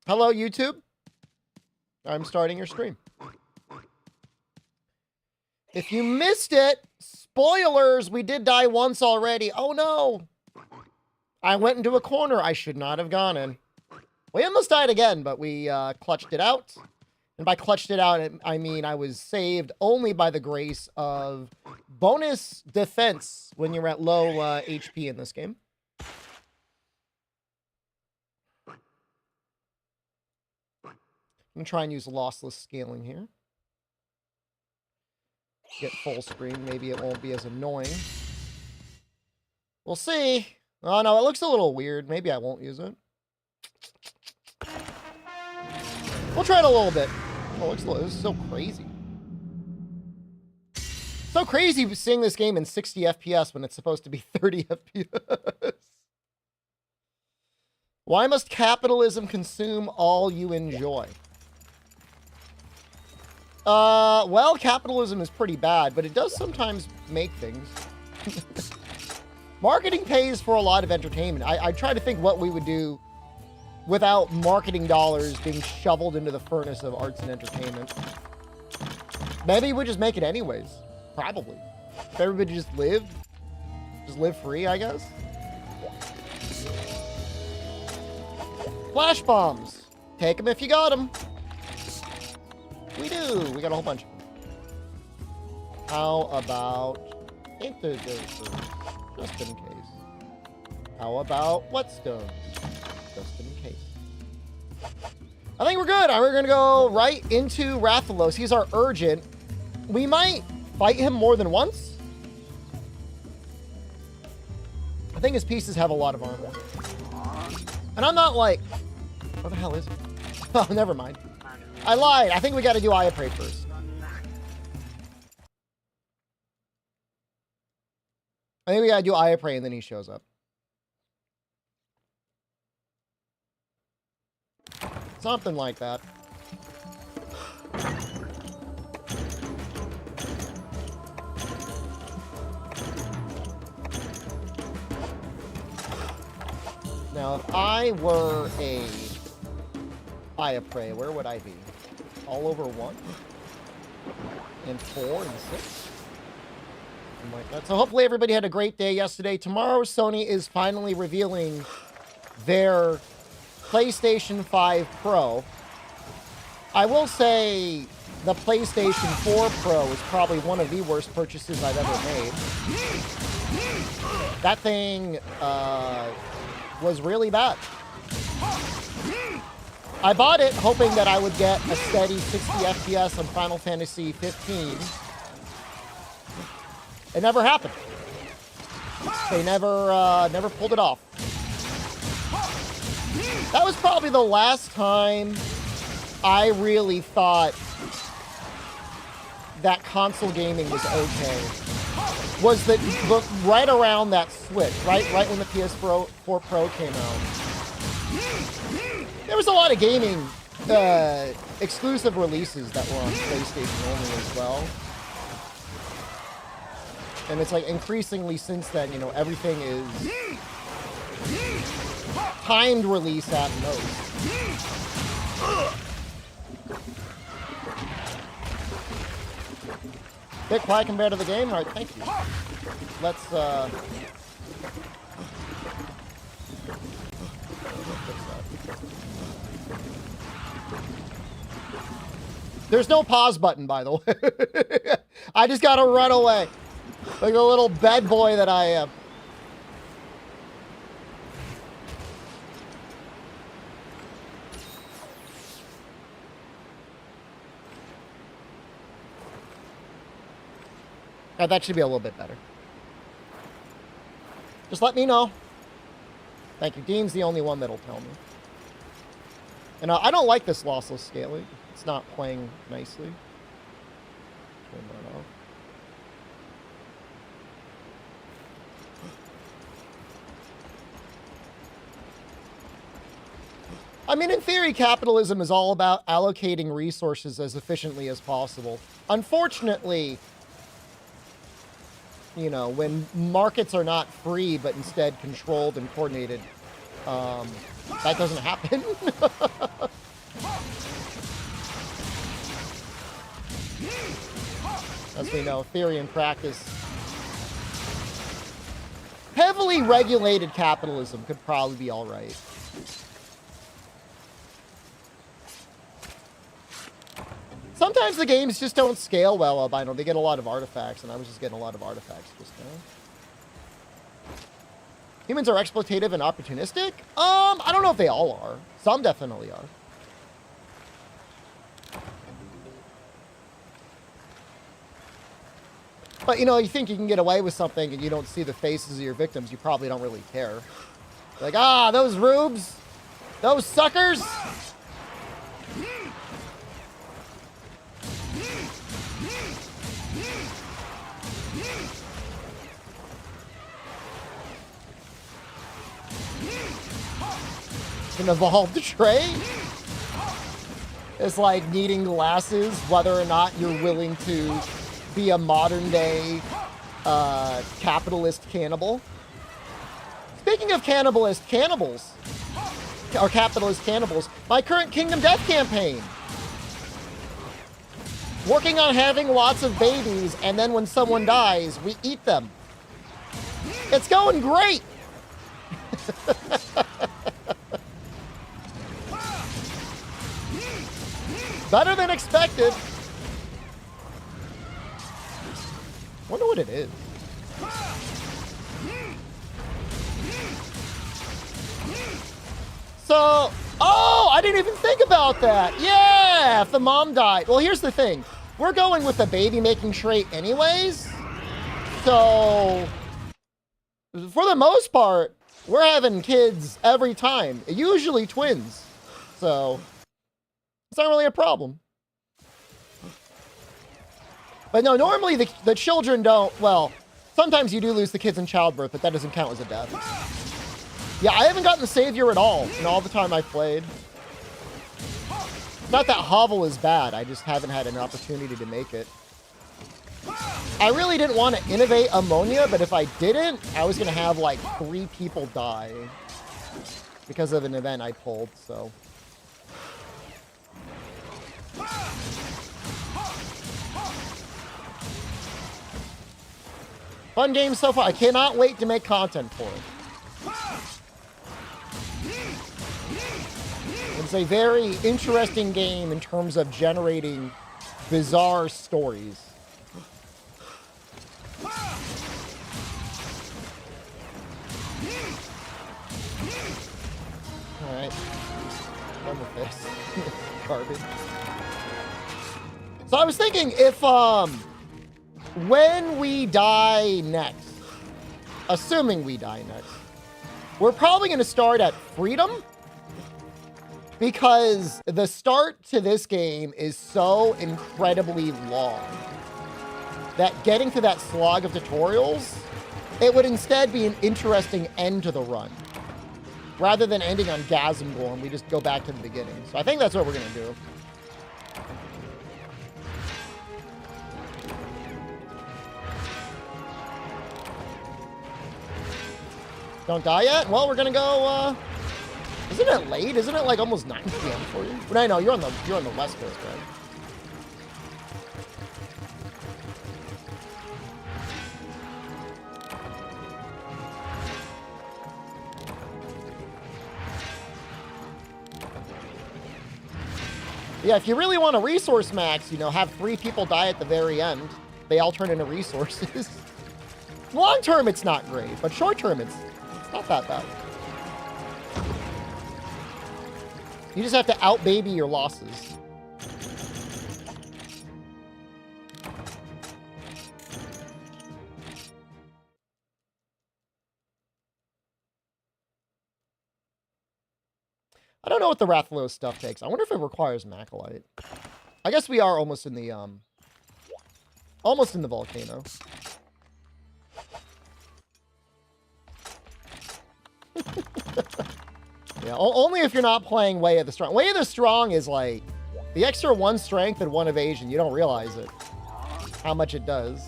Hello, YouTube. I'm starting your stream. If you missed it, spoilers, we did die once already. Oh no. I went into a corner I should not have gone in. We almost died again, but we clutched it out. And by clutched it out, I mean I was saved only by the grace of bonus defense when you're at low HP in this game. I'm going to try and use lossless scaling here. Get full screen. Maybe it won't be as annoying. We'll see. Oh, no, it looks a little weird. Maybe I won't use it. We'll try it a little bit. Oh, it looks so crazy. So crazy seeing this game in 60 FPS when it's supposed to be 30 FPS. Why must capitalism consume all you enjoy? Well, capitalism is pretty bad, but it does sometimes make things. Marketing pays for a lot of entertainment. I try to think what we would do without marketing dollars being shoveled into the furnace of arts and entertainment. Maybe we just make it anyways. Probably. If everybody just live free, I guess. Flash bombs. Take them if you got them. We do. We got a whole bunch of them. How about interdiction? Just in case. How about whetstones? Just in case. I think we're good. We're going to go right into Rathalos. He's our urgent. We might fight him more than once. I think his pieces have a lot of armor. And I'm not like... What the hell is it? Oh, never mind. I lied. I think we got to do Eye of Prey first. I think we got to do Eye of Prey and then he shows up. Something like that. Now, if I were a Eye of Prey, where would I be? All over 1? And 4 and 6? Like that. So hopefully everybody had a great day yesterday. Tomorrow, Sony is finally revealing their PlayStation 5 Pro. I will say the PlayStation 4 Pro is probably one of the worst purchases I've ever made. That thing was really bad. I bought it hoping that I would get a steady 60 FPS on Final Fantasy 15. It never happened. They never pulled it off. That was probably the last time I really thought that console gaming was okay. Was that right around that switch, right when the PS4 Pro came out. There was a lot of gaming exclusive releases that were on PlayStation only as well. And it's like increasingly since then, you know, everything is timed release at most. Bit quiet compared to the game? Alright, thank you. Let's There's no pause button, by the way. I just gotta run away. Like a little bad boy that I am. That should be a little bit better. Just let me know. Thank you. Dean's the only one that'll tell me. And I don't like this lossless scaling. It's not playing nicely. Turn that off. I mean, in theory, capitalism is all about allocating resources as efficiently as possible. Unfortunately, you know, when markets are not free, but instead controlled and coordinated, That doesn't happen. As we know, theory and practice. Heavily regulated capitalism could probably be all right. Sometimes the games just don't scale well, albino. They get a lot of artifacts, and I was just getting a lot of artifacts just now. Humans are exploitative and opportunistic? I don't know if they all are. Some definitely are. But, you know, you think you can get away with something and you don't see the faces of your victims, you probably don't really care. Like, ah, those rubes, those suckers. An evolved trait is like needing glasses, whether or not you're willing to be a modern day capitalist cannibal. Speaking of capitalist cannibals, my current Kingdom Death campaign. Working on having lots of babies, and then when someone dies, we eat them. It's going great. Better than expected. Wonder what it is. So, oh, I didn't even think about that. Yeah, if the mom died. Well, here's the thing. We're going with the baby making trait anyways. So, for the most part, we're having kids every time. Usually twins. So, it's not really a problem. But no, normally the children don't, well, sometimes you do lose the kids in childbirth, but that doesn't count as a death. Yeah, I haven't gotten the savior at all in all the time I've played. It's not that Hovel is bad, I just haven't had an opportunity to make it. I really didn't want to innovate ammonia, but if I didn't, I was going to have like 3 people die because of an event I pulled, so. Fun game so far. I cannot wait to make content for it. It's a very interesting game in terms of generating bizarre stories. Alright. Done with this. Garbage. So I was thinking if, when we die next, assuming we die next, we're probably going to start at Freedom, because the start to this game is so incredibly long that getting to that slog of tutorials, it would instead be an interesting end to the run. Rather than ending on Gasmgorn, we just go back to the beginning. So I think that's what we're going to do. Don't die yet? Well, we're gonna go, isn't it late? Isn't it like almost 9 p.m. for you? But I know, you're on the West Coast, right? Yeah, if you really want a resource max, you know, have 3 people die at the very end. They all turn into resources. Long term, it's not great, but short term, it's not that bad. You just have to out-baby your losses. I don't know what the Rathalos stuff takes. I wonder if it requires Macalite. I guess we are almost in the volcano. Yeah, only if you're not playing Way of the Strong. Way of the Strong is like the extra 1 strength and 1 evasion. You don't realize it. How much it does.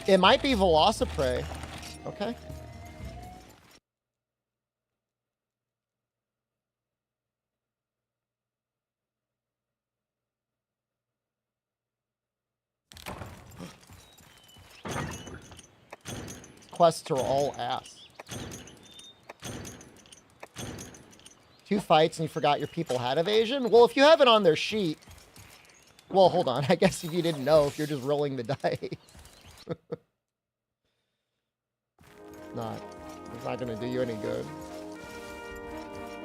It might be Velociprey. Okay. Quests are all ass. 2 fights and you forgot your people had evasion? Well, if you have it on their sheet... Well, hold on. I guess if you didn't know, if you're just rolling the dice. It's not going to do you any good.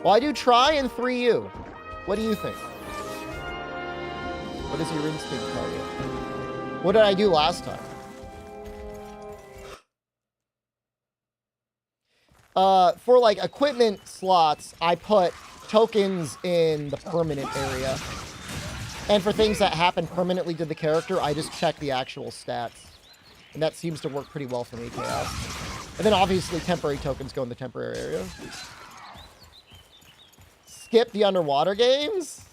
Well, I do try and 3U. What do you think? What does your instinct tell you? What did I do last time? For like equipment slots, I put tokens in the permanent area. And for things that happen permanently to the character, I just check the actual stats. And that seems to work pretty well for me, Chaos. And then obviously temporary tokens go in the temporary area. Skip the underwater games?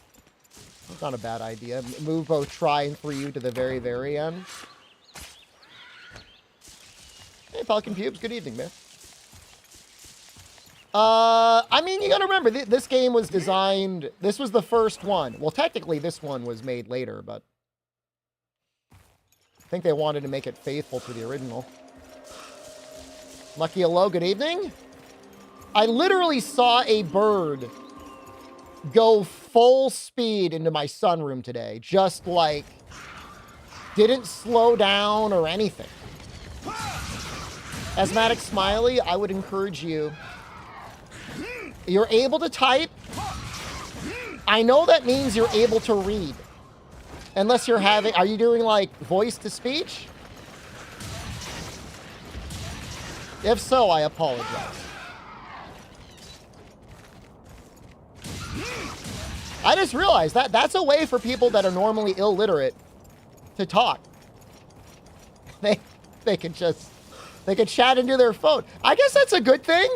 Not a bad idea. Move both try and 3U to the very, very end. Hey, Falcon Pubes, good evening, man. I mean, you gotta remember, this game was designed... This was the first one. Well, technically, this one was made later, but... I think they wanted to make it faithful to the original. Lucky Hello, good evening. I literally saw a bird go full speed into my sunroom today. Just, like, didn't slow down or anything. Asthmatic Smiley, I would encourage you... You're able to type. I know that means you're able to read. Unless you're having... Are you doing, like, voice-to-speech? If so, I apologize. I just realized that that's a way for people that are normally illiterate to talk. They can just... They can chat into their phone. I guess that's a good thing.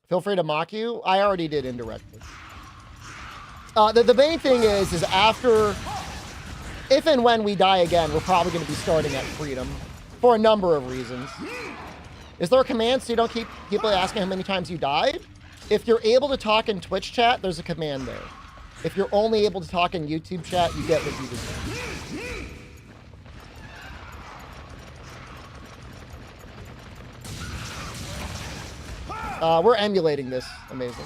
Feel free to mock you. I already did indirectly. The main thing is after, if and when we die again, we're probably going to be starting at Freedom for a number of reasons. Is there a command so you don't keep people asking how many times you died? If you're able to talk in Twitch chat, there's a command there. If you're only able to talk in YouTube chat, you get what you deserve. We're emulating this. Amazing.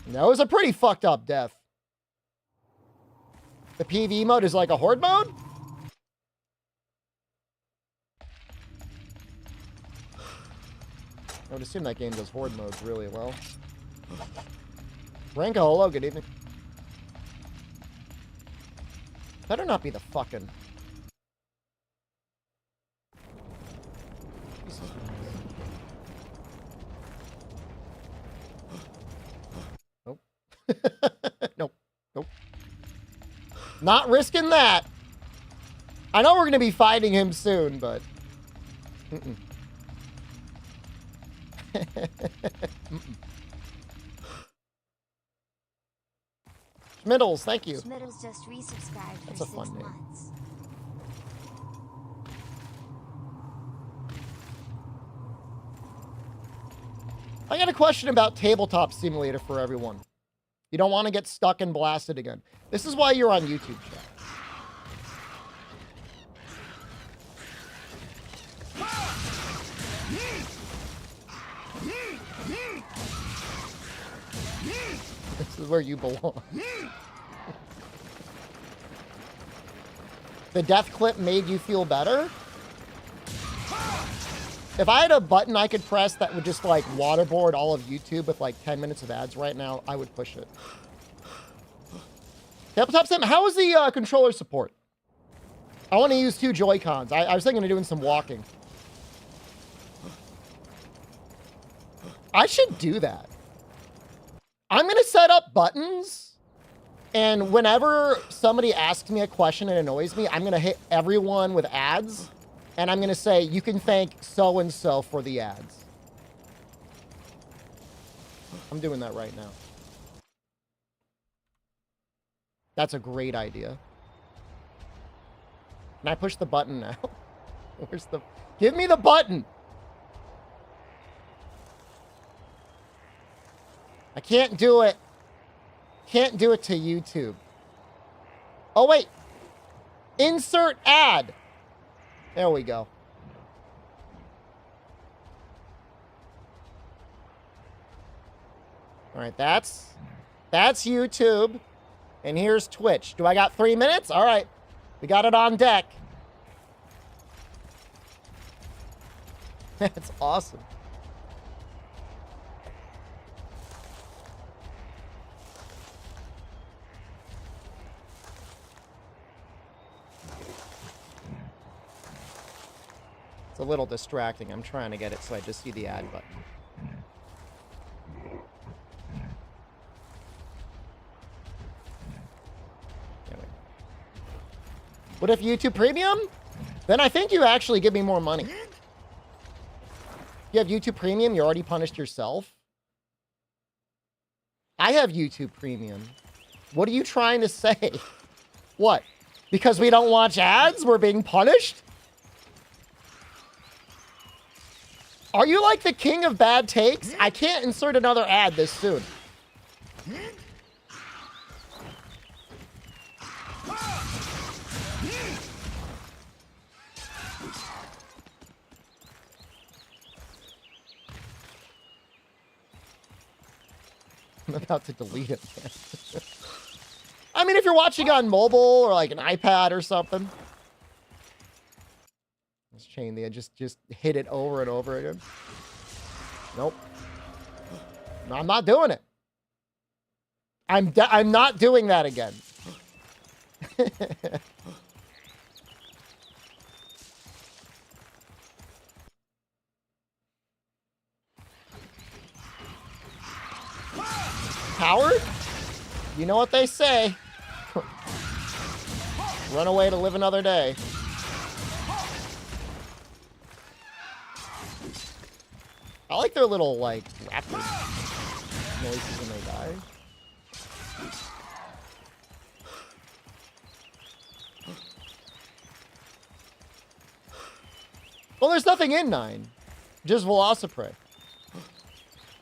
That was a pretty fucked up death. The PvE mode is like a horde mode? I would assume that game does horde modes really well. Ranko, hello, good evening. Better not be the fucking... Nope. Nope. Nope. Not risking that. I know we're going to be fighting him soon, but... Mm-mm. Schmiddles, thank you. Schmiddles just resubscribed for That's a 6 fun name. months. I got a question about Tabletop Simulator for everyone. You don't want to get stuck and blasted again. This is why you're on YouTube chat. This is where you belong. The death clip made you feel better? If I had a button I could press that would just, like, waterboard all of YouTube with, like, 10 minutes of ads right now, I would push it. Tabletop Sim, how is the controller support? I want to use 2 Joy-Cons. I was thinking of doing some walking. I should do that. I'm going to set up buttons, and whenever somebody asks me a question and annoys me, I'm going to hit everyone with ads, and I'm going to say, you can thank so-and-so for the ads. I'm doing that right now. That's a great idea. Can I push the button now? Where's the... Give me the button! I can't do it. Can't do it to YouTube. Oh, wait. Insert ad. There we go. All right, that's YouTube. And here's Twitch. Do I got 3 minutes? All right. We got it on deck. That's awesome. It's a little distracting. I'm trying to get it so I just see the ad button. Anyway. What if YouTube Premium? Then I think you actually give me more money. You have YouTube Premium, you already punished yourself. I have YouTube Premium. What are you trying to say? What? Because we don't watch ads, we're being punished? Are you like the king of bad takes? I can't insert another ad this soon. I'm about to delete it, man. I mean, if you're watching on mobile or like an iPad or something. Let's chain the just hit it over and over again. Nope. No, I'm not doing it. I'm not doing that again. Howard? You know what they say. Run away to live another day. I like their little, like, raptor noises when they die. Well, there's nothing in 9. Just Velociprey.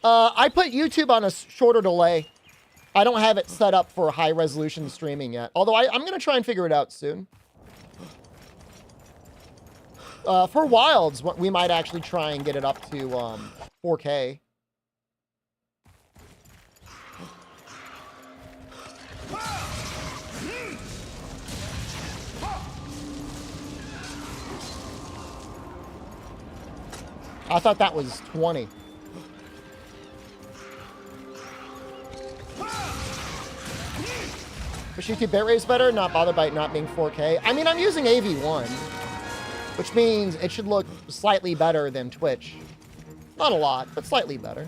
I put YouTube on a shorter delay. I don't have it set up for high-resolution streaming yet. Although I'm going to try and figure it out soon. For Wilds, we might actually try and get it up to 4K. I thought that was 20. Wish YouTube bitrate is better, not bothered by it not being 4K. I mean, I'm using AV1, which means it should look slightly better than Twitch. Not a lot, but slightly better.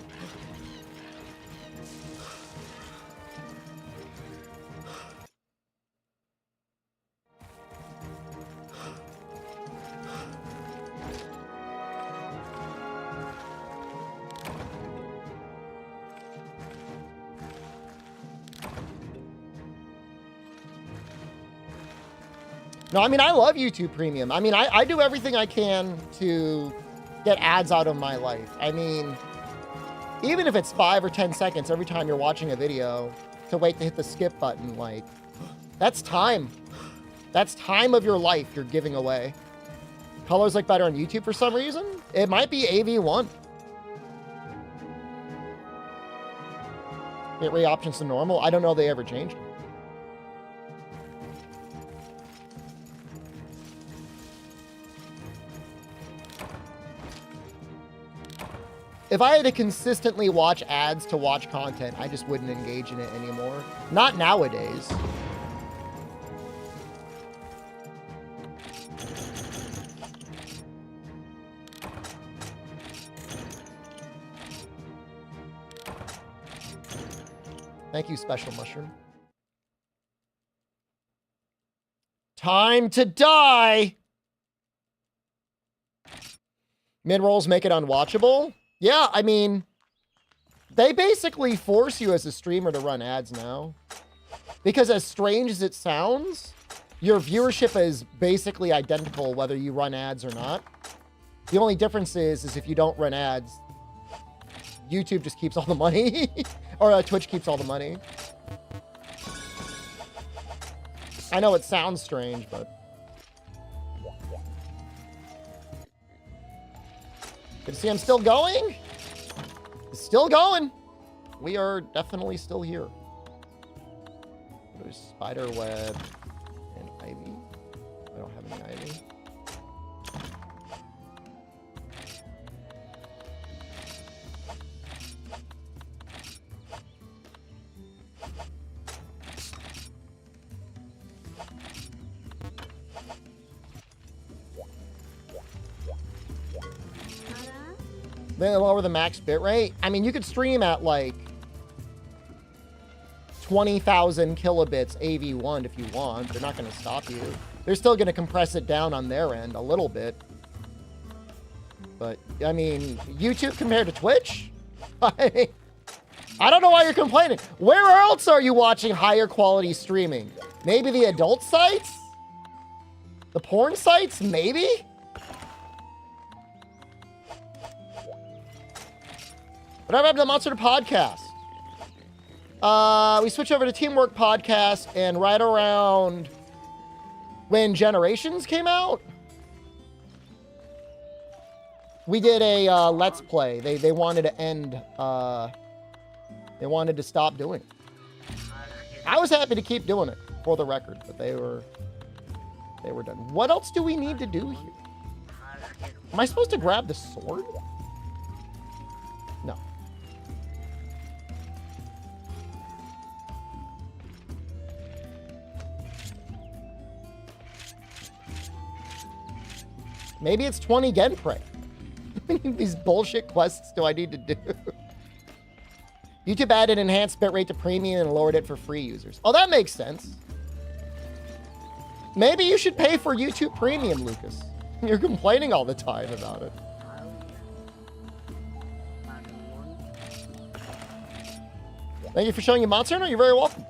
No, I mean, I love YouTube Premium. I mean, I do everything I can to get ads out of my life. I mean, even if it's 5 or 10 seconds every time you're watching a video to wait to hit the skip button, like, that's time. That's time of your life you're giving away. Colors look better on YouTube for some reason? It might be AV1. Bitrate options to normal? I don't know if they ever changed. If I had to consistently watch ads to watch content, I just wouldn't engage in it anymore. Not nowadays. Thank you, Special Mushroom. Time to die! Mid-rolls make it unwatchable? Yeah, I mean, they basically force you as a streamer to run ads now. Because as strange as it sounds, your viewership is basically identical whether you run ads or not. The only difference is if you don't run ads, YouTube just keeps all the money. Or Twitch keeps all the money. I know it sounds strange, but... Good to see I'm still going. It's still going. We are definitely still here. There's spider web and ivy. I don't have any ivy. They lower the max bitrate. I mean, you could stream at like 20,000 kilobits AV1 if you want. They're not going to stop you. They're still going to compress it down on their end a little bit. But, I mean, YouTube compared to Twitch? I don't know why you're complaining. Where else are you watching higher quality streaming? Maybe the adult sites? The porn sites? Maybe? Whatever happened to the Monster Podcast? We switched over to Teamwork Podcast, and right around when Generations came out, we did a Let's Play. They wanted to end, they wanted to stop doing it. I was happy to keep doing it, for the record, but they were done. What else do we need to do here? Am I supposed to grab the sword? No. Maybe it's 20 Genprey. How many of these bullshit quests do I need to do? YouTube added enhanced bitrate to premium and lowered it for free users. Oh, that makes sense. Maybe you should pay for YouTube Premium, Lucas. You're complaining all the time about it. Thank you for showing you Monster Hunter. You're very welcome.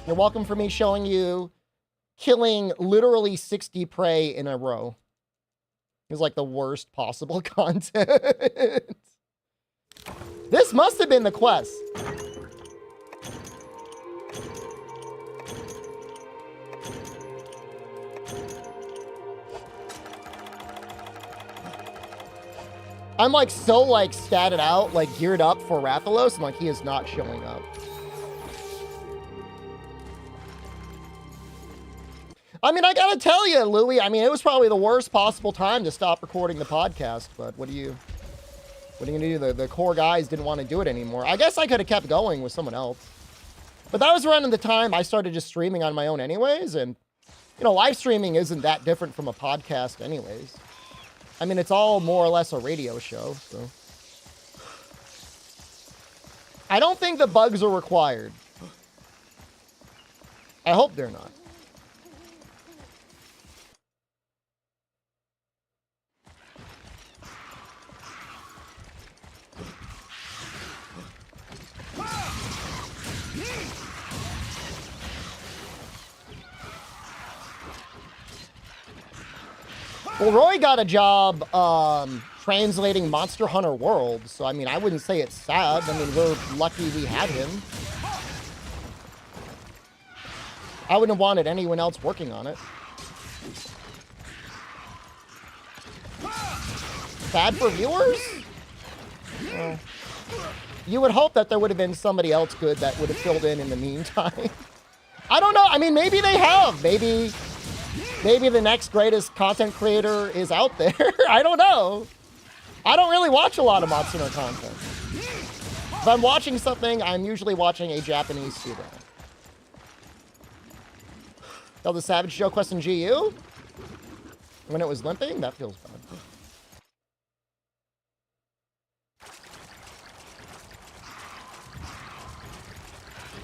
You're welcome for me showing you killing literally 60 prey in a row. It's like the worst possible content. This must have been the quest. I'm like so like statted out, like geared up for Rathalos, and like he is not showing up. I mean, I gotta tell you, Louie, I mean, it was probably the worst possible time to stop recording the podcast, but what are you gonna do? The core guys didn't want to do it anymore. I guess I could have kept going with someone else. But that was around the time I started just streaming on my own anyways, and, you know, live streaming isn't that different from a podcast anyways. I mean, it's all more or less a radio show, so. I don't think the bugs are required. I hope they're not. Well, Roy got a job translating Monster Hunter World, so I mean, I wouldn't say it's sad. I mean, we're lucky we had him. I wouldn't have wanted anyone else working on it. Bad for viewers? Well, you would hope that there would have been somebody else good that would have filled in the meantime. I don't know. I mean, maybe they have. Maybe the next greatest content creator is out there. I don't know. I don't really watch a lot of Monster Hunter content. If I'm watching something, I'm usually watching a Japanese studio. Oh, the Savage Joe quest in GU? When it was limping? That feels bad.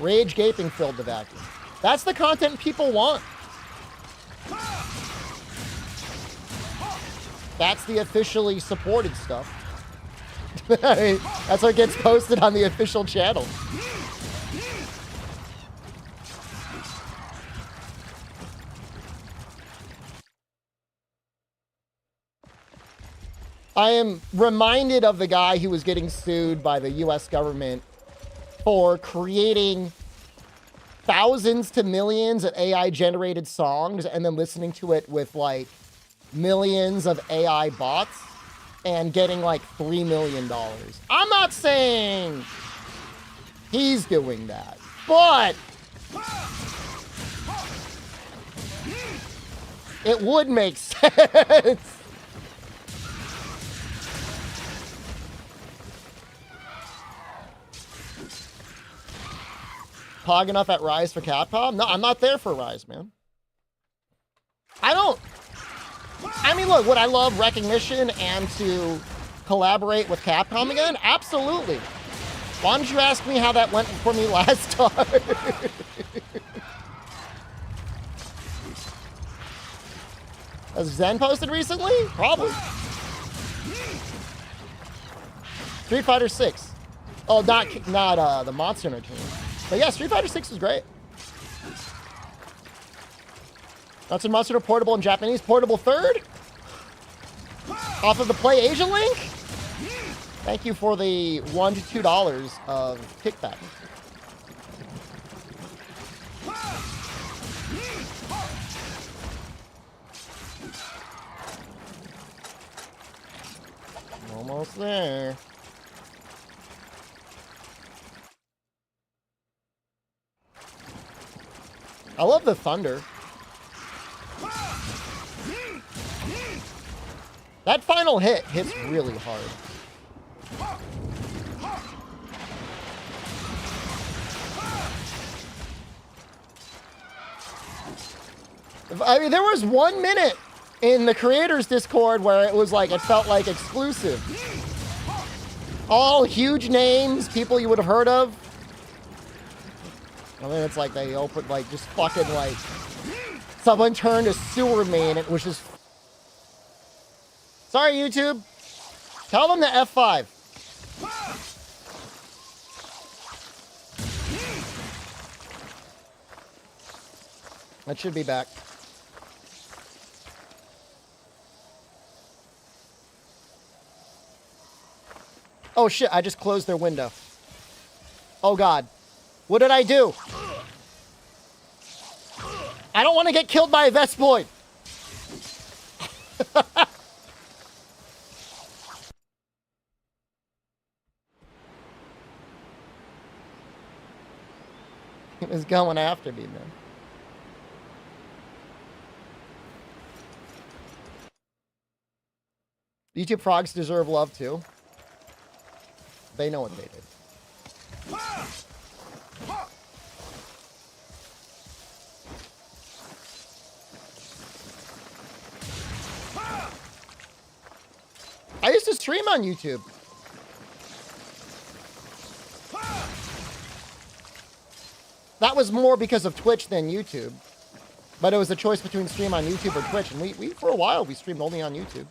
Rage gaping filled the vacuum. That's the content people want. That's the officially supported stuff. That's what gets posted on the official channel. I am reminded of the guy who was getting sued by the US government for creating thousands to millions of AI-generated songs and then listening to it with, like, millions of AI bots and getting, like, $3 million. I'm not saying he's doing that, but it would make sense. Pog enough at Rise for Capcom? No, I'm not there for Rise, man. I mean, look, would I love recognition and to collaborate with Capcom again? Absolutely. Why don't you ask me how that went for me last time? Has Zen posted recently? Probably. Street Fighter 6. Oh, not the Monster Hunter team. But yeah, Street Fighter 6 was great. That's a Monster Hunter Portable in Japanese. Portable third? Off of the Play Asia link? Thank you for the $1 to $2 of kickback. Almost there. I love the thunder. That final hit hits really hard. I mean, there was 1 minute in the creators Discord where it was like, it felt like exclusive. All huge names, people you would have heard of. And then it's like they opened, like, just fucking, like, someone turned a sewer main. It was just... Sorry, YouTube. Tell them to F5. That should be back. Oh, shit. I just closed their window. Oh, God. What did I do? I don't want to get killed by a Vespoid. He was going after me, man. YouTube frogs deserve love, too. They know what they did. I used to stream on YouTube. That was more because of Twitch than YouTube. But it was a choice between stream on YouTube or Twitch. And we for a while, we streamed only on YouTube.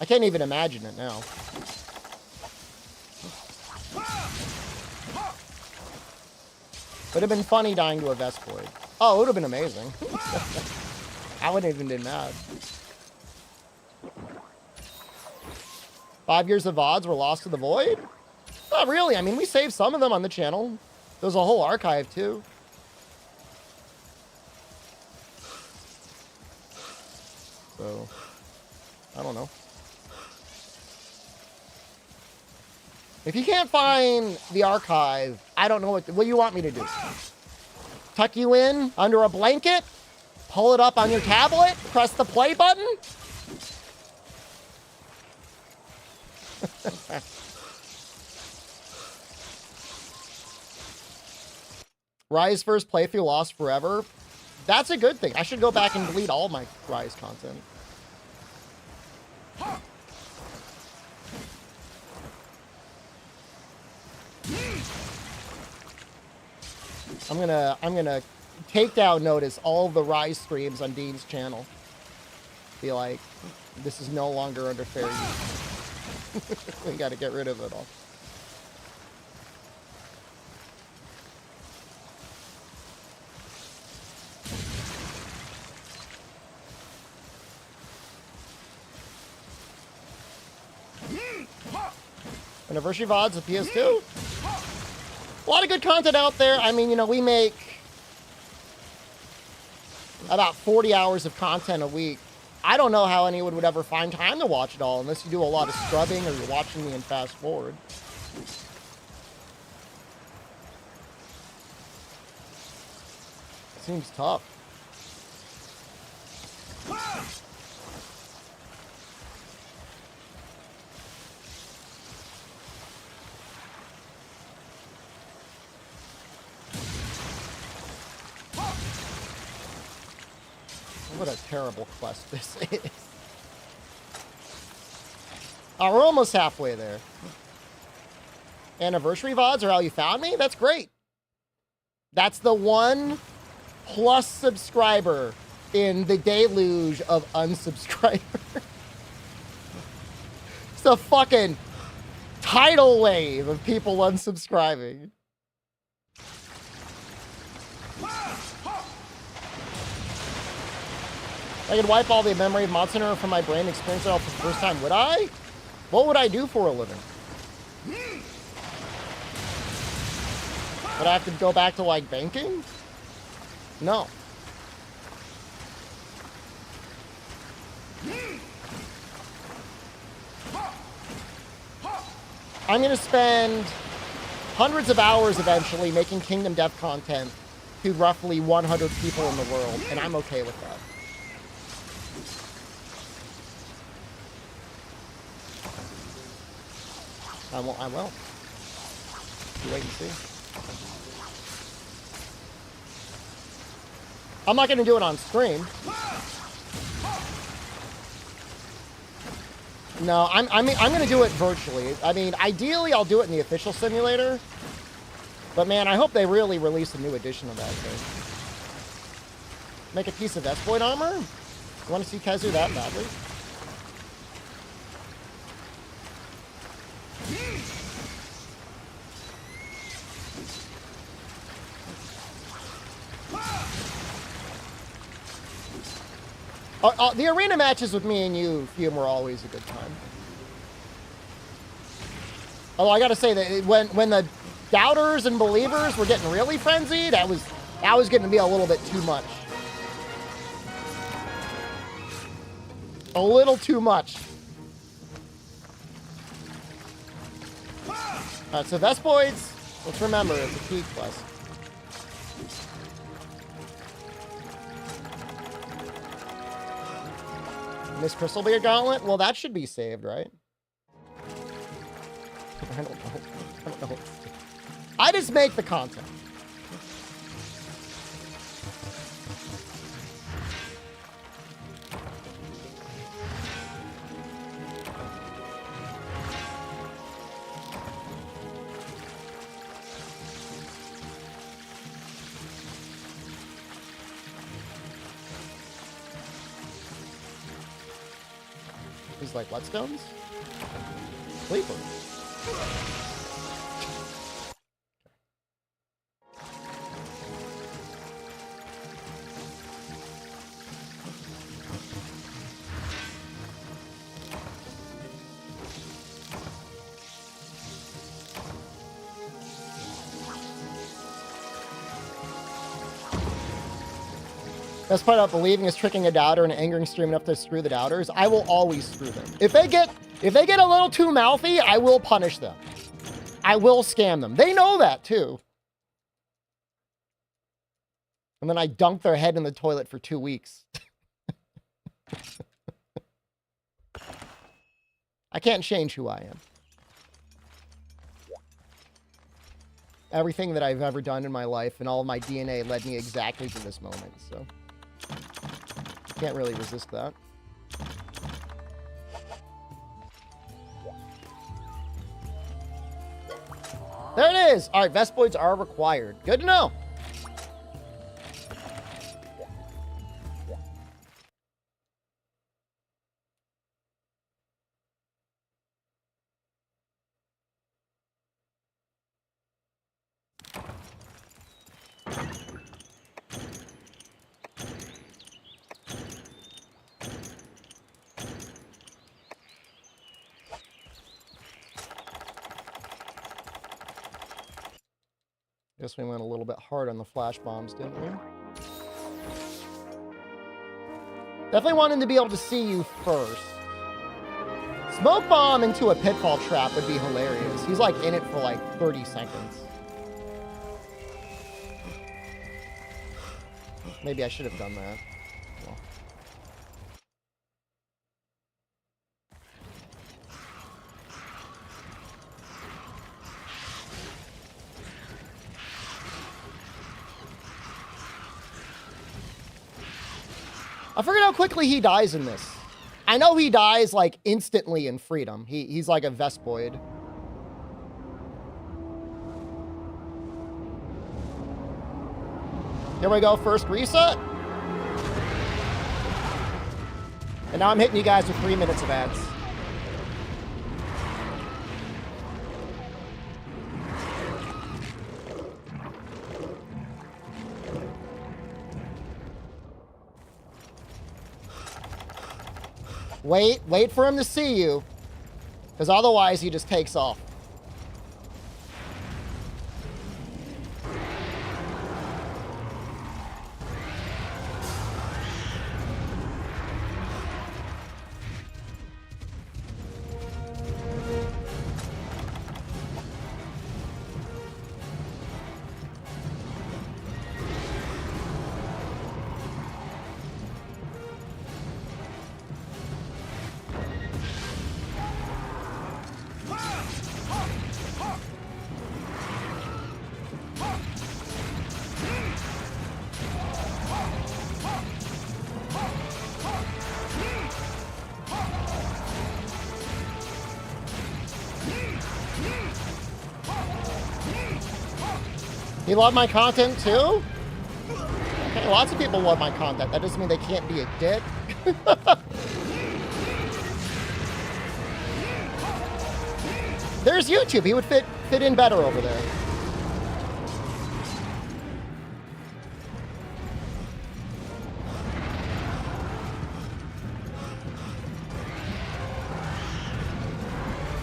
I can't even imagine it now. Would have been funny dying to a Vespoid. Oh, it would have been amazing. I wouldn't even been mad. 5 years of VODs were lost to the void? Not really. I mean, we saved some of them on the channel. There's a whole archive, too. So, I don't know. If you can't find the archive, I don't know what do you want me to do? Tuck you in under a blanket? Pull it up on your tablet? Press the play button? Rise first playthrough lost forever. That's a good thing. I should go back and delete all my Rise content. I'm gonna take down notice all of the Rise streams on Dean's channel. Be like, this is no longer under fair use. We gotta get rid of it all. Anniversary VODs of PS2. A lot of good content out there. I mean, you know, we make about 40 hours of content a week. I don't know how anyone would ever find time to watch it all unless you do a lot of scrubbing or you're watching me in fast forward. Seems tough. What a terrible quest this is. Oh, we're almost halfway there. Anniversary VODs are how you found me? That's great. That's the 1+ subscriber in the deluge of unsubscribers. It's a fucking tidal wave of people unsubscribing. I could wipe all the memory of Monster Hunter from my brain and experience it all for the first time. Would I? What would I do for a living? Would I have to go back to, like, banking? No. I'm going to spend hundreds of hours eventually making Kingdom Death content to roughly 100 people in the world, and I'm okay with that. I will. You wait and see. I'm not going to do it on stream. No, I'm going to do it virtually. I mean, ideally, I'll do it in the official simulator. But man, I hope they really release a new edition of that thing. Make a piece of Vespoid armor? You want to see Kezu that badly? The arena matches with me and you, Fume, were always a good time. Although I gotta say that when the doubters and believers were getting really frenzied, that was getting to be a little bit too much. A little too much. Alright, so Vespoids, let's remember, it's a key quest. Miss Crystalbeard Gauntlet? Well, that should be saved, right? I don't know. I just make the content. He's like, whetstones? Sleeper. Best part about believing is tricking a doubter and angering stream enough to screw the doubters. I will always screw them. If they get a little too mouthy, I will punish them. I will scam them. They know that too. And then I dunk their head in the toilet for 2 weeks. I can't change who I am. Everything that I've ever done in my life and all of my DNA led me exactly to this moment, so can't really resist that. There it is! Alright, Vespoids are required. Good to know. guess we went a little bit hard on the flash bombs, didn't we? Definitely wanting to be able to see you first. Smoke bomb into a pitfall trap would be hilarious. He's like in it for like 30 seconds. Maybe I should have done that. Well. I forget how quickly he dies in this. I know he dies like instantly in Freedom. He's like a Vespoid. Here we go, first reset. And now I'm hitting you guys with 3 minutes of ads. Wait for him to see you, because otherwise he just takes off. You love my content too? Okay, lots of people love my content. That doesn't mean they can't be a dick. There's YouTube. He would fit in better over there.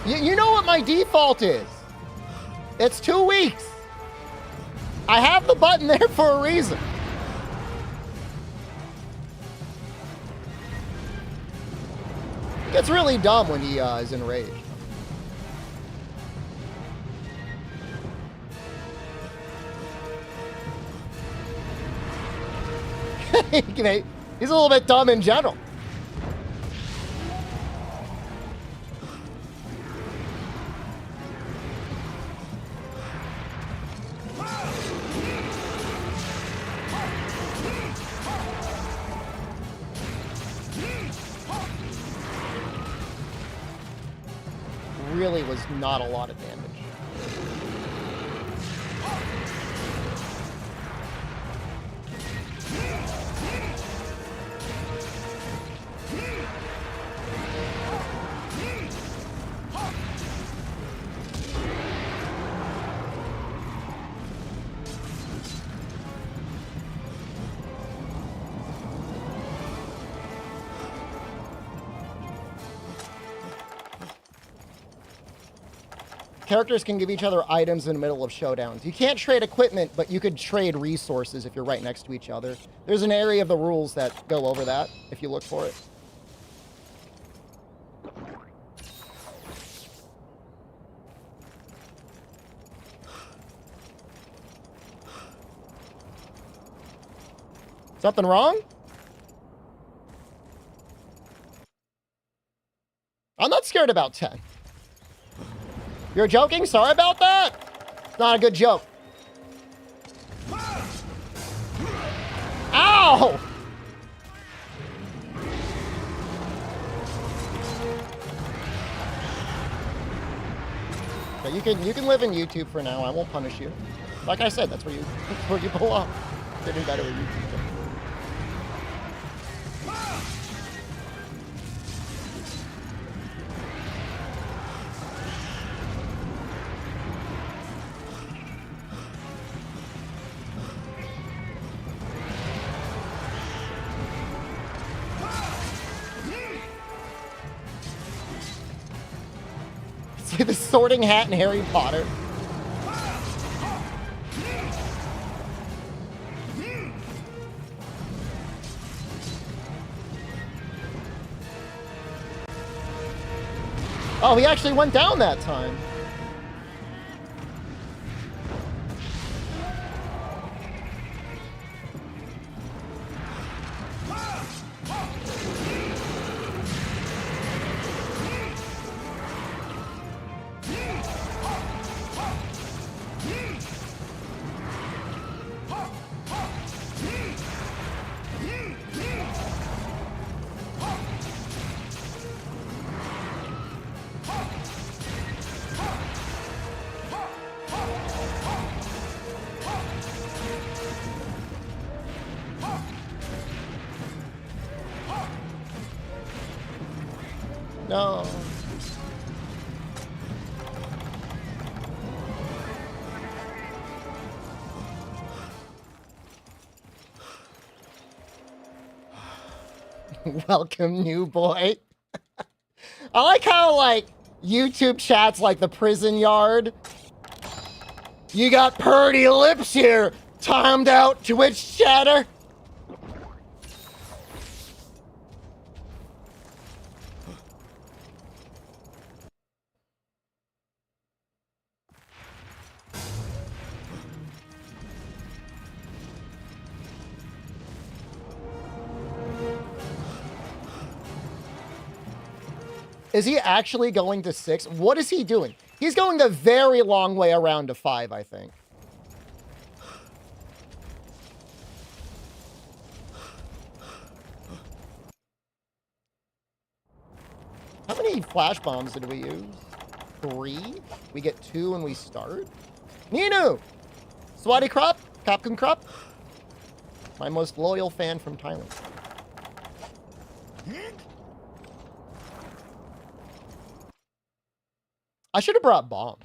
You know what my default is? It's 2 weeks. I have the button there for a reason. It gets really dumb when he is enraged. He's a little bit dumb in general. Really was not a lot of damage. Characters can give each other items in the middle of showdowns. You can't trade equipment, but you could trade resources if you're right next to each other. There's an area of the rules that go over that, if you look for it. Something wrong? I'm not scared about 10. You're joking? Sorry about that? It's not a good joke. Ow! Okay, you can live in YouTube for now. I won't punish you. Like I said, that's where you belong. Getting better with YouTube. The Sorting Hat and Harry Potter. Oh, he actually went down that time. No. Welcome, new boy. I like how, like, YouTube chats like the prison yard. You got purty lips here. Timed out Twitch chatter. Is he actually going to 6? What is he doing? He's going the very long way around to 5, I think. How many flash bombs did we use? 3? We get 2 when we start? Ninu! Swati Krop? Capcom Krop? My most loyal fan from Thailand. I should have brought bombs.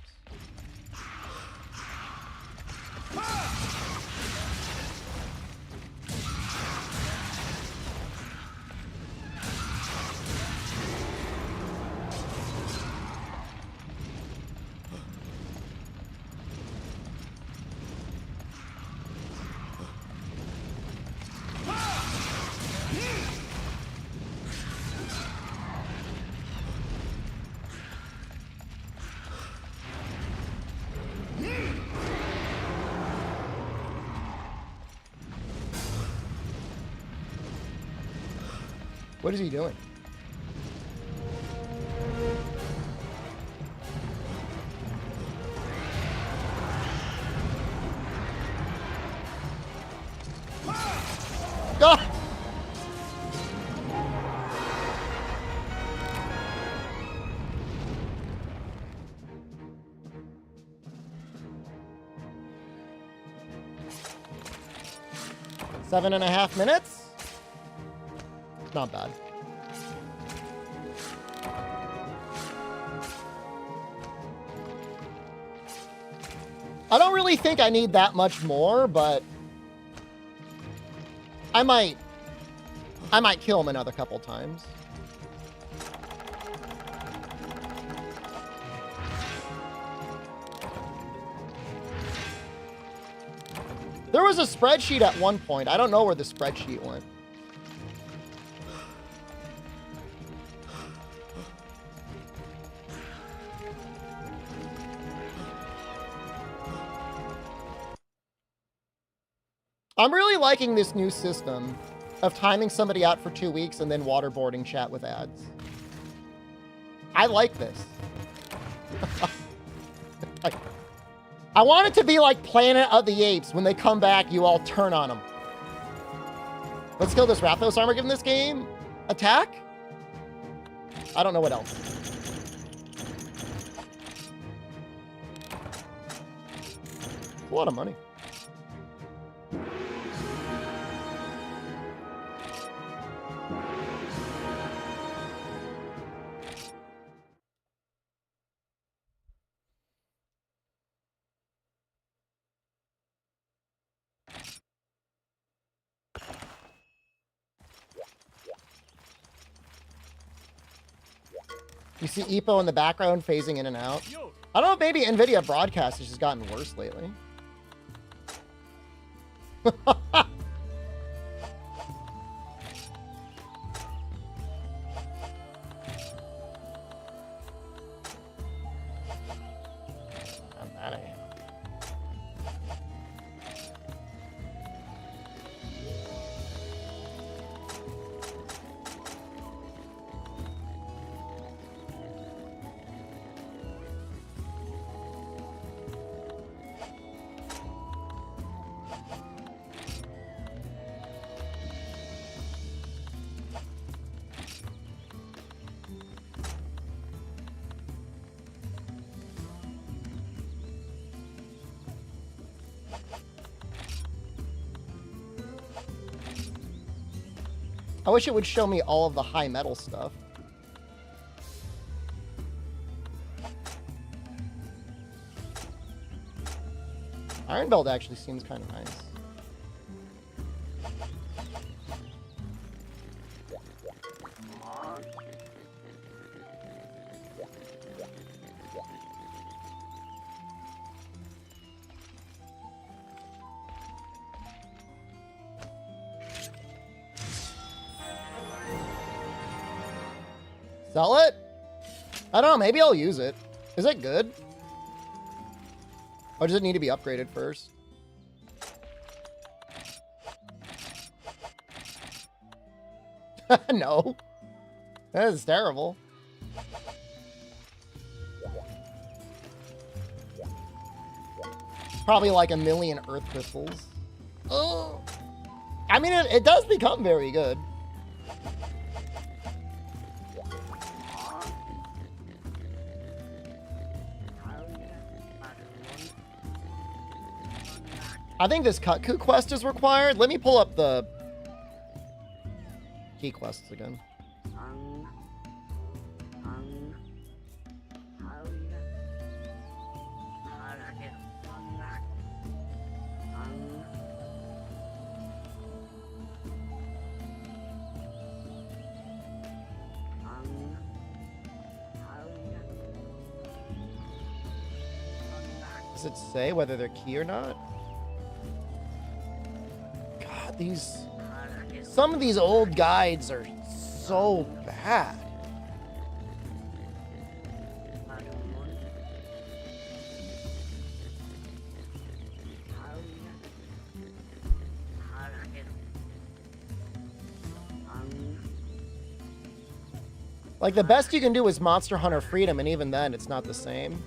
What is he doing? Ah! Seven and a half minutes? Not bad. I don't really think I need that much more, but I might kill him another couple times. There was a spreadsheet at one point. I don't know where the spreadsheet went. I'm really liking this new system of timing somebody out for 2 weeks and then waterboarding chat with ads. I like this. I want it to be like Planet of the Apes. When they come back, you all turn on them. Let's kill this Rathalos armor given this game. Attack? I don't know what else. It's a lot of money. You see Epo in the background phasing in and out. I don't know if maybe NVIDIA broadcast has just gotten worse lately. I wish it would show me all of the high metal stuff. Iron Belt actually seems kind of nice. Sell it? I don't know, maybe I'll use it. Is it good? Or does it need to be upgraded first? No. That is terrible. Probably like 1,000,000 earth crystals. Oh. I mean, it does become very good. I think this Kutku quest is required. Let me pull up the key quests again. Does it say whether they're key or not? Some of these old guides are so bad. Like, the best you can do is Monster Hunter Freedom, and even then, it's not the same.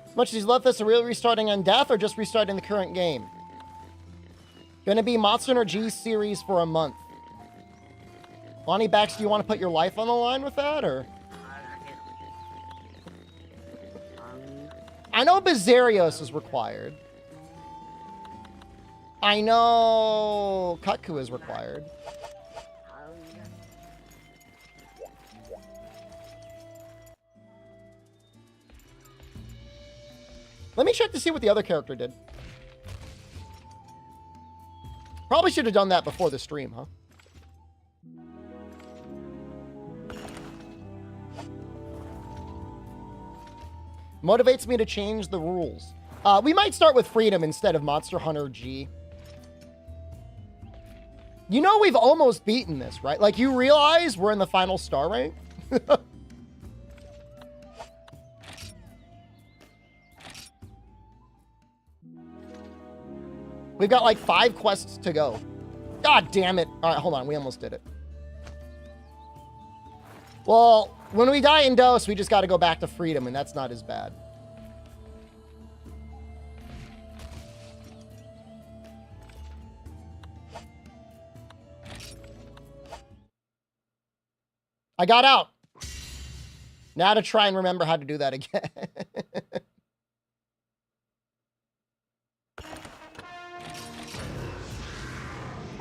As much as he's left us, are we restarting on Death or just restarting the current game? Gonna be Monster Hunter G series for a month. Lonnie Bax, do you want to put your life on the line with that, or? I know Bizarios is required. I know Kutku is required. Let me check to see what the other character did. Probably should have done that before the stream, huh? Motivates me to change the rules. We might start with Freedom instead of Monster Hunter G. You know we've almost beaten this, right? Like, you realize we're in the final star rank? We've got like 5 quests to go. God damn it. All right, hold on. We almost did it. Well, when we die in Dose, we just got to go back to Freedom, and that's not as bad. I got out. Now to try and remember how to do that again.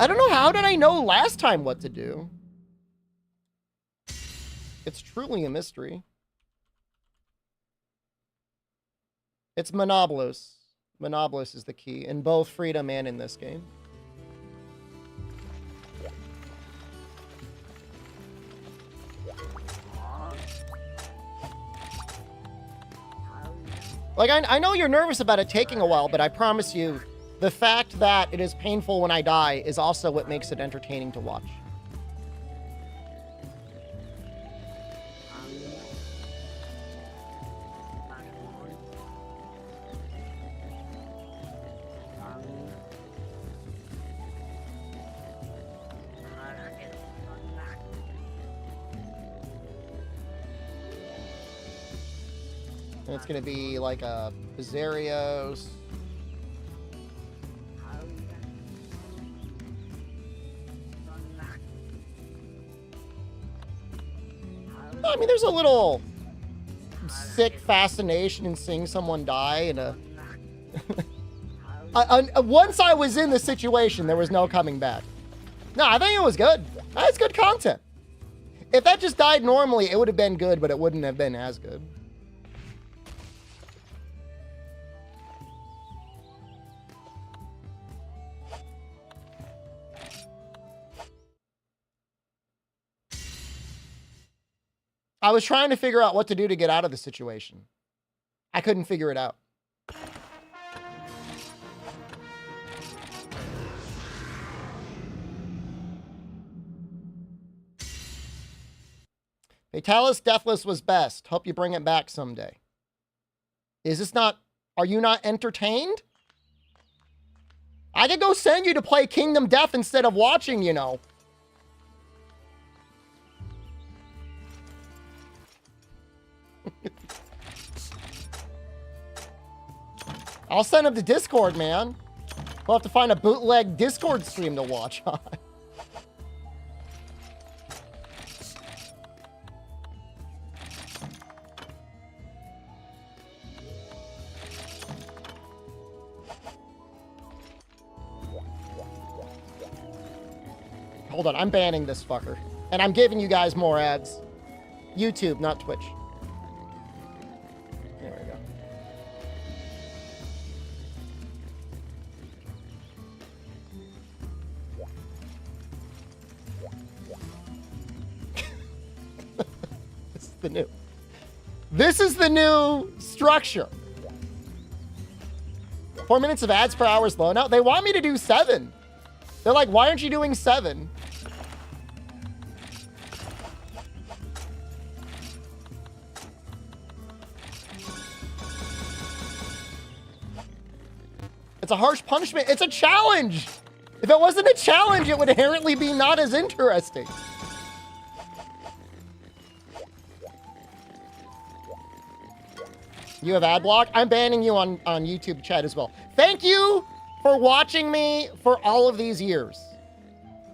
I don't know, how did I know last time what to do? It's truly a mystery. It's Monobolos. Monobolos is the key in both Freedom and in this game. Like, I know you're nervous about it taking a while, but I promise you, the fact that it is painful when I die is also what makes it entertaining to watch. And it's going to be like a Bizarios. mean, there's a little sick fascination in seeing someone die in a... Once I was in the situation, there was no coming back. No, I think it was good. That's good content. If that just died normally, it would have been good, but it wouldn't have been as good. I was trying to figure out what to do to get out of the situation. I couldn't figure it out. Rathalos Deathless was best. Hope you bring it back someday. Is this not... Are you not entertained? I could go send you to play Kingdom Death instead of watching, you know. I'll send him to Discord, man. We'll have to find a bootleg Discord stream to watch on. Hold on, I'm banning this fucker. And I'm giving you guys more ads. YouTube, not Twitch. There we go. This is the new structure. 4 minutes of ads per hour is low. Now, they want me to do 7. They're like, why aren't you doing 7? It's a harsh punishment. It's a challenge. If it wasn't a challenge, it would inherently be not as interesting. You have ad block? I'm banning you on YouTube chat as well. Thank you for watching me for all of these years.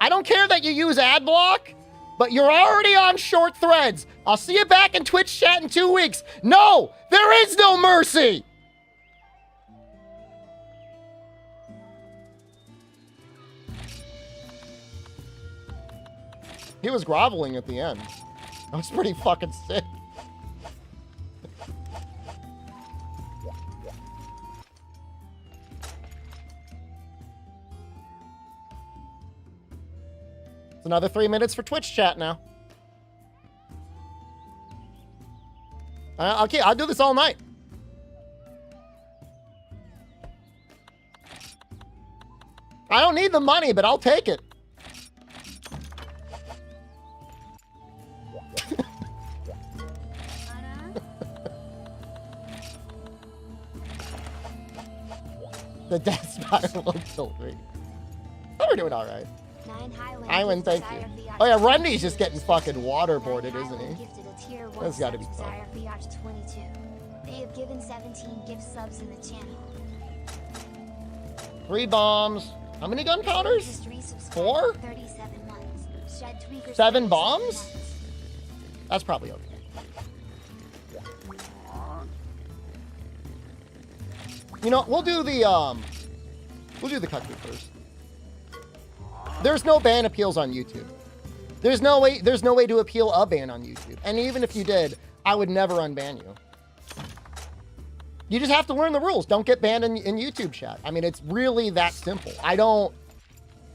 I don't care that you use ad block, but you're already on short threads. I'll see you back in Twitch chat in 2 weeks. No, there is no mercy. He was groveling at the end. That was pretty fucking sick. It's another 3 minutes for Twitch chat now. Okay, I'll do this all night. I don't need the money, but I'll take it. The death spiral of children. Oh, we're doing all right. Island, thank you. Oh yeah, Rundy's just getting fucking waterboarded, isn't he? That's got to be tough. They have given 17 gift subs in the channel. 3 bombs. How many gunpowders? 4? 7 bombs? That's probably okay. You know, we'll do the country first. There's no ban appeals on YouTube. There's no way to appeal a ban on YouTube. And even if you did, I would never unban you. You just have to learn the rules. Don't get banned in YouTube chat. I mean, it's really that simple. I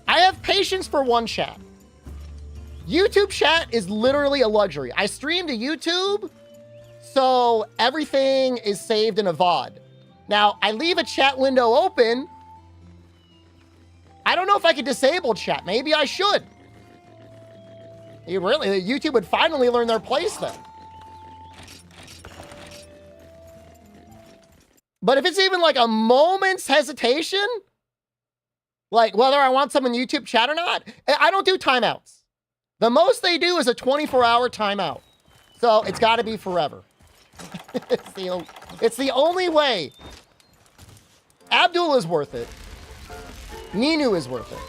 have patience for one chat. YouTube chat is literally a luxury. I stream to YouTube, so everything is saved in a VOD. Now, I leave a chat window open. I don't know if I could disable chat. Maybe I should. YouTube would finally learn their place then. But if it's even like a moment's hesitation, like whether I want someone in YouTube chat or not, I don't do timeouts. The most they do is a 24-hour timeout. So it's got to be forever. It's the only way. Abdul is worth it. Ninu is worth it.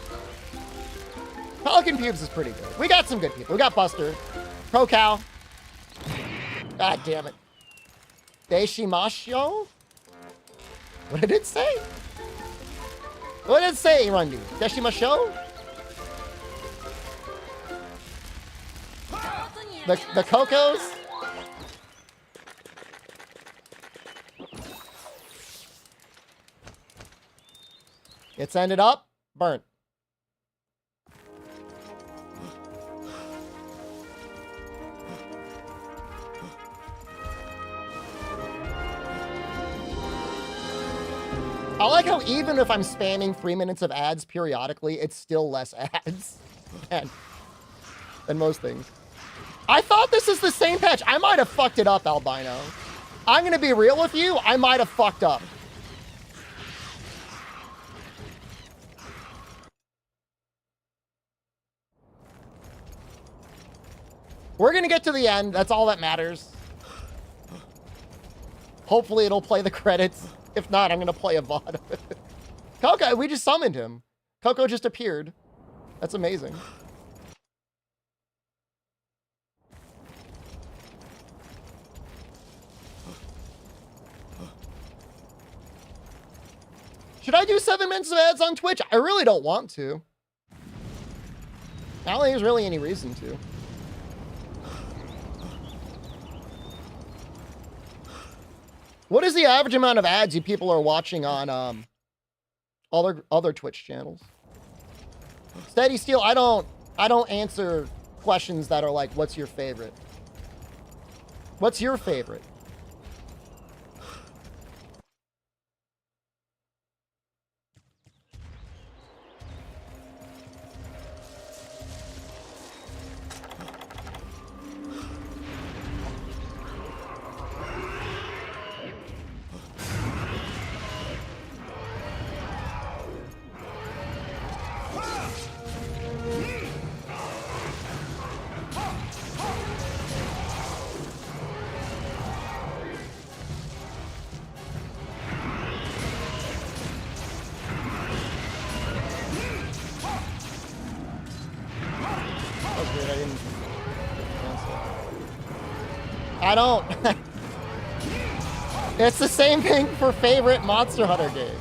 Pelican Pubes is pretty good. We got some good people. We got Buster, Pro Cow. God damn it. Deshimasho? What did it say? What did it say, Rundy? Deshimasho? The Cocos? It's ended up burnt. I like how even if I'm spamming 3 minutes of ads periodically, it's still less ads than most things. I thought this is the same patch. I might have fucked it up, Albino. I'm going to be real with you. I might have fucked up. We're going to get to the end. That's all that matters. Hopefully it'll play the credits. If not, I'm going to play a VOD of it. Coco, we just summoned him. Coco just appeared. That's amazing. Should I do 7 minutes of ads on Twitch? I really don't want to. I don't think there's really any reason to. What is the average amount of ads you people are watching on other Twitch channels? Steady Steel, I don't answer questions that are like, what's your favorite? What's your favorite? I don't. It's the same thing for favorite Monster Hunter game.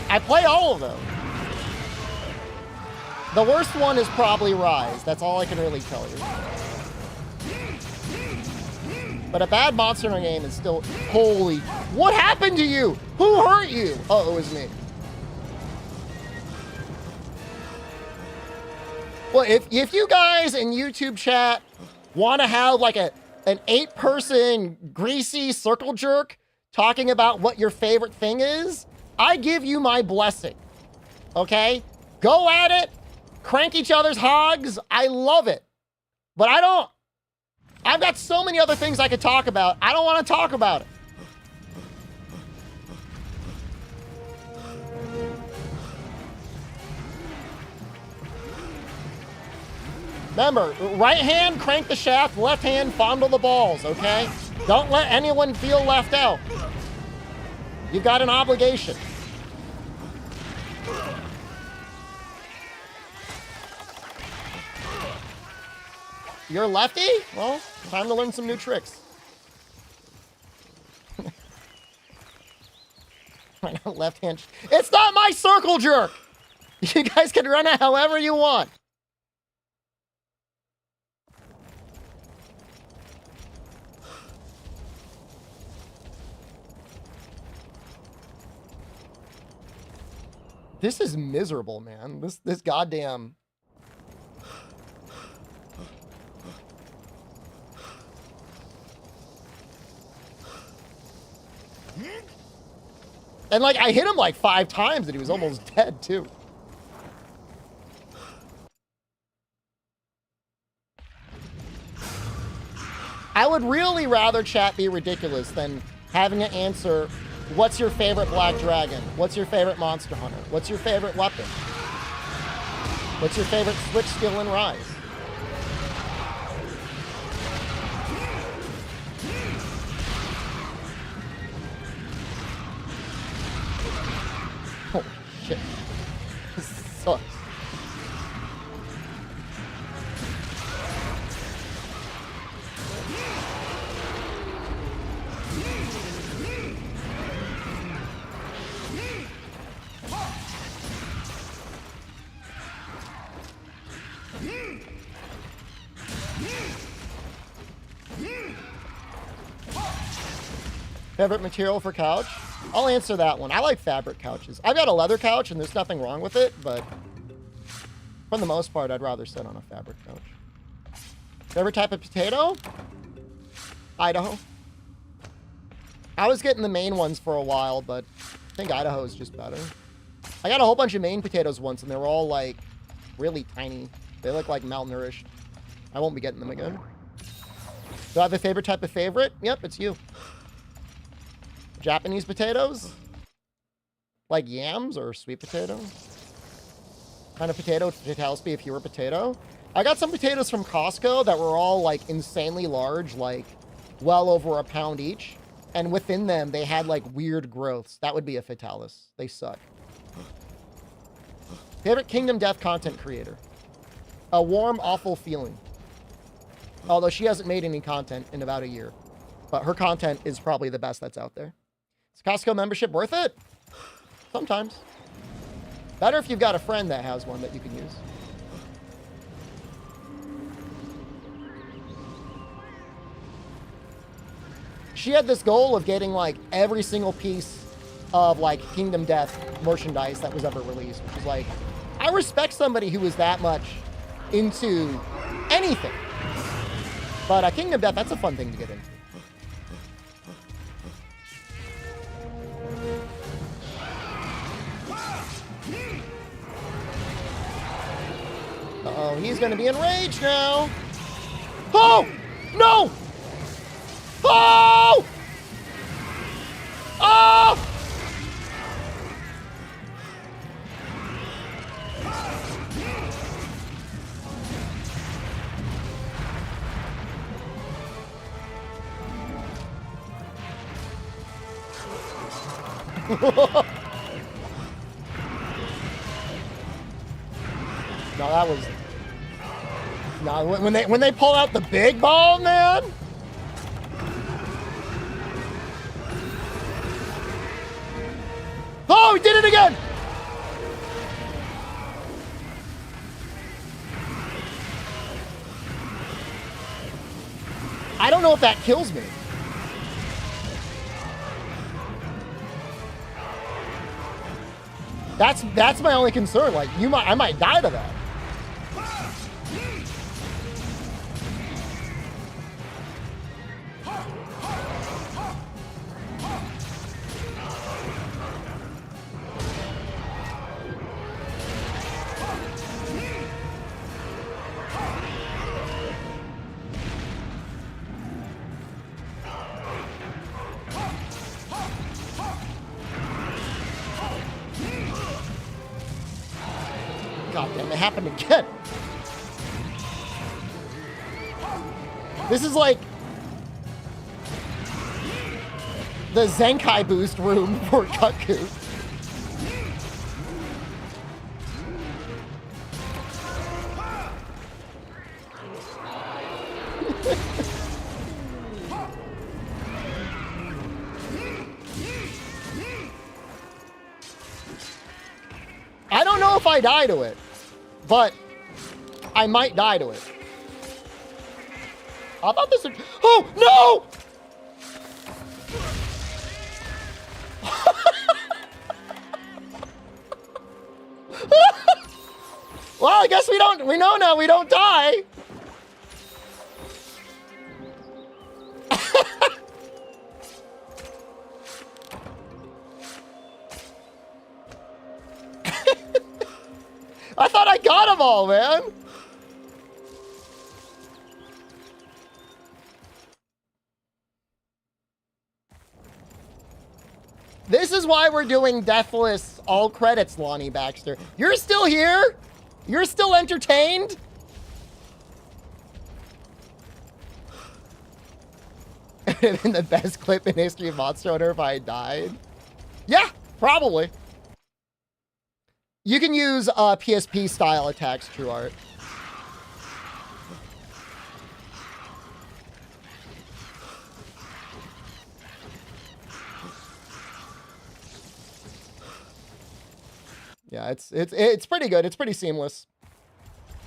I play all of them. The worst one is probably Rise. That's all I can really tell you. But a bad Monster Hunter game is still... Holy... What happened to you? Who hurt you? Oh, it was me. Well, if you guys in YouTube chat want to have like an 8-person greasy circle jerk talking about what your favorite thing is, I give you my blessing. Okay? Go at it. Crank each other's hogs. I love it. But I don't. I've got so many other things I could talk about. I don't want to talk about it. Remember, right hand, crank the shaft, left hand, fondle the balls, okay? Don't let anyone feel left out. You've got an obligation. You're lefty? Well, time to learn some new tricks. Left hand. It's not my circle jerk! You guys can run it however you want. This is miserable, man. This goddamn... And like, I hit him like 5 times and he was almost dead too. I would really rather chat be ridiculous than having to answer, what's your favorite Black Dragon? What's your favorite Monster Hunter? What's your favorite weapon? What's your favorite Switch skill in Rise? Holy shit. This sucks. Favorite material for couch? I'll answer that one. I like fabric couches. I've got a leather couch, and there's nothing wrong with it, but for the most part, I'd rather sit on a fabric couch. Favorite type of potato? Idaho. I was getting the Maine ones for a while, but I think Idaho is just better. I got a whole bunch of Maine potatoes once, and they were all, like, really tiny. They look like malnourished. I won't be getting them again. Do I have a favorite type of favorite? Yep, it's you. Japanese potatoes? Like yams or sweet potato? Kind of potato to tell me if you were a potato? I got some potatoes from Costco that were all, like, insanely large, like, well over a pound each. And within them, they had, like, weird growths. That would be a Fatalis. They suck. Favorite Kingdom Death content creator? A warm, awful feeling. Although she hasn't made any content in about a year. But her content is probably the best that's out there. Is Costco membership worth it? Sometimes. Better if you've got a friend that has one that you can use. She had this goal of getting, like, every single piece of, like, Kingdom Death merchandise that was ever released, which is like, I respect somebody who was that much into anything. But Kingdom Death, that's a fun thing to get into. Uh-oh, he's going to be enraged now. Oh! No! Oh! Oh! No, that was... No, when they pull out the big ball, man... Oh, he did it again! I don't know if that kills me. That's my only concern. Like, I might die to that. God damn, it happened again. This is like the Zenkai boost room for Cuckoo. I don't know if I die to it, but I might die to it. I thought this would... Oh, no! Well, I guess we know now we don't die. I thought I got them all, man. This is why we're doing Deathless all credits, Lonnie Baxter. You're still here? You're still entertained? It would have been the best clip in history of Monster Hunter if I had died. Yeah, probably. You can use PSP style attacks, True Art. Yeah, it's pretty good. It's pretty seamless.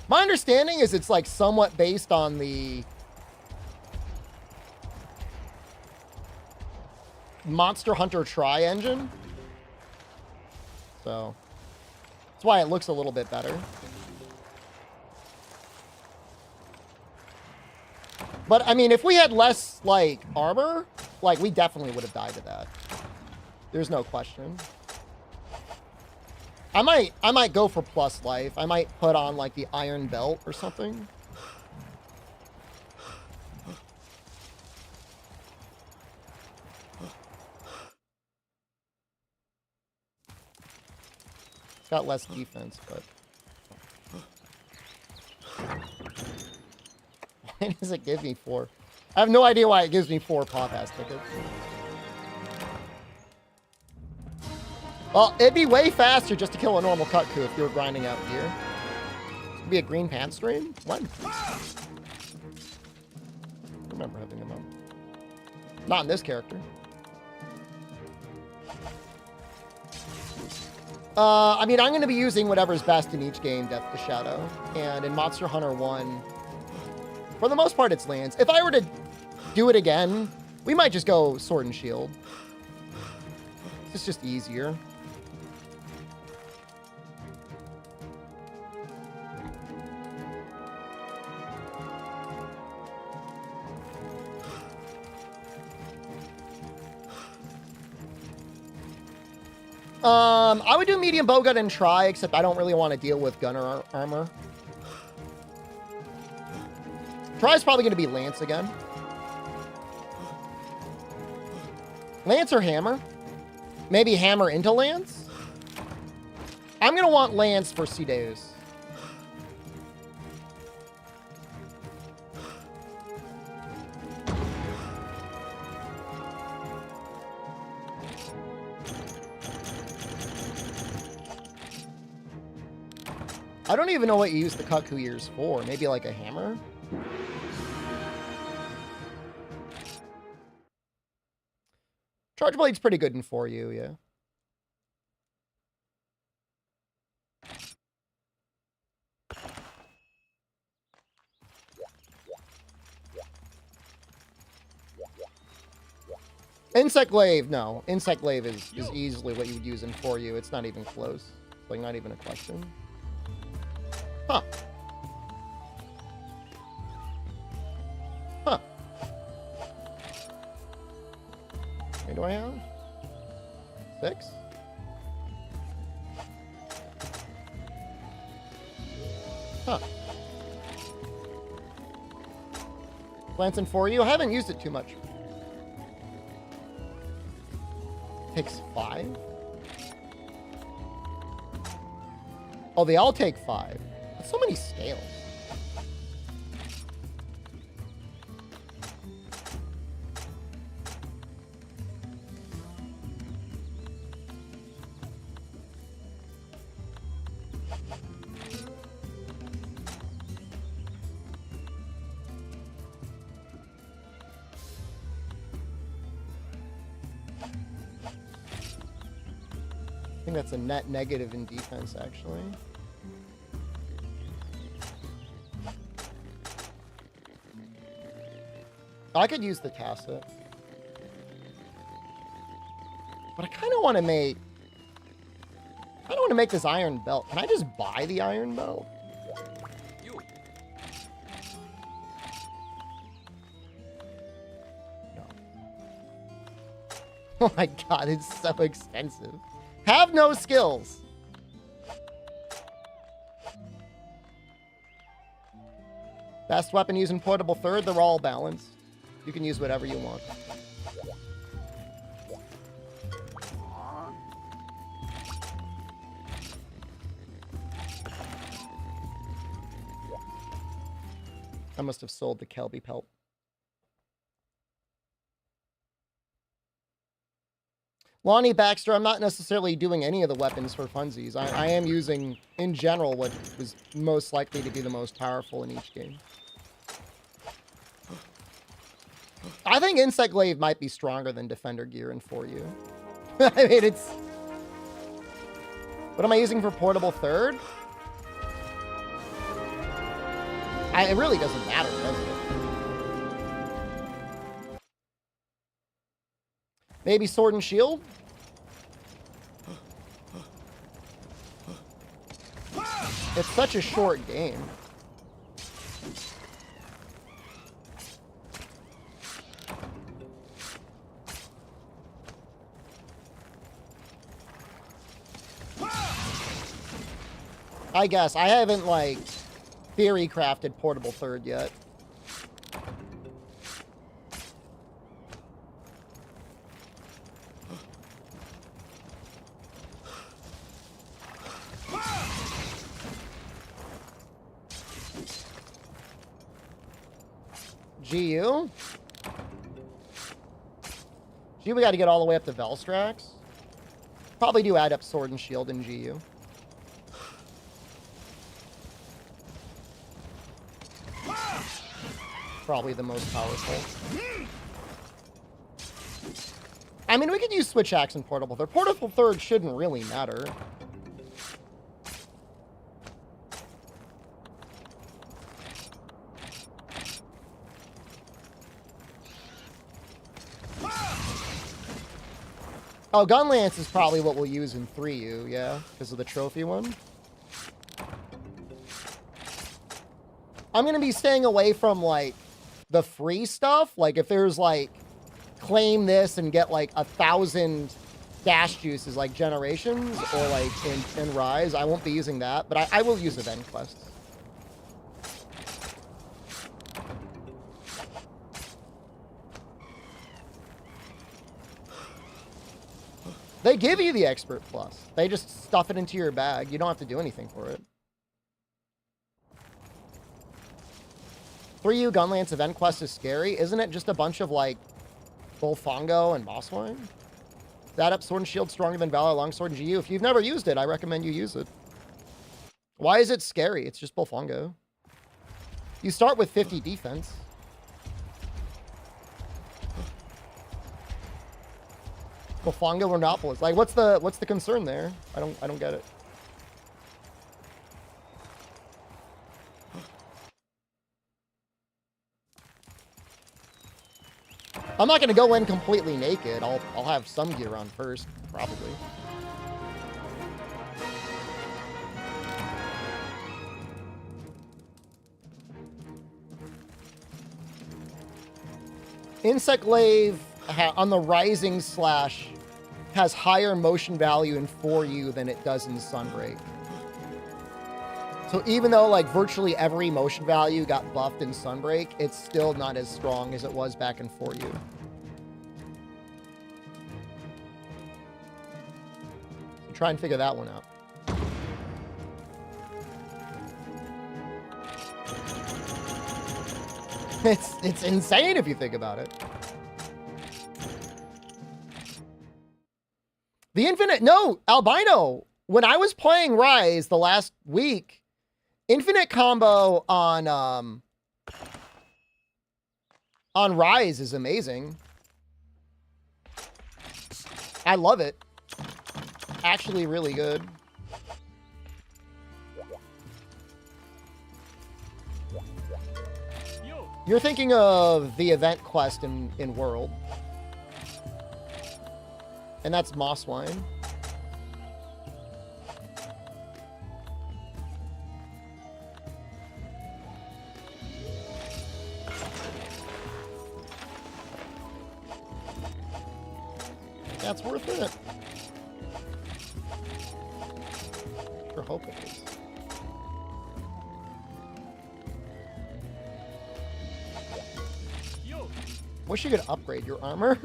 My understanding is it's like somewhat based on the Monster Hunter Tri engine. So that's why it looks a little bit better. But, I mean, if we had less, like, armor, like, we definitely would have died to that. There's no question. I might go for plus life. I might put on, like, the iron belt or something. It's got less defense, but... Why does it give me 4? I have no idea why it gives me 4 Paw Pass tickets. Well, it'd be way faster just to kill a normal Cutku if you were grinding out gear. It'd be a green pants stream? When? I remember having them up. Not in this character. I mean, I'm going to be using whatever's best in each game, Death to Shadow. And in Monster Hunter 1, for the most part, it's Lance. If I were to do it again, we might just go Sword and Shield. It's just easier. I would do medium bowgun and try, except I don't really want to deal with gunner armor. Try's probably going to be Lance again. Lance or Hammer? Maybe Hammer into Lance? I'm going to want Lance for Cedeus. I don't even know what you use the Cutku ears for. Maybe like a hammer? Charge Blade's pretty good in 4U, yeah. Insect Glaive, no. Insect Glaive is easily what you would use in 4U. It's not even close. Like, not even a question. Huh. Huh. What do I have? 6? Huh. Glancing for you. I haven't used it too much. Takes 5? Oh, they all take 5. That's so many scales. I think that's a net negative in defense, actually. I could use the Tacit. But I kind of want to make... I don't want to make this iron belt. Can I just buy the iron belt? No. Oh my god, it's so expensive. Have no skills. Best weapon using portable third, they're all balanced. You can use whatever you want. I must have sold the Kelby pelt. Lonnie Baxter, I'm not necessarily doing any of the weapons for funsies. I am using, in general, what was most likely to be the most powerful in each game. I think Insect Glaive might be stronger than Defender Gear in 4U. I mean, it's... What am I using for portable third? It really doesn't matter, does it? Maybe Sword and Shield? It's such a short game. I guess. I haven't, like, theory crafted portable third yet. GU? GU, we got to get all the way up to Velstrax. Probably do add up Sword and Shield in GU. Probably the most powerful. I mean, we could use Switch Axe and Portable Third. Portable Third shouldn't really matter. Oh, Gunlance is probably what we'll use in 3U, yeah, because of the trophy one. I'm going to be staying away from, like, the free stuff. Like, if there's, like, claim this and get, like, 1,000 dash juices, like, Generations, or, like, in Rise, I won't be using that, but I will use event quests. They give you the Expert Plus. They just stuff it into your bag. You don't have to do anything for it. 3U Gunlance event quest is scary. Isn't it just a bunch of, like, Bullfongo and Mosswine? That up Sword and Shield stronger than Valor Longsword and GU. If you've never used it, I recommend you use it. Why is it scary? It's just Bullfongo. You start with 50 defense. Bullfongo or Nopolis. Like, what's the concern there? I don't get it. I'm not going to go in completely naked. I'll have some gear on first, probably. Insect Glaive on the Rising Slash has higher motion value in 4U than it does in Sunbreak. So even though, like, virtually every motion value got buffed in Sunbreak, it's still not as strong as it was back in 4U. So try and figure that one out. It's insane if you think about it. The Infinite... No, Albino! When I was playing Rise the last week, Infinite combo on Rise is amazing. I love it. Actually really good. You're thinking of the event quest in World. And that's Mosswine. That's worth it. Sure hope it is. Wish you could upgrade your armor.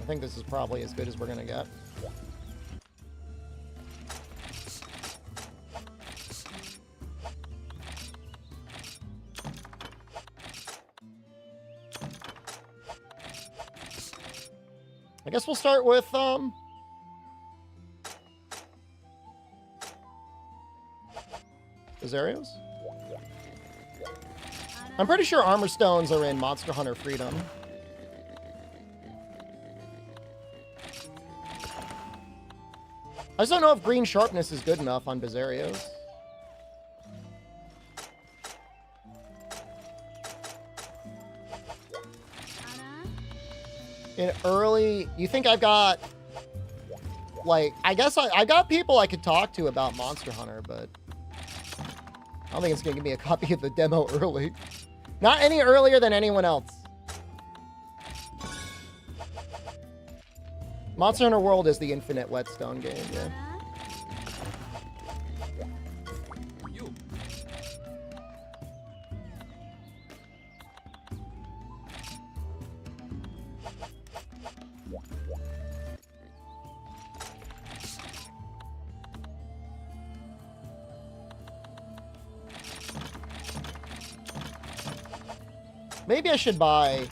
I think this is probably as good as we're gonna get. I guess we'll start with Azarios. I'm pretty sure armor stones are in Monster Hunter Freedom. I just don't know if green sharpness is good enough on Bizarrios. In early, you think I've got, like, I guess I got people I could talk to about Monster Hunter, but I don't think it's gonna give me a copy of the demo early. Not any earlier than anyone else. Monster Hunter World is the infinite whetstone game, yeah. Maybe I should buy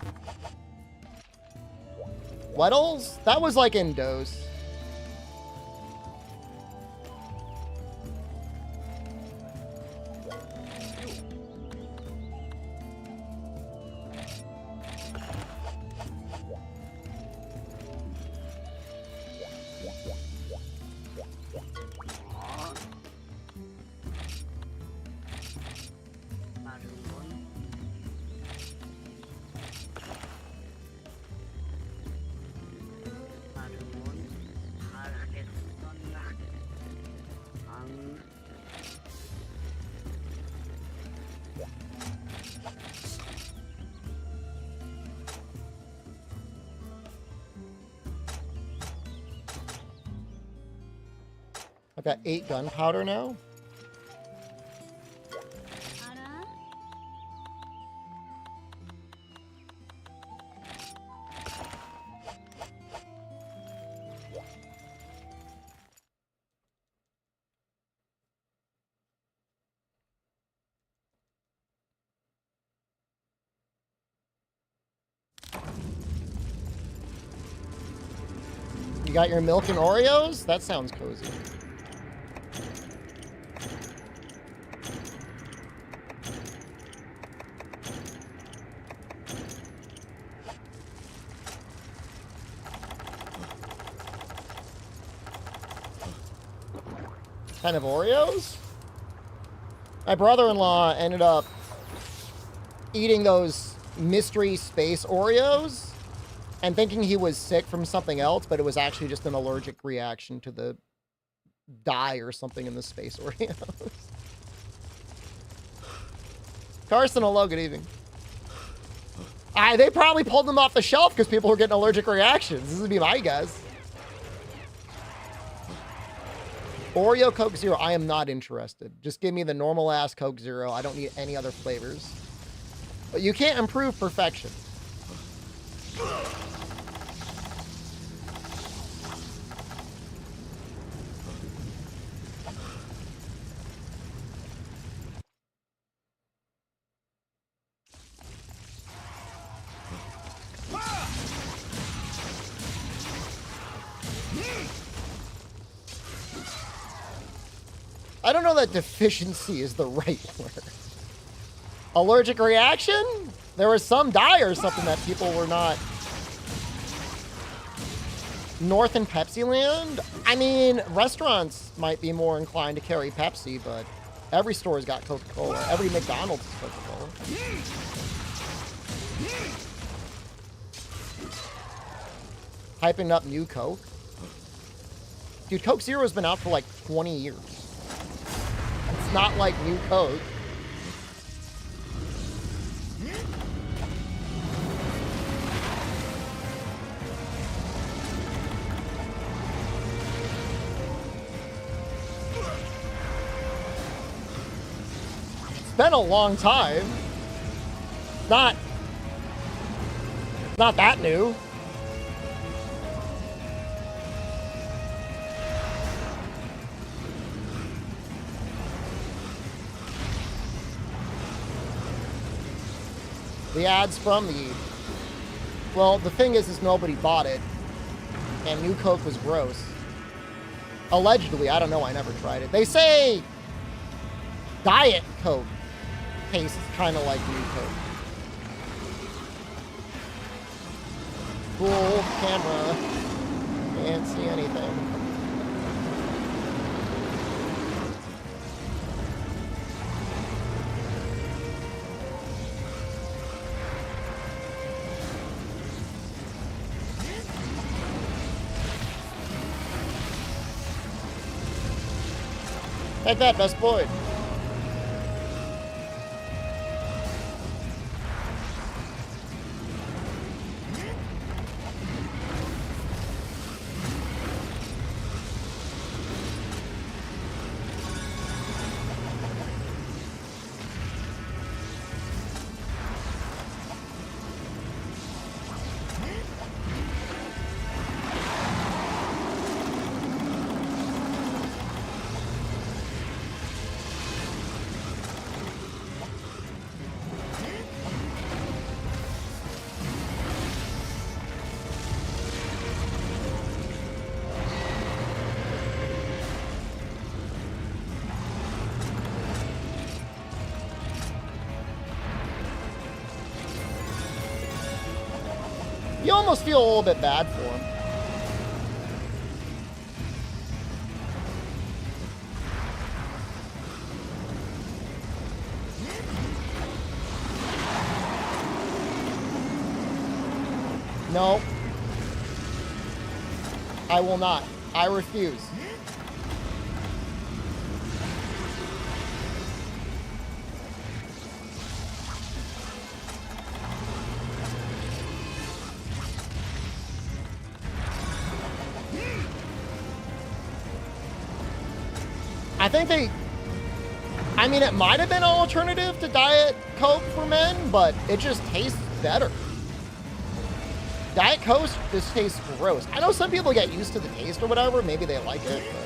Weddles? That was like in Dose. I've got 8 gunpowder now. You got your milk and Oreos? That sounds cozy. Kind of Oreos? My brother-in-law ended up eating those mystery space Oreos and thinking he was sick from something else, but it was actually just an allergic reaction to the dye or something in the space Oreos. Carson, hello, good evening. They probably pulled them off the shelf because people were getting allergic reactions. This would be my guess. Oreo Coke Zero, I am not interested. Just give me the normal ass Coke Zero. I don't need any other flavors. But you can't improve perfection. I don't know that deficiency is the right word. Allergic reaction? There was some dye or something that people were not. North and Pepsi Land? I mean, restaurants might be more inclined to carry Pepsi, but every store's got Coca-Cola. Every McDonald's is Coca-Cola. Hyping up new Coke? Dude, Coke Zero's been out for like 20 years. It's not like new Coke. It's been a long time. Not that new. The ads from the... Well, the thing is nobody bought it. And New Coke was gross. Allegedly, I don't know, I never tried it. They say Diet Coke tastes kind of like New Coke. Cool camera. Can't see anything. Take that, best boy. You almost feel a little bit bad for him. No. I will not. I refuse. I mean, it might have been an alternative to Diet Coke for men, but it just tastes better. Diet Coke just tastes gross. I know some people get used to the taste or whatever. Maybe they like it, but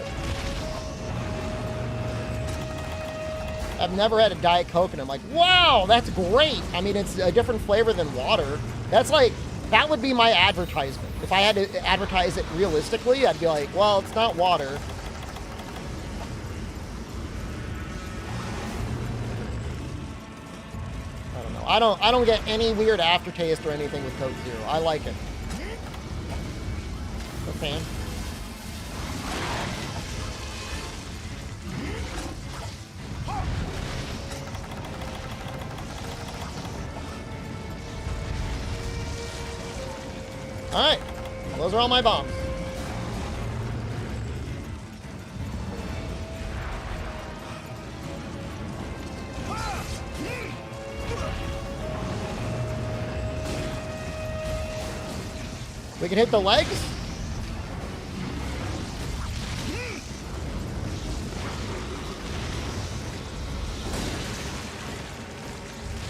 I've never had a Diet Coke and I'm like, wow, that's great. I mean, it's a different flavor than water. That would be my advertisement. If I had to advertise it realistically, I'd be like, well, it's not water. I don't get any weird aftertaste or anything with Coke Zero. I like it. A fan. All right, those are all my bombs. We can hit the legs.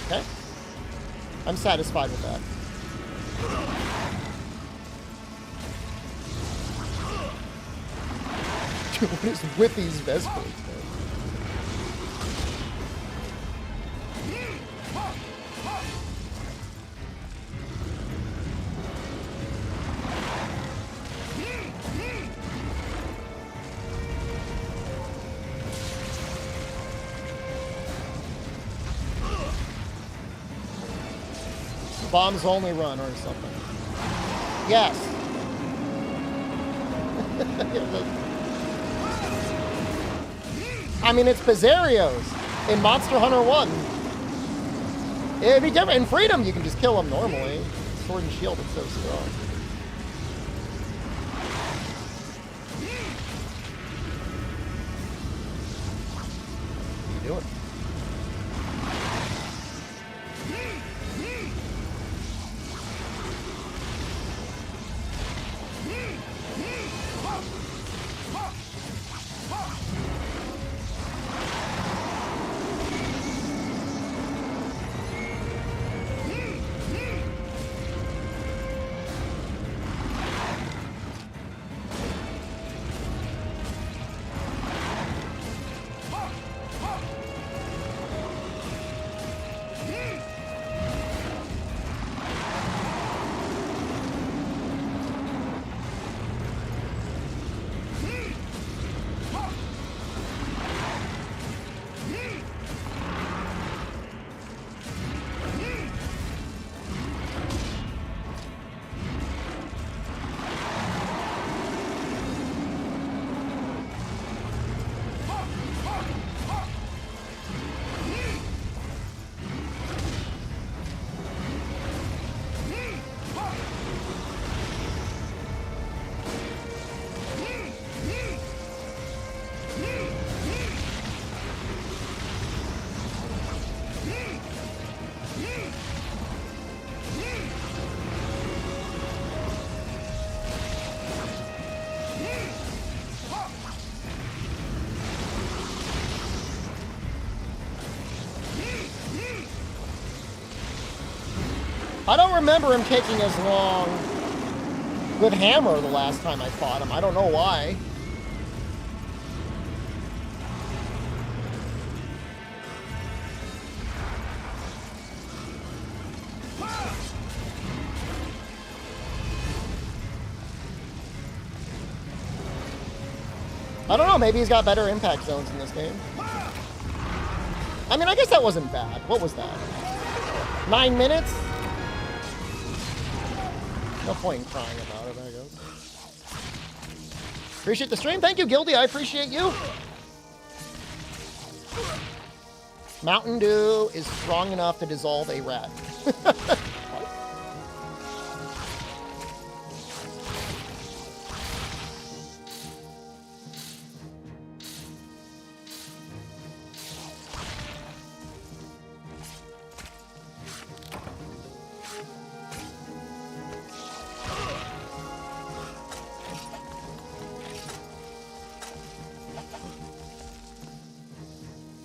Okay. I'm satisfied with that. Dude, what is with these Vespers, man? Bombs only run or something. Yes. I mean, it's Pizzerios in Monster Hunter 1. It'd be different. In Freedom, you can just kill them normally. Sword and Shield is so strong. What are you doing? I don't remember him taking as long with Hammer the last time I fought him. I don't know why. I don't know, maybe he's got better impact zones in this game. I mean, I guess that wasn't bad. What was that? 9 minutes? No point in crying about it, I guess. Appreciate the stream. Thank you, Guilty. I appreciate you. Mountain Dew is strong enough to dissolve a rat.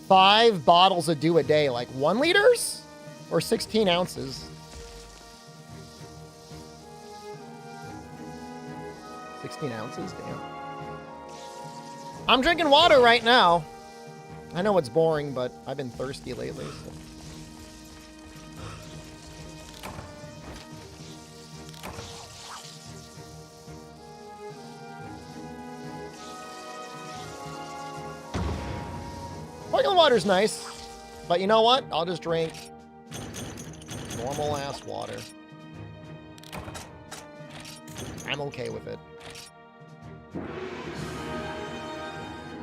5 bottles of Dew a day, like 1 liters? Or 16 ounces? 16 ounces? Damn. I'm drinking water right now. I know it's boring, but I've been thirsty lately. So. Sparkling water's nice, but you know what? I'll just drink normal ass water. I'm okay with it.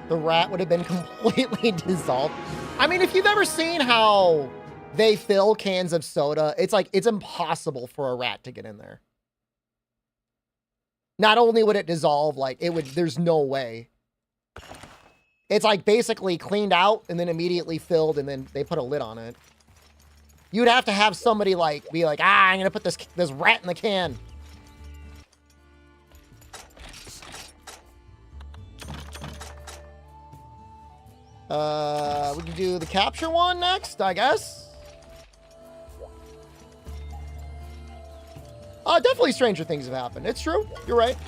The rat would have been completely dissolved. I mean, if you've ever seen how they fill cans of soda, it's like, it's impossible for a rat to get in there. Not only would it dissolve, like it would, there's no way. It's like basically cleaned out and then immediately filled and then they put a lid on it. You'd have to have somebody like, be like, I'm gonna put this rat in the can. We can do the capture one next, I guess. Definitely stranger things have happened. It's true. You're right.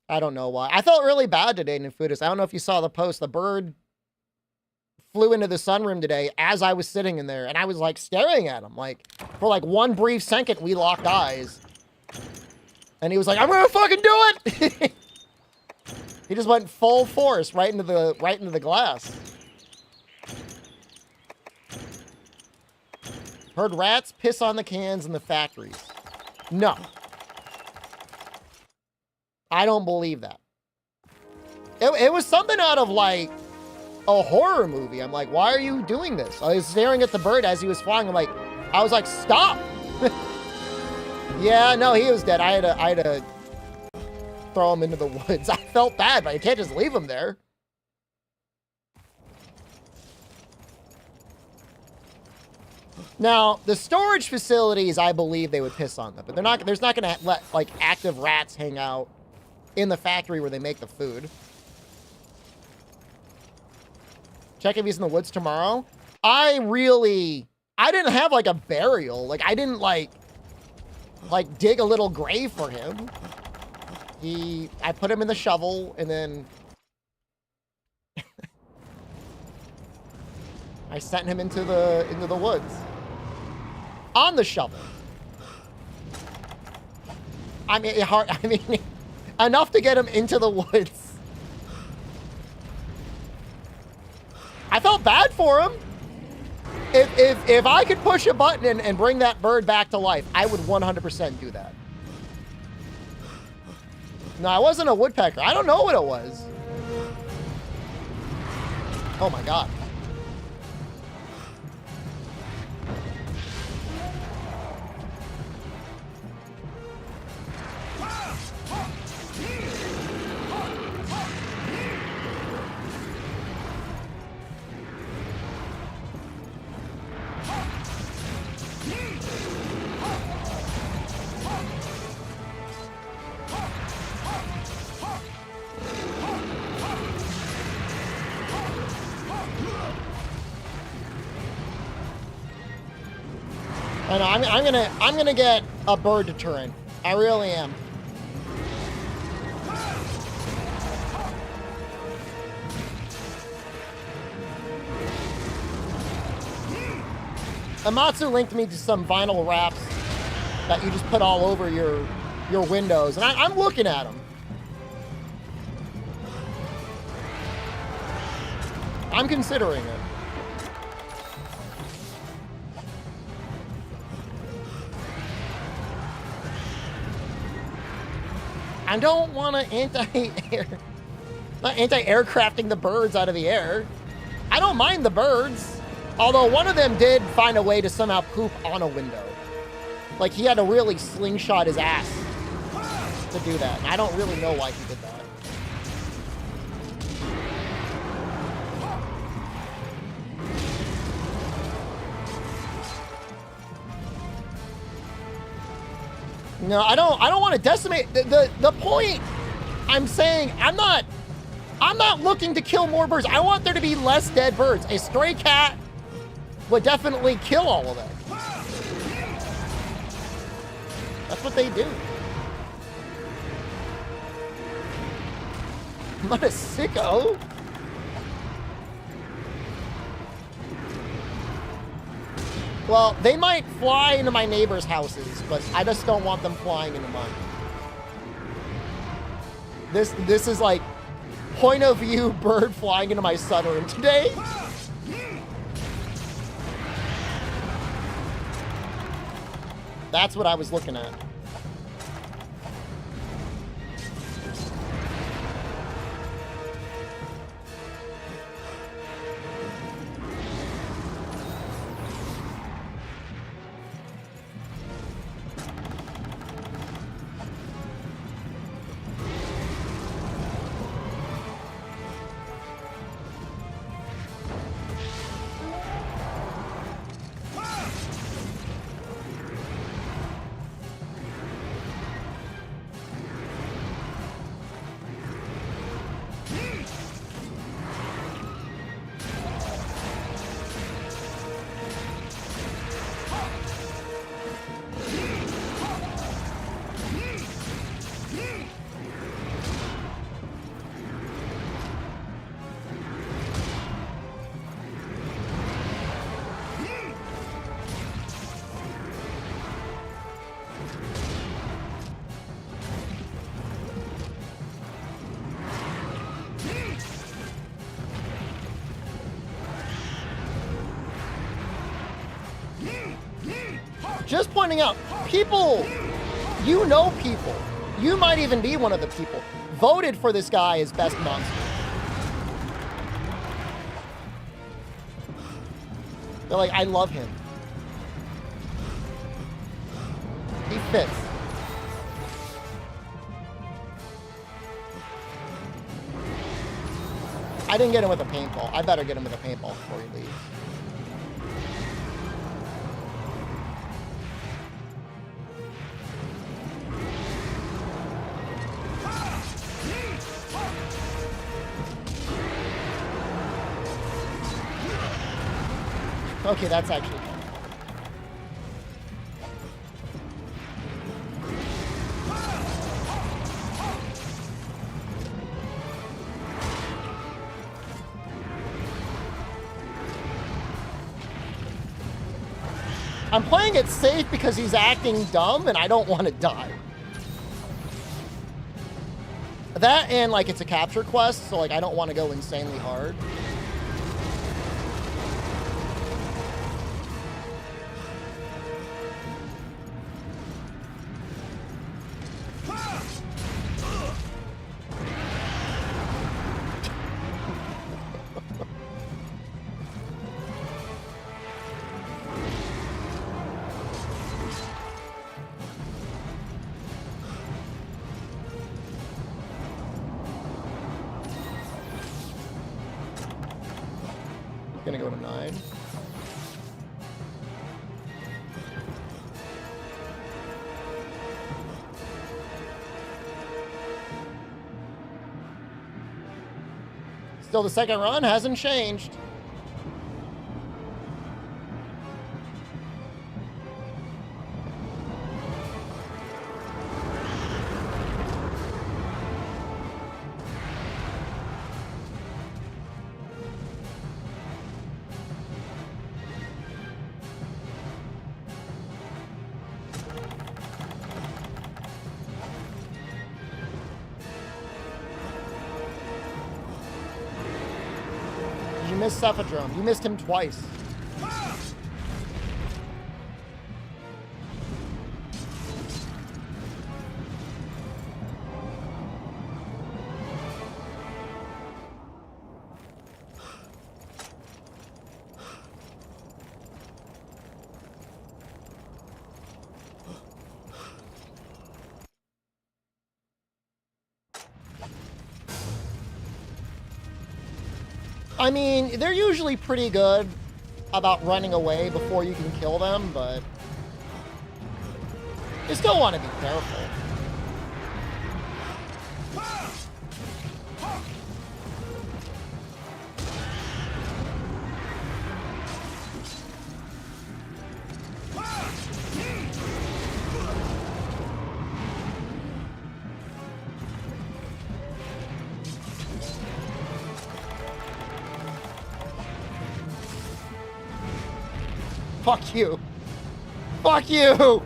I don't know why. I felt really bad today, Nefudis. I don't know if you saw the post. The bird flew into the sunroom today as I was sitting in there, and I was like staring at him. Like, for like one brief second, we locked eyes. And he was like, I'm gonna fucking do it! He just went full force right into the glass. Heard rats piss on the cans in the factories. No. I don't believe that. It was something out of like a horror movie. I'm like, why are you doing this? I was staring at the bird as he was flying. I was like, stop. Yeah, no, he was dead. I had to throw him into the woods. I felt bad, but you can't just leave him there. Now, the storage facilities, I believe they would piss on them, but there's not going to let like active rats hang out in the factory where they make the food. Check if he's in the woods tomorrow. I didn't have like a burial. Like I didn't like dig a little grave for him. I put him in the shovel and then I sent him into the woods on the shovel. I mean, enough to get him into the woods. I felt bad for him. If I could push a button and bring that bird back to life, I would 100% do that. No, it wasn't a woodpecker. I don't know what it was. Oh my God. I know, I'm gonna get a bird deterrent. I really am. Amatsu linked me to some vinyl wraps that you just put all over your windows, and I'm looking at them. I'm considering it. I don't want to anti-aircrafting the birds out of the air. I don't mind the birds. Although one of them did find a way to somehow poop on a window. Like he had to really slingshot his ass to do that. And I don't really know why he did that. No, I don't want to decimate the point. I'm saying I'm not looking to kill more birds. I want there to be less dead birds. A stray cat would definitely kill all of them. That's what they do. What a sicko. Well, they might fly into my neighbors' houses, but I just don't want them flying into mine. This is like point of view bird flying into my sunroom today. That's what I was looking at. Just pointing out, people, you know people, you might even be one of the people, voted for this guy as best monster. They're like, I love him. He fits. I didn't get him with a paintball. I better get him with a paintball before he leaves. Okay, that's actually fun. I'm playing it safe because he's acting dumb and I don't want to die. That and like it's a capture quest, so like I don't want to go insanely hard. Gonna go to 9. Still the second run, hasn't changed. miss Cephadrome. You missed him twice. I mean, they're usually pretty good about running away before you can kill them, but you still want to be careful. Fuck you. Fuck you!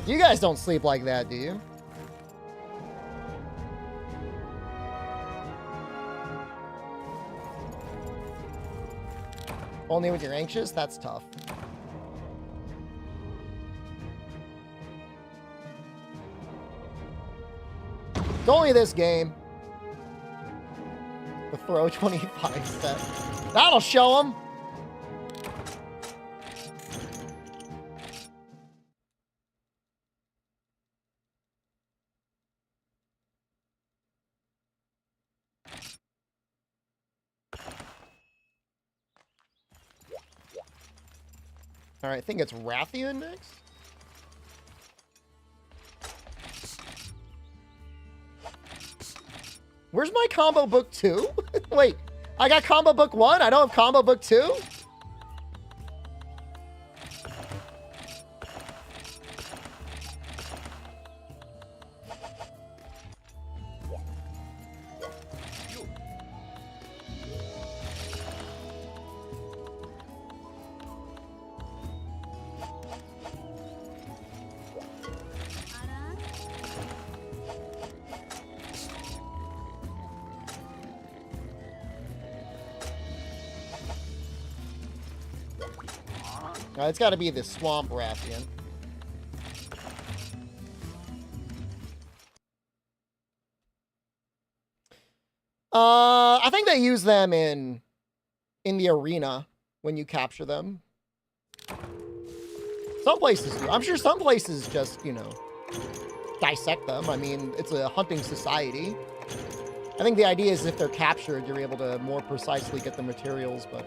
You guys don't sleep like that, do you? Only when you're anxious? That's tough. It's only this game. The throw 25 set. That'll show them. All right, I think it's Rathian next. Where's my combo book 2? Wait, I got combo book 1? I don't have combo book 2? It's got to be the Swamp Rathian. I think they use them in the arena when you capture them. Some places do. I'm sure some places just, you know, dissect them. I mean, it's a hunting society. I think the idea is if they're captured, you're able to more precisely get the materials, but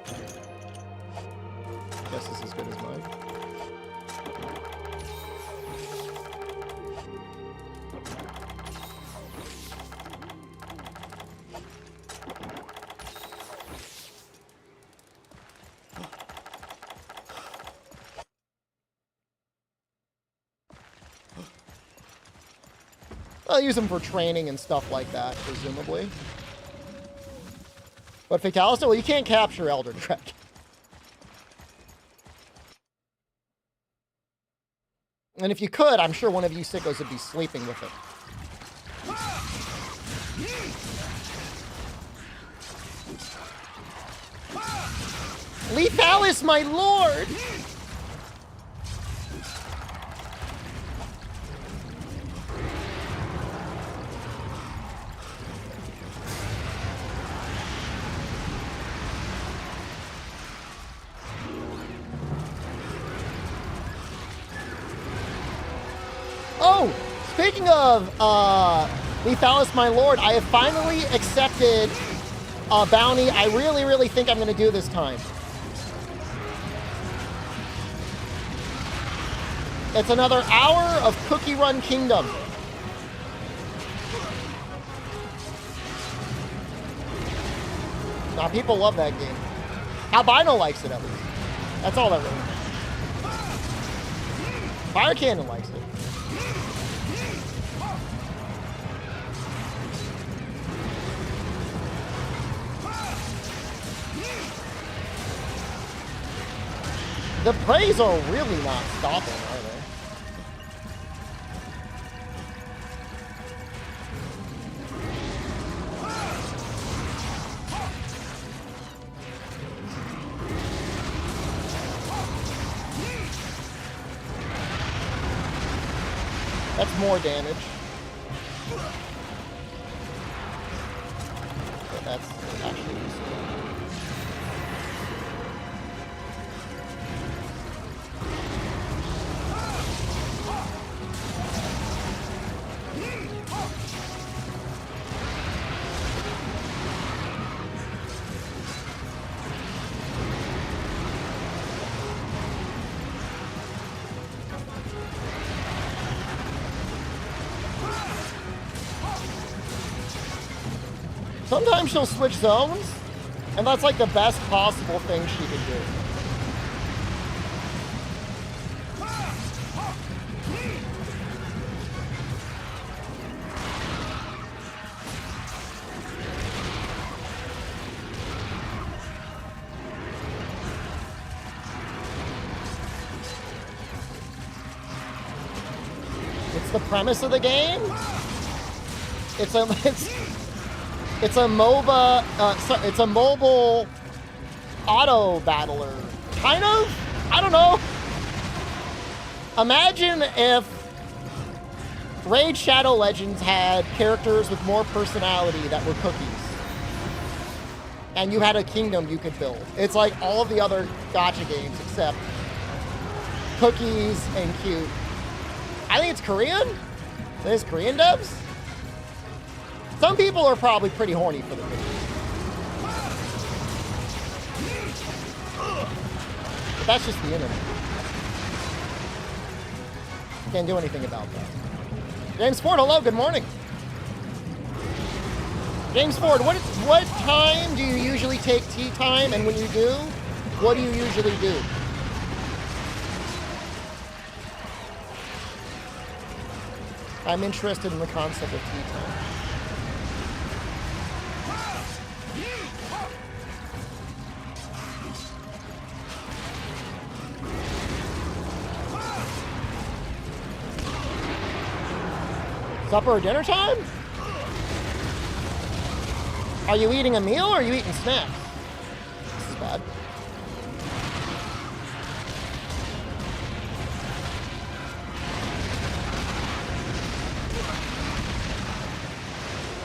I guess this is as good as mine. I'll use them for training and stuff like that, presumably. But Fatalis, well, you can't capture Elder Trek. And if you could, I'm sure one of you sickos would be sleeping with it. Lethalis, my lord! Oh, speaking of Lethalos, my lord, I have finally accepted a bounty I really, really think I'm going to do this time. It's another hour of Cookie Run Kingdom. Now, people love that game. Albino likes it, at least. That's all that really matters. Fire Cannon likes it. The praise are really not stopping, are they? That's more damage. But that's actually useful. Sometimes she'll switch zones, and that's like the best possible thing she can do. It's the premise of the game. It's a MOBA, it's a mobile auto battler. Kind of? I don't know. Imagine if Raid Shadow Legends had characters with more personality that were cookies. And you had a kingdom you could build. It's like all of the other gacha games except cookies and cute. I think it's Korean? There's Korean devs? Some people are probably pretty horny for the cookies. But that's just the internet. Can't do anything about that. James Ford, hello, good morning. James Ford, what time do you usually take tea time? And when you do, what do you usually do? I'm interested in the concept of tea time. Supper or dinner time? Are you eating a meal or are you eating snacks? This is bad.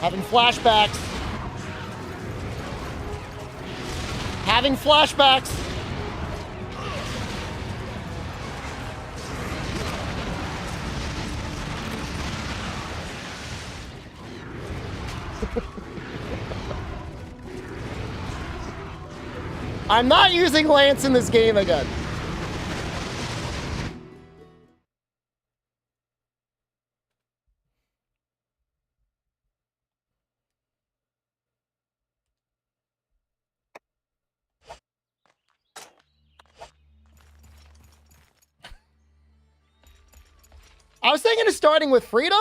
Having flashbacks. Having flashbacks. I'm not using Lance in this game again. I was thinking of starting with Freedom,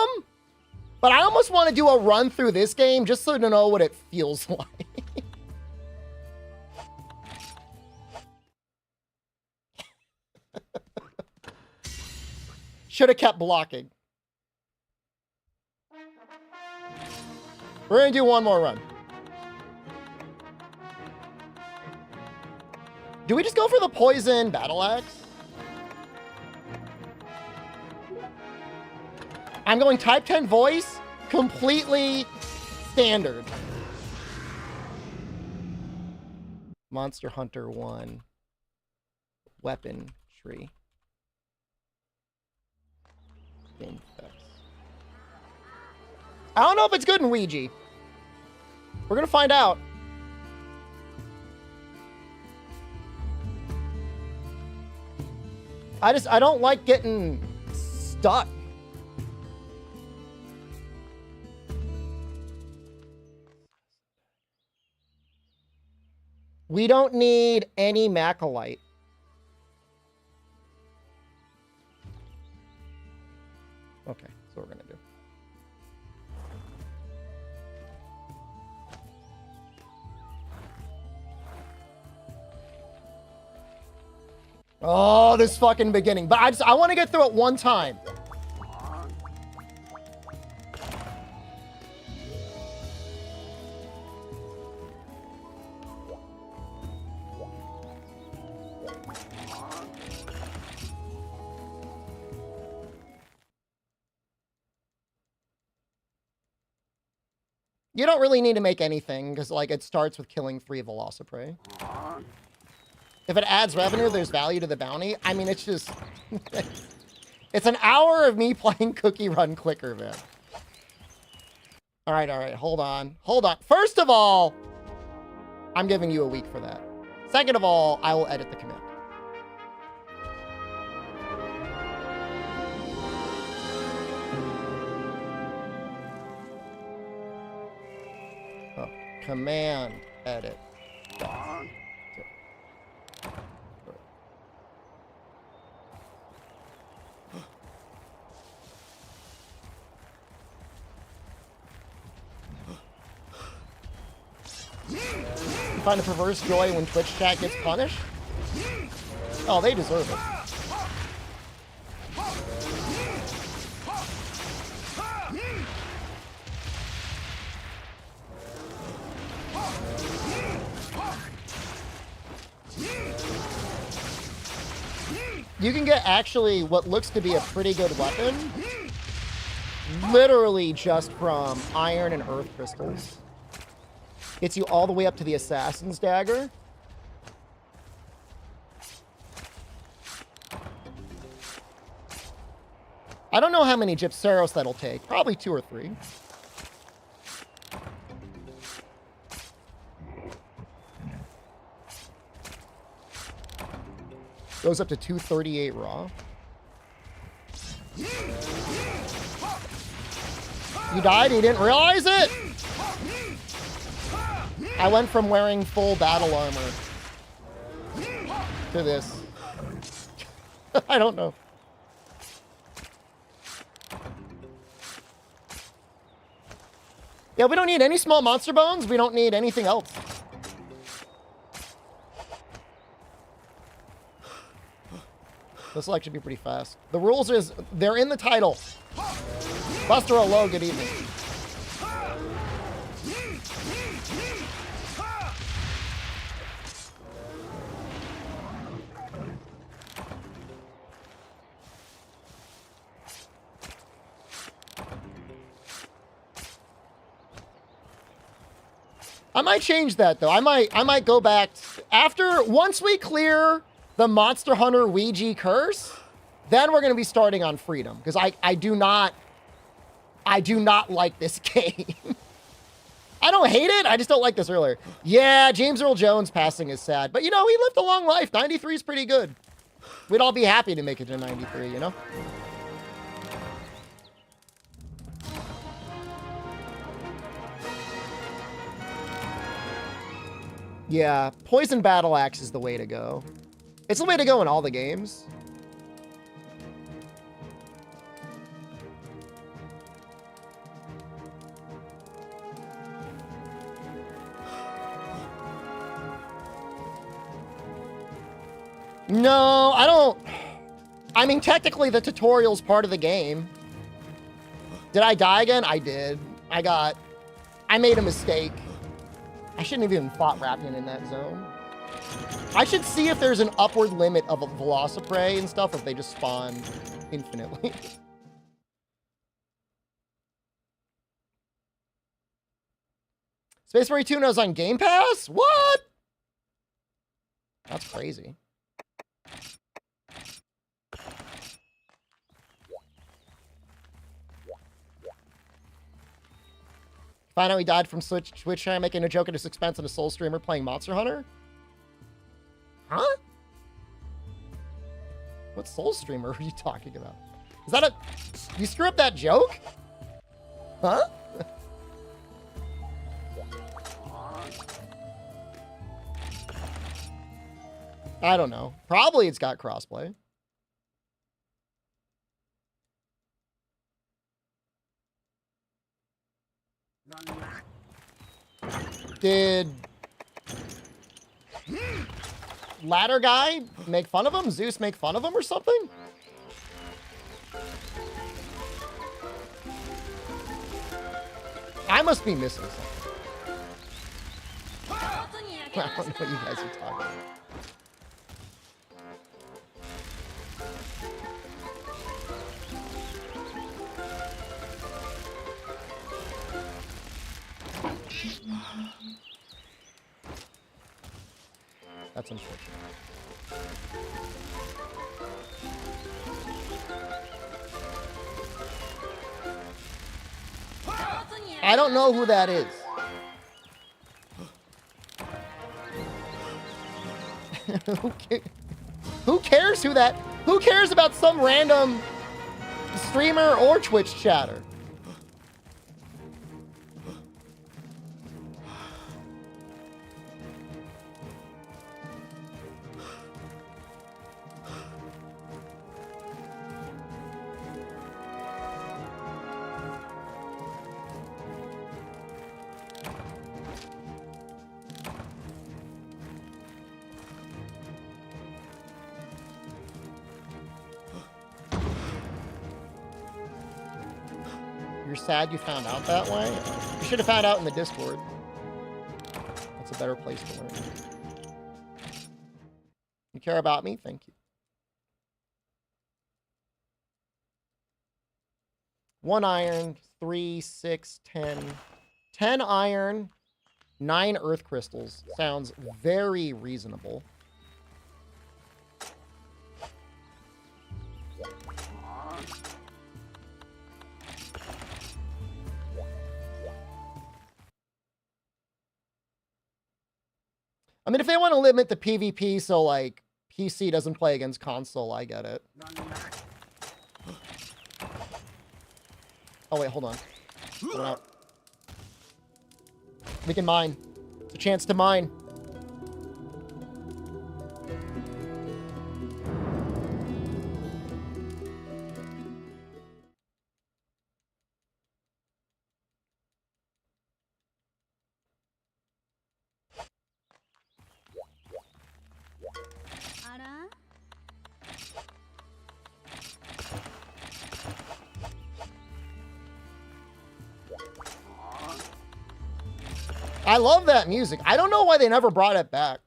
but I almost want to do a run through this game just so to know what it feels like. Should have kept blocking. We're going to do one more run. Do we just go for the poison battle axe? I'm going type 10 voice, completely standard. Monster Hunter 1. Weapon tree. game effects. I don't know if it's good in Ouija. We're gonna find out. I don't like getting stuck. We don't need any Macalite. Okay, that's what we're gonna do. Oh, this fucking beginning. But I want to get through it one time. You don't really need to make anything, because, like, it starts with killing 3 Velociprey. If it adds revenue, there's value to the bounty. I mean, it's just... it's an hour of me playing Cookie Run Clicker, man. All right, hold on. Hold on. First of all, I'm giving you a week for that. Second of all, I will edit the commit. Oh, command, edit. Find a perverse joy when Twitch chat gets punished? Oh, they deserve it. You can get actually what looks to be a pretty good weapon literally just from iron and earth crystals. Gets you all the way up to the Assassin's Dagger. I don't know how many Gypceros that'll take. Probably 2 or 3. Goes up to 238 raw. You died? You didn't realize it? I went from wearing full battle armor to this. I don't know. Yeah, we don't need any small monster bones. We don't need anything else. This select should be pretty fast. The rules is, they're in the title. Buster Hello, good evening. I might change that though. I might go back once we clear the Monster Hunter Ouija curse, then we're going to be starting on Freedom, because I do not like this game. I don't hate it. I just don't like this earlier. Yeah, James Earl Jones passing is sad, but you know, he lived a long life. 93 is pretty good. We'd all be happy to make it to 93, you know? Yeah, Poison Battle Axe is the way to go. It's the way to go in all the games. No, I don't. I mean, technically the tutorial's part of the game. Did I die again? I did. I made a mistake. I shouldn't have even fought Rappian in that zone. I should see if there's an upward limit of a Velociprey and stuff, if they just spawn infinitely. Space Marine 2 is on Game Pass? What? That's crazy. Find out he died from Twitch trying making a joke at his expense on a soul streamer playing Monster Hunter? Huh? What soul streamer are you talking about? Is that a... You screw up that joke? Huh? I don't know. Probably it's got crossplay. Did ladder guy make fun of him? Zeus make fun of him or something? I must be missing something. I don't know what you guys are talking about. That's unfortunate. I don't know who that is. Who cares who that? Who cares about some random streamer or Twitch chatter? You're sad you found out that way? You should have found out in the Discord. That's a better place to learn. You care about me? Thank you. 1 iron, 3, 6, 10. 10 iron, 9 earth crystals. Sounds very reasonable. I mean, if they want to limit the PvP so, like, PC doesn't play against console, I get it. Oh, wait, hold on. Hold out. We can mine. It's a chance to mine. I love that music. I don't know why they never brought it back.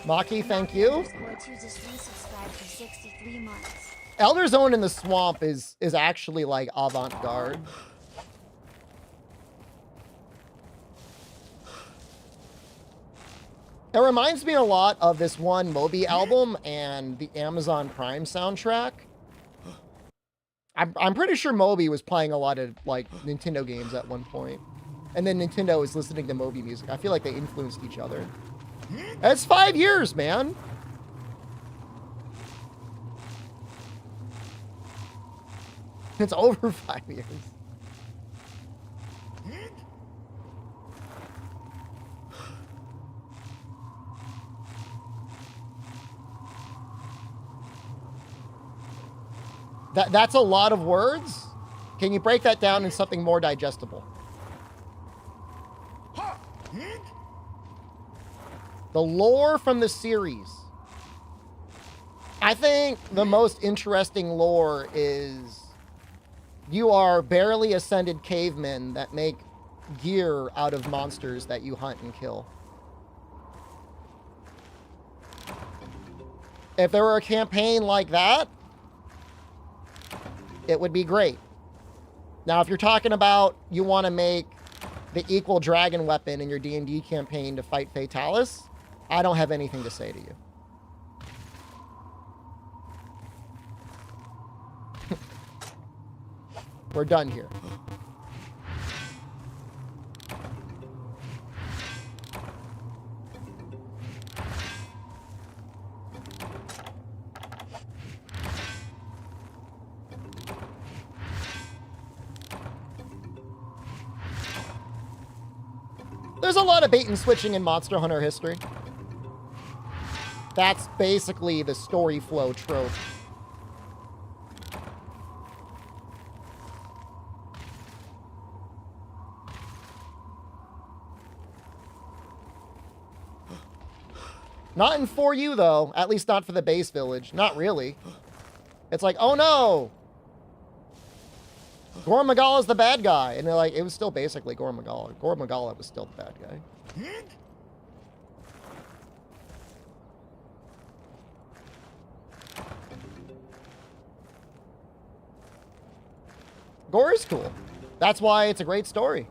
Maki, thank you. Elder Zone in the Swamp is actually like avant-garde. It reminds me a lot of this one Moby album and the Amazon Prime soundtrack. I'm pretty sure Moby was playing a lot of like Nintendo games at one point. And then Nintendo was listening to Moby music. I feel like they influenced each other. It's 5 years, man. It's over 5 years. That's a lot of words. Can you break that down in something more digestible? The lore from the series. I think the most interesting lore is You are barely ascended cavemen that make gear out of monsters that you hunt and kill. If there were a campaign like that, it would be great. Now, if you're talking about you want to make the equal dragon weapon in your D&D campaign to fight Rathalos, I don't have anything to say to you. We're done here. There's a lot of bait and switching in Monster Hunter history. That's basically the story flow trope. Not in 4U, though. At least not for the base village. Not really. It's like, oh no! Gore Magala's the bad guy. And they're like, it was still basically Gore Magala. Gore Magala was still the bad guy. Gore is cool. That's why it's a great story.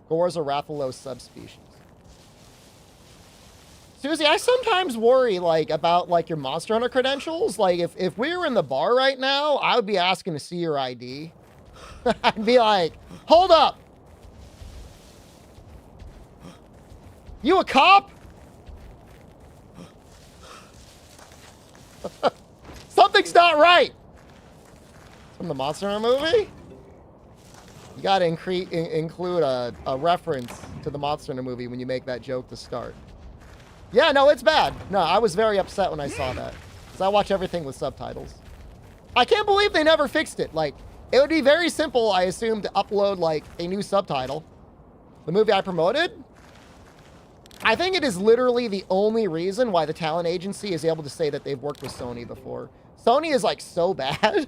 Gore is a Rathalos subspecies. Susie, I sometimes worry, like, about, like, your Monster Hunter credentials. Like, if we were in the bar right now, I would be asking to see your ID. I'd be like, hold up! You a cop? Something's not right! From the Monster Hunter movie? You gotta include a reference to the Monster Hunter movie when you make that joke to start. Yeah, no, it's bad. No, I was very upset when I saw that. Because I watch everything with subtitles. I can't believe they never fixed it. Like, it would be very simple, I assume, to upload, like, a new subtitle. The movie I promoted? I think it is literally the only reason why the talent agency is able to say that they've worked with Sony before. Sony is, like, so bad.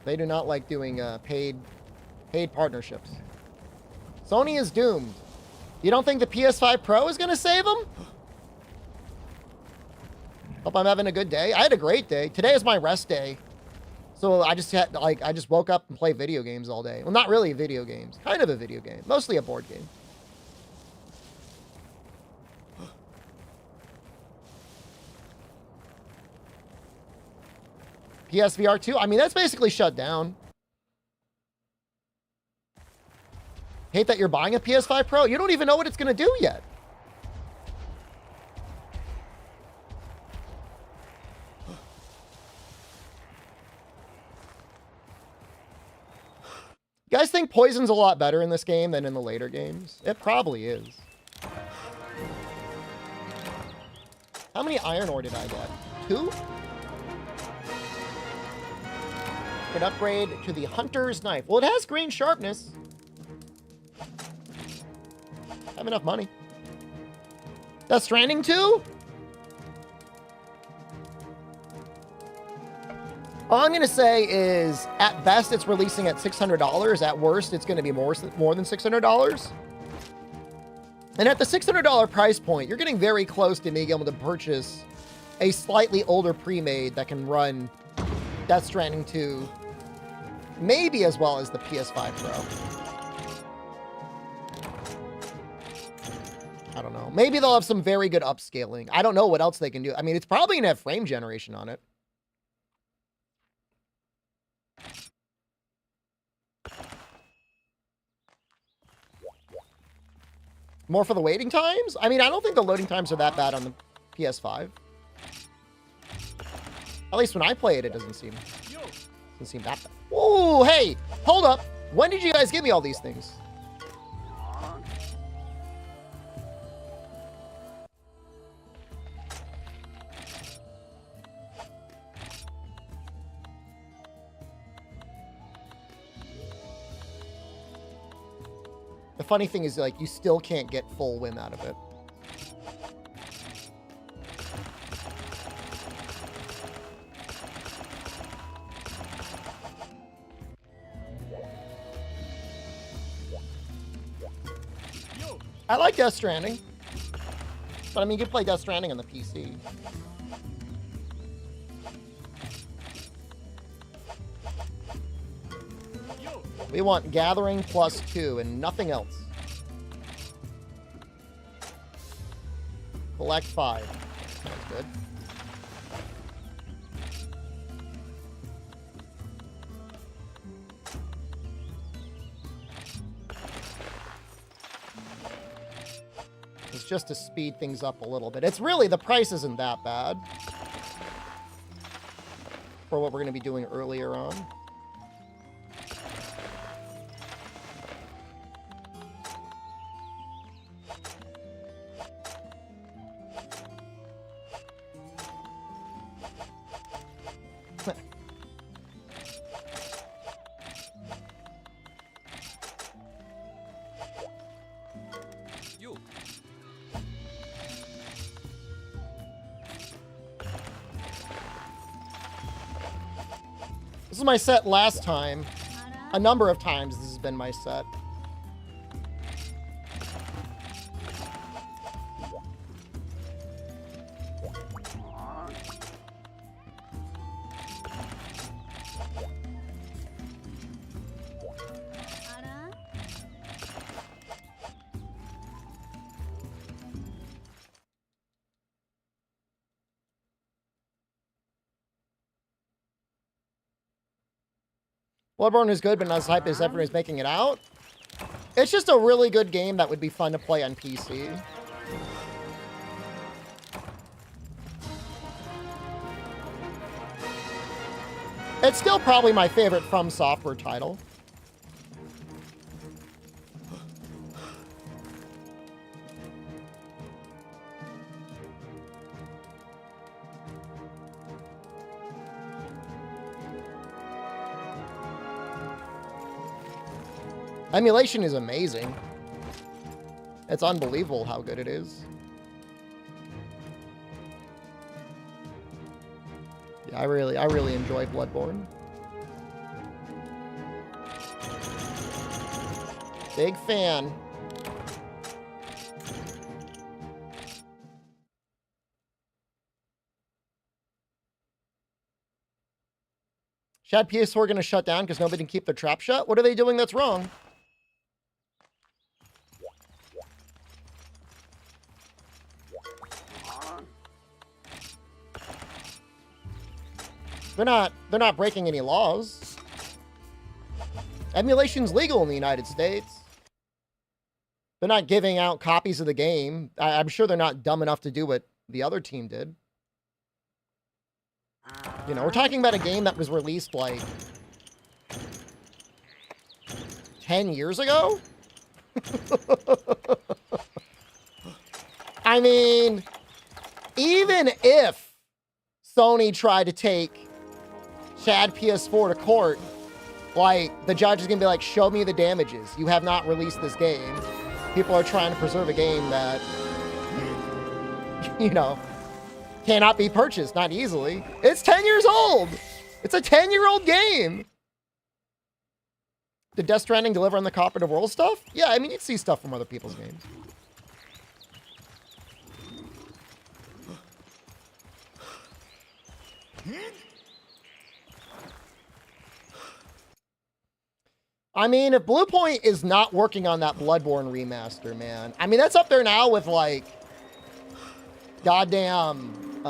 They do not like doing paid partnerships. Sony is doomed. You don't think the PS5 Pro is going to save them? Hope I'm having a good day. I had a great day. Today is my rest day. So I just had, like, I just woke up and played video games all day. Well, not really video games. Kind of a video game. Mostly a board game. PSVR 2? I mean, that's basically shut down. Hate that you're buying a PS5 Pro. You don't even know what it's going to do yet. You guys think poison's a lot better in this game than in the later games? It probably is. How many iron ore did I get? 2? An upgrade to the Hunter's Knife. Well, it has green sharpness. I have enough money. Death Stranding 2? All I'm going to say is, at best, it's releasing at $600. At worst, it's going to be more than $600. And at the $600 price point, you're getting very close to being able to purchase a slightly older pre-made that can run Death Stranding 2, maybe as well as the PS5 Pro. I don't know. Maybe they'll have some very good upscaling. I don't know what else they can do. I mean, it's probably going to have frame generation on it. More for the waiting times? I mean, I don't think the loading times are that bad on the PS5. At least when I play it, it doesn't seem that bad. Oh, hey, hold up. When did you guys give me all these things? The funny thing is, like, you still can't get full whim out of it. I like Death Stranding. But I mean, you can play Death Stranding on the PC. We want Gathering +2 and nothing else. Collect 5. That's good. It's just to speed things up a little bit. It's really, the price isn't that bad for what we're going to be doing earlier on. This is my set last time. A number of times this has been my set. Bloodborne is good, but not as hype as everyone is making it out. It's just a really good game that would be fun to play on PC. It's still probably my favorite From Software title. Emulation is amazing. It's unbelievable how good it is. Yeah, I really enjoy Bloodborne. Big fan. Shad, PS4 gonna shut down because nobody can keep their trap shut? What are they doing that's wrong? They're not breaking any laws. Emulation's legal in the United States. They're not giving out copies of the game. I'm sure they're not dumb enough to do what the other team did. You know, we're talking about a game that was released like 10 years ago? I mean, even if Sony tried to take Chad PS4 to court, like, the judge is gonna be like, show me the damages. You have not released this game. People are trying to preserve a game that, you know, cannot be purchased, not easily. It's 10 years old. It's a 10-year-old game. Did Death Stranding deliver on the cooperative world stuff? Yeah, I mean, you'd see stuff from other people's games. I mean, if Bluepoint is not working on that Bloodborne remaster, man. I mean, that's up there now with, like, goddamn,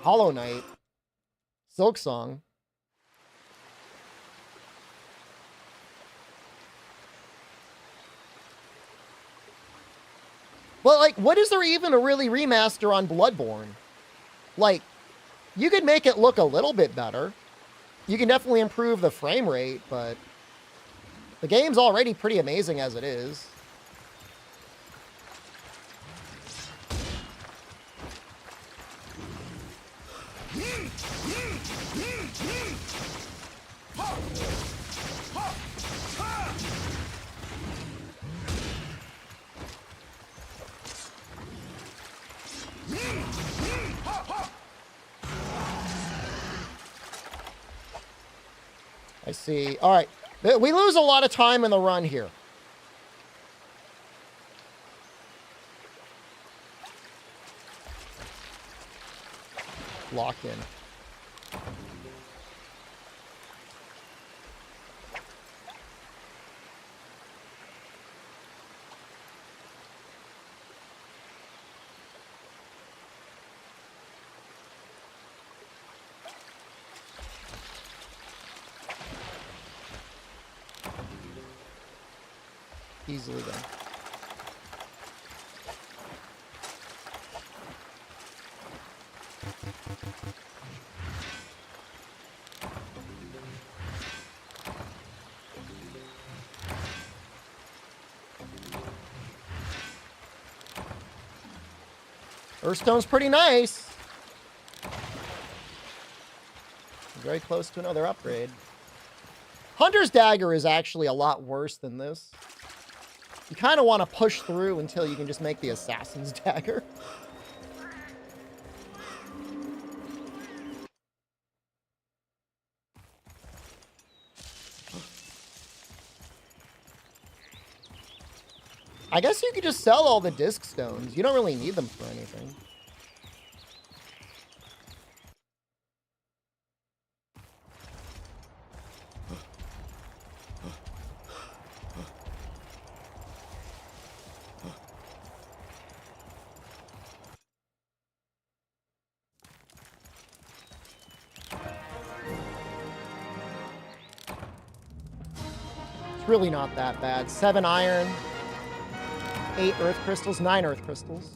Hollow Knight, Silksong. But, like, what is there even to really remaster on Bloodborne? Like, you could make it look a little bit better. You can definitely improve the frame rate, but the game's already pretty amazing as it is. I see. All right. We lose a lot of time in the run here. Lock in. Easily done. Earthstone's pretty nice. Very close to another upgrade. Hunter's Dagger is actually a lot worse than this. You kind of want to push through until you can just make the Assassin's Dagger. I guess you could just sell all the disc stones. You don't really need them for anything. It's really not that bad. 7 iron. 8 earth crystals, 9 earth crystals.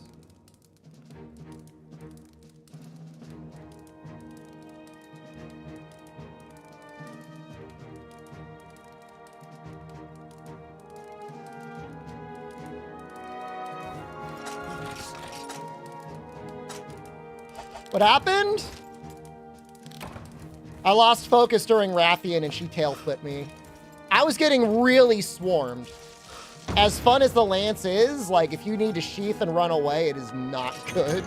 What happened? I lost focus during Rathian and she tail flipped me. I was getting really swarmed. As fun as the lance is, like, if you need to sheath and run away, it is not good.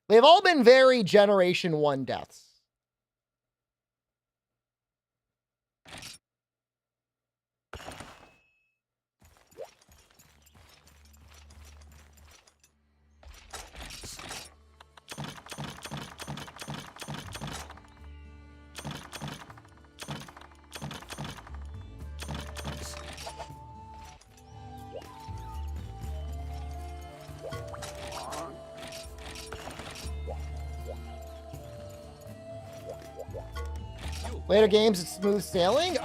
They've all been very Generation 1 deaths. Later games, it's smooth sailing.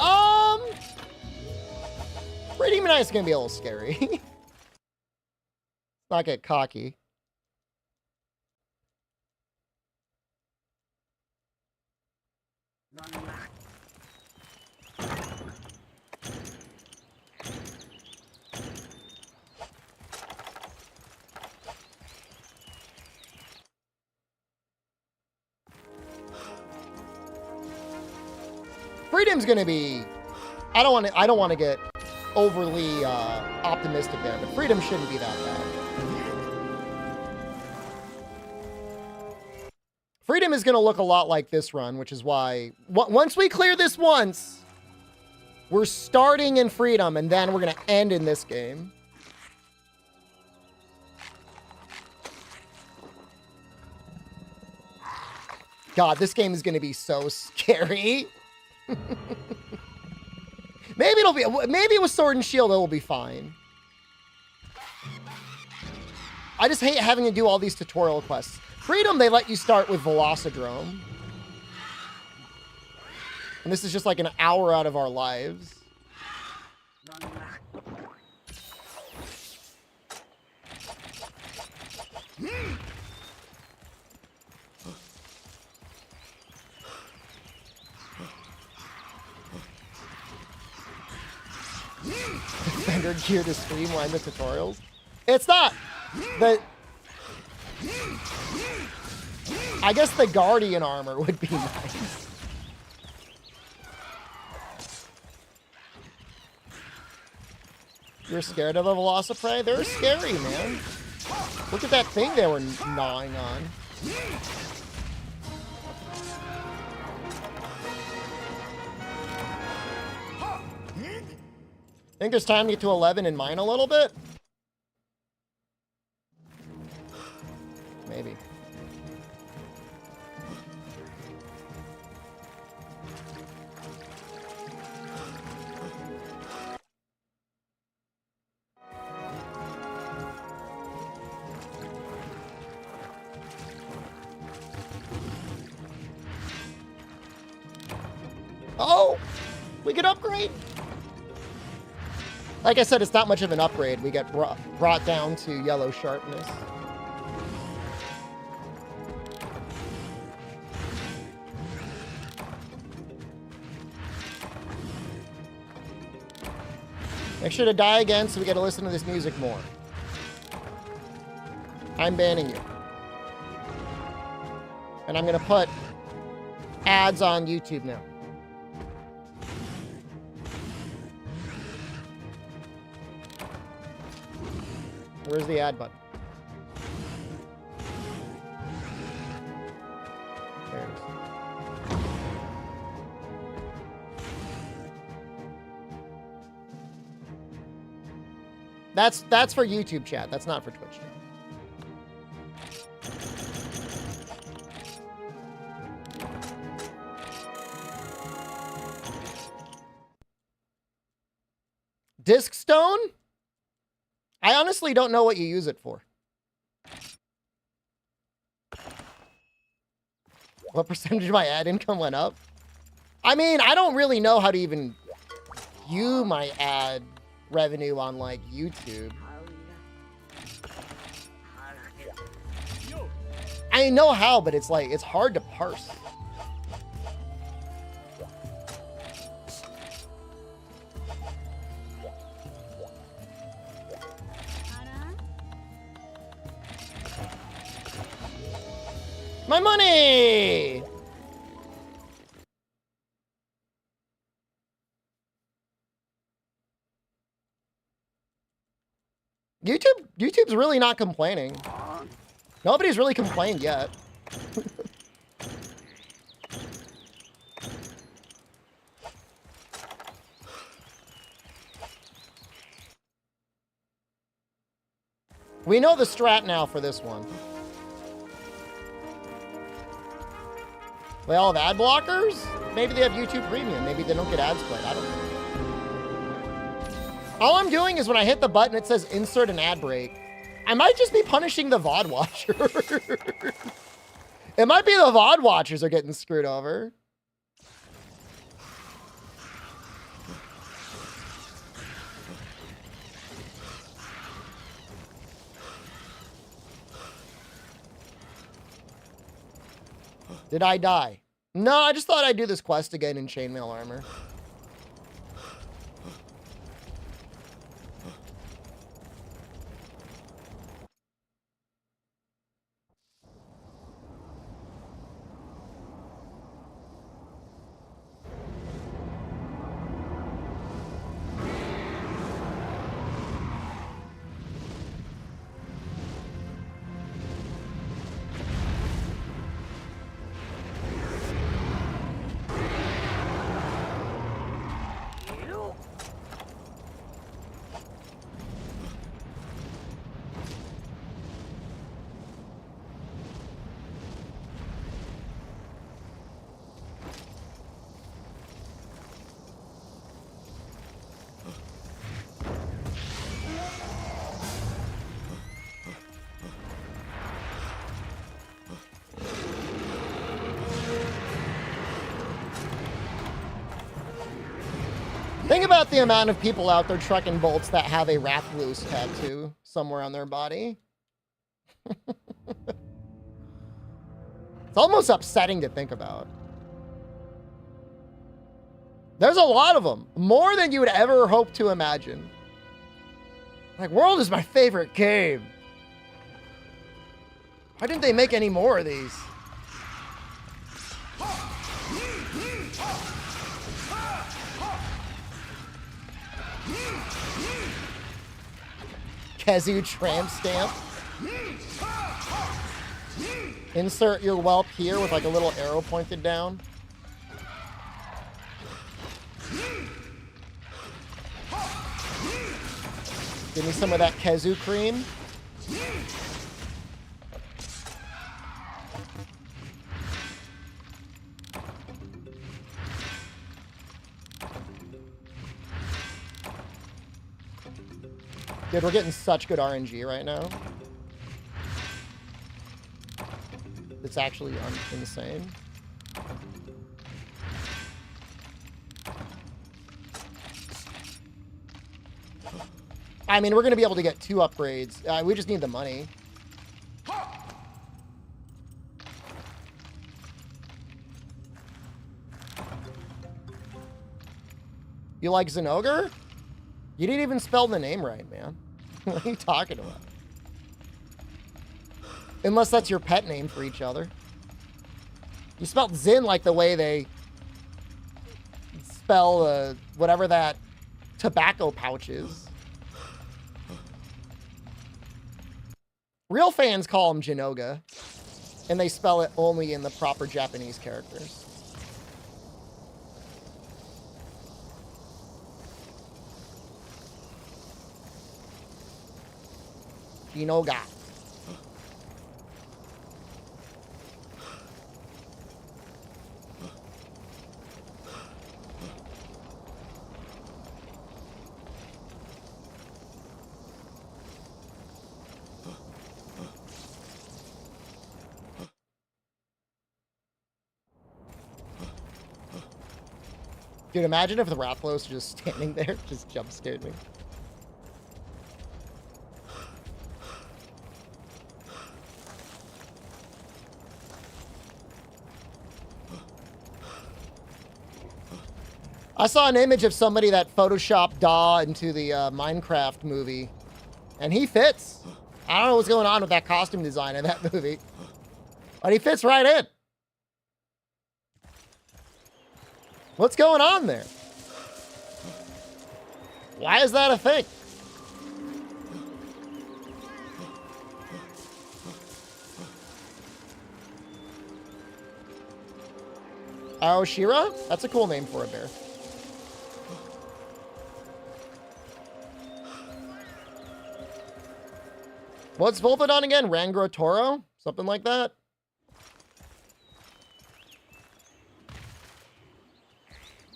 Pretty Demon Knight's gonna be a little scary. Not get cocky. Freedom's gonna be. I don't want to get overly optimistic there, but Freedom shouldn't be that bad. Freedom is gonna look a lot like this run, which is why once we clear this once, we're starting in Freedom, and then we're gonna end in this game. God, this game is gonna be so scary. Maybe with Sword and Shield it'll be fine. I just hate having to do all these tutorial quests. Freedom, they let you start with Velocidrome. And this is just like an hour out of our lives. Defender gear to streamline the tutorials. It's not. I guess the Guardian armor would be nice. You're scared of a Velociprey? They're scary, man. Look at that thing they were gnawing on. Think there's time to get to 11 and mine a little bit? Maybe. Oh! We can upgrade! Like I said, it's not much of an upgrade. We get brought down to yellow sharpness. Make sure to die again so we get to listen to this music more. I'm banning you. And I'm going to put ads on YouTube now. Where's the ad button? There it is. That's for YouTube chat. That's not for Twitch chat. Disc stone? I honestly don't know what you use it for. What percentage of my ad income went up? I mean, I don't really know how to even view my ad revenue on, like, YouTube. I know how, but it's like, it's hard to parse. My money! YouTube's really not complaining. Nobody's really complained yet. We know the strat now for this one. They all have ad blockers? Maybe they have YouTube Premium. Maybe they don't get ads played. I don't know. All I'm doing is when I hit the button, it says insert an ad break. I might just be punishing the VOD watcher. It might be the VOD watchers are getting screwed over. Did I die? No, I just thought I'd do this quest again in chainmail armor. Think about the amount of people out there trucking bolts that have a Rathalos tattoo somewhere on their body. It's almost upsetting to think about. There's a lot of them. More than you would ever hope to imagine. Like, World is my favorite game. Why didn't they make any more of these? Kazoo tramp stamp. Insert your whelp here with like a little arrow pointed down. Give me some of that Kezu cream. Dude, we're getting such good RNG right now. It's actually insane. I mean, we're going to be able to get 2 upgrades. We just need the money. You like Zinogre? You didn't even spell the name right, man. What are you talking about? Unless that's your pet name for each other. You spelled Zin like the way they spell whatever that tobacco pouch is. Real fans call him Jinoga, and they spell it only in the proper Japanese characters. Jinoga. Dude, imagine if the Rathalos was just standing there, just jump scared me. I saw an image of somebody that photoshopped Daw into the Minecraft movie, and he fits. I don't know what's going on with that costume design in that movie, but he fits right in. What's going on there? Why is that a thing? Aoshira? That's a cool name for a bear. What's Volvodon again? Rangro Toro? Something like that?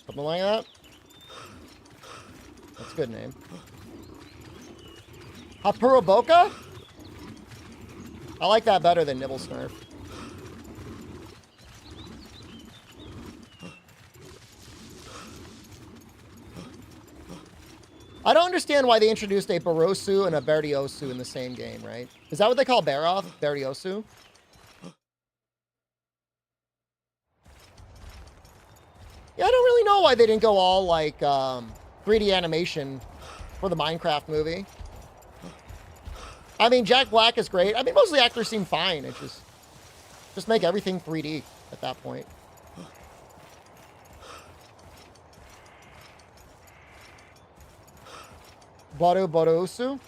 Something like that? That's a good name. Hapuroboka? I like that better than Nibble Snarf. I don't understand why they introduced a Barosu and a Berdiosu in the same game, right? Is that what they call Baroth? Berdiosu? Yeah, I don't really know why they didn't go all, like, 3D animation for the Minecraft movie. I mean, Jack Black is great. I mean, most of the actors seem fine. It's just make everything 3D at that point. Borosu?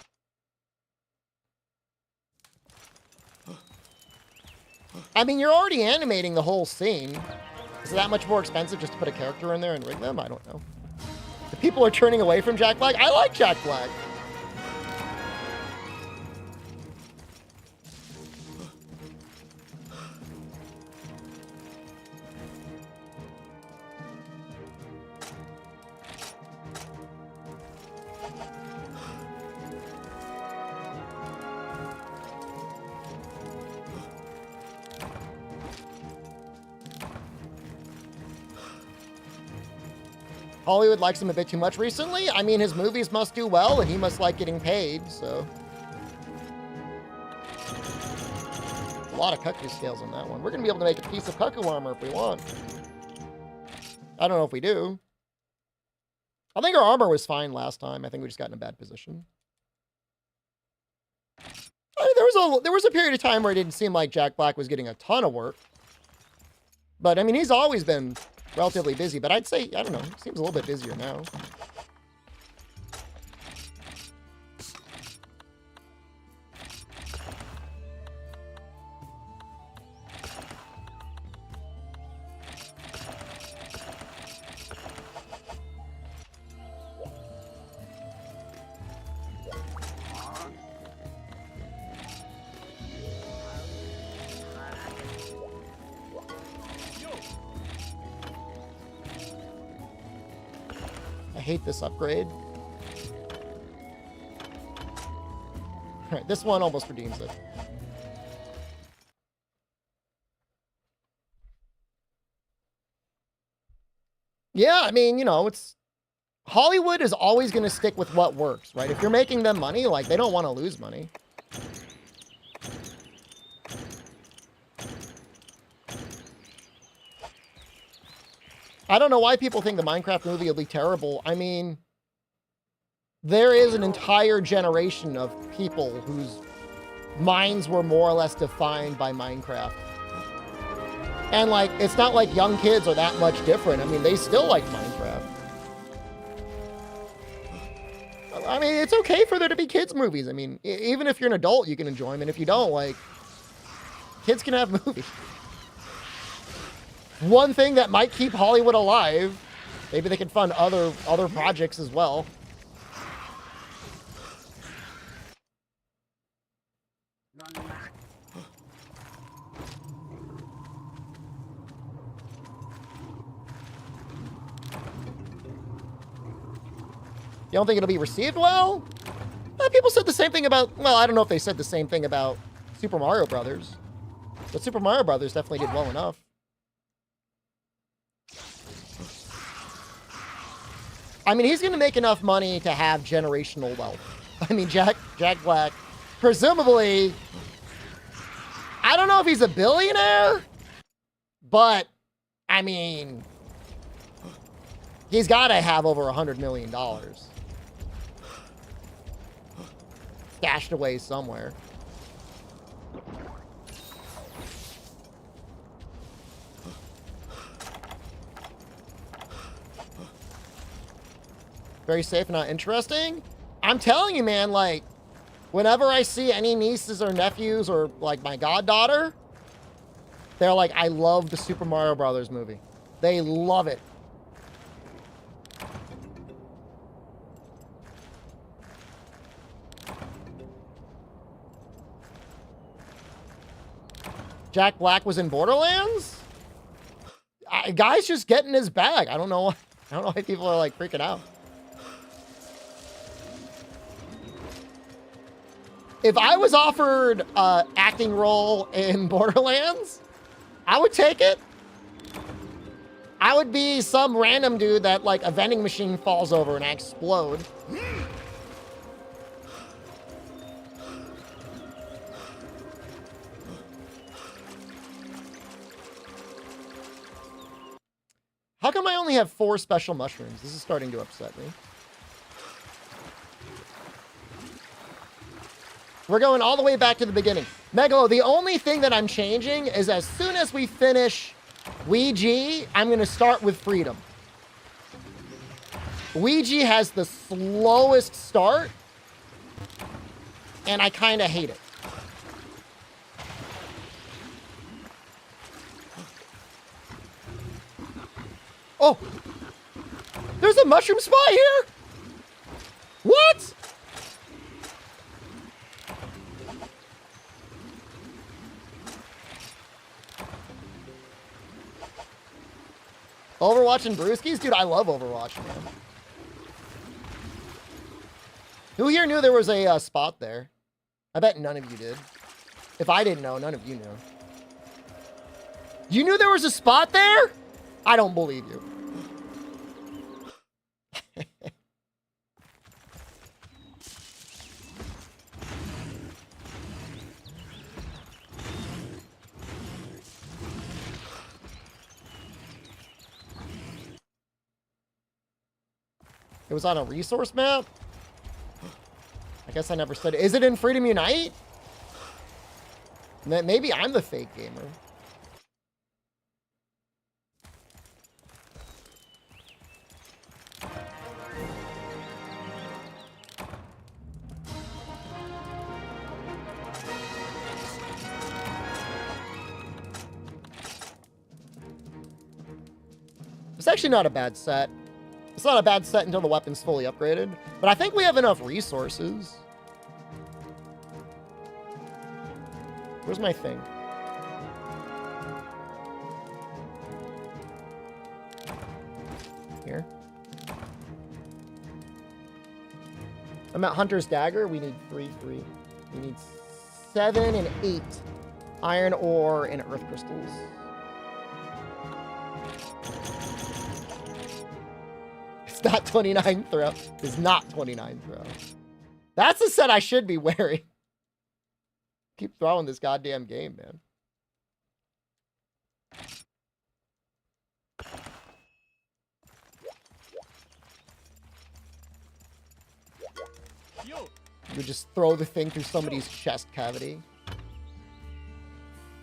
I mean, you're already animating the whole scene. Is it that much more expensive just to put a character in there and rig them? I don't know. The people are turning away from Jack Black. I like Jack Black. Hollywood likes him a bit too much recently. I mean, his movies must do well, and he must like getting paid, so. A lot of Cuckoo scales on that one. We're going to be able to make a piece of Cuckoo armor if we want. I don't know if we do. I think our armor was fine last time. I think we just got in a bad position. I mean, there was a period of time where it didn't seem like Jack Black was getting a ton of work. But, I mean, he's always been relatively busy, but I'd say, I don't know, he seems a little bit busier now. hate this upgrade. All right, this one almost redeems it. Yeah, I mean, you know, it's Hollywood is always going to stick with what works, right? If you're making them money, like, they don't want to lose money. I don't know why people think the Minecraft movie will be terrible. I mean, there is an entire generation of people whose minds were more or less defined by Minecraft. And, like, it's not like young kids are that much different. I mean, they still like Minecraft. I mean, it's okay for there to be kids' movies. I mean, even if you're an adult, you can enjoy them. And if you don't, like, kids can have movies. One thing that might keep Hollywood alive, maybe they can fund other projects as well. You don't think it'll be received well? People said the same thing about, well, I don't know if they said the same thing about Super Mario Brothers. But Super Mario Brothers definitely did well enough. I mean, he's going to make enough money to have generational wealth. I mean, Jack Black, presumably, I don't know if he's a billionaire, but, I mean, he's got to have over $100 million. Stashed away somewhere. Very safe and not interesting. I'm telling you, man, like, whenever I see any nieces or nephews or, like, my goddaughter, they're like, I love the Super Mario Brothers movie. They love it. Jack Black was in Borderlands? Guy's just getting his bag. I don't know why people are, like, freaking out. If I was offered an acting role in Borderlands, I would take it. I would be some random dude that, like, a vending machine falls over and I explode. How come I only have 4 special mushrooms? This is starting to upset me. We're going all the way back to the beginning. Megalo, the only thing that I'm changing is as soon as we finish Ouija, I'm going to start with Freedom. Ouija has the slowest start, and I kind of hate it. Oh! There's a mushroom spot here? What? Overwatch and Brewskis? Dude, I love Overwatch, man. Who here knew there was a spot there? I bet none of you did. If I didn't know, none of you knew. You knew there was a spot there? I don't believe you. It was on a resource map? I guess I never studied. Is it in Freedom Unite? Maybe I'm the fake gamer. It's actually not a bad set. It's not a bad set until the weapon's fully upgraded. But I think we have enough resources. Where's my thing? Here. I'm at Hunter's Dagger. We need 3. We need 7 and 8 iron ore and earth crystals. It's not 29 throw. It's not 29 throw. That's the set I should be wearing. Keep throwing this goddamn game, man. You just throw the thing through somebody's chest cavity.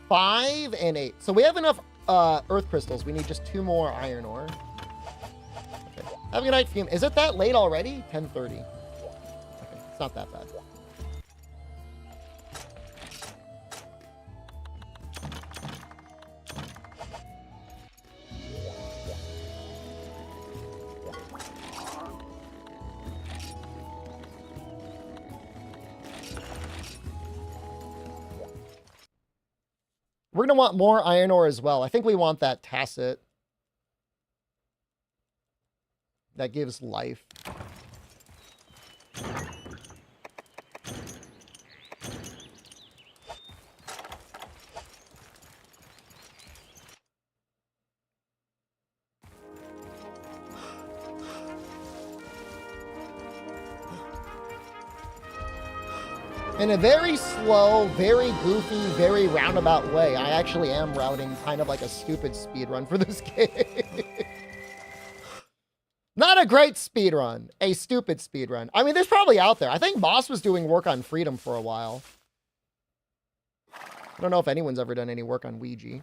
5 and 8. So we have enough earth crystals. We need just 2 more iron ore. Okay. Have a good night, Fume. Is it that late already? 10:30. Okay, it's not that bad. We're going to want more iron ore as well. I think we want that tacit. That gives life. In a very slow, very goofy, very roundabout way, I actually am routing kind of like a stupid speed run for this game. Not a great speed run, a stupid speed run. I mean, there's probably out there. I think Moss was doing work on Freedom for a while. I don't know if anyone's ever done any work on Ouija.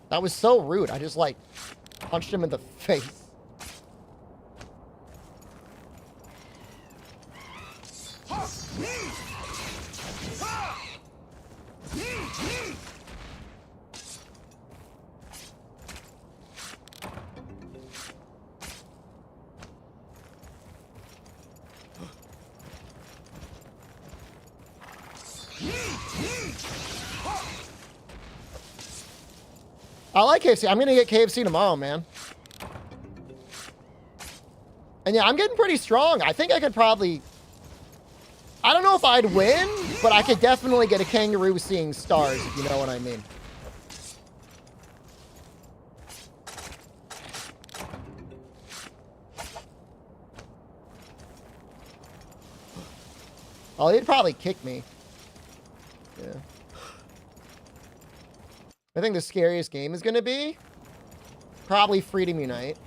That was so rude. I just, like, punched him in the face. I like KFC. I'm going to get KFC tomorrow, man. And yeah, I'm getting pretty strong. I think I could probably... I don't know if I'd win, but I could definitely get a kangaroo seeing stars, if you know what I mean. Oh, he'd probably kick me. Yeah. I think the scariest game is going to be probably Freedom Unite.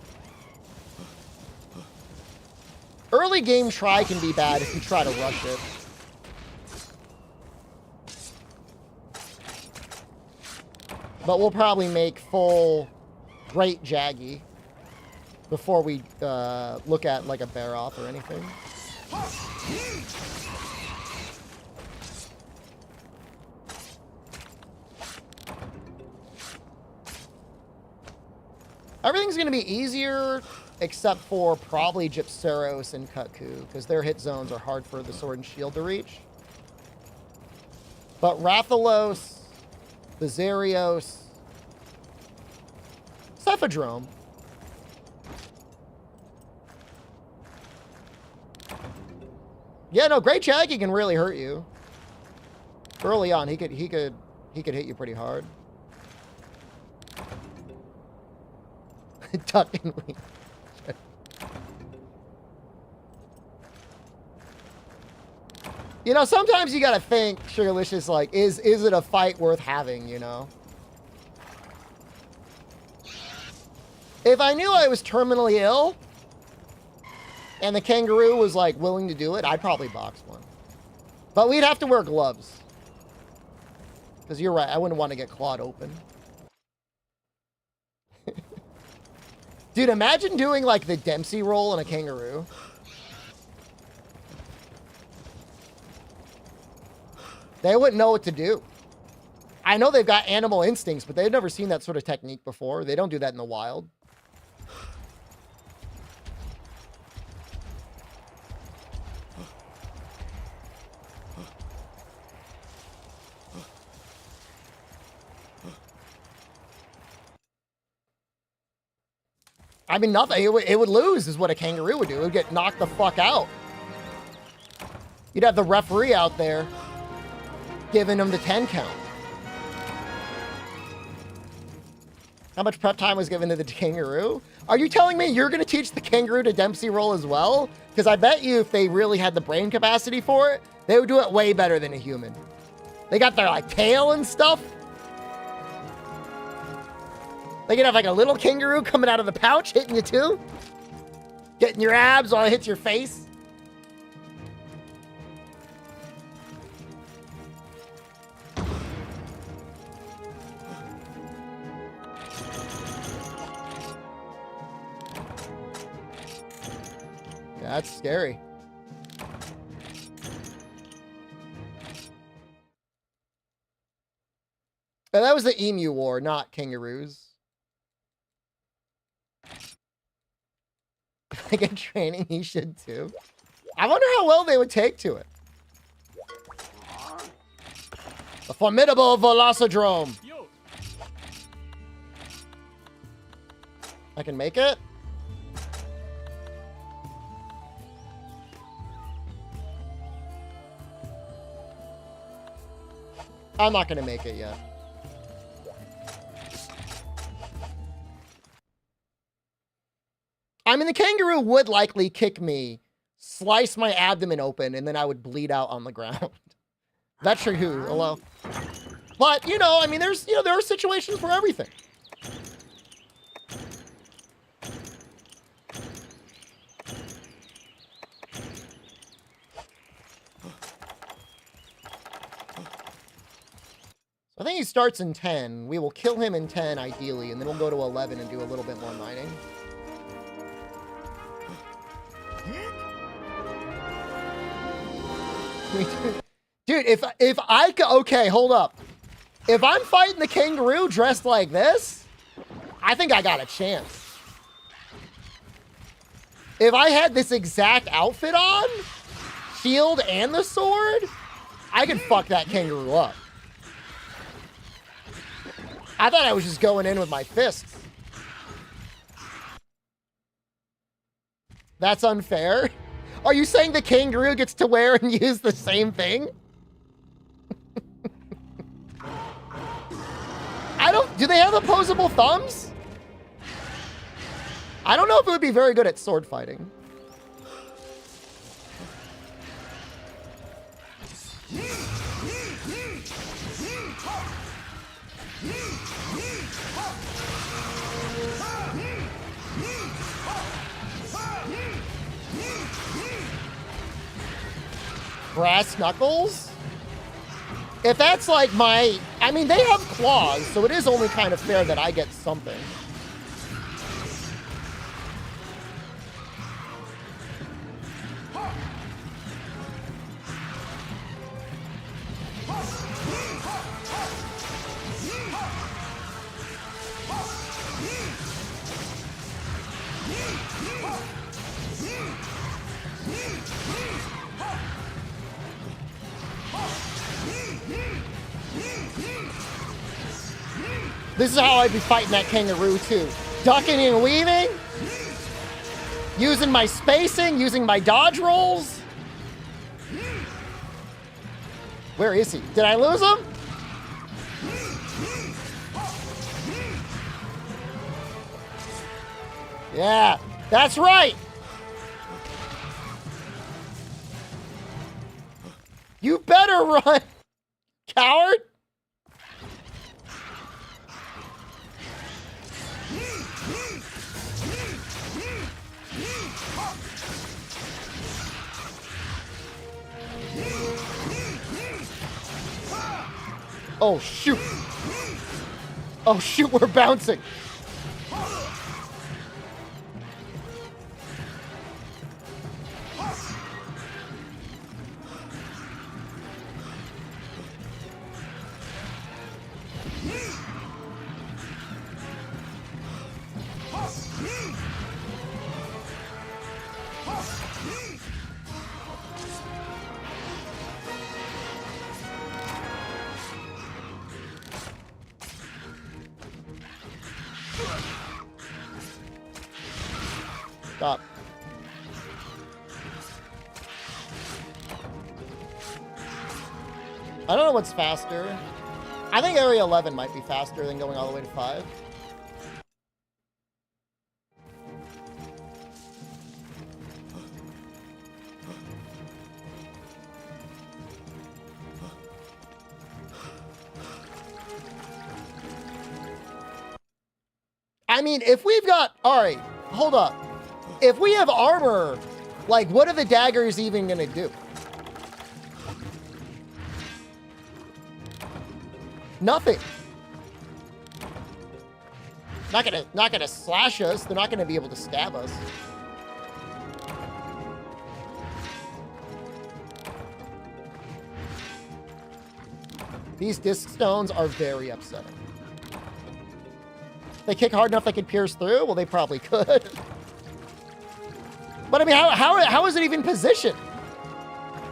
Early game try can be bad if you try to rush it. But we'll probably make full Great Jaggy before we look at like a bear off or anything. Everything's going to be easier, except for probably Gypceros and Kutku, because their hit zones are hard for the Sword and Shield to reach. But Rathalos, the Zerios, Cephadrome. Yeah, no, Great Jaggy can really hurt you. Early on, he could hit you pretty hard. Duck and wing. You know, sometimes you gotta think, Sugarlicious, like, is it a fight worth having, you know? If I knew I was terminally ill, and the kangaroo was, like, willing to do it, I'd probably box one. But we'd have to wear gloves. Because you're right, I wouldn't want to get clawed open. Dude, imagine doing, like, the Dempsey roll on a kangaroo. They wouldn't know what to do. I know they've got animal instincts, but they've never seen that sort of technique before. They don't do that in the wild. I mean, nothing. It would lose is what a kangaroo would do. It would get knocked the fuck out. You'd have the referee out there giving him the 10 count. How much prep time was given to the kangaroo? Are you telling me you're going to teach the kangaroo to Dempsey roll as well? Because I bet you if they really had the brain capacity for it, they would do it way better than a human. They got their like tail and stuff. They could have like a little kangaroo coming out of the pouch hitting you too. Getting your abs while it hits your face. Yeah, that's scary. But that was the emu war, not kangaroos. I get training, he should too. I wonder how well they would take to it. The formidable Velocidrome. I can make it? I'm not gonna make it yet. I mean, the kangaroo would likely kick me, slice my abdomen open, and then I would bleed out on the ground. That's true. Hello. But, you know, I mean, there are situations for everything. I think he starts in 10. We will kill him in 10, ideally, and then we'll go to 11 and do a little bit more mining. Dude, if I could... Okay, hold up. If I'm fighting the kangaroo dressed like this, I think I got a chance. If I had this exact outfit on, shield and the sword, I could fuck that kangaroo up. I thought I was just going in with my fists. That's unfair. Are you saying the kangaroo gets to wear and use the same thing? Do they have opposable thumbs? I don't know if it would be very good at sword fighting. Brass knuckles? If that's like my... I mean, they have claws, so it is only kind of fair that I get something. This is how I'd be fighting that kangaroo too. Ducking and weaving. Using my spacing, using my dodge rolls. Where is he? Did I lose him? Yeah, that's right. You better run, coward. Oh, shoot. Oh, shoot, we're bouncing. Stop. I don't know what's faster. I think Area 11 might be faster than going all the way to 5. I mean, if we've got... All right, hold up. If we have armor, like, what are the daggers even going to do? Nothing. Not gonna slash us. They're not gonna be able to stab us. These disc stones are very upsetting. They kick hard enough they could pierce through? Well, they probably could. But I mean, how is it even positioned?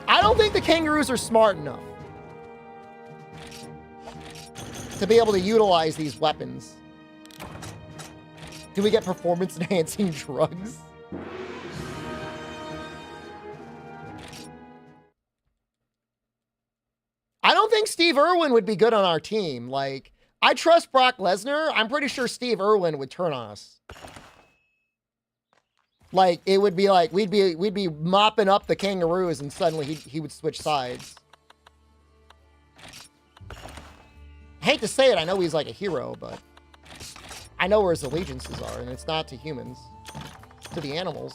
I don't think the kangaroos are smart enough to be able to utilize these weapons. Do we get performance-enhancing drugs? I don't think Steve Irwin would be good on our team. Like, I trust Brock Lesnar. I'm pretty sure Steve Irwin would turn on us. Like, it would be like, we'd be mopping up the kangaroos and suddenly he would switch sides. I hate to say it, I know he's like a hero, but I know where his allegiances are, and it's not to humans. It's to the animals.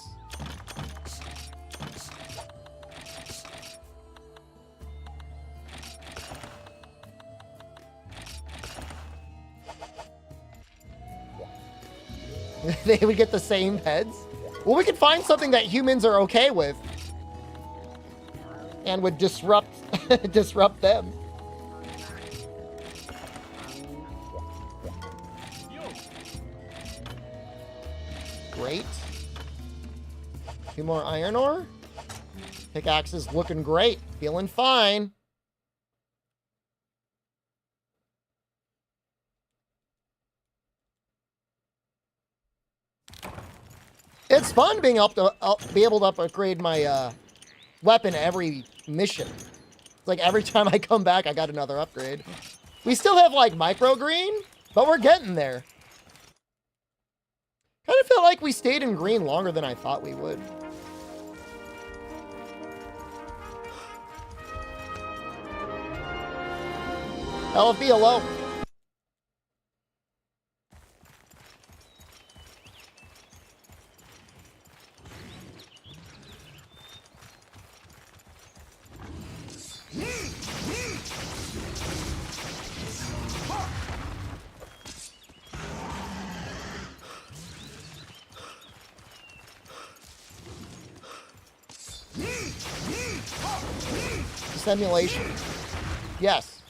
They would get the same heads? Well, we could find something that humans are okay with and would disrupt disrupt them. Great. 2 more iron ore. Pickaxe is looking great. Feeling fine. It's fun being able to be able to upgrade my weapon every mission. It's like every time I come back, I got another upgrade. We still have like microgreen, but we're getting there. Kind of felt like we stayed in green longer than I thought we would. LFB hello. Simulation. Yes.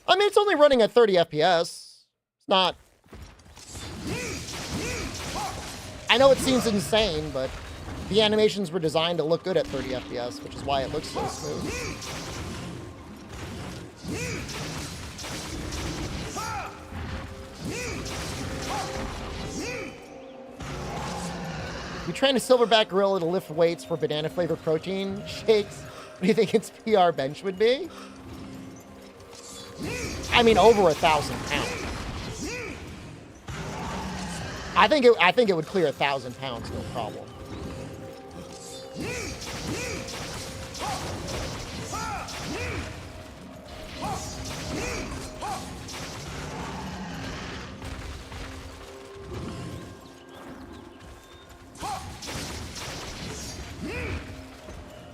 I mean, it's only running at 30 FPS. It's not... I know it seems insane, but the animations were designed to look good at 30 FPS, which is why it looks so smooth. We trained a silverback gorilla to lift weights for banana-flavored protein shakes. What do you think its PR bench would be? I mean, over 1,000 pounds. I think it would clear 1,000 pounds, no problem.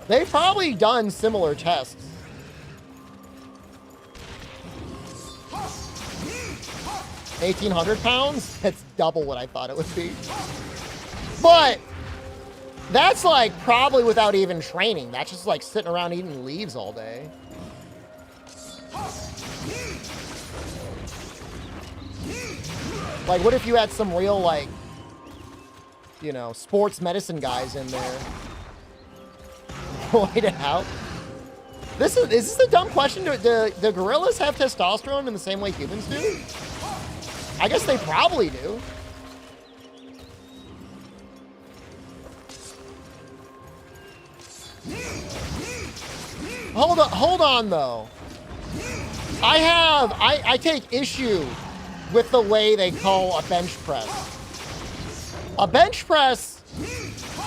They've probably done similar tests. £1,800? That's double what I thought it would be. But that's like probably without even training. That's just like sitting around eating leaves all day. Like, what if you had some real, like, you know, sports medicine guys in there? Point it out. Is this a dumb question? Do gorillas have testosterone in the same way humans do? I guess they probably do. Hold on though. I take issue with the way they call a bench press. A bench press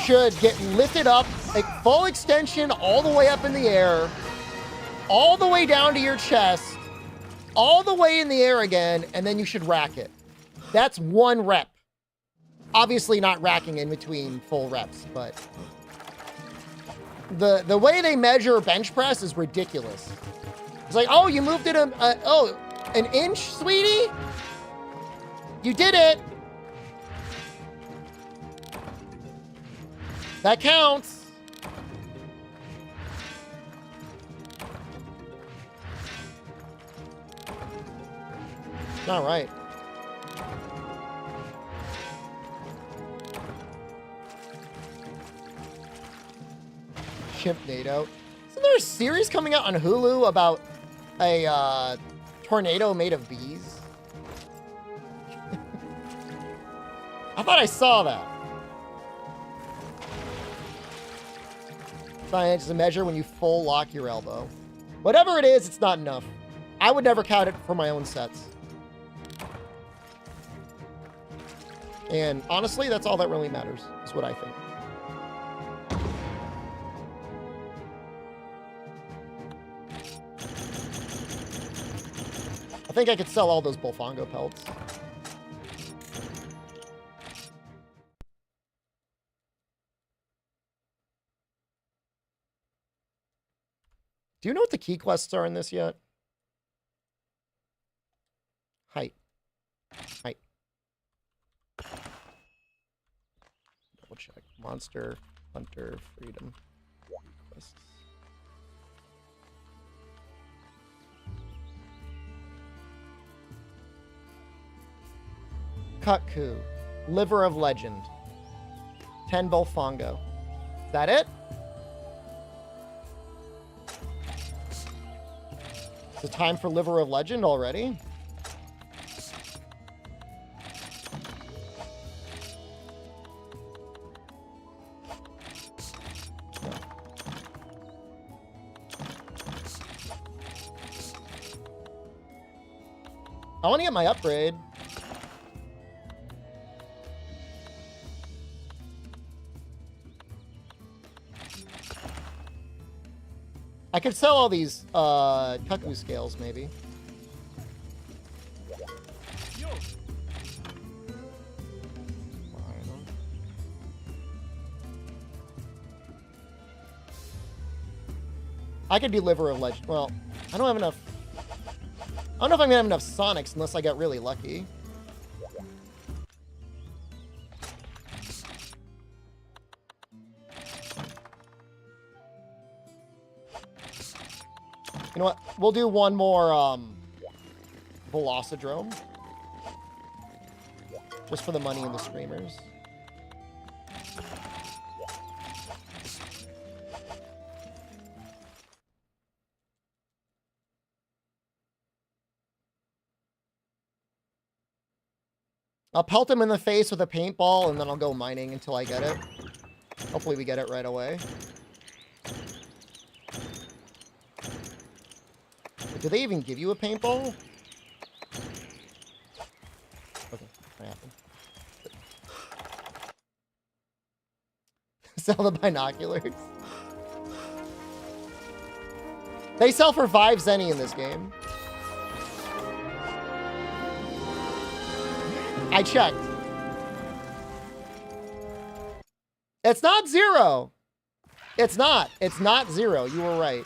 should get lifted up, like full extension all the way up in the air, all the way down to your chest, all the way in the air again, and then you should rack it. That's 1 rep. Obviously not racking in between full reps, but the way they measure bench press is ridiculous. It's like, oh, you moved it an inch, sweetie? You did it. That counts. All right. Chimp NATO. Isn't there a series coming out on Hulu about a tornado made of bees? I thought I saw that. Science is a measure when you full lock your elbow. Whatever it is, it's not enough. I would never count it for my own sets. And honestly, that's all that really matters, is what I think. I think I could sell all those Bullfongo pelts. Do you know what the key quests are in this yet? Height. Height. Double check. Monster, Hunter, Freedom. Quests. Kutku. Liver of Legend. 10 Bullfongo. Is that it? Is it time for Liver of Legend already? I want to get my upgrade. I could sell all these Cuckoo scales, maybe. I could do Liver of Legend. Well, I don't have enough. I don't know if I'm gonna have enough Sonics unless I get really lucky. You know what? We'll do one more Velocidrome. Just for the money and the Screamers. I'll pelt him in the face with a paintball and then I'll go mining until I get it. Hopefully we get it right away. Do they even give you a paintball? Okay, that happened. Sell the binoculars. They sell for 5 zenny in this game. I checked. It's not 0. It's not. It's not 0. You were right.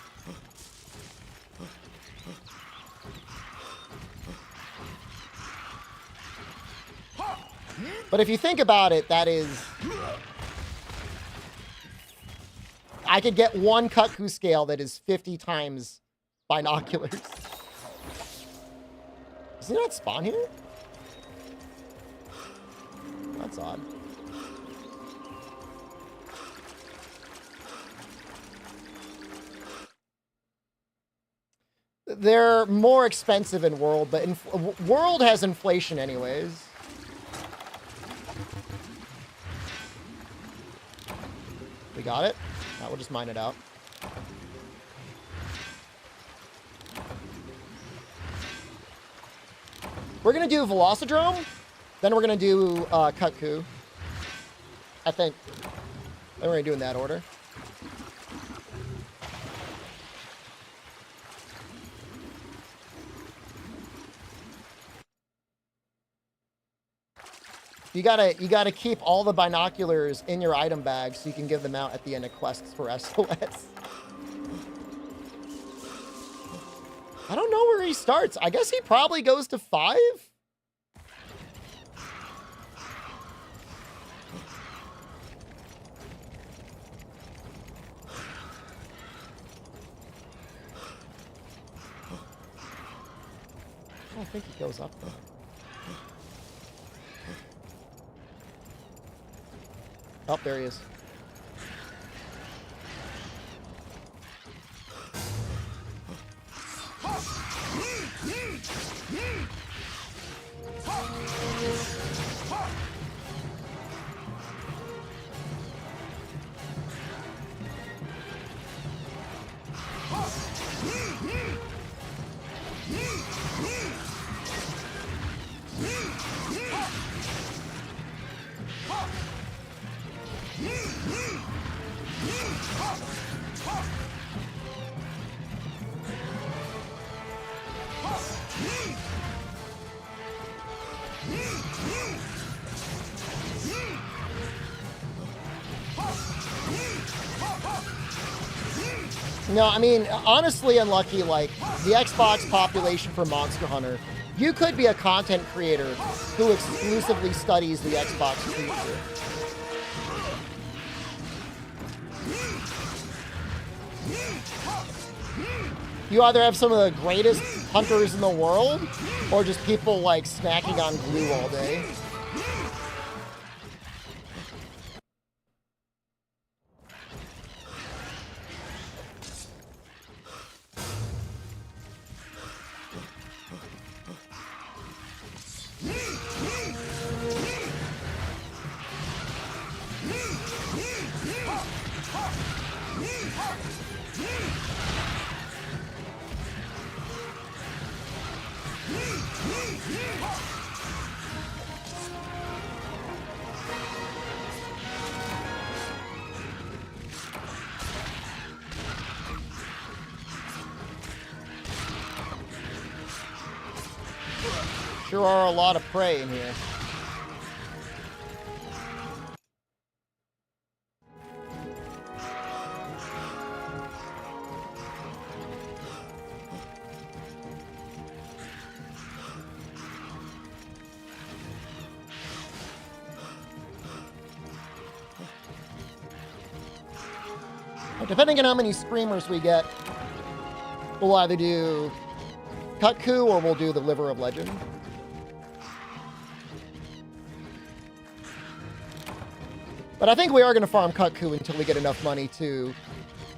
But if you think about it, that is... I could get one Kutku scale that is 50 times binoculars. Does he not spawn here? That's odd. They're more expensive in World, but World has inflation anyways. We got it. Now we'll just mine it out. We're going to do Velocidrome, then we're going to do Kutku. I think. Then we're going to do in that order. You gotta keep all the binoculars in your item bag so you can give them out at the end of quests for SOS. I don't know where he starts. I guess he probably goes to 5. I don't think he goes up there. Oh, there he is. No, I mean, honestly unlucky, like, the Xbox population for Monster Hunter, you could be a content creator who exclusively studies the Xbox creature. You either have some of the greatest hunters in the world, or just people, like, snacking on glue all day. Sure are a lot of prey in here. Depending on how many screamers we get, we'll either do Kutku or we'll do the Liver of Legend. But I think we are going to farm Kutku until we get enough money to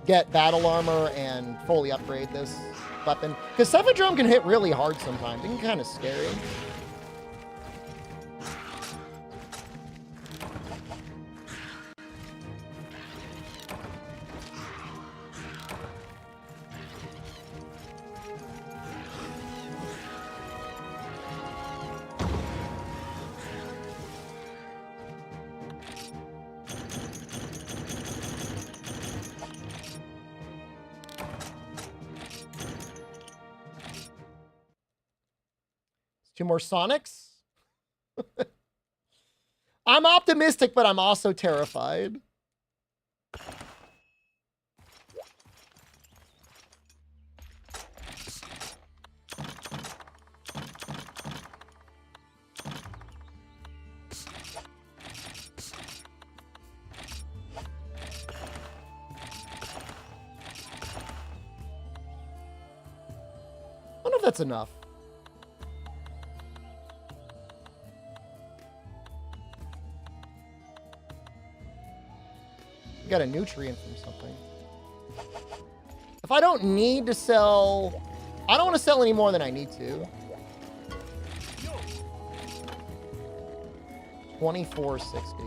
get battle armor and fully upgrade this weapon. Because Cephadrome can hit really hard sometimes. It can kind of scary. Two more Sonics. I'm optimistic, but I'm also terrified. I wonder if that's enough. We got a nutrient from something. If I don't need to sell... I don't want to sell any more than I need to. 2460.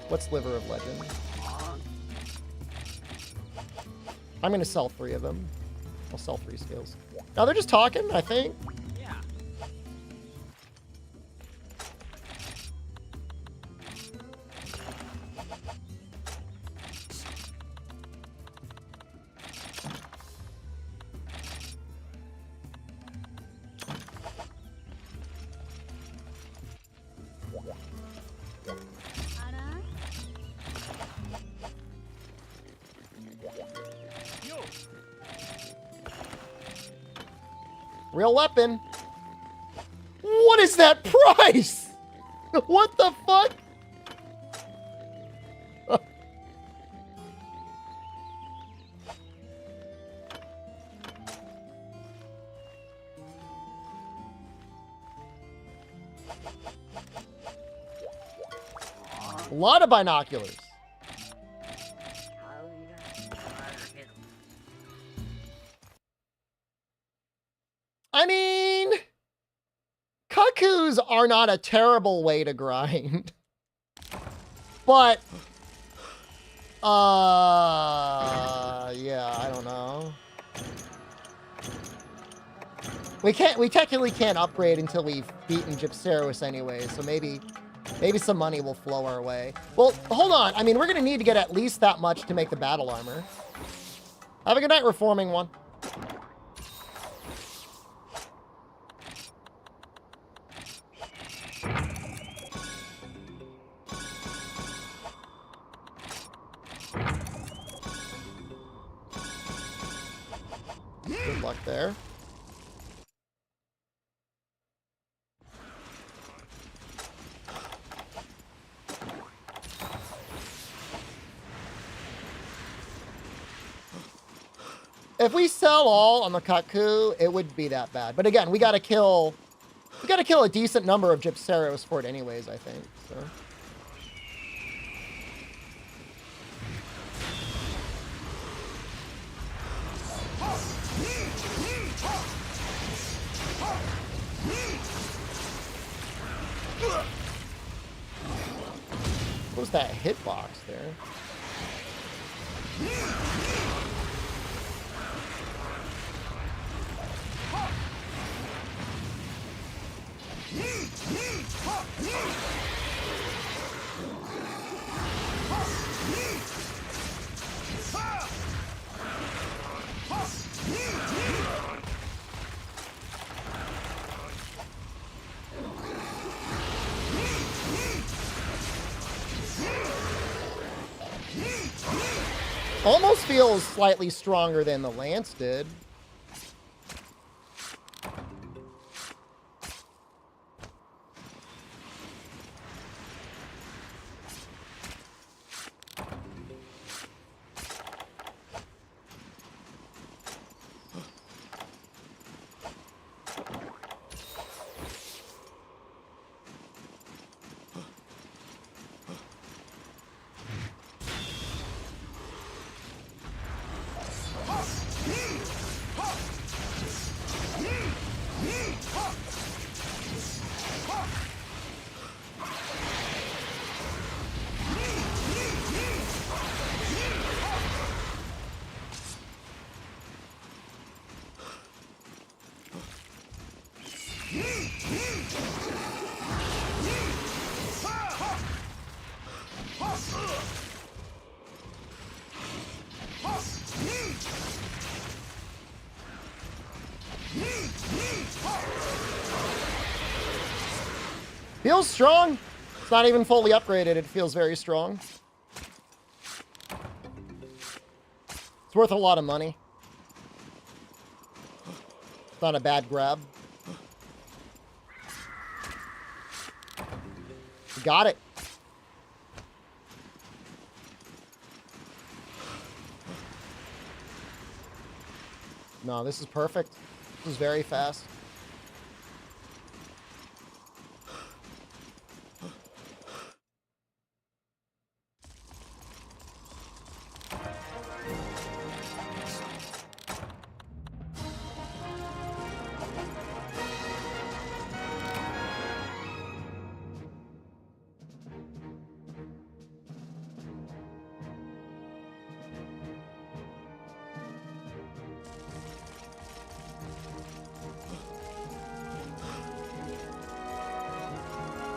What's Liver of Legend? I'm going to sell 3 of them. I'll sell 3 skills. Now they're just talking, I think. Yeah. Real weapon. What is that price? What the fuck? A lot of binoculars. I mean, cuckoos are not a terrible way to grind. But, yeah, I don't know. We technically can't upgrade until we've beaten Gypceros anyway, so maybe some money will flow our way. Well, hold on. I mean, we're going to need to get at least that much to make the battle armor. Have a good night, Reforming One. Good luck there. If we sell all on the Cuckoo, it wouldn't be that bad. But again, we gotta kill a decent number of Gypceros for it anyways, I think. So. What was that hitbox there? Almost feels slightly stronger than the Lance did. Feels strong. It's not even fully upgraded. It feels very strong. It's worth a lot of money. It's not a bad grab. Got it. No, this is perfect. This is very fast.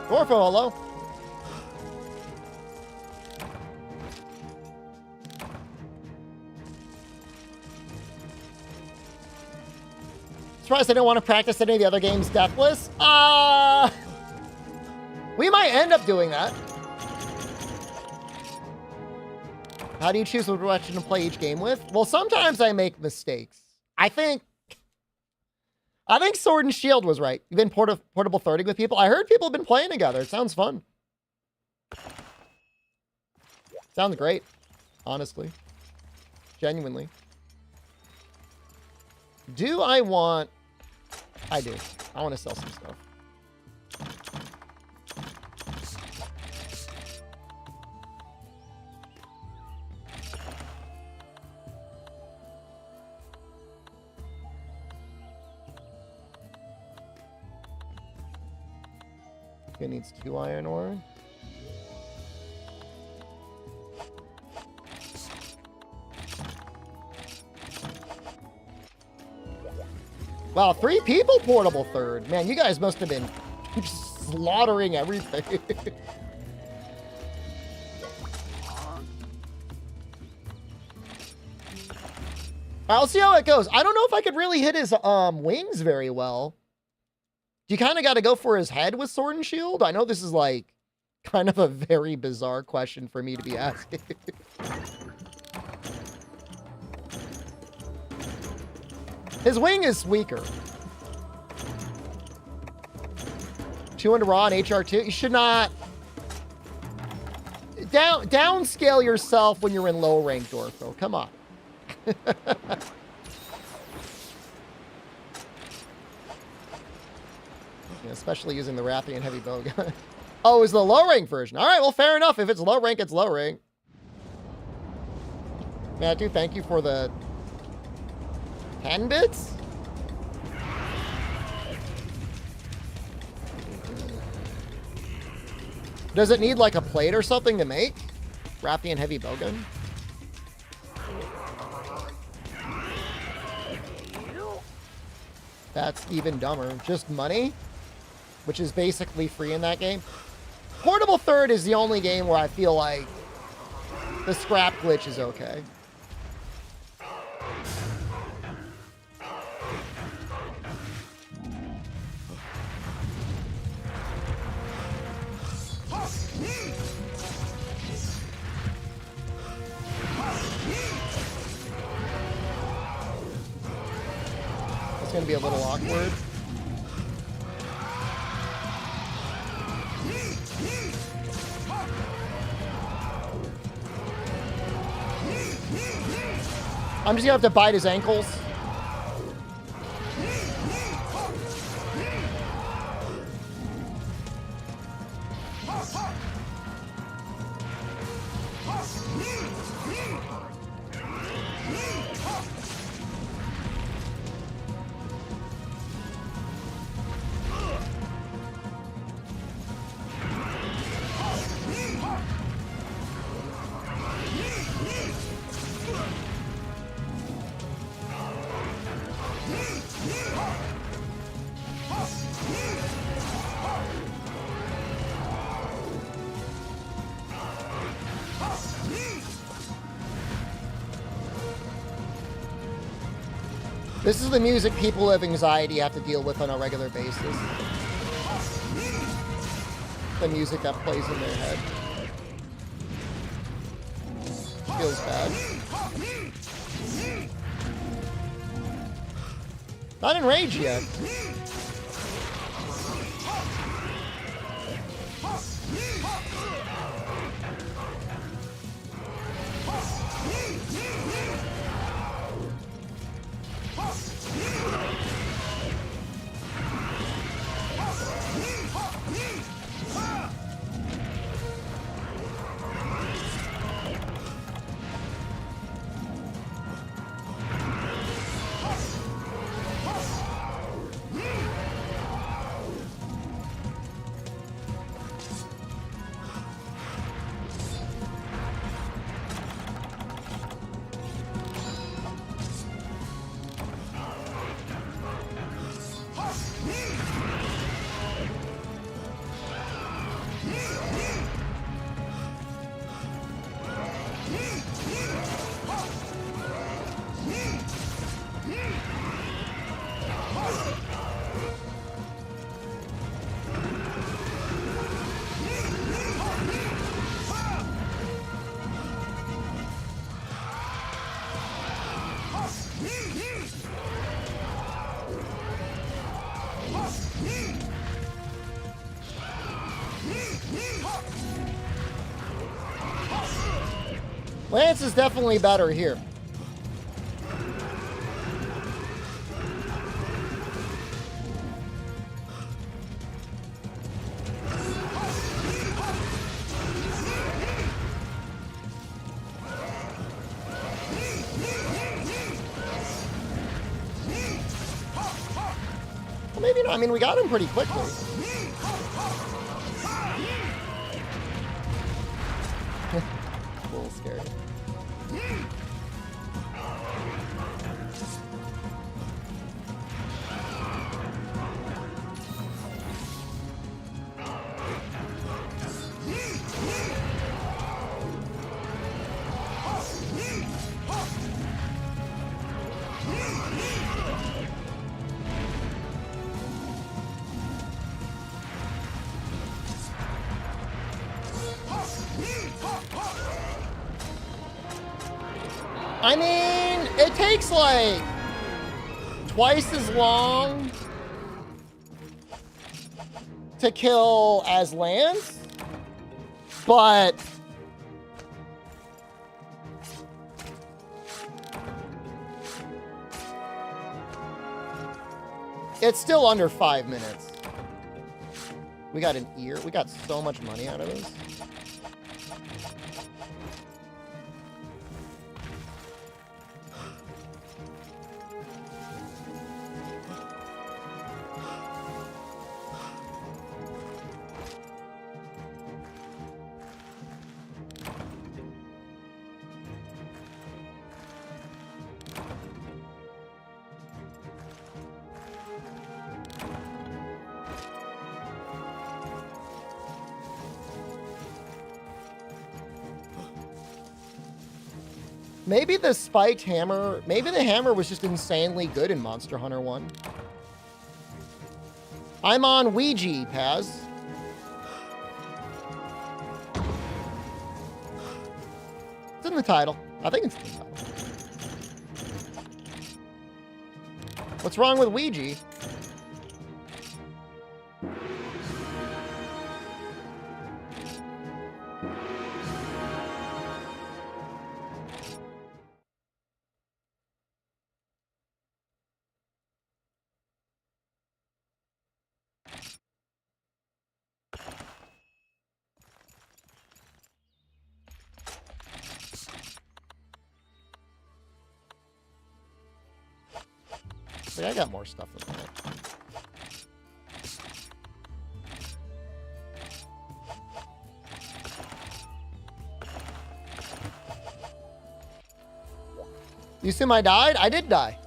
Dorfo, hello. Surprised I didn't want to practice any of the other games Deathless. We might end up doing that. How do you choose which direction to play each game with? Well, sometimes I make mistakes. I think Sword and Shield was right. You've been portable 30 with people. I heard people have been playing together. It sounds fun. Sounds great, honestly. Genuinely. Do I want... I do. I want to sell some stuff. It needs 2 iron ore. Wow, 3 people portable third. Man, you guys must have been slaughtering everything. I'll see how it goes. I don't know if I could really hit his wings very well. You kind of got to go for his head with Sword and Shield. I know this is like kind of a very bizarre question for me to be asking. His wing is weaker. 200 raw and HR2. You should not downscale yourself when you're in low rank, Dorfo. Come on. Especially using the Rathian heavy bowgun. Oh, it's the low rank version. All right, well, fair enough. If it's low rank, it's low rank. Matthew, thank you for the 10 bits. Does it need like a plate or something to make? Rathian heavy bowgun? That's even dumber. Just money? Which is basically free in that game. Portable third is the only game where I feel like the scrap glitch is okay. It's going to be a little awkward. I'm just gonna have to bite his ankles. This is the music people who have anxiety have to deal with on a regular basis. The music that plays in their head. Feels bad. Not in rage yet. Lance is definitely better here. Well, maybe not. I mean, we got him pretty quickly. A little scary. I mean, it takes like twice as long to kill as Lance, but it's still under 5 minutes. We got an ear. We got so much money out of this. Maybe the spiked hammer, maybe the hammer was just insanely good in Monster Hunter 1. I'm on Ouija, Paz. It's in the title. I think it's in the title. What's wrong with Ouija? I got more stuff than that. You assume I died? I did die.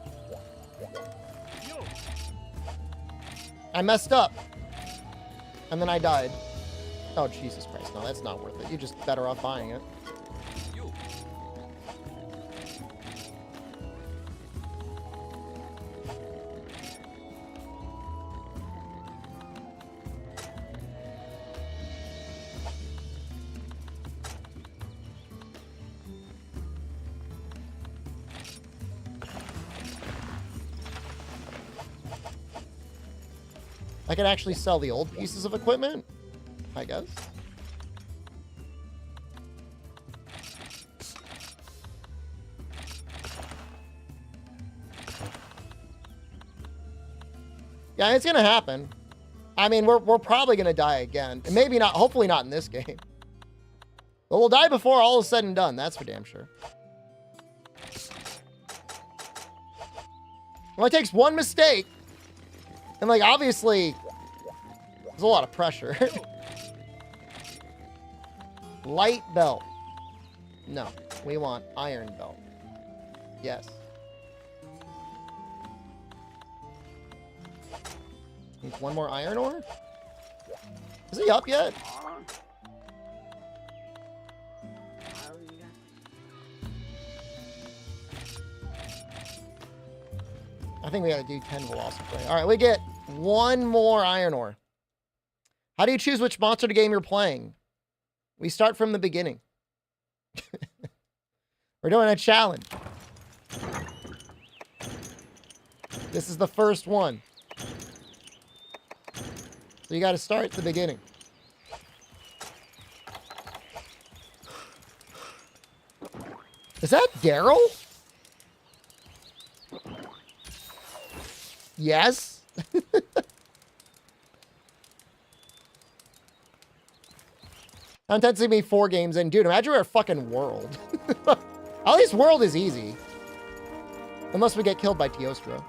I messed up. And then I died. Oh, Jesus Christ. No, that's not worth it. You're just better off buying it. I could actually sell the old pieces of equipment, I guess. Yeah, it's gonna happen. I mean, we're probably gonna die again. And maybe not, hopefully not in this game. But we'll die before all is said and done, that's for damn sure. Well, it takes one mistake. And, like, obviously, there's a lot of pressure. Light belt. No, we want iron belt. Yes. Need one more iron ore? Is he up yet? I think we gotta do 10 velocity. All right, we get one more iron ore. How do you choose which monster to game you're playing? We start from the beginning. We're doing a challenge. This is the first one. So you gotta start at the beginning. Is that Daryl? Yes. How intense it be 4 games in? Dude, imagine we're a fucking world. At least world is easy. Unless we get killed by Teostra.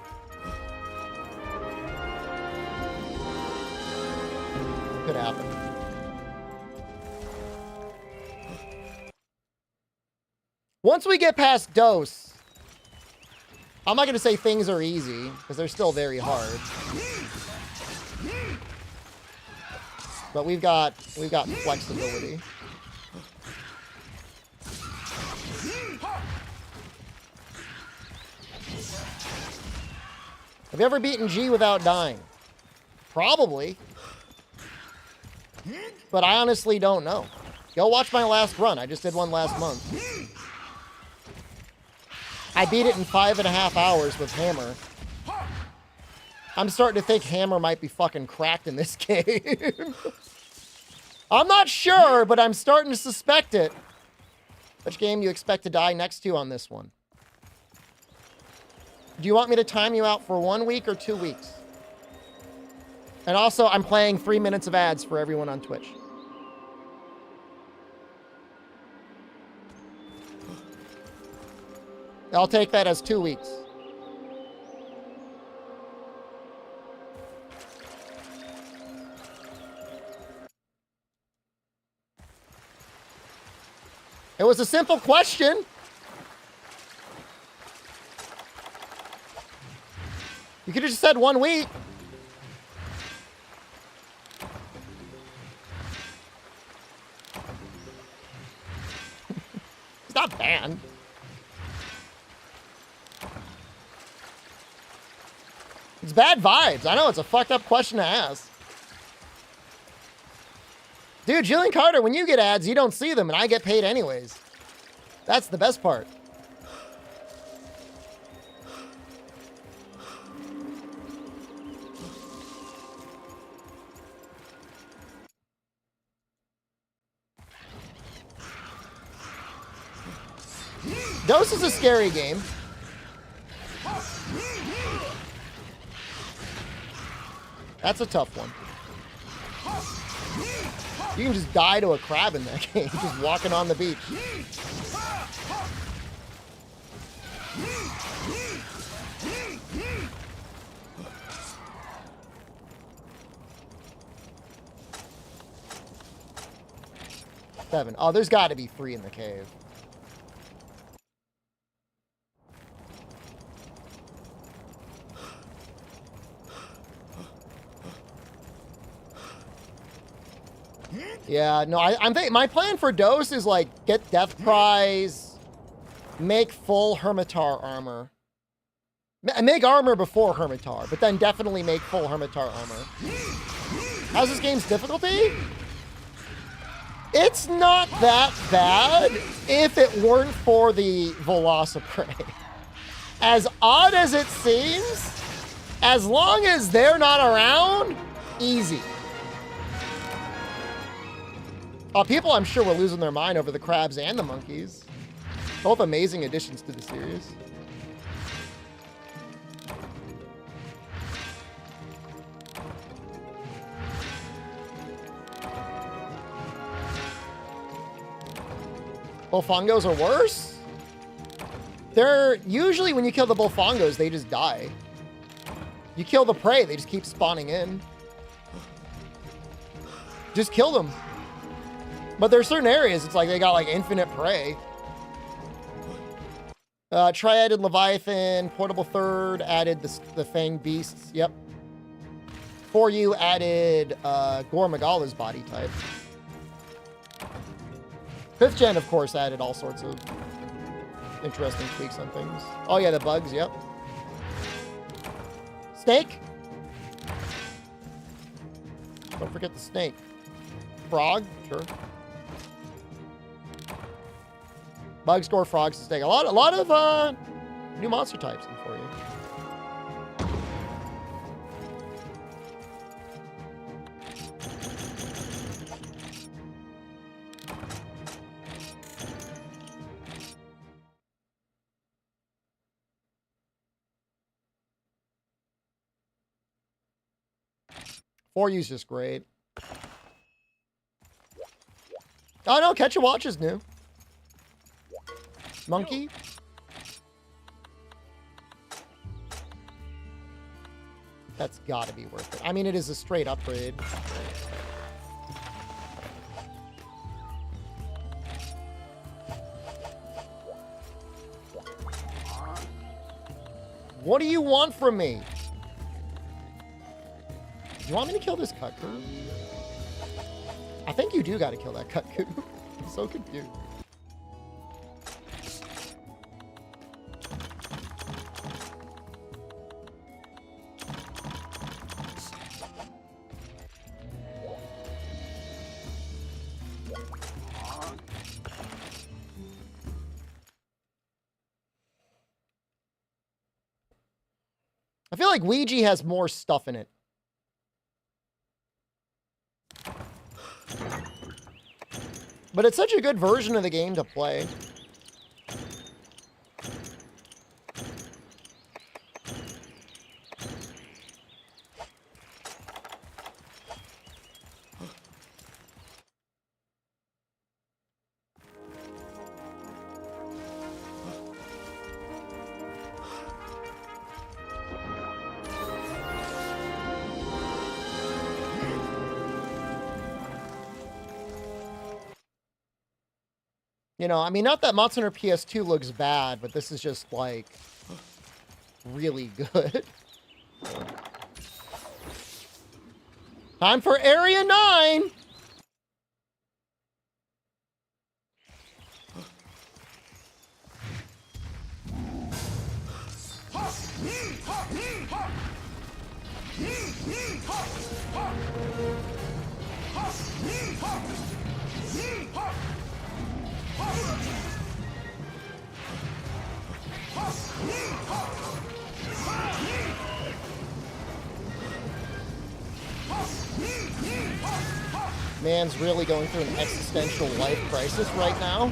Could happen. Once we get past Dose, I'm not going to say things are easy, because they're still very hard. But we've got flexibility. Have you ever beaten G without dying? Probably. But I honestly don't know. Go watch my last run. I just did one last month. I beat it in 5.5 hours with Hammer. I'm starting to think Hammer might be fucking cracked in this game. I'm not sure, but I'm starting to suspect it. Which game do you expect to die next to on this one? Do you want me to time you out for 1 week or 2 weeks? And also, I'm playing 3 minutes of ads for everyone on Twitch. I'll take that as 2 weeks. It was a simple question. You could have just said 1 week. It's not banned. It's bad vibes. I know, it's a fucked up question to ask. Dude, Jillian Carter, when you get ads, you don't see them, and I get paid anyways. That's the best part. Dose is a scary game. That's a tough one. You can just die to a crab in that game, just walking on the beach. Seven. Oh, there's got to be 3 in the cave. Yeah, no, I'm thinking my plan for Dose is like get Death Prize, make full Hermitar armor. Make armor before Hermitar, but then definitely make full Hermitar armor. How's this game's difficulty? It's not that bad if it weren't for the Velociprey. As odd as it seems, as long as they're not around, easy. People, I'm sure, were losing their mind over the crabs and the monkeys. Both amazing additions to the series. Bullfongos are worse? They're usually, when you kill the Bullfongos, they just die. You kill the prey, they just keep spawning in. Just kill them. But there are certain areas, it's like they got like infinite prey. Triaded Leviathan, Portable Third, added the Fang Beasts, yep. For you, added Gore Magala's body type. 5th gen, of course, added all sorts of interesting tweaks on things. Oh yeah, the bugs, yep. Snake? Don't forget the snake. Frog, sure. Bugs, gore, frogs, and snake. A lot of new monster types in for you. 4U's just great. Oh no, Catch a Watch is new. Monkey. That's gotta be worth it. I mean, it is a straight upgrade. What do you want from me? Do you want me to kill this Cuckoo? I think you do gotta kill that Cuckoo. I'm so confused. I feel like Ouija has more stuff in it. But it's such a good version of the game to play. You know, I mean, not that Monster Hunter PS2 looks bad, but this is just, like, really good. Time for Area 9! Man's really going through an existential life crisis right now.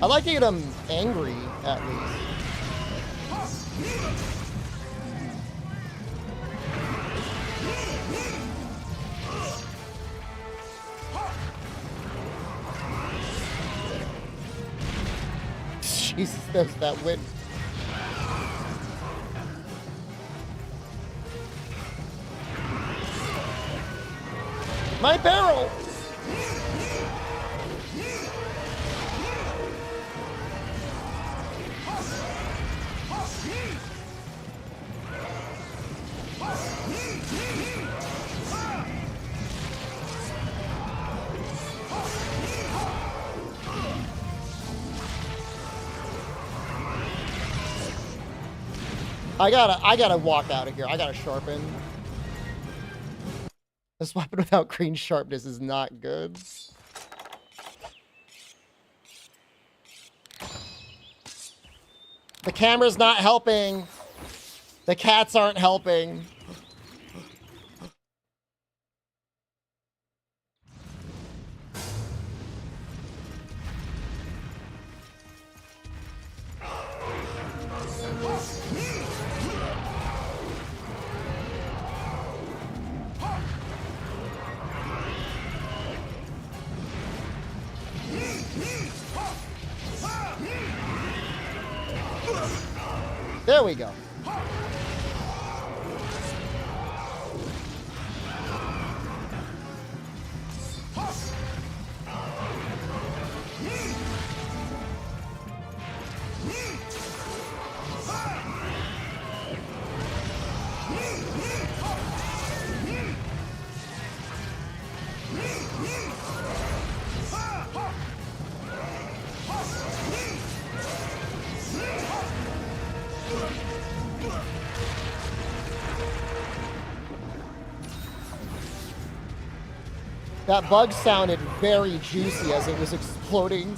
I like to get him angry, at least. Jesus, there's that wind. My barrel! I gotta walk out of here. I gotta sharpen. This weapon without green sharpness is not good. The camera's not helping. The cats aren't helping. There we go. That bug sounded very juicy as it was exploding.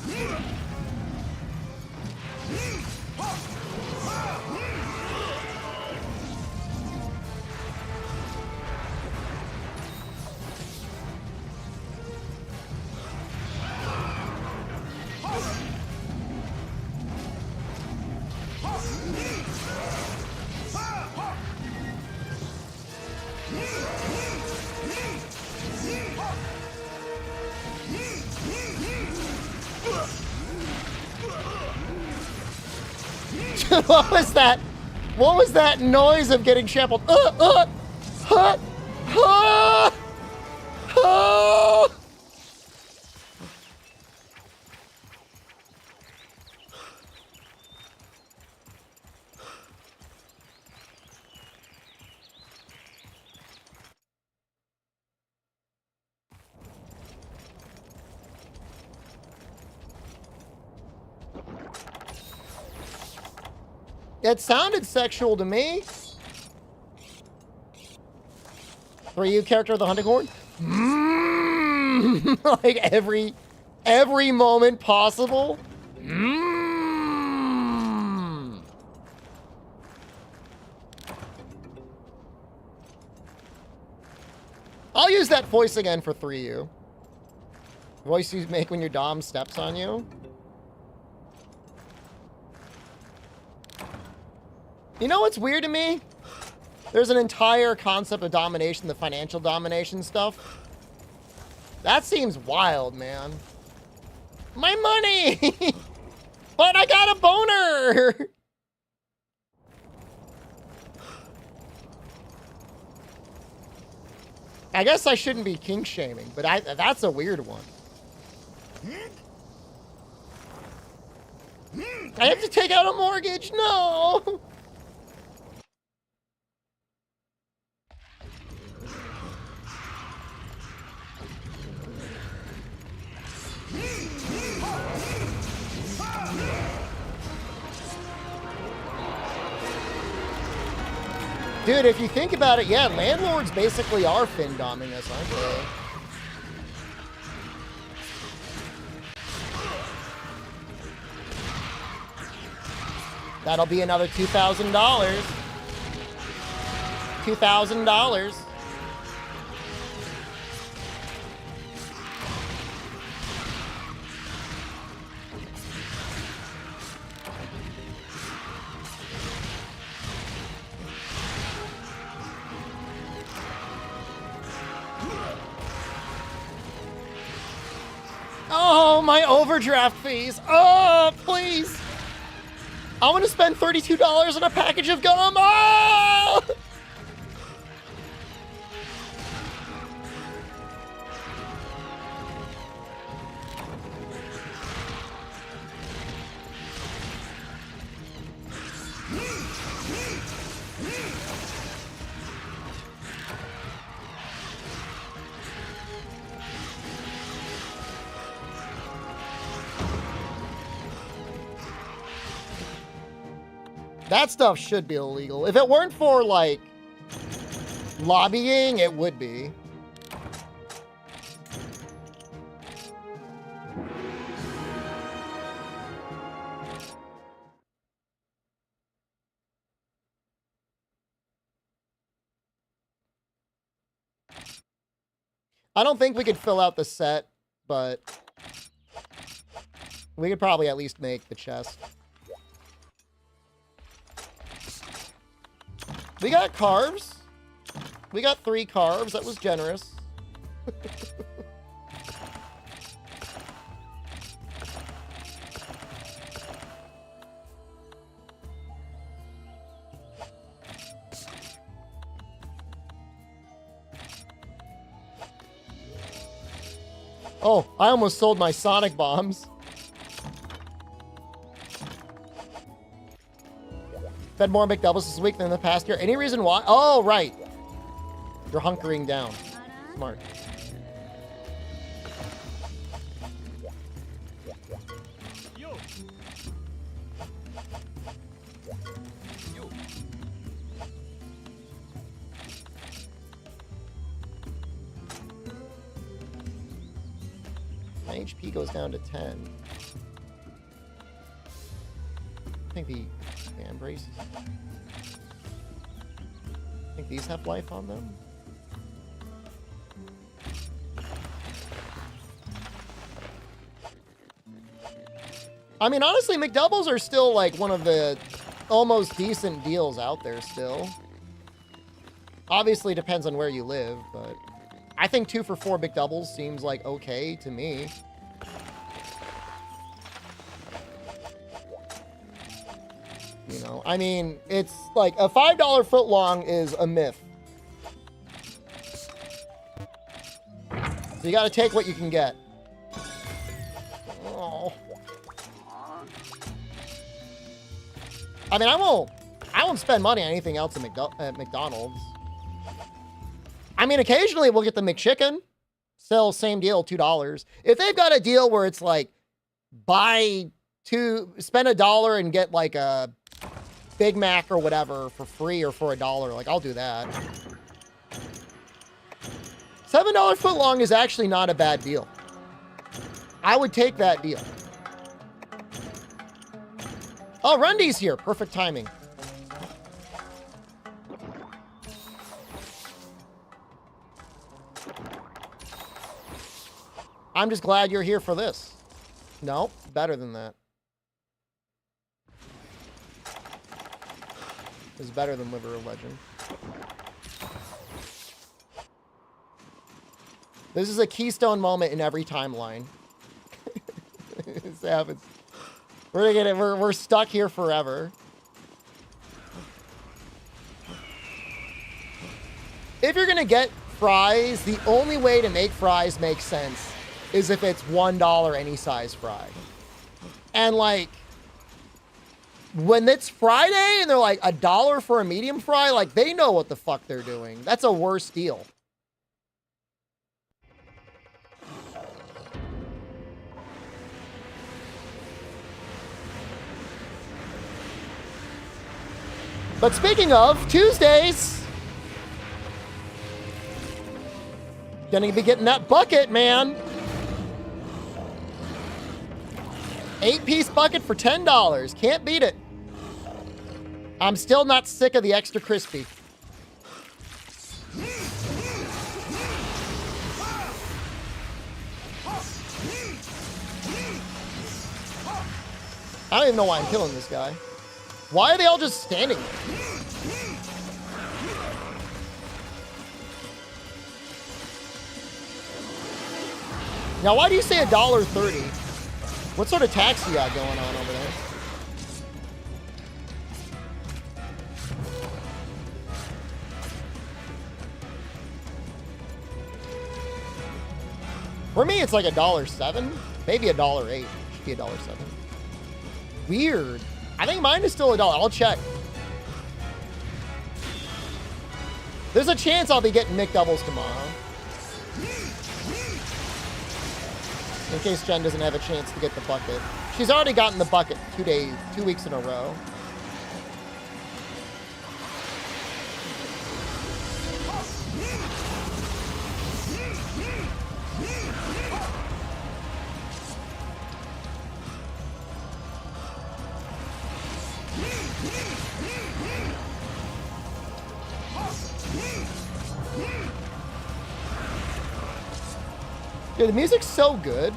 What was that? What was that noise of getting trampled? Uh. It sounded sexual to me. For you, character of the hunting horn? Like every moment possible. I'll use that voice again for 3U. Voice you make when your dom steps on you. You know what's weird to me? There's an entire concept of domination, the financial domination stuff. That seems wild, man. My money! But I got a boner! I guess I shouldn't be kink shaming, but that's a weird one. I have to take out a mortgage? No! Dude, if you think about it, yeah, landlords basically are fin-domming us, aren't they? That'll be another $2,000. $2,000. Oh, my overdraft fees. Oh, please. I want to spend $32 on a package of gum. Oh! That stuff should be illegal. If it weren't for, like, lobbying, it would be. I don't think we could fill out the set, but we could probably at least make the chest. We got carves. We got 3 carves. That was generous. Oh, I almost sold my Sonic bombs. Fed more McDoubles this week than the past year. Any reason why? Oh, right. You're hunkering down. Smart. My HP goes down to 10. I think the embraces. I think these have life on them. I mean, honestly, McDoubles are still like one of the almost decent deals out there still. Obviously, depends on where you live, but I think 2 for 4 McDoubles seems like okay to me. You know, I mean, it's like a $5 footlong is a myth. So you got to take what you can get. Oh. I mean, I won't spend money on anything else at McDonald's. I mean, occasionally we'll get the McChicken. Still, same deal, $2. If they've got a deal where it's like, spend $1 and get like a Big Mac or whatever for free or for $1, like I'll do that. $7 footlong is actually not a bad deal. I would take that deal. Oh, Rundy's here. Perfect timing. I'm just glad you're here for this. No, better than that. This is better than Liver of Legend. This is a keystone moment in every timeline. This happens. We're stuck here forever. If you're gonna get fries, the only way to make fries make sense is if it's $1 any size fry. And like, when it's Friday and they're like $1 for a medium fry, like they know what the fuck they're doing. That's a worse deal. But speaking of Tuesdays, gonna be getting that bucket, man. 8-piece bucket for $10. Can't beat it. I'm still not sick of the extra crispy. I don't even know why I'm killing this guy. Why are they all just standing there? Now, why do you say $1.30? What sort of tax you got going on over there? For me, it's like $1.07, maybe $1.08. Should be $1.07. Weird. I think mine is still $1. I'll check. There's a chance I'll be getting McDoubles tomorrow. In case Jen doesn't have a chance to get the bucket. She's already gotten the bucket 2 weeks in a row. Dude, the music's so good.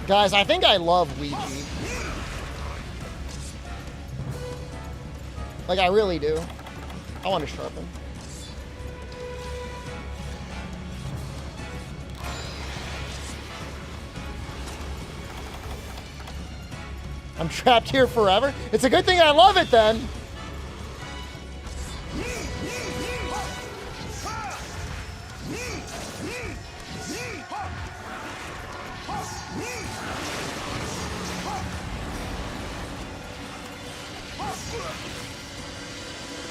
Guys, I think I love Ouija. Like, I really do. I want to sharpen. I'm trapped here forever? It's a good thing I love it then.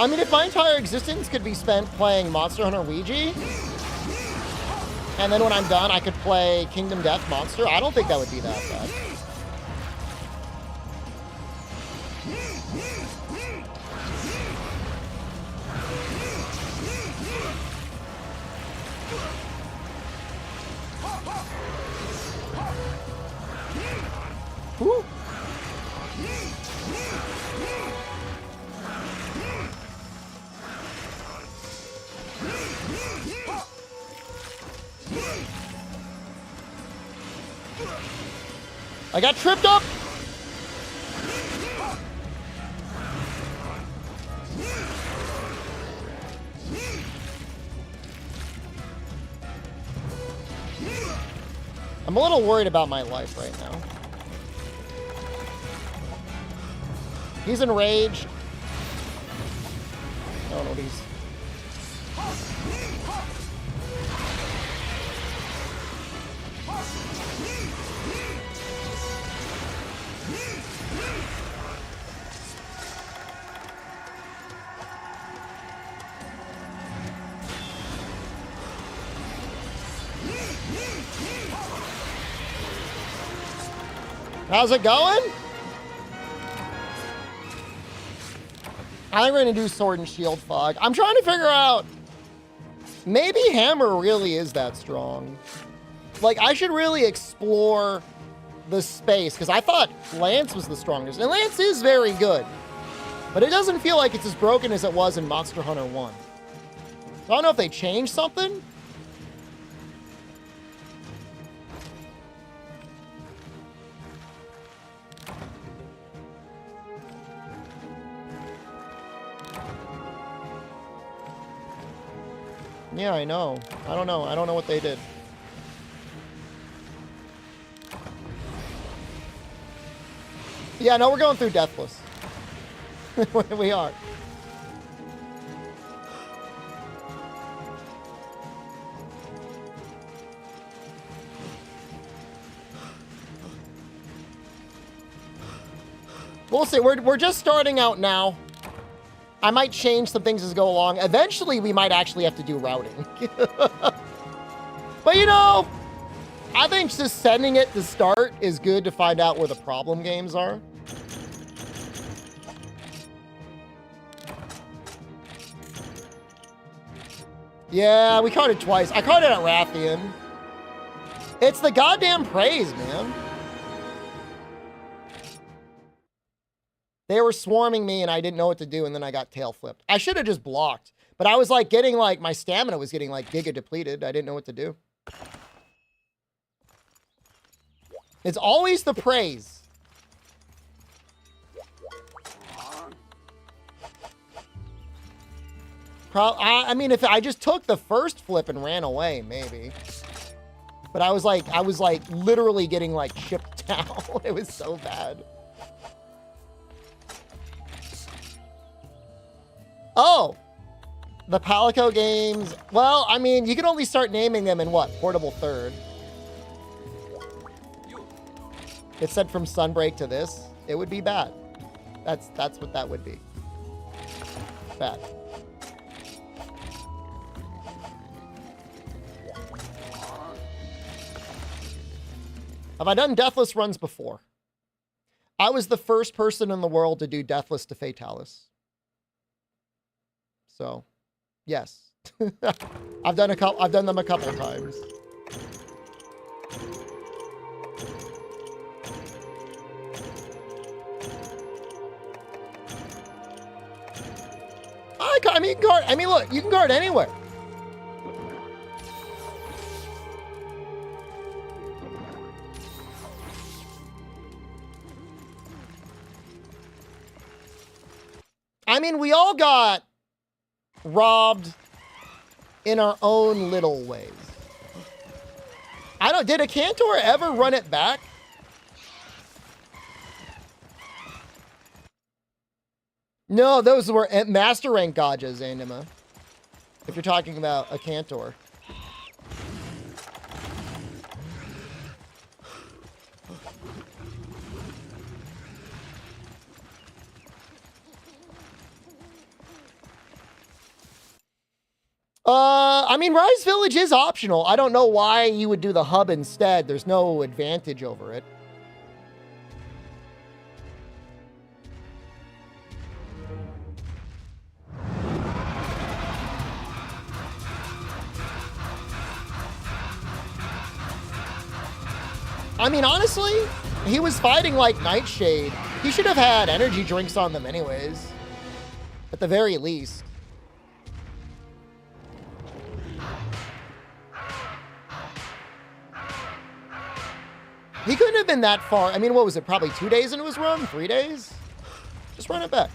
I mean, if my entire existence could be spent playing Monster Hunter Ouija, and then when I'm done, I could play Kingdom Death Monster, I don't think that would be that bad. Whew. I got tripped up. I'm a little worried about my life right now. He's enraged. I don't know what he's... How's it going? I think we're gonna do Sword and Shield Fog. I'm trying to figure out, maybe Hammer really is that strong. Like, I should really explore the space, because I thought Lance was the strongest. And Lance is very good, but it doesn't feel like it's as broken as it was in Monster Hunter 1. So I don't know if they changed something. Yeah, I know. I don't know. I don't know what they did. Yeah, no, we're going through Deathless. We are. We'll see. We're just starting out now. I might change some things as go along. Eventually, we might actually have to do routing. But, you know, I think just sending it to start is good to find out where the problem games are. Yeah, we caught it twice. I caught it at Rathian. It's the goddamn praise, man. They were swarming me and I didn't know what to do, and then I got tail flipped. I should have just blocked, but I was like getting like, my stamina was getting like giga depleted. I didn't know what to do. It's always the praise. I mean, if I just took the first flip and ran away, maybe. But I was like literally getting like shipped down. It was so bad. Oh, the Palico games. Well, I mean, you can only start naming them in what? Portable Third. It said from Sunbreak to this. It would be bad. That's what that would be. Bad. Have I done Deathless runs before? I was the first person in the world to do Deathless to Fatalis. So, yes. I've done them a couple times. I mean, look, you can guard anywhere. I mean, we all got robbed in our own little ways. Did a Cantor ever run it back? No, those were master rank Gajas, Anima. If you're talking about a Cantor. I mean, Rise Village is optional. I don't know why you would do the hub instead. There's no advantage over it. I mean, honestly, he was fighting like Nightshade. He should have had energy drinks on them anyways. At the very least. He couldn't have been that far. I mean, what was it? Probably 2 days into his run? 3 days? Just run it back.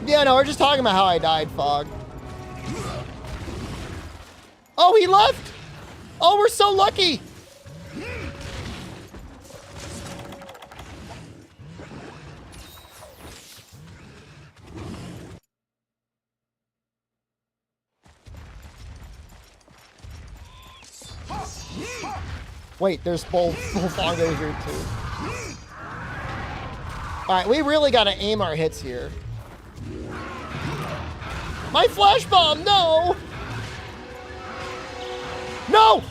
Yeah, no, we're just talking about how I died, Fog. Oh, he left! Oh, we're so lucky! Wait, there's Bullfongo here too. Alright, we really gotta aim our hits here. My flash bomb, no! No!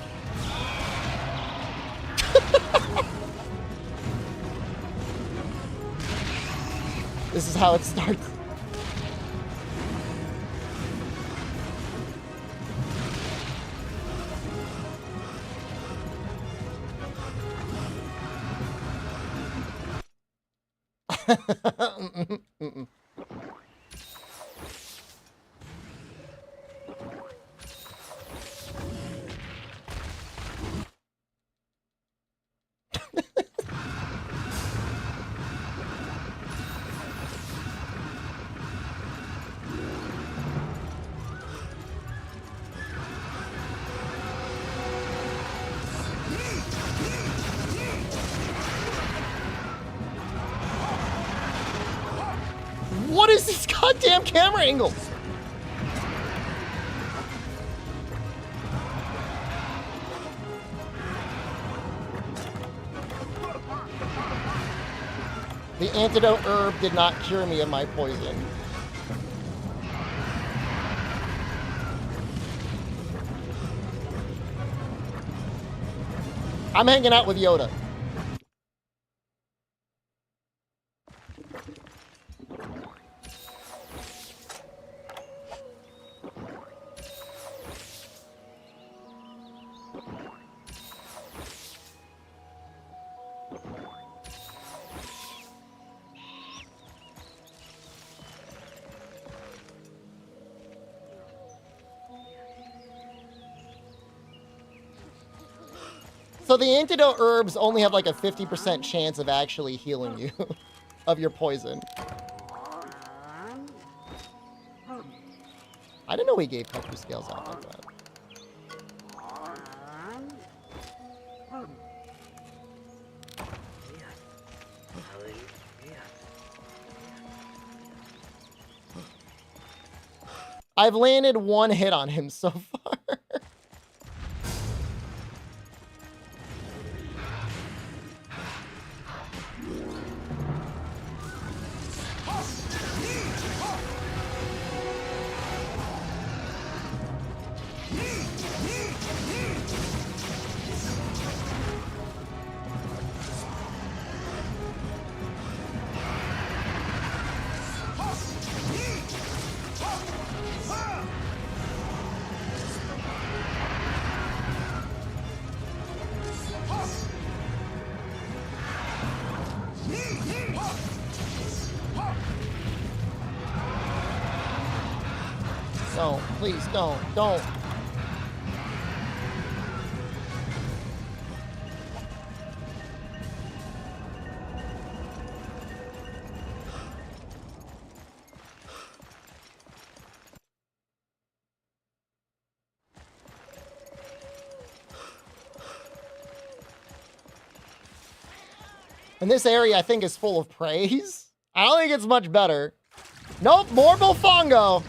This is how it starts. What is this goddamn camera angle? The antidote herb did not cure me of my poison. I'm hanging out with Yoda. So the antidote herbs only have like a 50% chance of actually healing you of your poison. I didn't know we gave Petra scales out like that. I've landed one hit on him so far. No, please, don't. And this area, I think, is full of praise. I don't think it's much better. Nope, more Bofongo.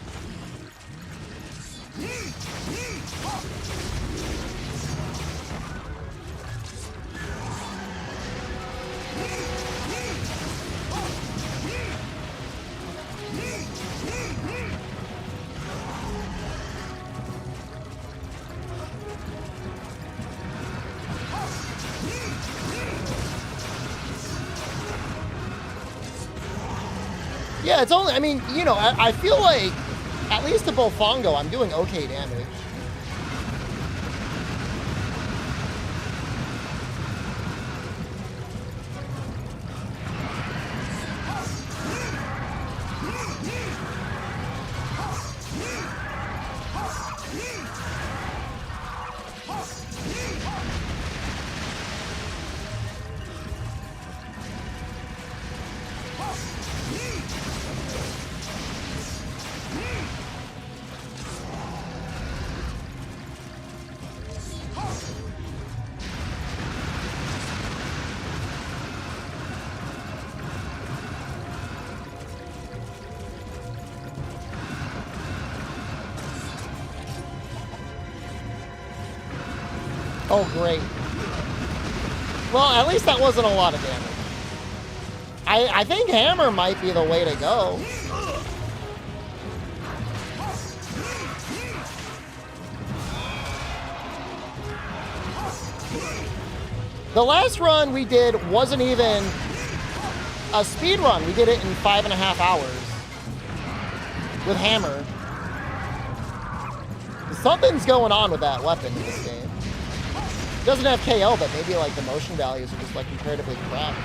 Yeah, it's only, I mean, you know, I feel like, at least to Bofongo, I'm doing okay damage. Oh, great. Well, at least that wasn't a lot of damage. I think hammer might be the way to go. The last run we did wasn't even a speed run. We did it in 5.5 hours with hammer. Something's going on with that weapon in this game. It doesn't have KO, but maybe like the motion values are just like comparatively crap.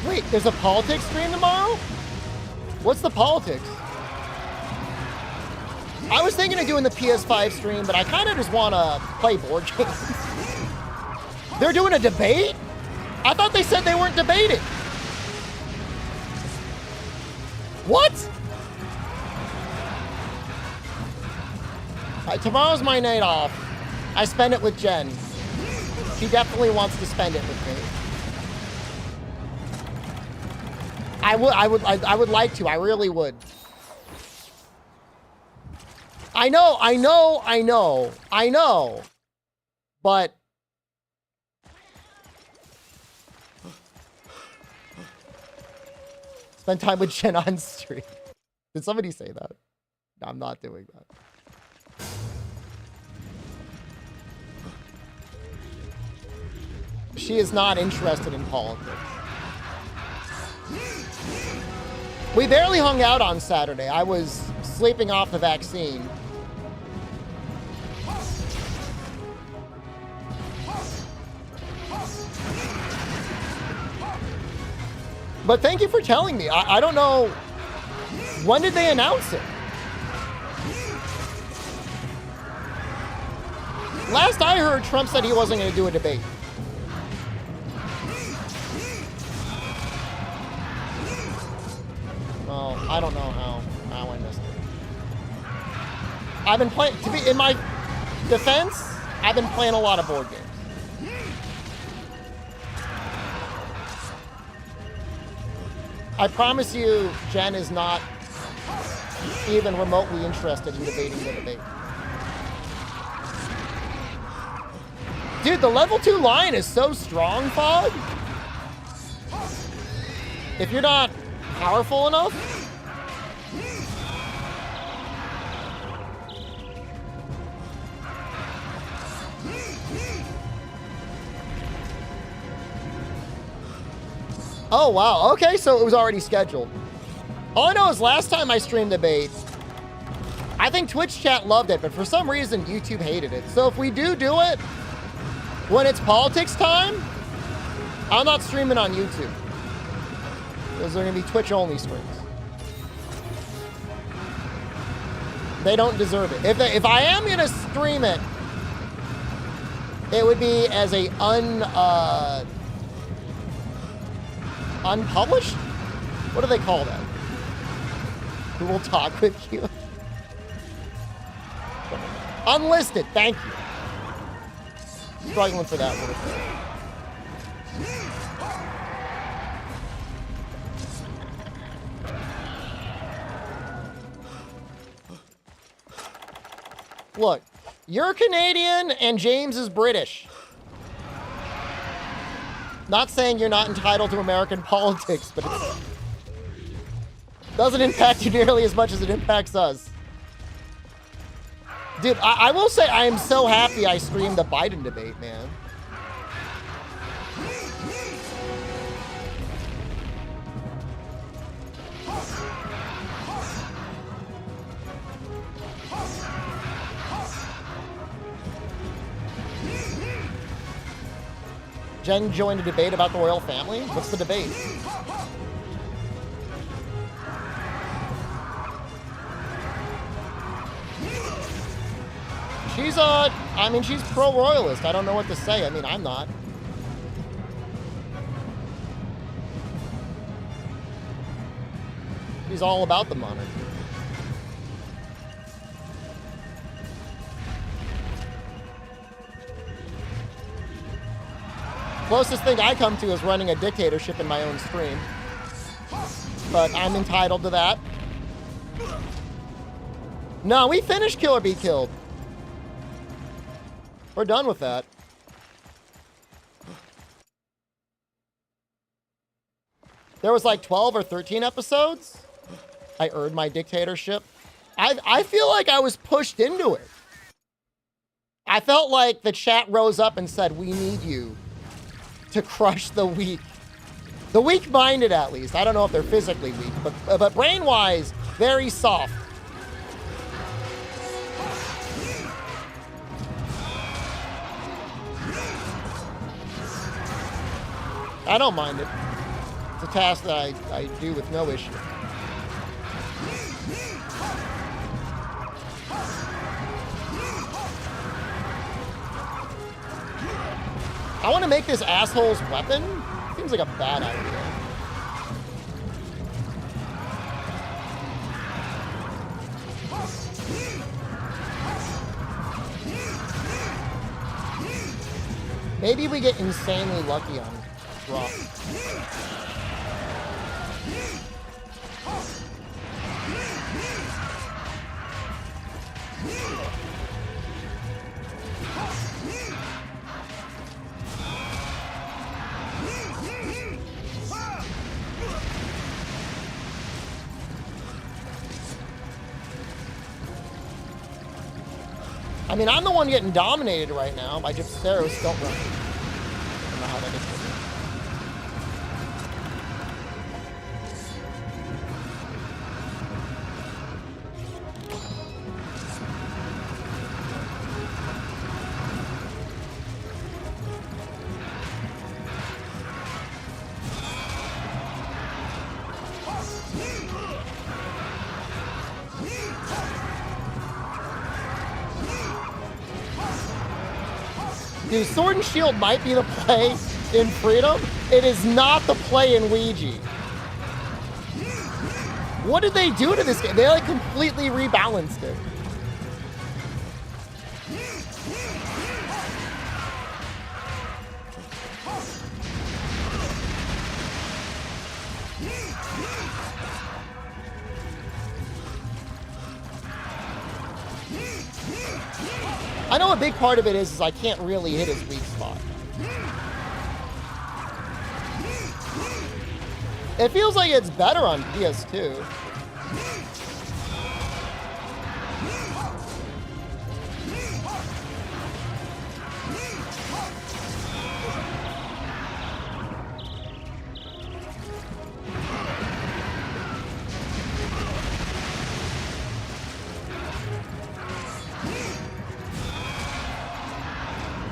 Wait, there's a politics stream tomorrow? What's the politics? I was thinking of doing the PS5 stream, but I kind of just want to play board games. They're doing a debate? I thought they said they weren't debating. What? Tomorrow's my night off. I spend it with Jen. She definitely wants to spend it with me. I would like to. I really would. I know. But spend time with Jen on stream. Did somebody say that? No, I'm not doing that. She is not interested in politics. We barely hung out on Saturday. I was sleeping off the vaccine. But thank you for telling me. I don't know. When did they announce it? Last I heard, Trump said he wasn't going to do a debate. Well, I don't know how I missed it. I've been playing, to be in my defense, I've been playing a lot of board games. I promise you, Jen is not even remotely interested in debating the debate. Dude, the level 2 lion is so strong, Fog. If you're not powerful enough. Oh, wow. Okay, so it was already scheduled. All I know is last time I streamed debate, I think Twitch chat loved it, but for some reason, YouTube hated it. So if we do it, when it's politics time, I'm not streaming on YouTube. Those are going to be Twitch-only streams. They don't deserve it. If I am going to stream it, it would be as a unpublished? What do they call that? Who will talk with you? Unlisted, thank you. Struggling for that word. Look, you're Canadian and James is British. Not saying you're not entitled to American politics, but it doesn't impact you nearly as much as it impacts us. Dude, I will say I am so happy I streamed the Biden debate, man. Jen joined a debate about the royal family? What's the debate? She's, I mean, she's pro-royalist. I don't know what to say. I mean, I'm not. She's all about the monarchy. Closest thing I come to is running a dictatorship in my own stream. But I'm entitled to that. No, we finished Kill or Be Killed. We're done with that. There was like 12 or 13 episodes. I earned my dictatorship. I feel like I was pushed into it. I felt like the chat rose up and said, we need you to crush the weak. The weak-minded, at least. I don't know if they're physically weak, but brain-wise, very soft. I don't mind it. It's a task that I do with no issue. I want to make this asshole's weapon. Seems like a bad idea. Maybe we get insanely lucky on drop. I mean, I'm the one getting dominated right now by Gypseros. Don't run. I don't know how that is. Dude, Sword and Shield might be the play in Freedom. It is not the play in Ouija. What did they do to this game? They like completely rebalanced it. I know a big part of it is I can't really hit his weak spot. It feels like it's better on PS2.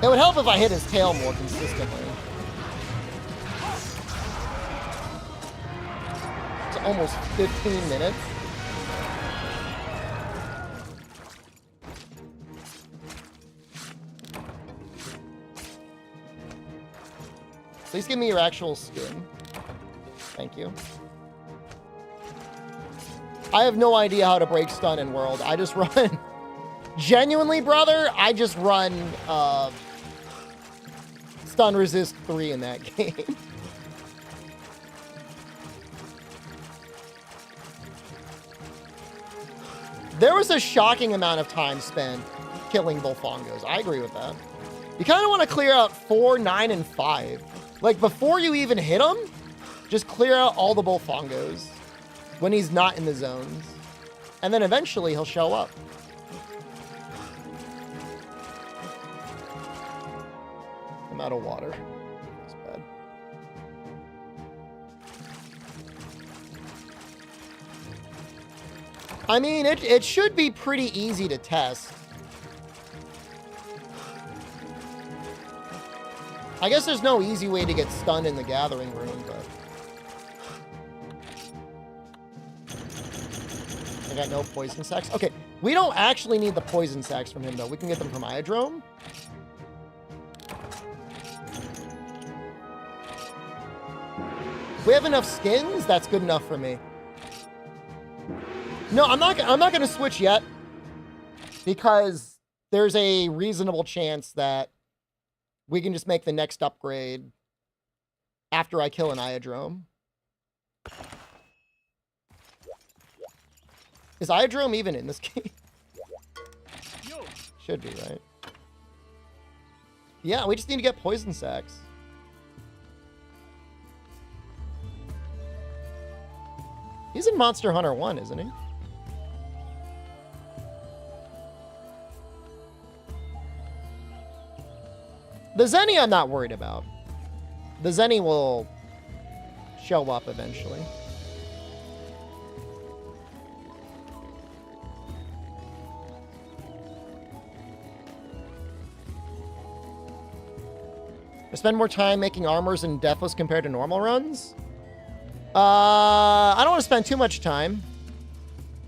It would help if I hit his tail more consistently. It's almost 15 minutes. Please give me your actual skin. Thank you. I have no idea how to break stun in World. I just run... Genuinely, brother, I just run stun resist 3 in that game. There was a shocking amount of time spent killing Volfongos. I agree with that. You kind of want to clear out 4, 9, and 5. Like, before you even hit him, just clear out all the Volfongos when he's not in the zones. And then eventually he'll show up. I'm out of water. That's bad. I mean, it should be pretty easy to test. I guess there's no easy way to get stunned in the gathering room, but... I got no poison sacks. Okay, we don't actually need the poison sacks from him, though. We can get them from Iodrome. If we have enough skins, that's good enough for me. No, I'm not going to switch yet, because there's a reasonable chance that we can just make the next upgrade after I kill an Iodrome. Is Iodrome even in this game? Should be, right? Yeah, we just need to get poison sacks. He's in Monster Hunter 1, isn't he? The Zenny I'm not worried about. The Zenny will show up eventually. I spend more time making armors in Deathless compared to normal runs? I don't want to spend too much time.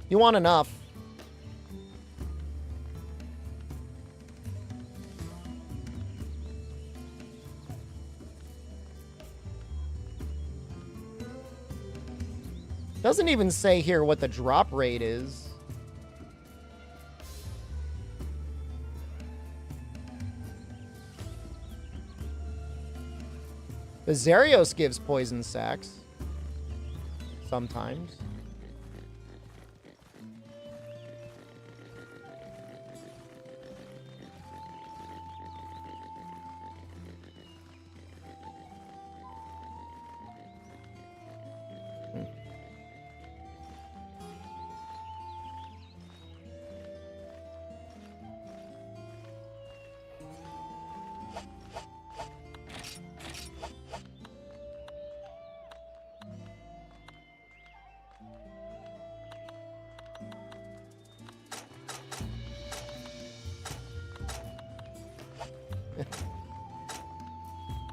You want enough. Doesn't even say here what the drop rate is. The Zerios gives poison sacks. Sometimes.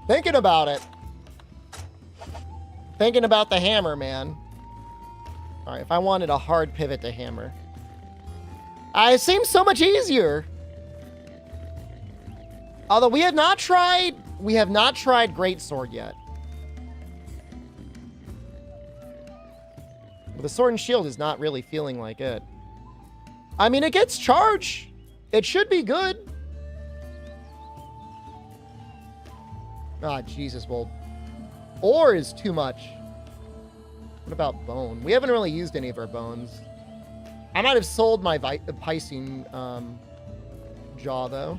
Thinking about it. Thinking about the hammer, man. All right, if I wanted a hard pivot to hammer. It seems so much easier. Although we have not tried Greatsword yet. But the Sword and Shield is not really feeling like it. I mean, it gets charge. It should be good. Ah, Jesus, well, ore is too much. What about bone? We haven't really used any of our bones. I might have sold my Piscine jaw, though.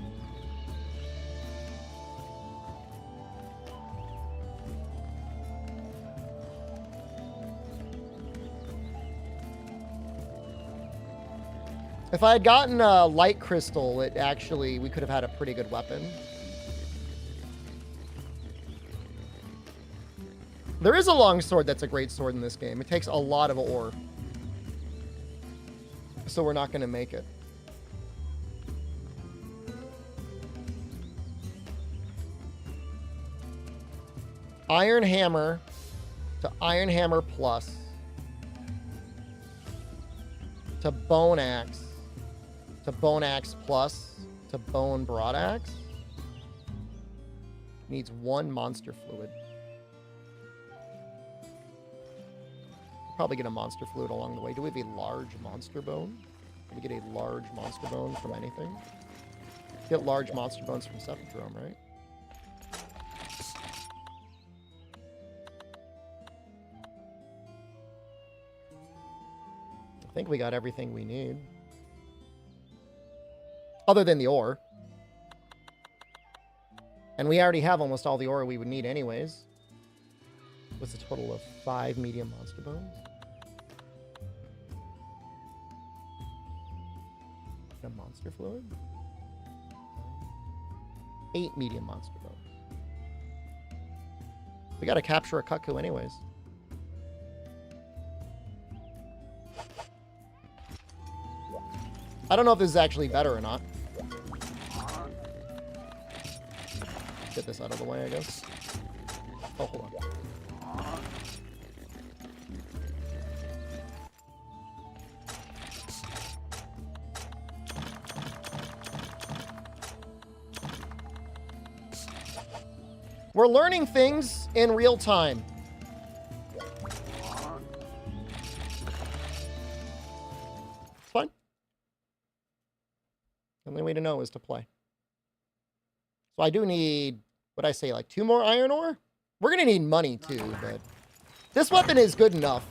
If I had gotten a light crystal, we could have had a pretty good weapon. There is a long sword that's a great sword in this game. It takes a lot of ore. So we're not going to make it. Iron Hammer to Iron Hammer Plus to Bone Axe to Bone Axe Plus to Bone Broad Axe. Needs 1 monster fluid. Probably get a monster fluid along the way. Do we have a large monster bone? Can we get a large monster bone from anything? Get large monster bones from Sephirodrome, right? I think we got everything we need. Other than the ore. And we already have almost all the ore we would need anyways. What's a total of 5 medium monster bones? A monster fluid? 8 medium monster bones. We gotta capture a Cuckoo anyways. I don't know if this is actually better or not. Get this out of the way, I guess. Oh, hold on. We're learning things in real time. It's fine. The only way to know is to play. So I do need, what'd I say, like 2 more iron ore? We're going to need money too, but this weapon is good enough.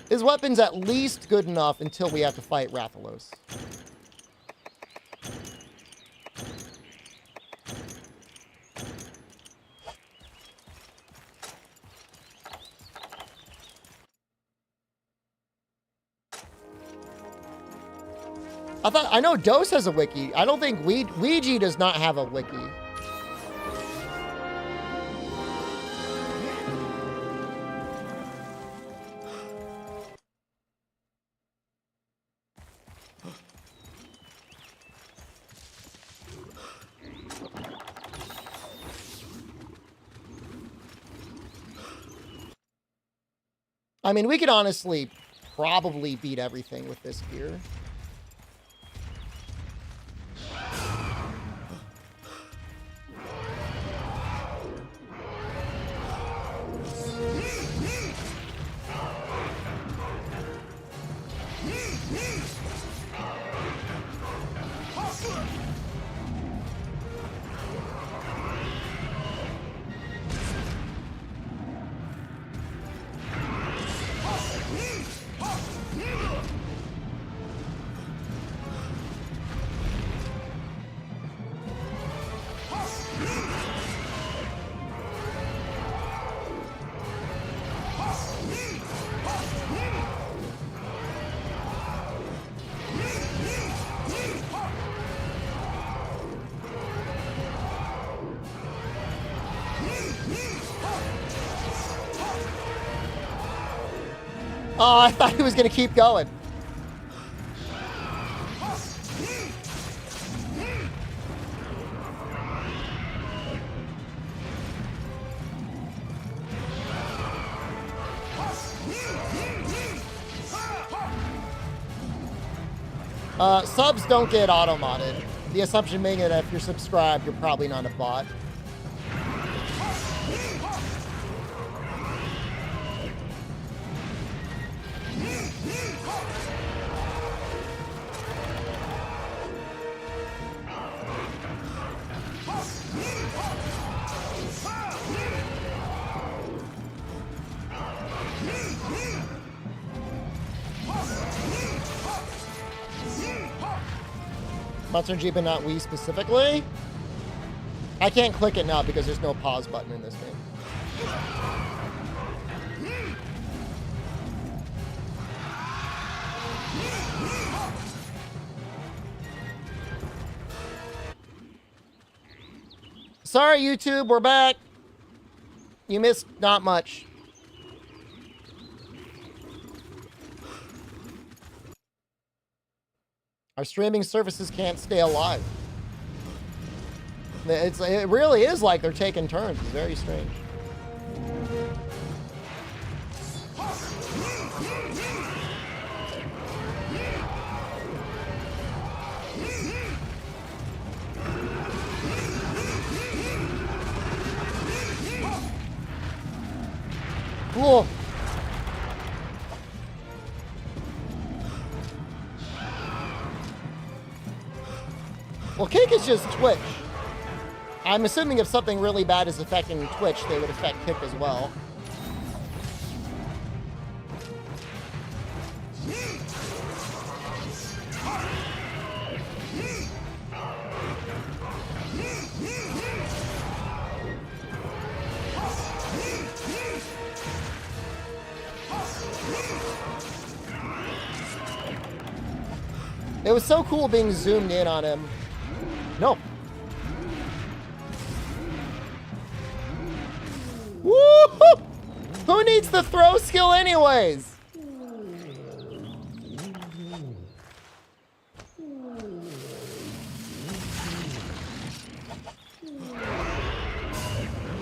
His weapon's at least good enough until we have to fight Rathalos. I know Dose has a wiki. I don't think Ouija does not have a wiki. I mean, we could honestly probably beat everything with this gear. Oh, I thought he was going to keep going. Subs don't get auto-modded. The assumption being that if you're subscribed, you're probably not a bot. Monster G, but not Wii specifically. I can't click it now because there's no pause button in this game. Sorry, YouTube, we're back. You missed not much. Our streaming services can't stay alive. It really is like they're taking turns. It's very strange. Cool. Well, Kick is just Twitch. I'm assuming if something really bad is affecting Twitch, they would affect Kick as well. It was so cool being zoomed in on him. No. Woo-hoo! Who needs the throw skill anyways?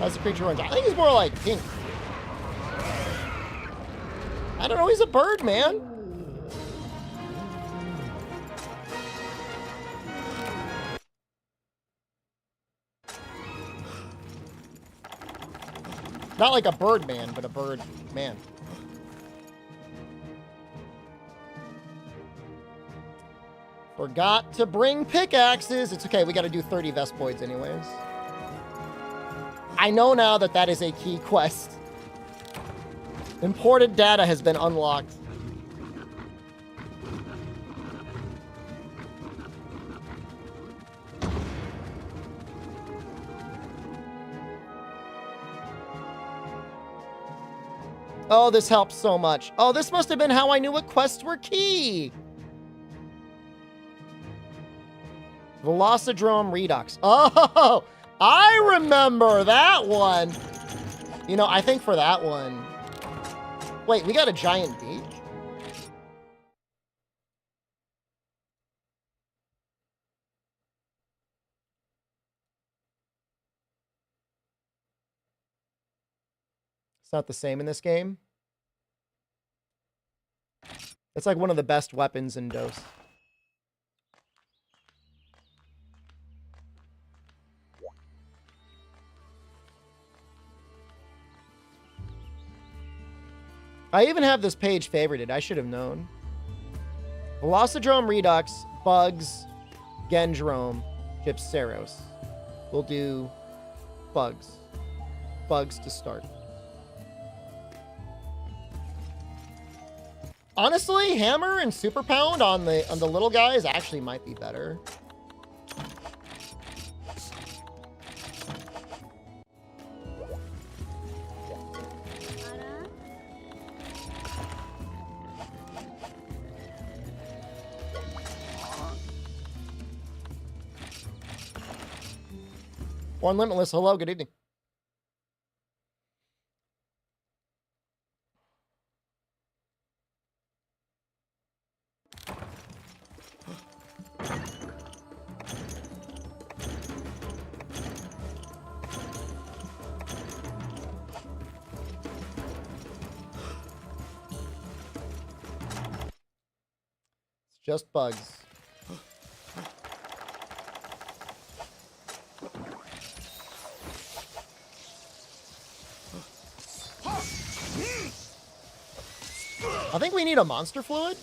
How's the creature orange? I think he's more like pink. I don't know, he's a bird, man. Not like a bird man, but a bird man. Forgot to bring pickaxes. It's okay, we gotta do 30 Vespoids anyways. I know now that that is a key quest. Imported data has been unlocked. Oh, this helps so much. Oh, this must have been how I knew what quests were key. Velocidrome Redux. Oh, I remember that one. You know, I think for that one... Wait, we got a giant beak? It's not the same in this game. It's like one of the best weapons in DOS. I even have this page favorited. I should have known. Velocidrome Redux, Bugs, Gendrome, Gypceros. We'll do Bugs. Bugs to start. Honestly, Hammer and Super Pound on the little guys actually might be better. One Limitless, hello, good evening. Just bugs. I think we need a monster fluid.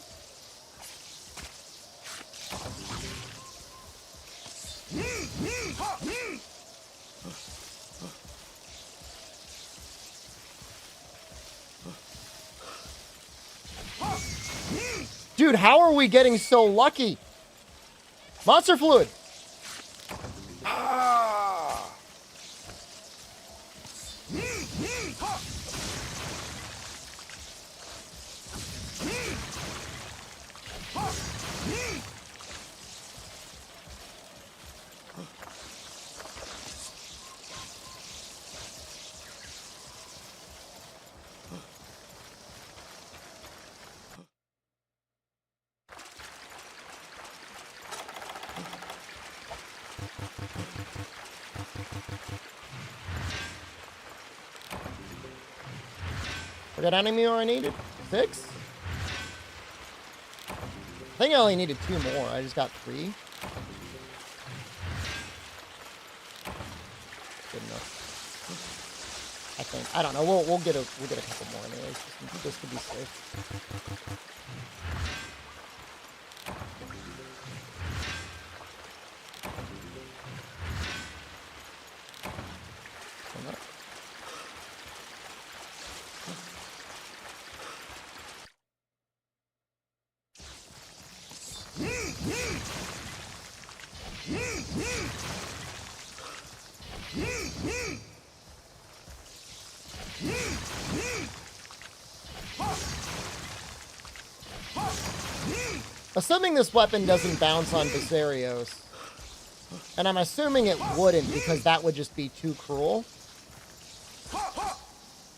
Dude, how are we getting so lucky? Monster fluid. Forget how many more I needed? 6? I think I only needed 2 more. I just got 3. Good enough. I think. I don't know. We'll get a couple more anyways. Just to be safe. Assuming this weapon doesn't bounce on Viserios. And I'm assuming it wouldn't because that would just be too cruel.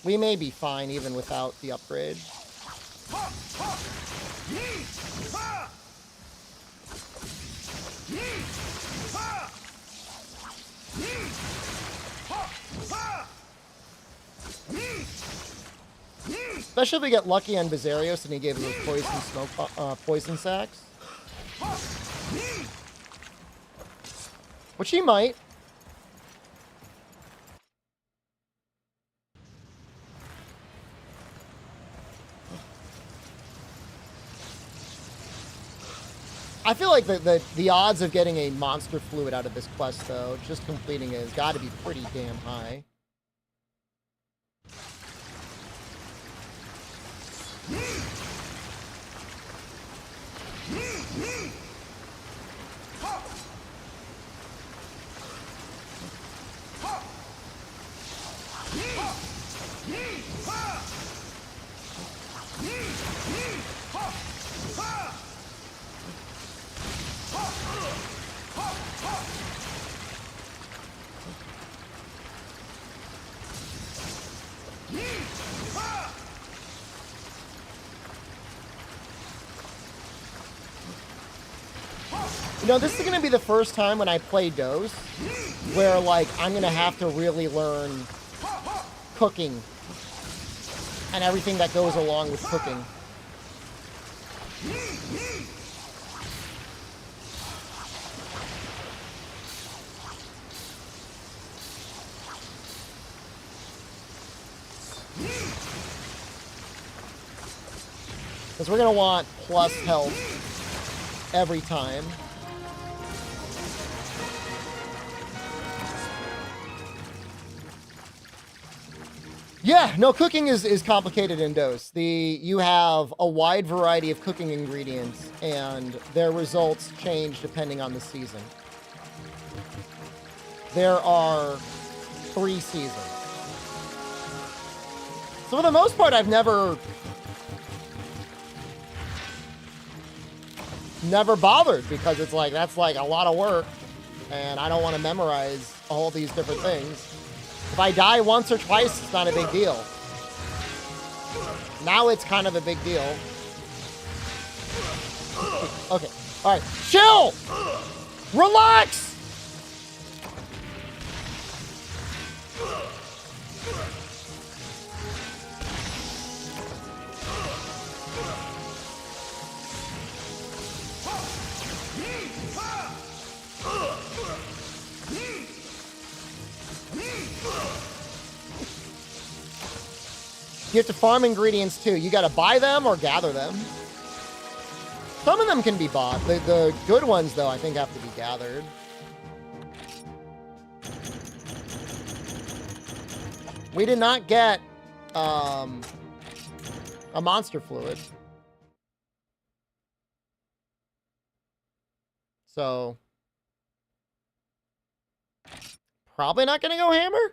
We may be fine even without the upgrade. Especially if we get lucky on Viserios and he gave us those poison sacks. Which he might. I feel like the odds of getting a monster fluid out of this quest, though, just completing it, has got to be pretty damn high. You know, this is going to be the first time when I play Dose where, like, I'm going to have to really learn cooking and everything that goes along with cooking. Because we're going to want plus health every time. Yeah, no, cooking is complicated in Dose. You have a wide variety of cooking ingredients, and their results change depending on the season. There are 3 seasons. So for the most part, I've never bothered, because it's like, that's like a lot of work, and I don't want to memorize all these different things. If I die once or twice, it's not a big deal. Now it's kind of a big deal. Okay. All right. Chill! Relax! You have to farm ingredients too. You got to buy them or gather them. Some of them can be bought. The good ones, though, I think have to be gathered. We did not get a monster fluid. So, probably not going to go hammer.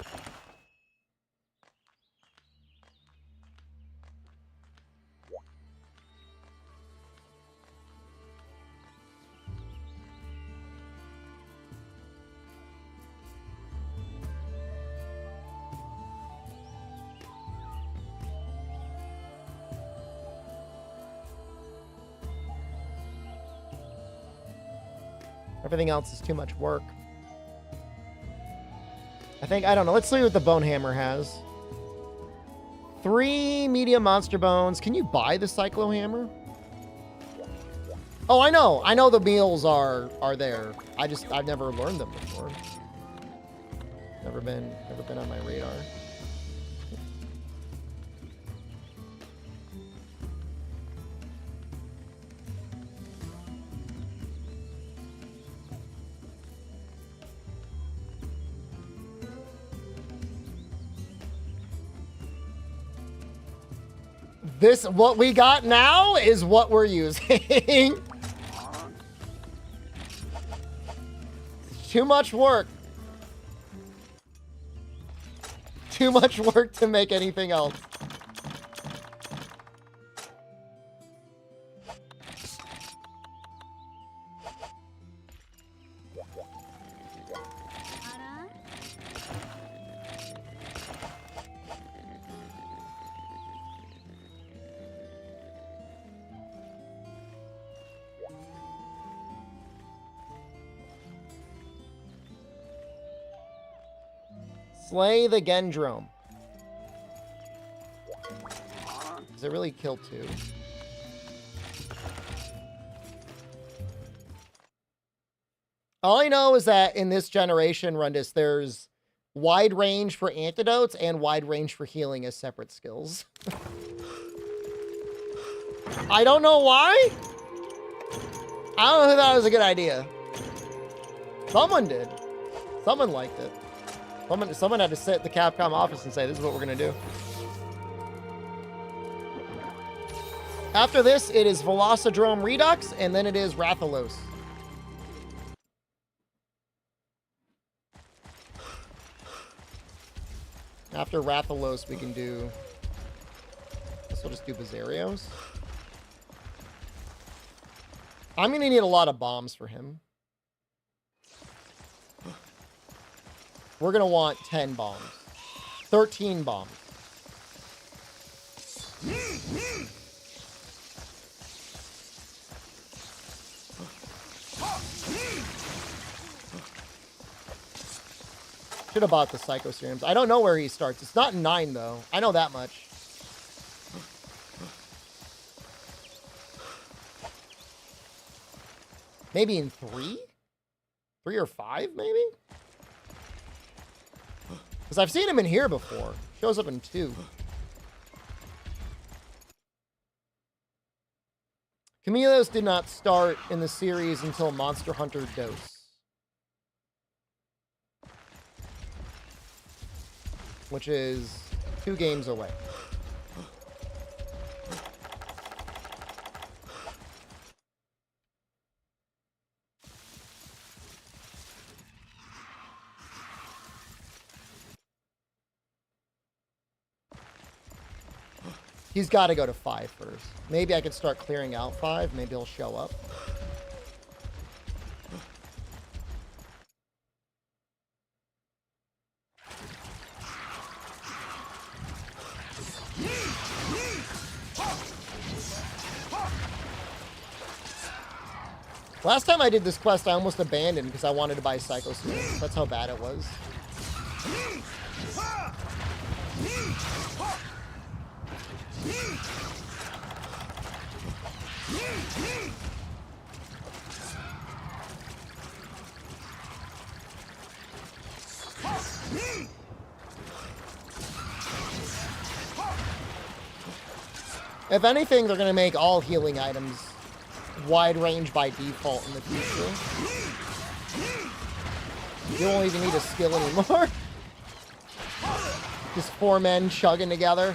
Everything else is too much work. I don't know. Let's see what the Bone Hammer has. 3 medium monster bones. Can you buy the Cyclo Hammer? Oh, I know. I know the meals are there. I've never learned them before. Never been on my radar. This, what we got now is what we're using. Too much work. Too much work to make anything else. Slay the Gendrome. Does it really kill 2? All I know is that in this generation, Rundus, there's wide range for antidotes and wide range for healing as separate skills. I don't know why. I don't know who thought it was a good idea. Someone did. Someone liked it. Someone had to sit at the Capcom office and say, this is what we're going to do. After this, it is Velocidrome Redux, and then it is Rathalos. After Rathalos, we can do... I guess we'll just do Bizarrios. I'm going to need a lot of bombs for him. We're going to want 10 bombs. 13 bombs. Should have bought the Psycho Serums. I don't know where he starts. It's not in 9, though. I know that much. Maybe in 3? 3 or 5, maybe? Because I've seen him in here before. Shows up in 2. Camellios did not start in the series until Monster Hunter Dose, which is 2 games away. He's got to go to 5 first. Maybe I could start clearing out 5. Maybe he'll show up. Last time I did this quest, I almost abandoned because I wanted to buy Psycho Serums. That's how bad it was. If anything, they're going to make all healing items wide range by default in the future. You won't even need a skill anymore. Just 4 men chugging together.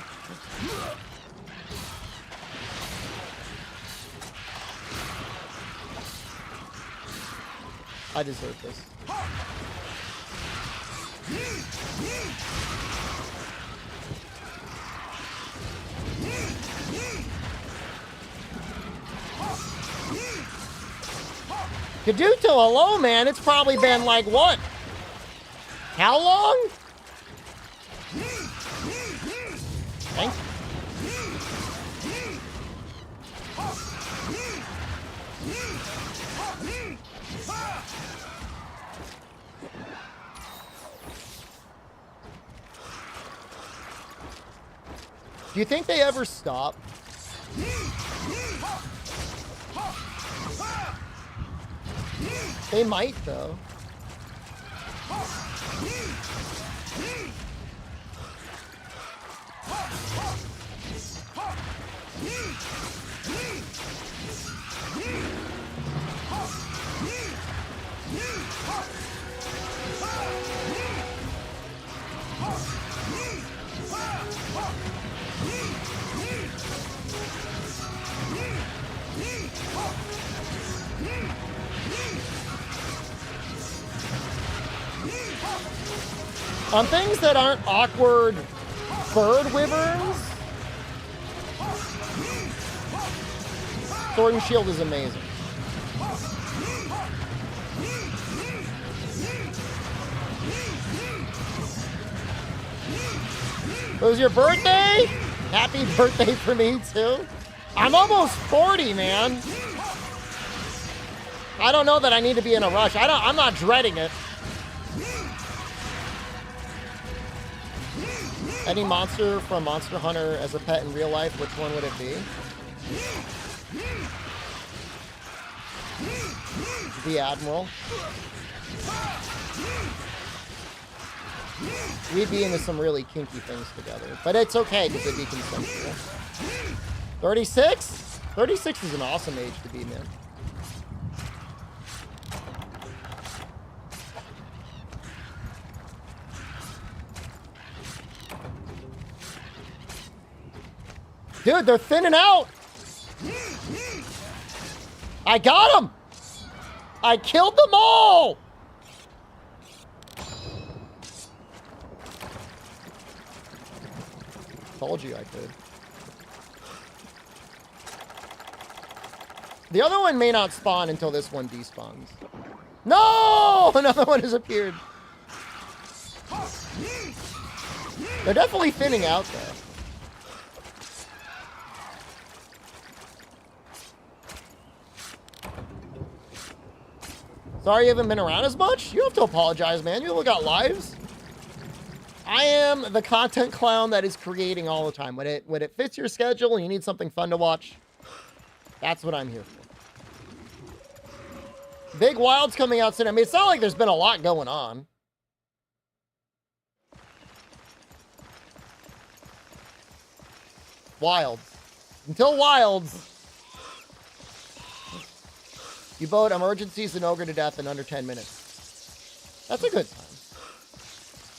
I deserve this. Kaduto alone, man, it's probably been like what? How long? Thanks. Do you think they ever stop? They might, though. On things that aren't awkward bird wyverns, Sword and Shield is amazing. It was your birthday? Happy birthday for me, too. I'm almost 40, man. I don't know that I need to be in a rush. I'm not dreading it. Any monster from Monster Hunter as a pet in real life, which one would it be? The Admiral. We'd be into some really kinky things together. But it's okay, because it'd be consensual. 36? 36 is an awesome age to be, man. Dude, they're thinning out. I got them. I killed them all. Told you I could. The other one may not spawn until this one despawns. No! Another one has appeared. They're definitely thinning out, though. Sorry you haven't been around as much? You don't have to apologize, man. You got lives. I am the content clown that is creating all the time. When it fits your schedule and you need something fun to watch, that's what I'm here for. Big Wild's coming out soon. I mean, it's not like there's been a lot going on. Wilds. Until Wilds. You vote emergencies and ogre to death in under 10 minutes. That's a good time.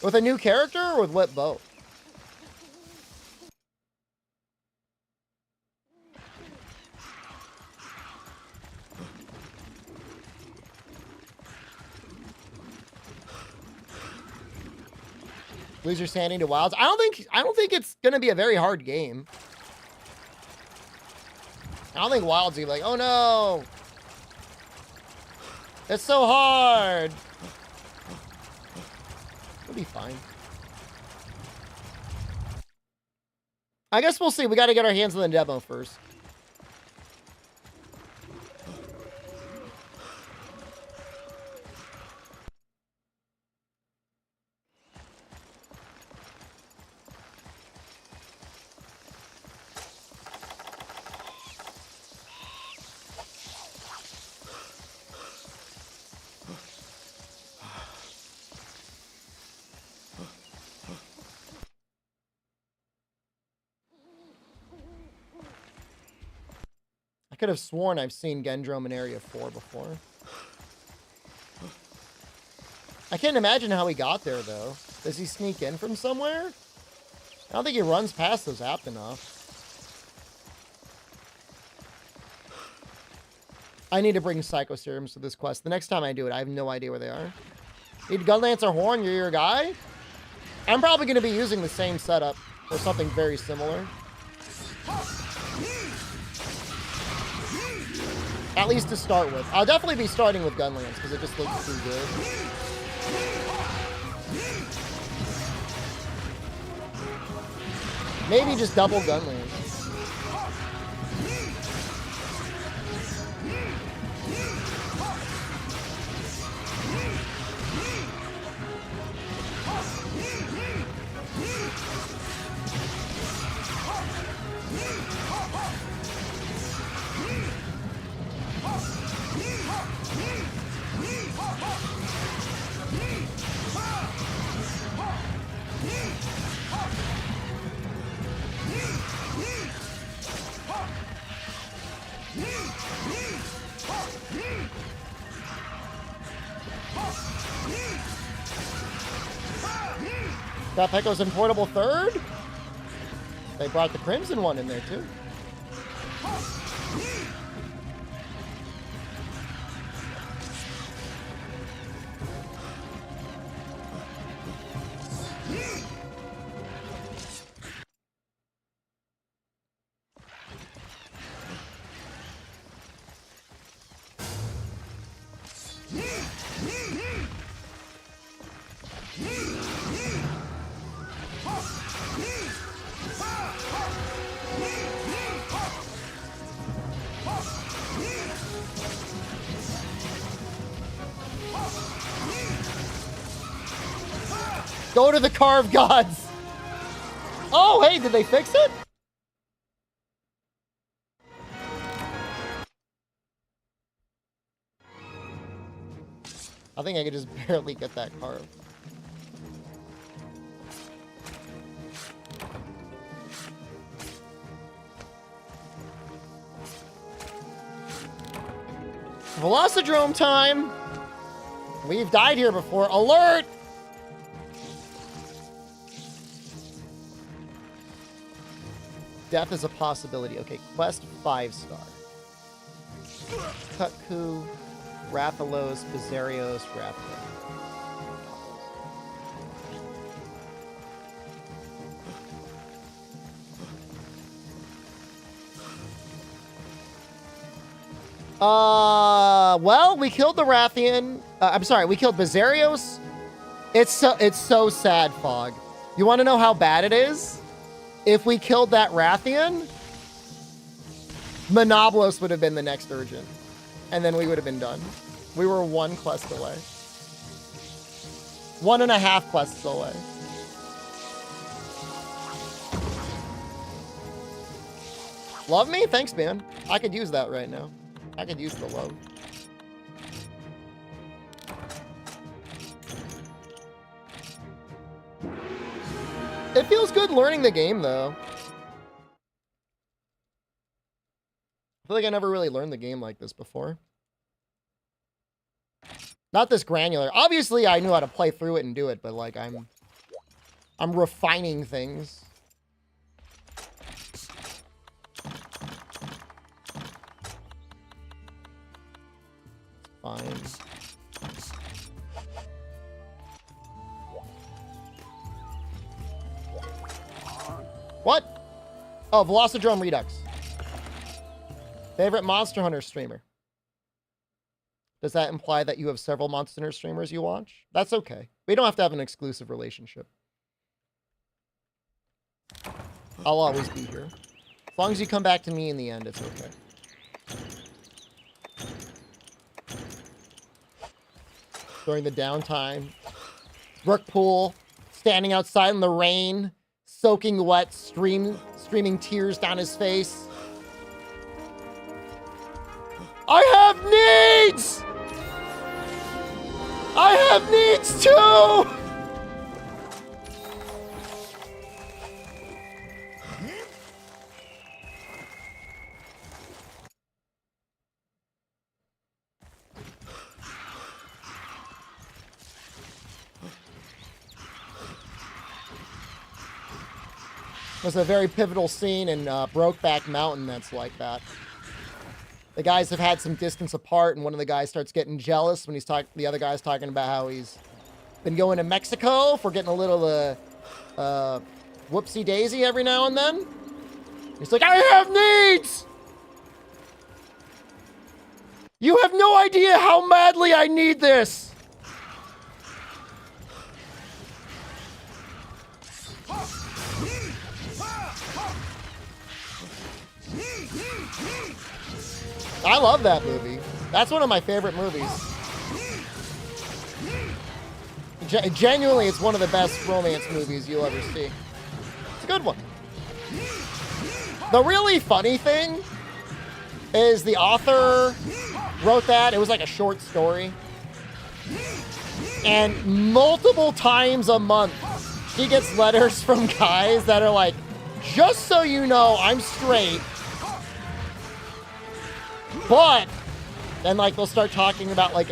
With a new character or with what boat? Lose your standing to Wilds. I don't think it's gonna be a very hard game. I don't think Wilds will be like, oh no. It's so hard. It'll be fine. I guess we'll see. We got to get our hands on the demo first. I could have sworn I've seen Gendrome in Area 4 before. I can't imagine how he got there, though. Does he sneak in from somewhere? I don't think he runs past those Aptonoff. I need to bring Psycho Serums to this quest. The next time I do it, I have no idea where they are. Need Gunlancer Horn? You're your guy? I'm probably going to be using the same setup or something very similar. At least to start with. I'll definitely be starting with Gunlance because it just looks too good. Maybe just double Gunlance. Got Pecco's Importable third. They brought the Crimson one in there, too. Go to the Carved Gods. Oh, hey, did they fix it? I think I could just barely get that carved. Velocidrome time. We've died here before. Alert! Death is a possibility. Okay, quest 5-star. Tutku, Rathalos, Bizarrios, Rathalos. Well, we killed the Rathian. I'm sorry, we killed Bizarrios. It's so sad, Fog. You want to know how bad it is? If we killed that Rathian, Monoblos would have been the next urgent. And then we would have been done. We were 1 quest away. 1.5 quests away. Love me? Thanks, man. I could use that right now. I could use the love. It feels good learning the game, though. I feel like I never really learned the game like this before. Not this granular. Obviously, I knew how to play through it and do it, but like I'm refining things. Fine. What? Oh, Velocidrome Redux. Favorite Monster Hunter streamer. Does that imply that you have several Monster Hunter streamers you watch? That's okay. We don't have to have an exclusive relationship. I'll always be here. As long as you come back to me in the end, it's okay. During the downtime. Brook pool. Standing outside in the rain. Soaking wet. Streaming tears down his face. I have needs! I have needs too! There's a very pivotal scene in Brokeback Mountain that's like that. The guys have had some distance apart, and one of the guys starts getting jealous when the other guy's talking about how he's been going to Mexico for getting a little whoopsie daisy every now and then. He's like, I have needs! You have no idea how madly I need this! I love that movie. That's one of my favorite movies. Genuinely, it's one of the best romance movies you'll ever see. It's a good one. The really funny thing is the author wrote that. It was like a short story. And multiple times a month, she gets letters from guys that are like, just so you know, I'm straight. But then, like, they'll start talking about like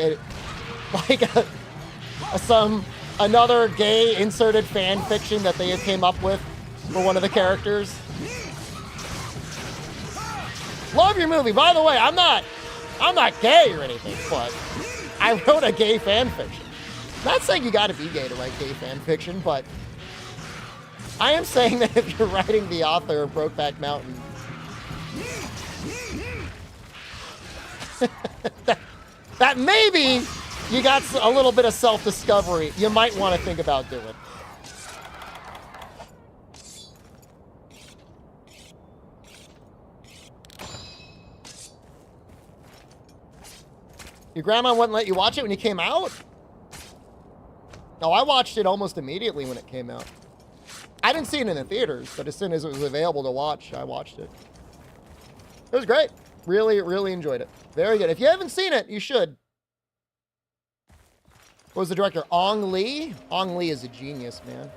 some another gay inserted fan fiction that they came up with for one of the characters. Love your movie. By the way, I'm not gay or anything, but I wrote a gay fan fiction. Not saying you got to be gay to write gay fan fiction, but I am saying that if you're writing the author of Brokeback Mountain, that maybe you got a little bit of self-discovery you might want to think about doing. Your grandma wouldn't let you watch it when you came out? No, I watched it almost immediately when it came out. I didn't see it in the theaters, but as soon as it was available to watch, I watched it. It was great. Really, really enjoyed it. Very good. If you haven't seen it, you should. What was the director? Ong Lee? Ong Lee is a genius, man.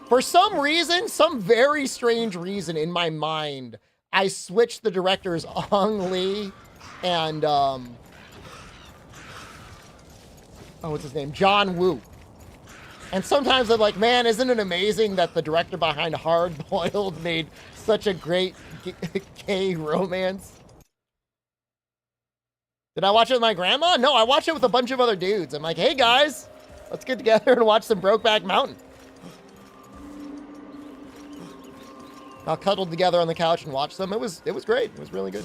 For some reason, some very strange reason in my mind, I switched the directors Ong Lee and, oh, what's his name? John Woo. And sometimes I'm like, man, isn't it amazing that the director behind Hard Boiled made such a great gay romance? Did I watch it with my grandma? No, I watched it with a bunch of other dudes. I'm like, hey guys, let's get together and watch some Brokeback Mountain. All cuddled together on the couch and watched them. It was great. It was really good.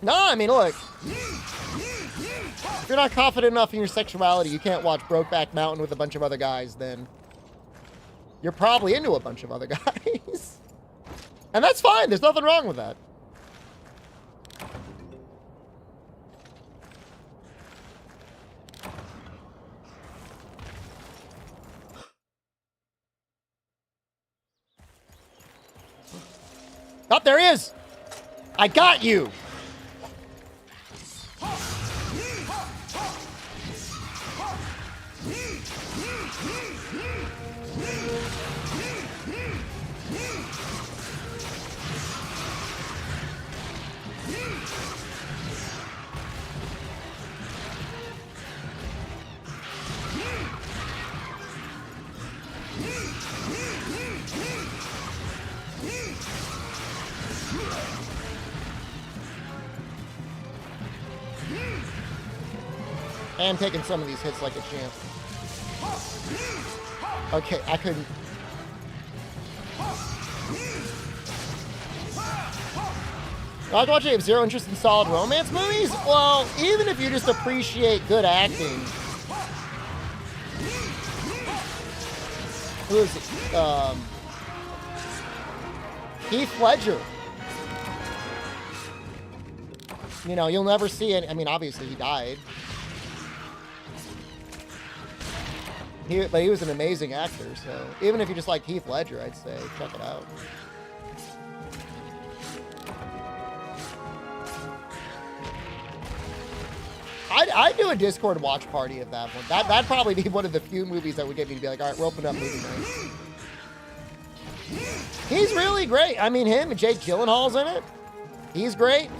No, I mean, look. If you're not confident enough in your sexuality, you can't watch Brokeback Mountain with a bunch of other guys, then you're probably into a bunch of other guys. And that's fine. There's nothing wrong with that. Oh, there he is. I got you. I am taking some of these hits like a champ. Okay, I couldn't. I was watching. You have zero interest in solid romance movies? Well, even if you just appreciate good acting. Who is it? Heath Ledger. You know, you'll never see it. I mean, obviously he died. But he was an amazing actor, so even if you just like Heath Ledger, I'd say check it out. I'd do a Discord watch party of that one. That'd probably be one of the few movies that would get me to be like, all right, we're opening up movie night. He's really great. I mean, him and Jake Gyllenhaal's in it. He's great.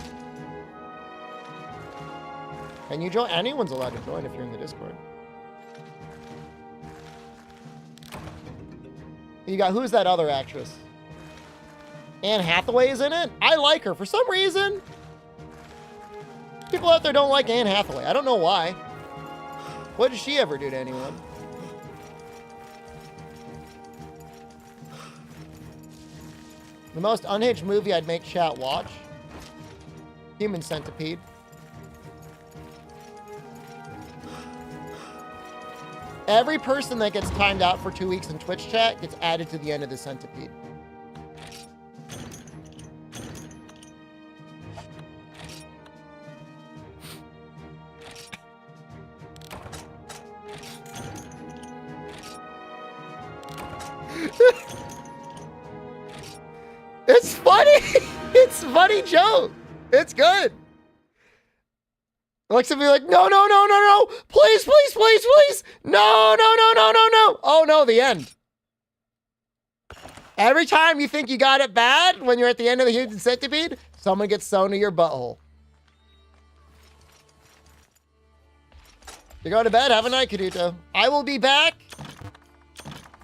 And you join. Anyone's allowed to join if you're in the Discord. You got, who's that other actress? Anne Hathaway is in it? I like her. For some reason, people out there don't like Anne Hathaway. I don't know why. What did she ever do to anyone? The most unhinged movie I'd make chat watch? Human Centipede. Every person that gets timed out for 2 weeks in Twitch chat gets added to the end of the Centipede. It's funny. It's a funny joke. It's good. Alexa be like, no, no, no, no, no. Please, please, please, please. No, no, no, no, no, no. Oh, no, the end. Every time you think you got it bad, when you're at the end of the human centipede, someone gets sewn to your butthole. You go to bed. Have a night, Kaduto. I will be back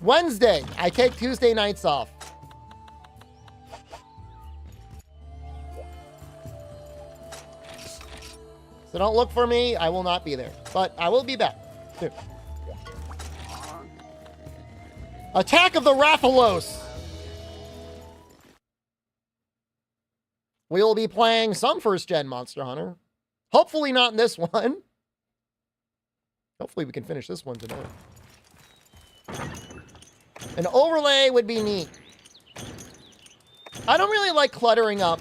Wednesday. I take Tuesday nights off. So don't look for me. I will not be there. But I will be back soon. Attack of the Rathalos. We will be playing some first-gen Monster Hunter. Hopefully not in this one. Hopefully we can finish this one today. An overlay would be neat. I don't really like cluttering up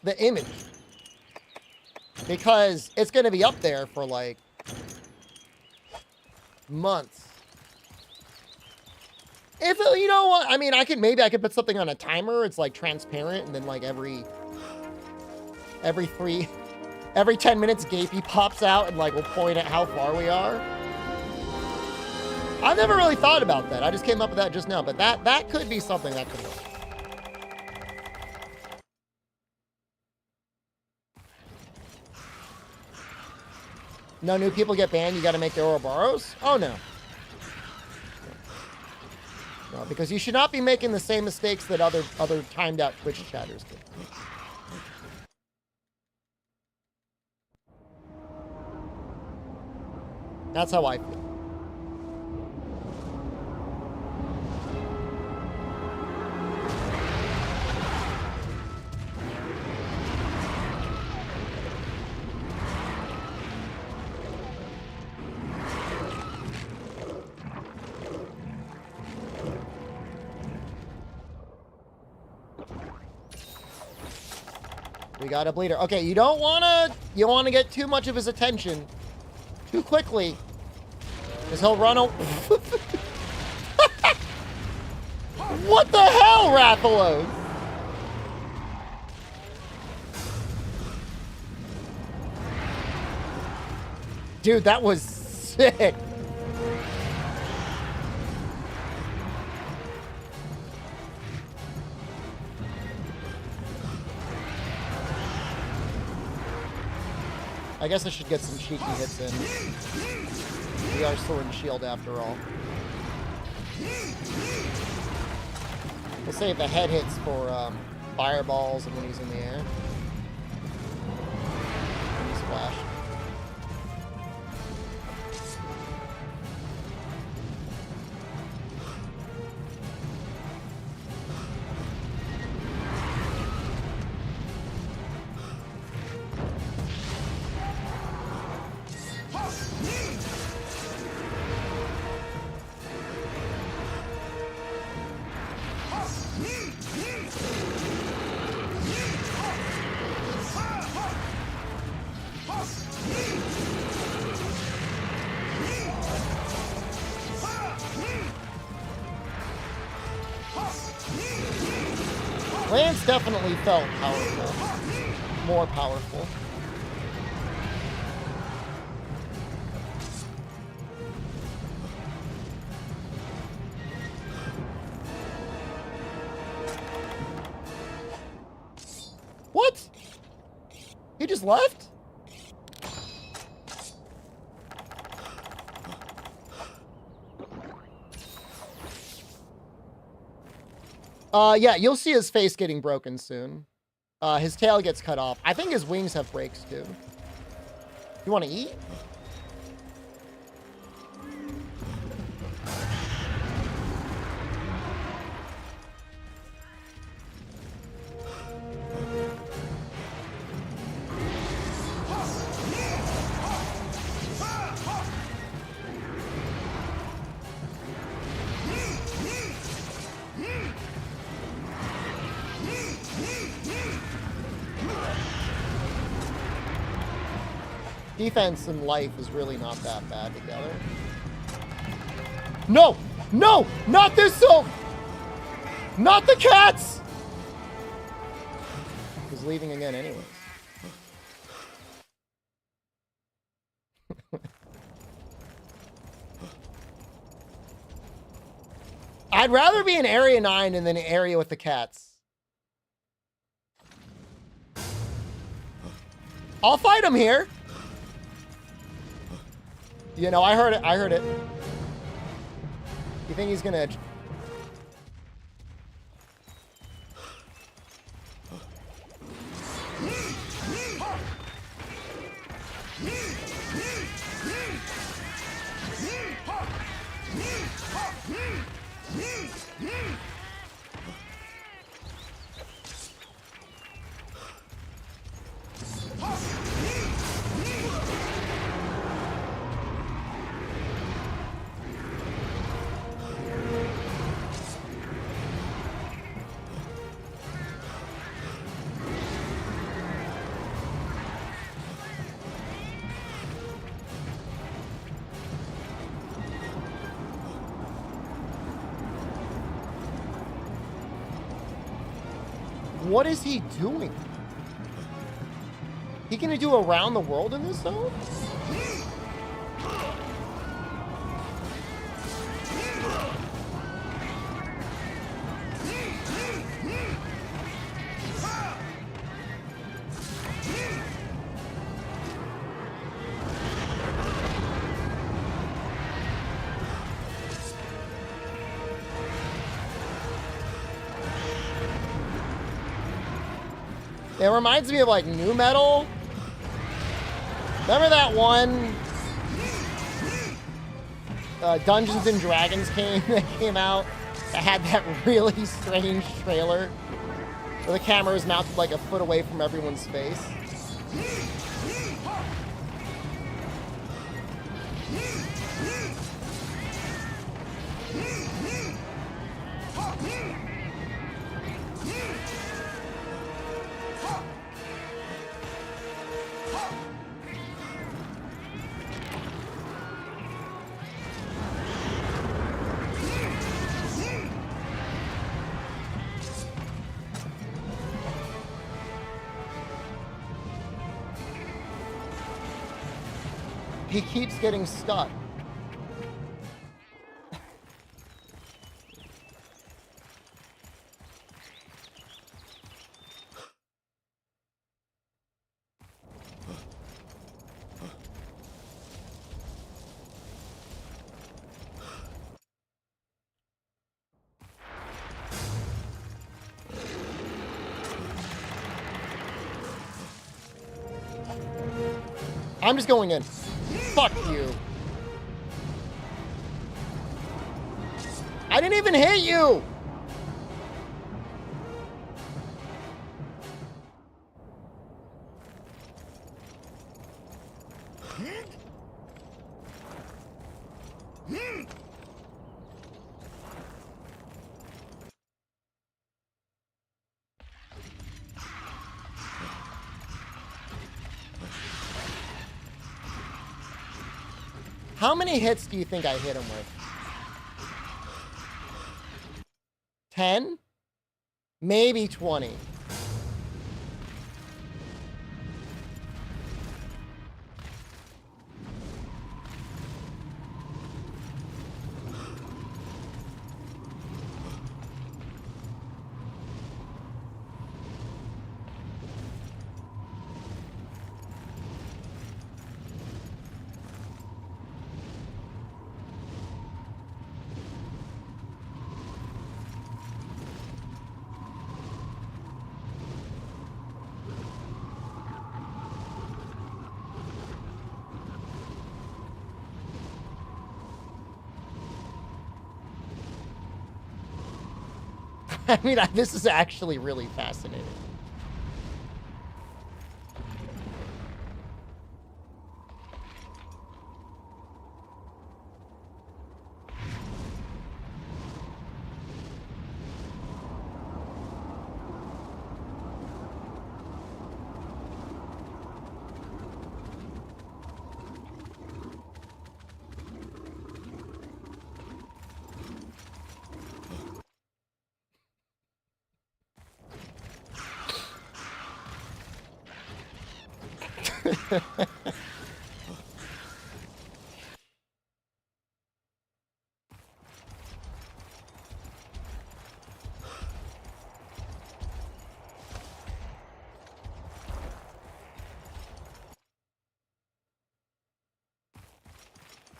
the image, because it's going to be up there for like months. If, you know what, I mean, maybe I could put something on a timer. It's like transparent, and then like every 10 minutes, Gapey pops out and like will point at how far we are. I've never really thought about that. I just came up with that just now, but that could be something that could work. No new people get banned. You got to make their Ouroboros? Oh, no. No, because you should not be making the same mistakes that other timed out Twitch chatters do. That's how I feel. We got a bleeder. Okay, you don't wanna get too much of his attention too quickly, because he'll run away. What the hell, Rathalos? Dude, that was sick. I guess I should get some cheeky hits in. We are Sword and Shield after all. We'll save the head hits for fireballs and when he's in the air. And splash. Lance definitely felt powerful. More powerful. What? He just left? Yeah, you'll see his face getting broken soon. His tail gets cut off. I think his wings have breaks too. You want to eat? Defense and life is really not that bad together. No! No! Not this soul! Not the cats! He's leaving again anyways. I'd rather be in Area 9 than an area with the cats. I'll fight him here. You know, I heard it. I heard it. You think he's gonna... What is he doing? He gonna do around the world in this zone? It reminds me of like new metal. Remember that one Dungeons and Dragons game that came out that had that really strange trailer where the camera was mounted like a foot away from everyone's face? He keeps getting stuck. I'm just going in. Fuck you. I didn't even hit you. How many hits do you think I hit him with? 10? Maybe 20. I mean, this is actually really fascinating.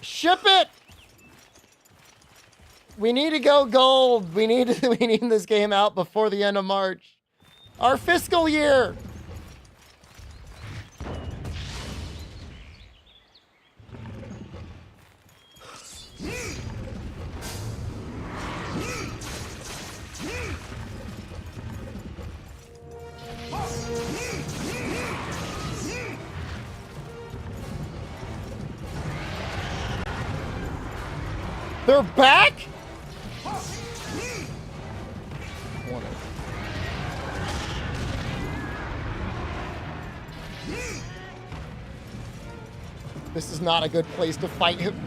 Ship it! We need to go gold. We need this game out before the end of March. Our fiscal year. They're back? This is not a good place to fight him.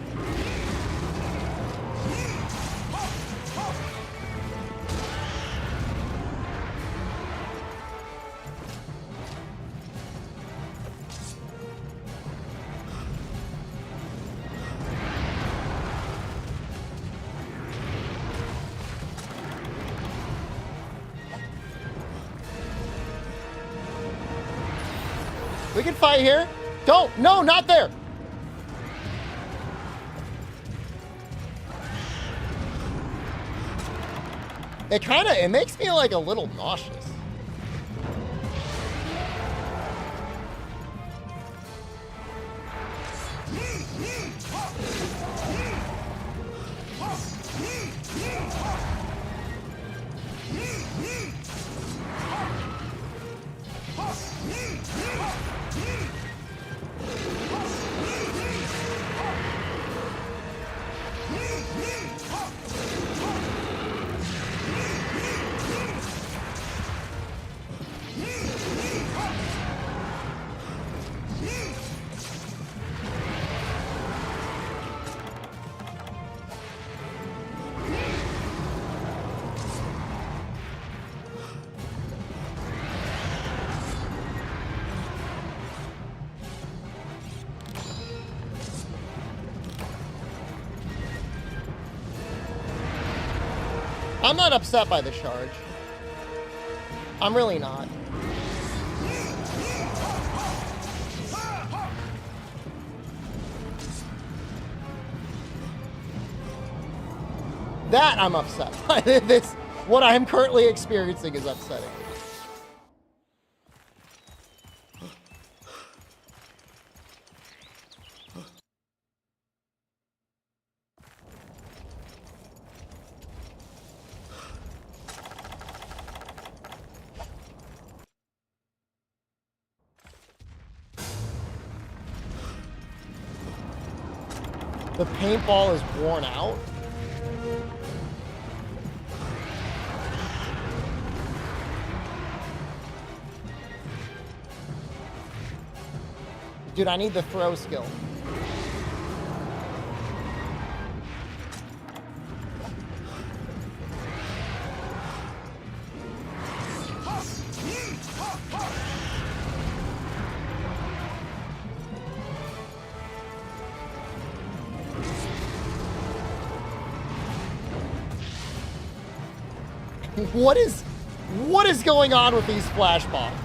We can fight here. Don't. No, not there. It makes me like a little nauseous. I'm not upset by the charge. I'm really not. That I'm upset by. This, what I'm currently experiencing is upsetting. The paintball is worn out. Dude, I need the throw skill. What is going on with these flash bombs?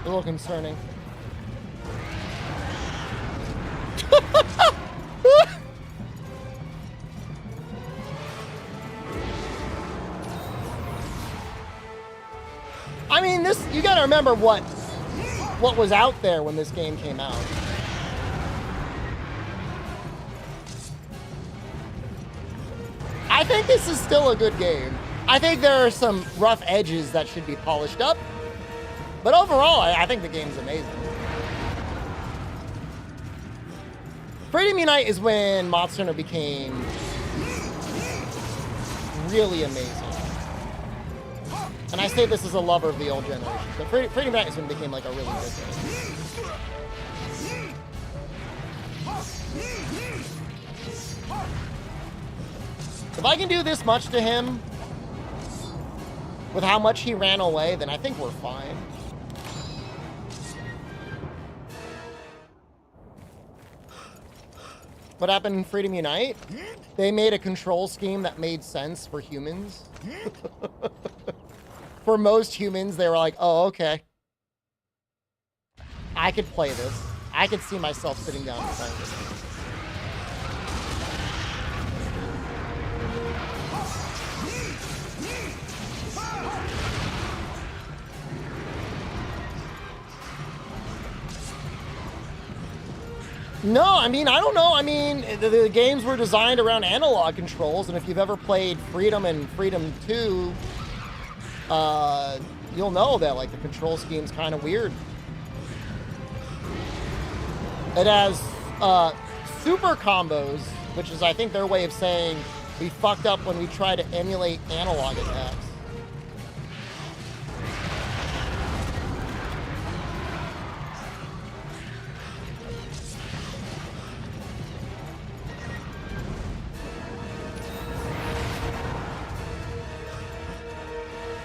A little concerning. I mean, this, you gotta remember what was out there when this game came out. I think this is still a good game. I think there are some rough edges that should be polished up. But overall, I think the game's amazing. Freedom Unite is when Monster Hunter became really amazing. And I say this as a lover of the old generation, but Freedom Unite is when it became like a really good game. If I can do this much to him with how much he ran away, then I think we're fine. What happened in Freedom Unite? They made a control scheme that made sense for humans. For most humans, they were like, oh, okay. I could play this. I could see myself sitting down and playing this. No, I mean, I don't know. I mean, the games were designed around analog controls, and if you've ever played Freedom and Freedom 2, you'll know that, like, the control scheme's kind of weird. It has super combos, which is, I think, their way of saying we fucked up when we tried to emulate analog attacks.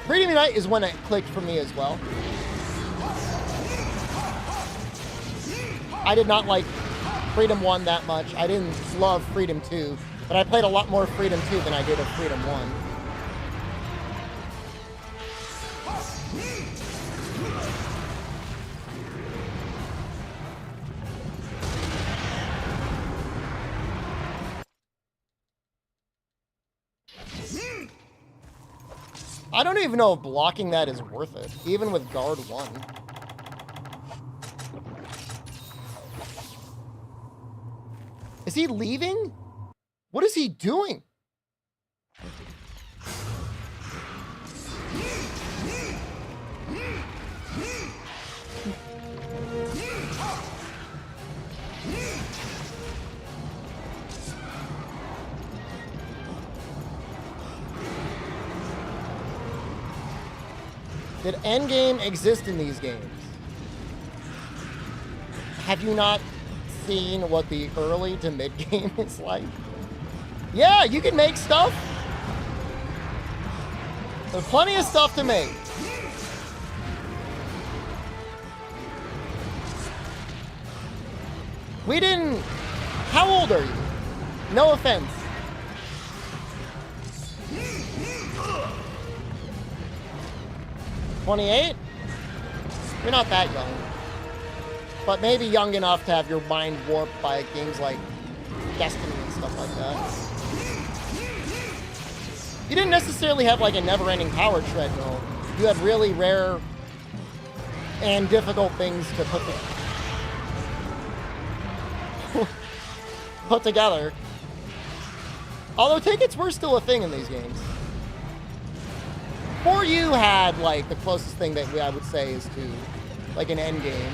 Freedom Unite is when it clicked for me as well. I did not like Freedom 1 that much. I didn't love Freedom 2, but I played a lot more Freedom 2 than I did of Freedom 1. I don't even know if blocking that is worth it, even with guard 1. Is he leaving? What is he doing? Did endgame exist in these games? Have you not seen what the early to mid game is like? Yeah, you can make stuff. There's plenty of stuff to make. We didn't... How old are you? No offense. $28? You're not that young. But maybe young enough to have your mind warped by games like Destiny and stuff like that. You didn't necessarily have like a never-ending power treadmill. You had really rare and difficult things to put together. Although tickets were still a thing in these games. 4U had like the closest thing that I would say is to like an end game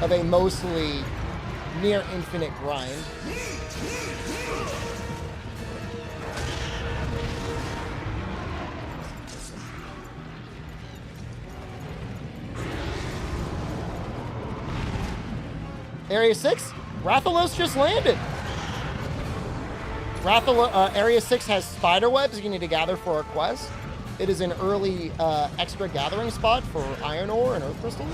of a mostly near infinite grind. Area 6, Rathalos just landed. Area 6 has spider webs you need to gather for a quest. It is an early extra gathering spot for iron ore and earth crystals.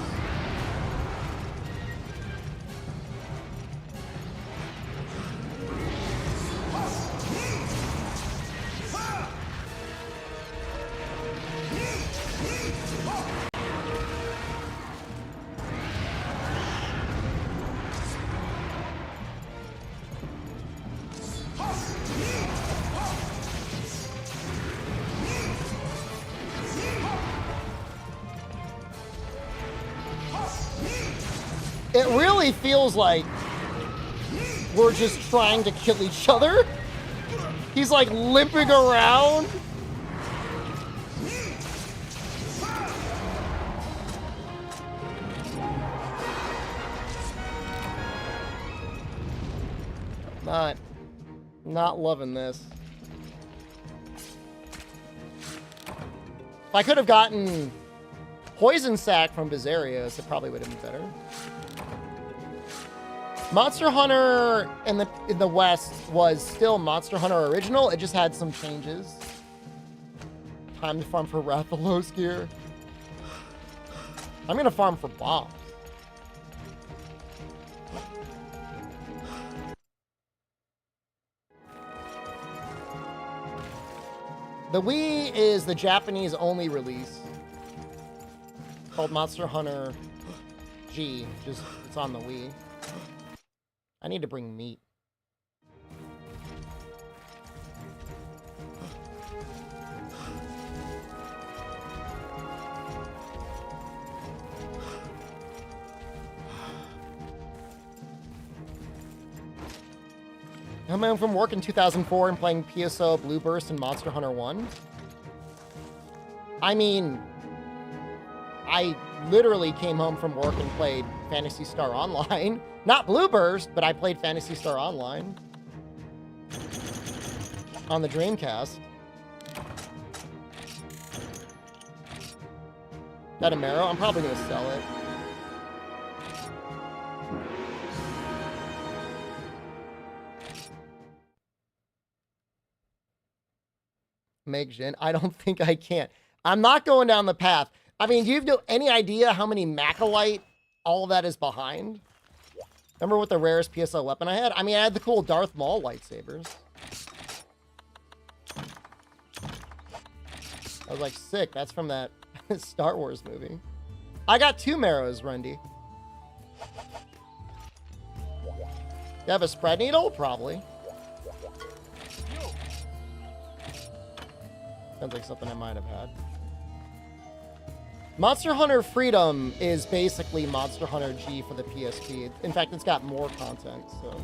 It really feels like we're just trying to kill each other. He's like limping around. Not loving this. If I could have gotten Poison Sac from Bizarrios, it probably would have been better. Monster Hunter in the West was still Monster Hunter Original. It just had some changes. Time to farm for Rathalos gear. I'm gonna farm for bombs. The Wii is the Japanese only release called Monster Hunter G. Just it's on the Wii. I need to bring meat. Coming home from work in 2004 and playing PSO, Blue Burst, and Monster Hunter 1. I mean, I literally came home from work and played Phantasy Star Online. Not Blue Burst, but I played Phantasy Star Online. On the Dreamcast. That a Marrow? I'm probably going to sell it. Make Jin? I don't think I can. I'm not going down the path. I mean, do you have any idea how many Macalite all of that is behind? Remember what the rarest PSO weapon I had? I mean, I had the cool Darth Maul lightsabers. I was like, sick. That's from that Star Wars movie. I got 2 Marrows, Rundy. You have a spread needle? Probably. Sounds like something I might have had. Monster Hunter Freedom is basically Monster Hunter G for the PSP. In fact, it's got more content, so.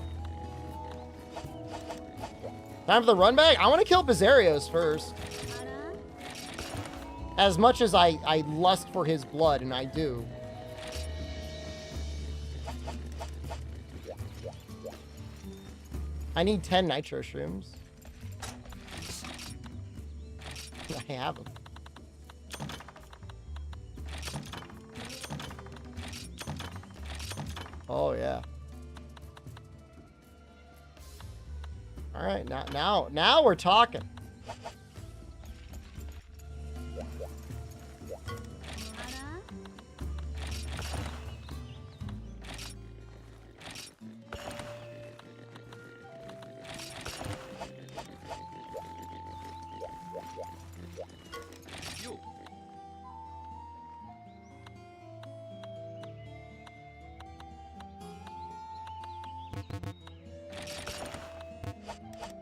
Time for the run back? I want to kill Bizarrios first. As much as I lust for his blood, and I do. I need 10 nitro shrooms. I have them. Oh yeah. All right, now we're talking.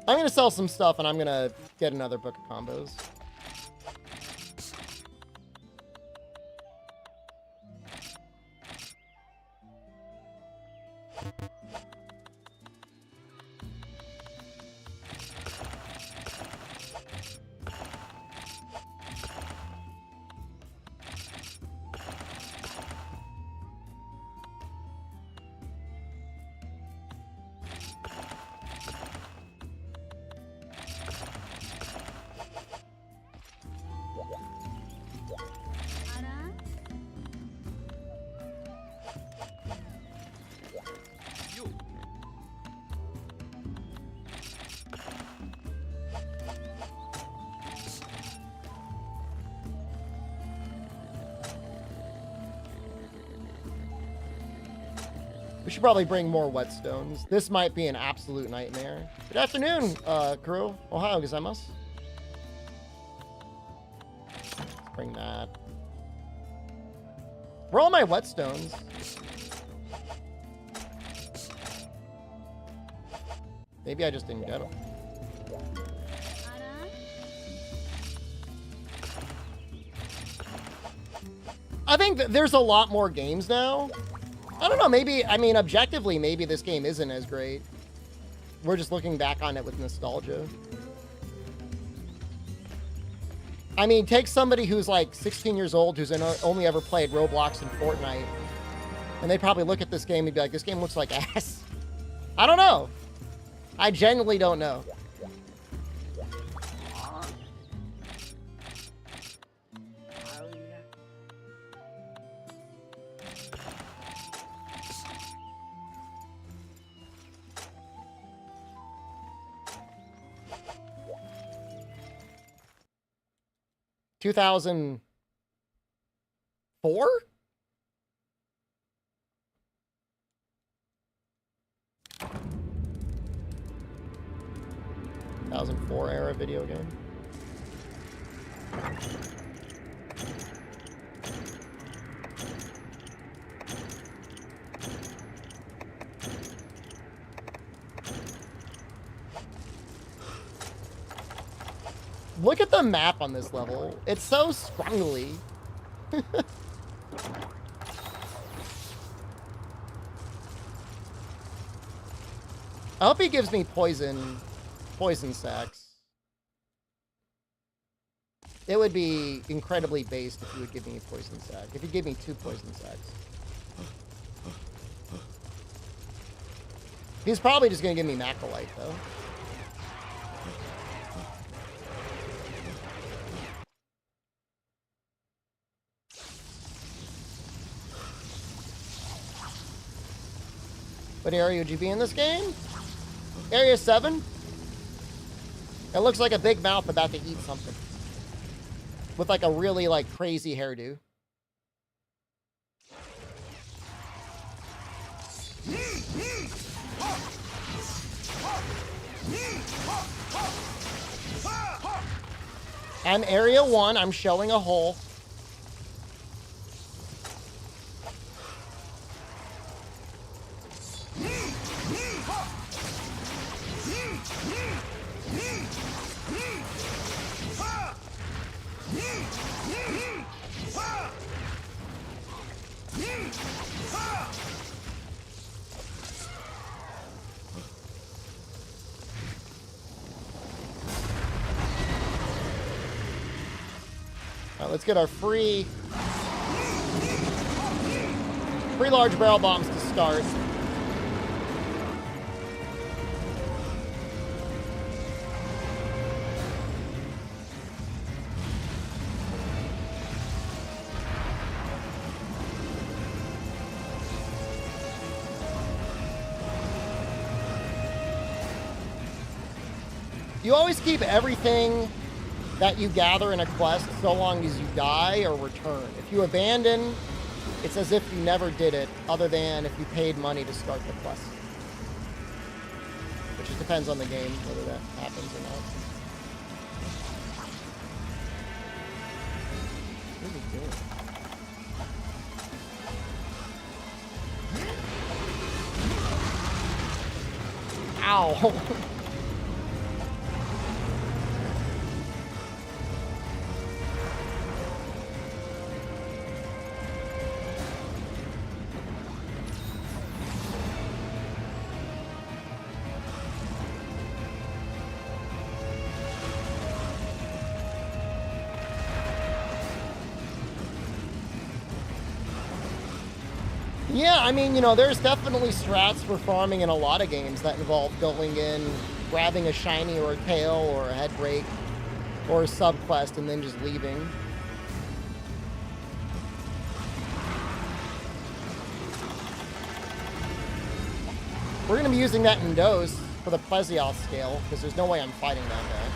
I'm going to sell some stuff, and I'm going to get another book of combos. We should probably bring more whetstones. This might be an absolute nightmare. Good afternoon, crew. Ohio gozaimasu. Let's bring that. Where are all my whetstones? Maybe I just didn't get them. I think that there's a lot more games now. I don't know, maybe, I mean, objectively, maybe this game isn't as great. We're just looking back on it with nostalgia. I mean, take somebody who's like 16 years old, who's only ever played Roblox and Fortnite, and they'd probably look at this game and be like, this game looks like ass. I don't know. I genuinely don't know. $2004? 2004 era video game. Look at the map on this level. It's so scrungly. I hope he gives me poison sacks. It would be incredibly based if he would give me a poison sack. If he gave me 2 poison sacks. He's probably just going to give me Macrolite, though. What area would you be in this game? Area 7? It looks like a big mouth about to eat something. With like a really like crazy hairdo. I'm area 1, I'm showing a hole. Let's get our free large barrel bombs to start. You always keep everything that you gather in a quest so long as you die or return. If you abandon, it's as if you never did it, other than if you paid money to start the quest. Which just depends on the game, whether that happens or not. What is he doing? Ow! Yeah, I mean, you know, there's definitely strats for farming in a lot of games that involve going in, grabbing a shiny or a tail or a head break or a subquest and then just leaving. We're going to be using that in Dose for the Plesioth scale, because there's no way I'm fighting that guy.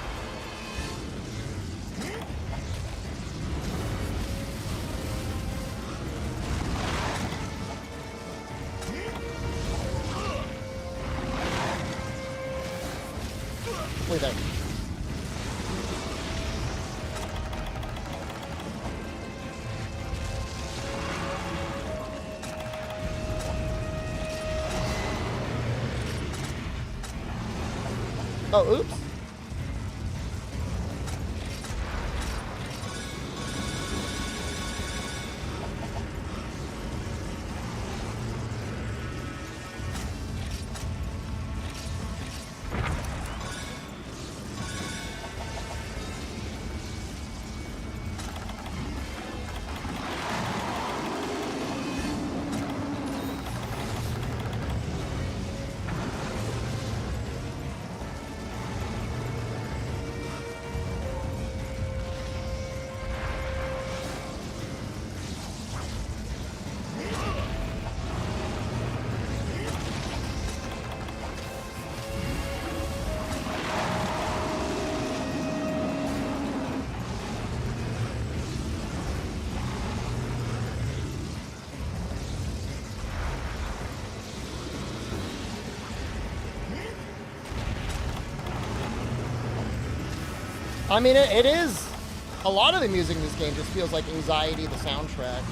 Wait there. Oh, oops. I mean, it is. A lot of the music in this game just feels like Anxiety, the soundtrack.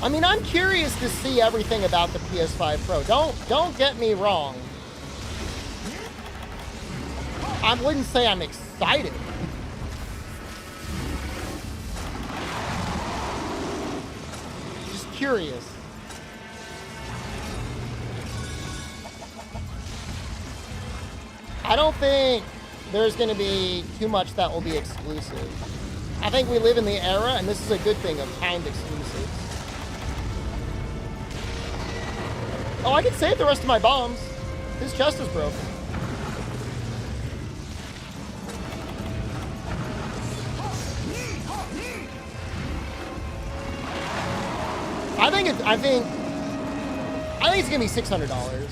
I mean, I'm curious to see everything about the PS5 Pro. Don't get me wrong. I wouldn't say I'm excited. Just curious. I don't think there's going to be too much that will be exclusive. I think we live in the era, and this is a good thing, of timed exclusives. Oh, I can save the rest of my bombs. His chest is broken. I think it's gonna be $600.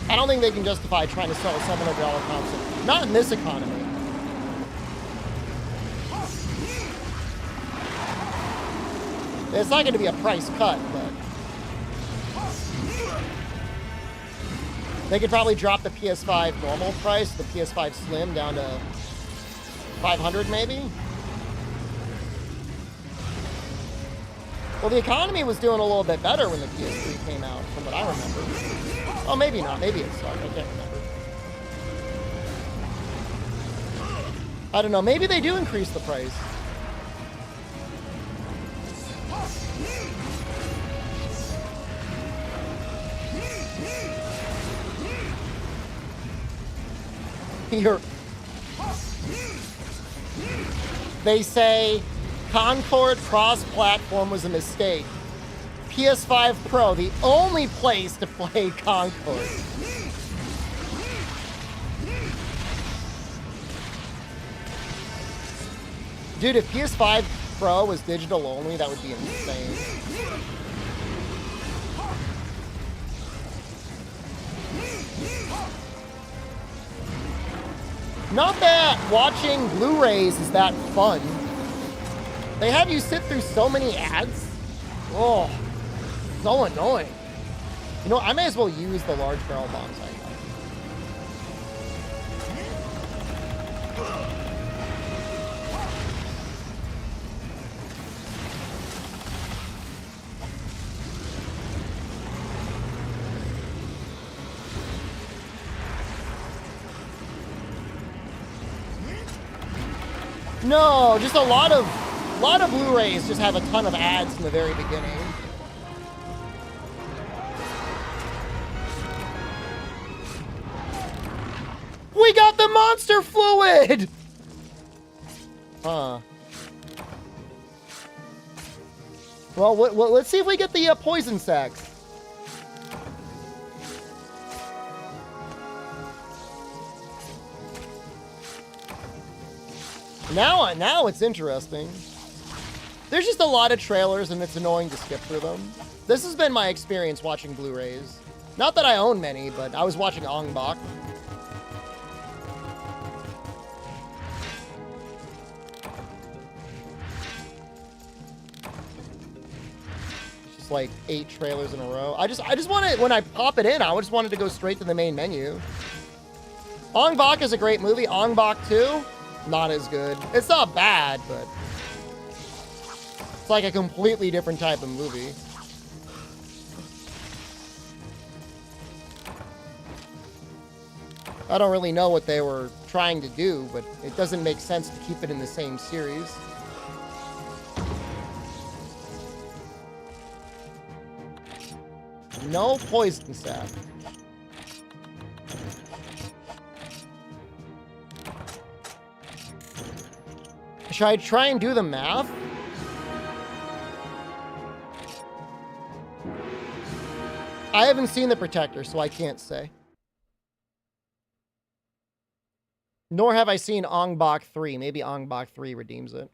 I don't think they can justify trying to sell a $700 console. Not in this economy. It's not going to be a price cut, but they could probably drop the PS5 normal price, the PS5 Slim, down to $500 maybe. Well, the economy was doing a little bit better when the PS3 came out, from what I remember. Oh, maybe not. Maybe it sucked. I can't remember. I don't know. Maybe they do increase the price. They say Concord cross-platform was a mistake. PS5 Pro, the only place to play Concord. Dude, if PS5 Pro was digital only, that would be insane. Not that watching Blu-rays is that fun. They have you sit through so many ads. Oh, so annoying. You know, I may as well use the large barrel bombs I got. No, just a lot of Blu-rays just have a ton of ads in the very beginning. We got the monster fluid! Huh. Well, let's see if we get the poison sacs. Now it's interesting. There's just a lot of trailers and it's annoying to skip through them. This has been my experience watching Blu-rays. Not that I own many, but I was watching Ong Bak. It's just like 8 trailers in a row. I just want it, when I pop it in, I just wanted to go straight to the main menu. Ong Bak is a great movie. Ong Bak 2, not as good. It's not bad, but it's like a completely different type of movie. I don't really know what they were trying to do, but it doesn't make sense to keep it in the same series. No poison sap. Should I try and do the math? I haven't seen the Protector, so I can't say. Nor have I seen Ong-Bak 3. Maybe Ong-Bak 3 redeems it.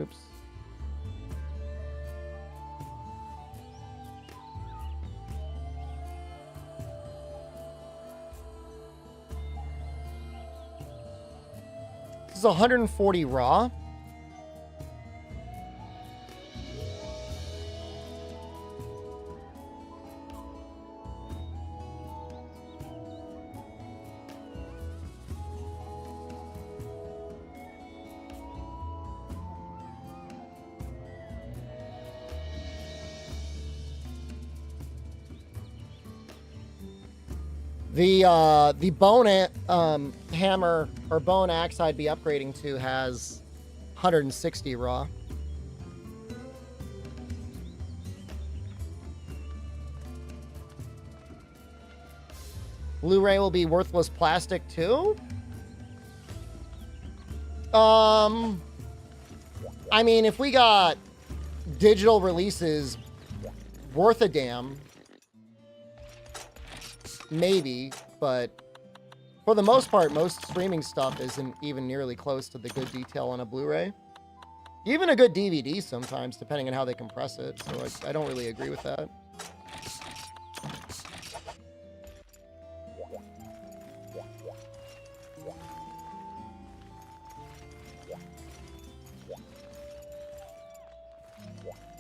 Oops. This is 140 raw. The bone hammer or bone axe I'd be upgrading to has 160 raw. Blu-ray will be worthless plastic too? I mean, if we got digital releases worth a damn, maybe, but for the most part, most streaming stuff isn't even nearly close to the good detail on a Blu-ray. Even a good DVD sometimes, depending on how they compress it, so I don't really agree with that.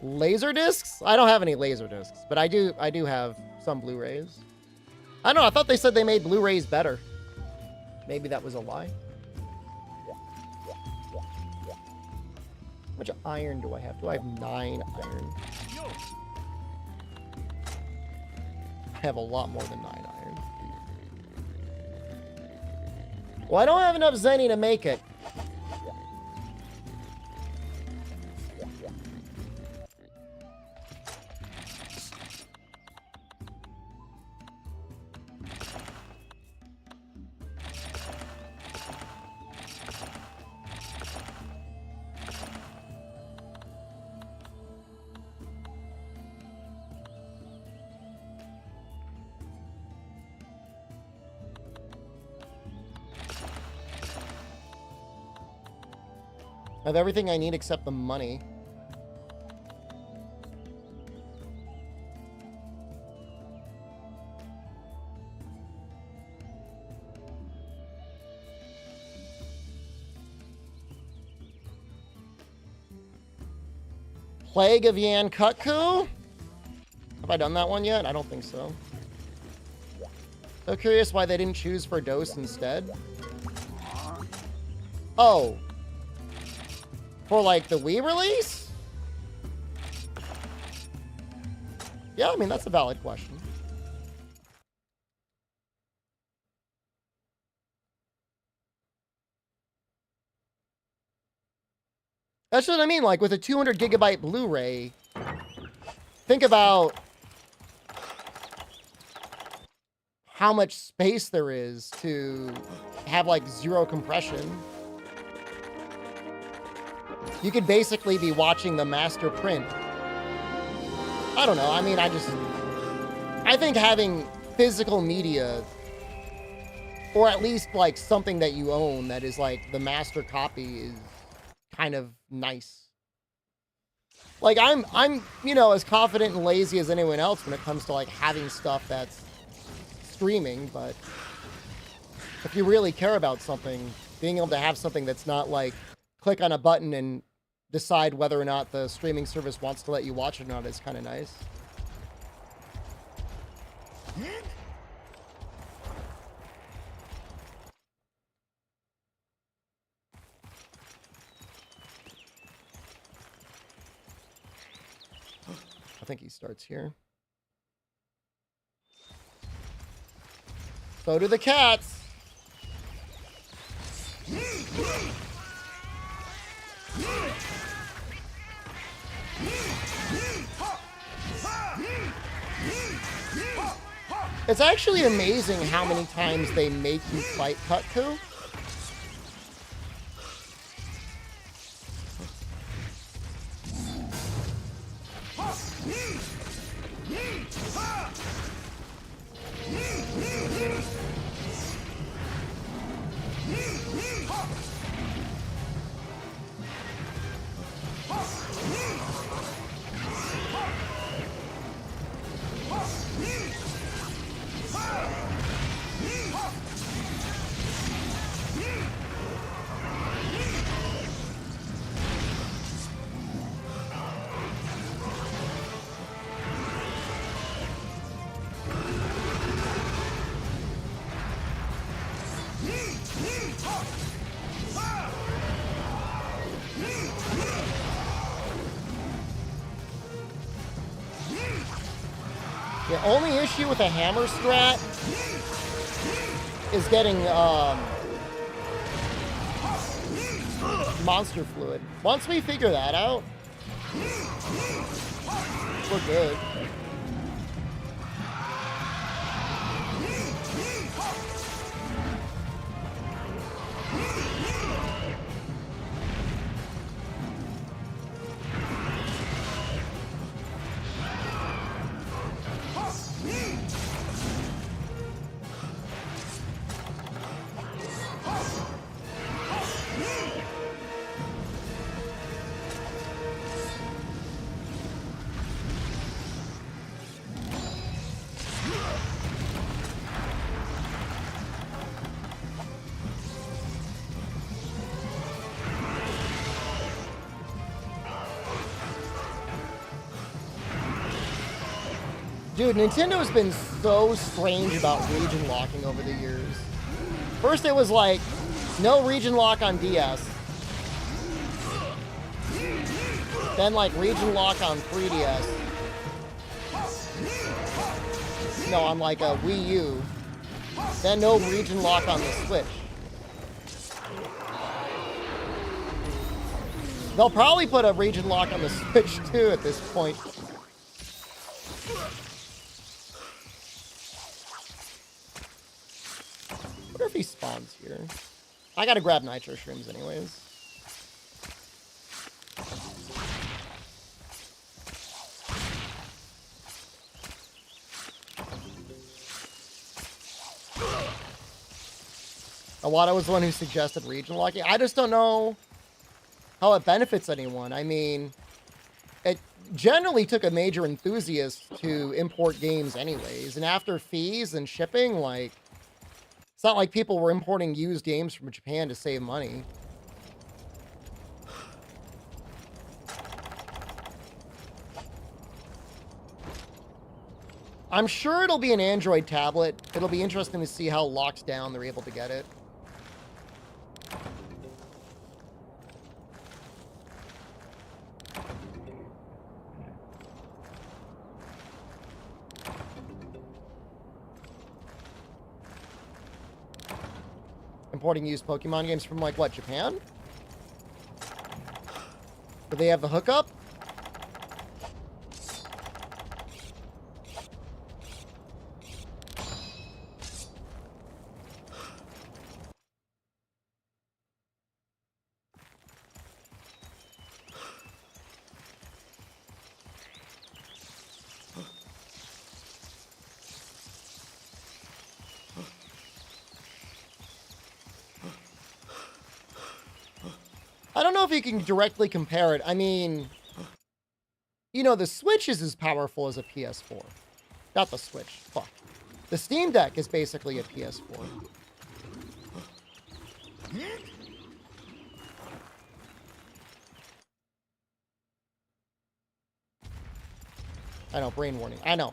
Laser discs? I don't have any laser discs, but I do have some Blu-rays. I don't know, I thought they said they made Blu-rays better. Maybe that was a lie. How much iron do I have? Do I have 9 iron? I have a lot more than 9 iron. Well, I don't have enough Zenny to make it. I have everything I need except the money. Plague of Yan Kutku? Have I done that one yet? I don't think so. So curious why they didn't choose for Dose instead. Oh. For, like, the Wii release? Yeah, I mean, that's a valid question. That's what I mean, like, with a 200 gigabyte Blu-ray, think about how much space there is to have, like, 0 compression. You could basically be watching the master print. I don't know. I mean, I think having physical media, or at least like something that you own that is like the master copy, is kind of nice. Like I'm, you know, as confident and lazy as anyone else when it comes to like having stuff that's streaming, but if you really care about something, being able to have something that's not like click on a button and decide whether or not the streaming service wants to let you watch it or not is kind of nice. I think he starts here. So do the cats. It's actually amazing how many times they make you fight Cutku. The only issue with a hammer strat is getting monster fluid. Once we figure that out, we're good. Dude, Nintendo's been so strange about region locking over the years. First it was like, no region lock on DS. Then like region lock on 3DS. No, on like a Wii U. Then no region lock on the Switch. They'll probably put a region lock on the Switch too at this point. I wonder if he spawns here. I gotta grab nitro shrooms anyways. Awada was the one who suggested region locking. I just don't know how it benefits anyone. I mean, it generally took a major enthusiast to import games anyways. And after fees and shipping, like, it's not like people were importing used games from Japan to save money. I'm sure it'll be an Android tablet. It'll be interesting to see how locked down they're able to get it. Importing used Pokemon games from, like, what, Japan? Do they have the hookup? I don't know if you can directly compare it. I mean, you know, the Switch is as powerful as a PS4. Not the Switch. Fuck. The Steam Deck is basically a PS4. I know, brain warning. I know.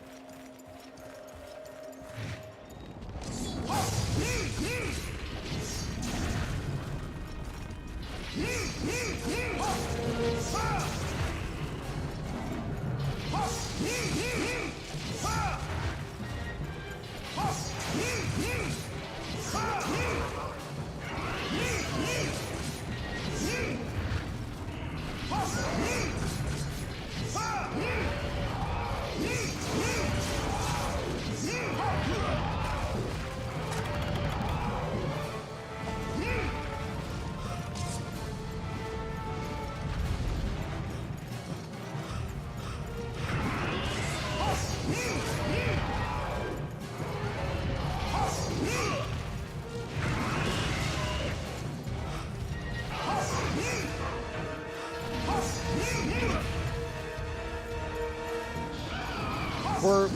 were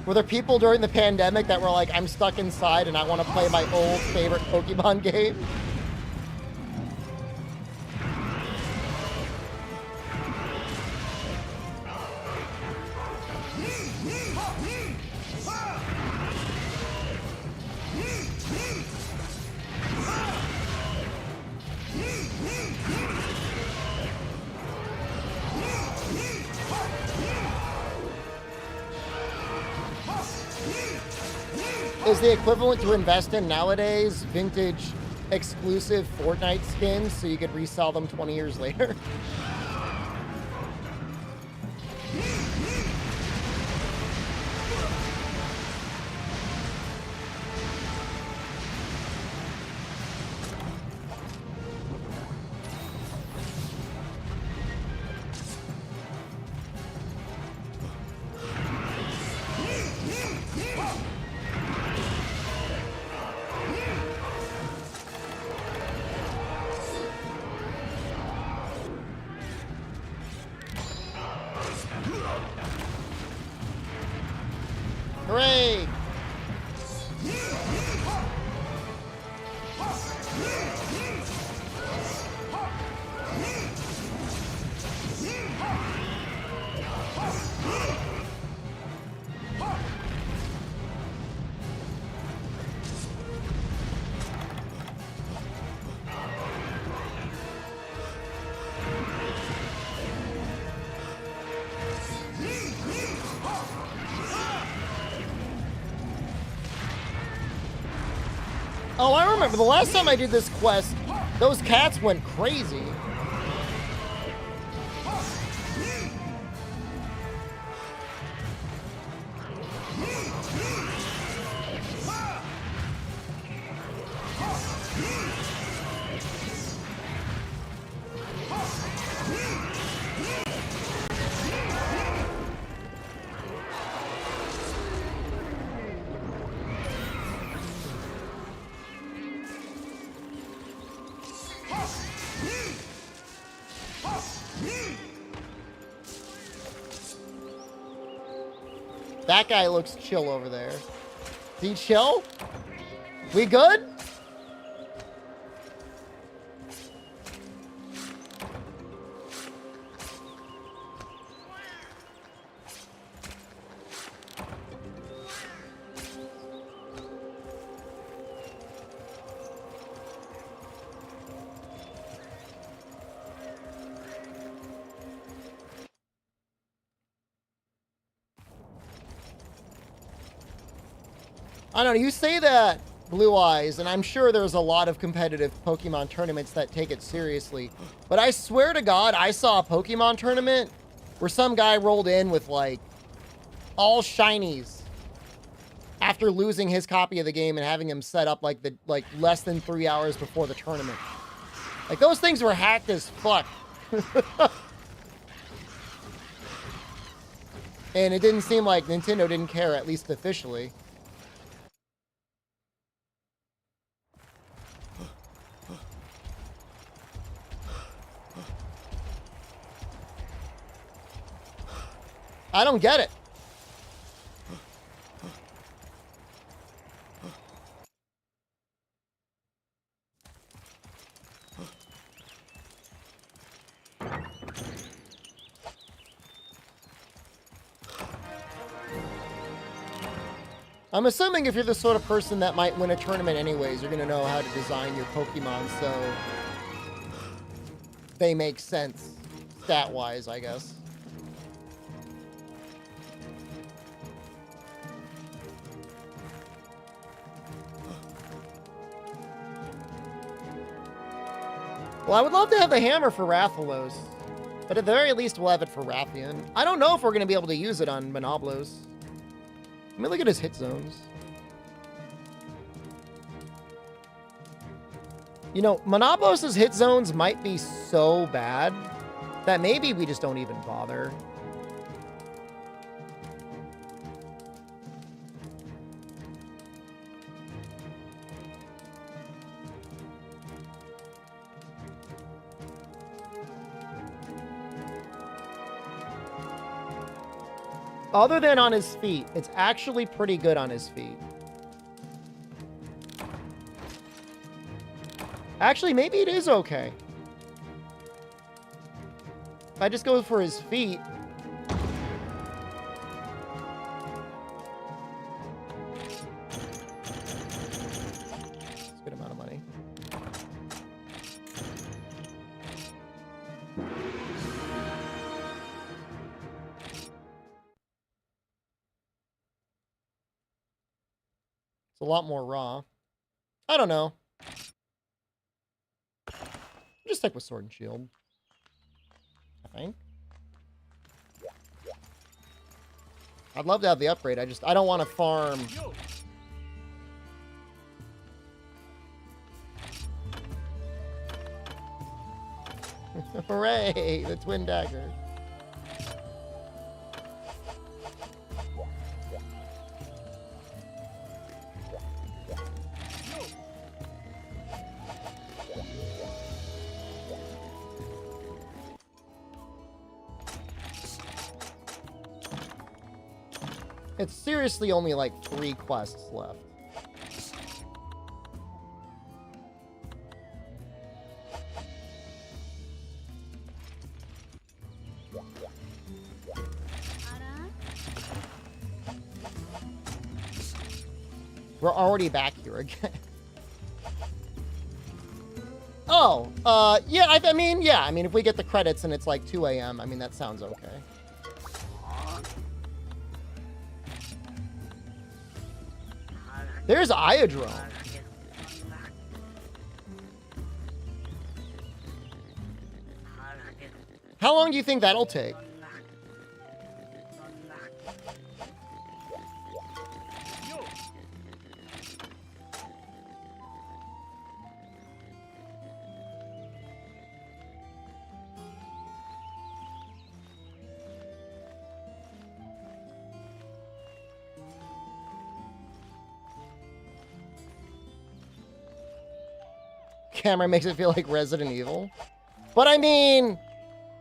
were there people during the pandemic that were like, I'm stuck inside and I want to play my old favorite Pokemon game? Is the equivalent to invest in nowadays vintage exclusive Fortnite skins so you could resell them 20 years later? Hooray! Oh, I remember the last time I did this quest, those cats went crazy. That guy looks chill over there. Is he chill? We good? I don't know, you say that, Blue Eyes, and I'm sure there's a lot of competitive Pokemon tournaments that take it seriously. But I swear to God, I saw a Pokemon tournament where some guy rolled in with, like, all shinies after losing his copy of the game and having him set up, like, less than 3 hours before the tournament. Like, those things were hacked as fuck. And it didn't seem like Nintendo didn't care, at least officially. I don't get it. I'm assuming if you're the sort of person that might win a tournament anyways, you're going to know how to design your Pokemon so they make sense stat-wise, I guess. Well, I would love to have the hammer for Rathalos, but at the very least, we'll have it for Rathian. I don't know if we're going to be able to use it on Monoblos. Let me look at his hit zones. You know, Monoblos' hit zones might be so bad that maybe we just don't even bother. Other than on his feet, it's actually pretty good on his feet. Actually, maybe it is okay. If I just go for his feet. It's a good amount of money. It's a lot more raw. I don't know. Just stick with sword and shield, I think. I'd love to have the upgrade. I don't want to farm. Hooray! The twin dagger. It's seriously only like 3 quests left. We're already back here again. Oh, yeah, I mean, if we get the credits and it's like 2 a.m., I mean, that sounds okay. There's Iodrome. How long do you think that'll take? Camera makes it feel like Resident Evil. But I mean,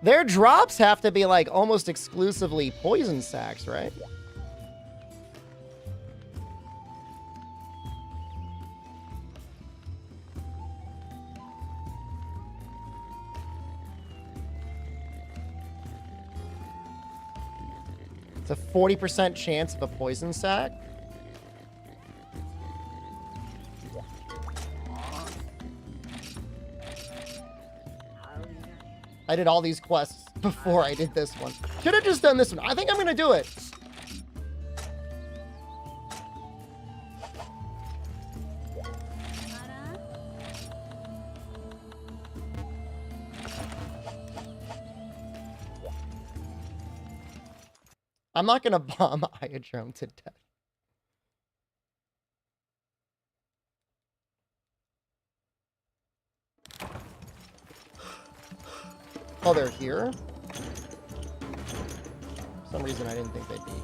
their drops have to be like almost exclusively poison sacks, right? It's a 40% chance of a poison sack. I did all these quests before I did this one. Should have just done this one. I think I'm going to do it. I'm not going to bomb Iodrome to death. Oh, they're here? For some reason, I didn't think they'd be here.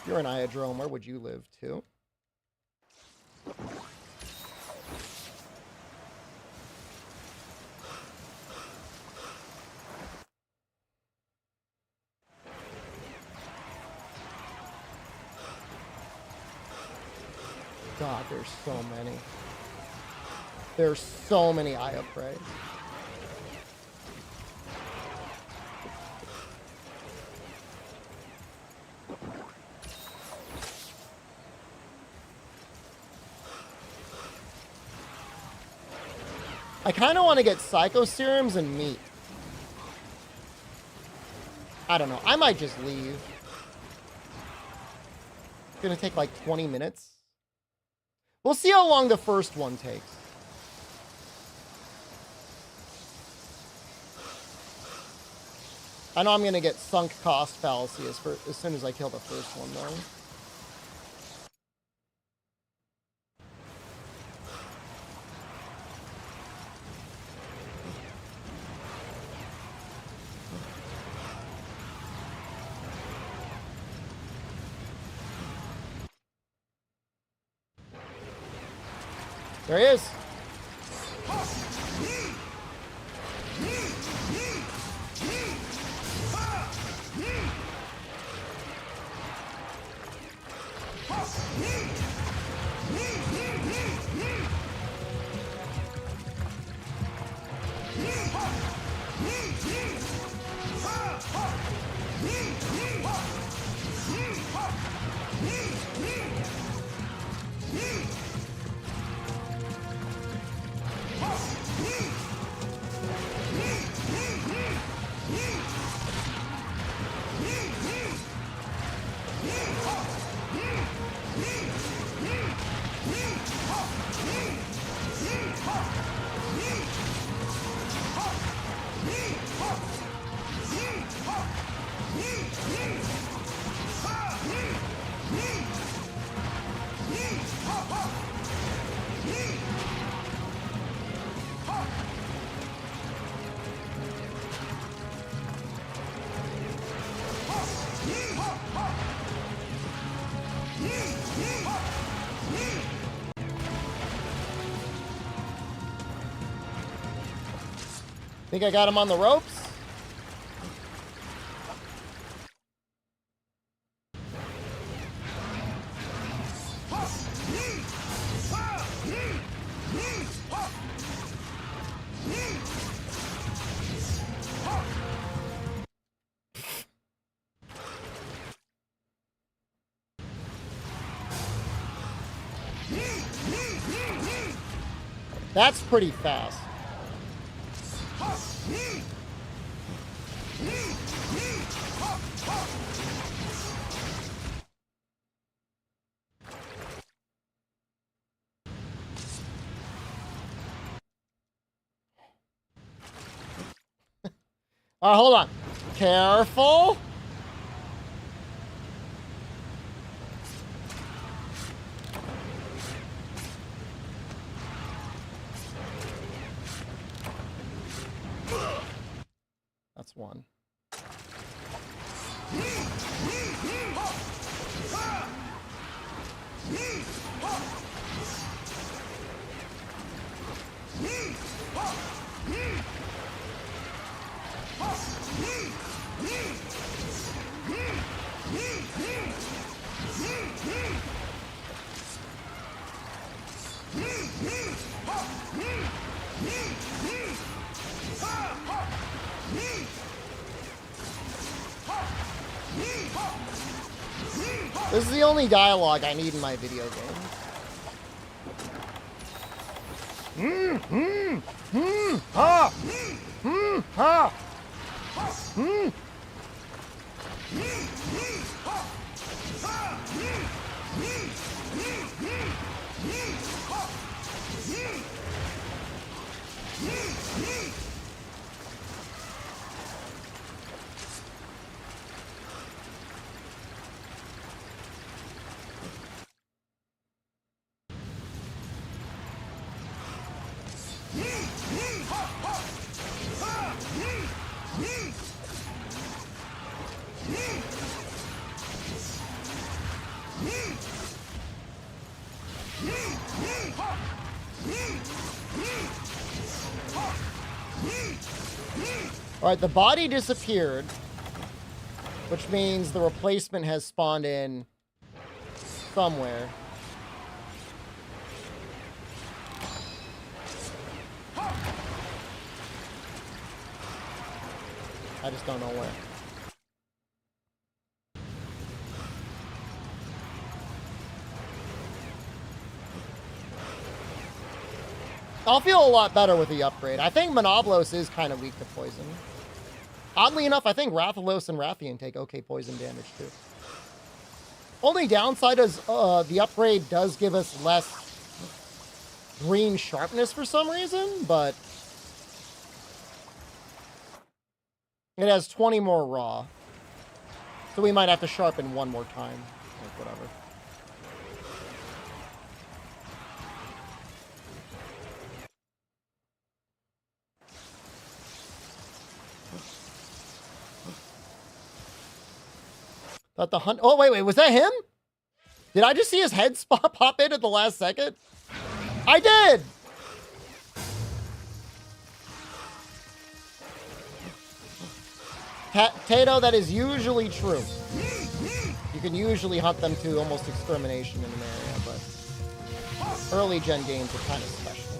If you're an Iodrome, where would you live too? God, there's so many. There's so many Io Prey. I kind of want to get Psycho Serums and meat. I don't know. I might just leave. It's going to take like 20 minutes. We'll see how long the first one takes. I know I'm going to get sunk cost fallacy as soon as I kill the first one, though. There he is. Think I got him on the ropes? That's pretty fast. All right, hold on. Careful. That's one. This is the only dialogue I need in my video game. Ha! Ha! All right, the body disappeared, which means the replacement has spawned in somewhere. I just don't know where. I'll feel a lot better with the upgrade. I think Monoblos is kind of weak to poison. Oddly enough, I think Rathalos and Rathian take okay poison damage too. Only downside is the upgrade does give us less green sharpness for some reason, but it has 20 more raw. So we might have to sharpen one more time. Like whatever. Thought the oh, wait, was that him? Did I just see his head pop in at the last second? I did! Tato, that is usually true. You can usually hunt them to almost extermination in an area, but early gen games are kind of special.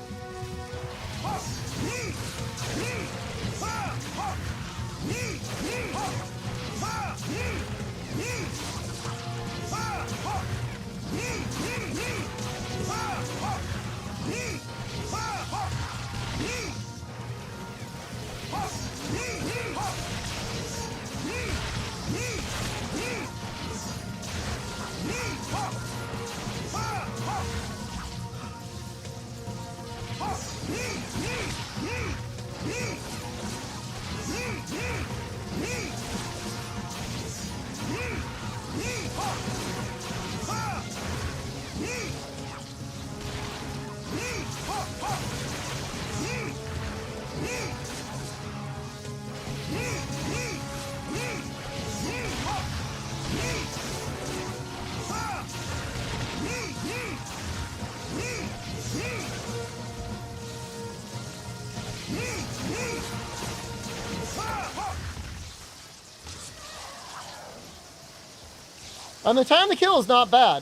And the time to kill is not bad.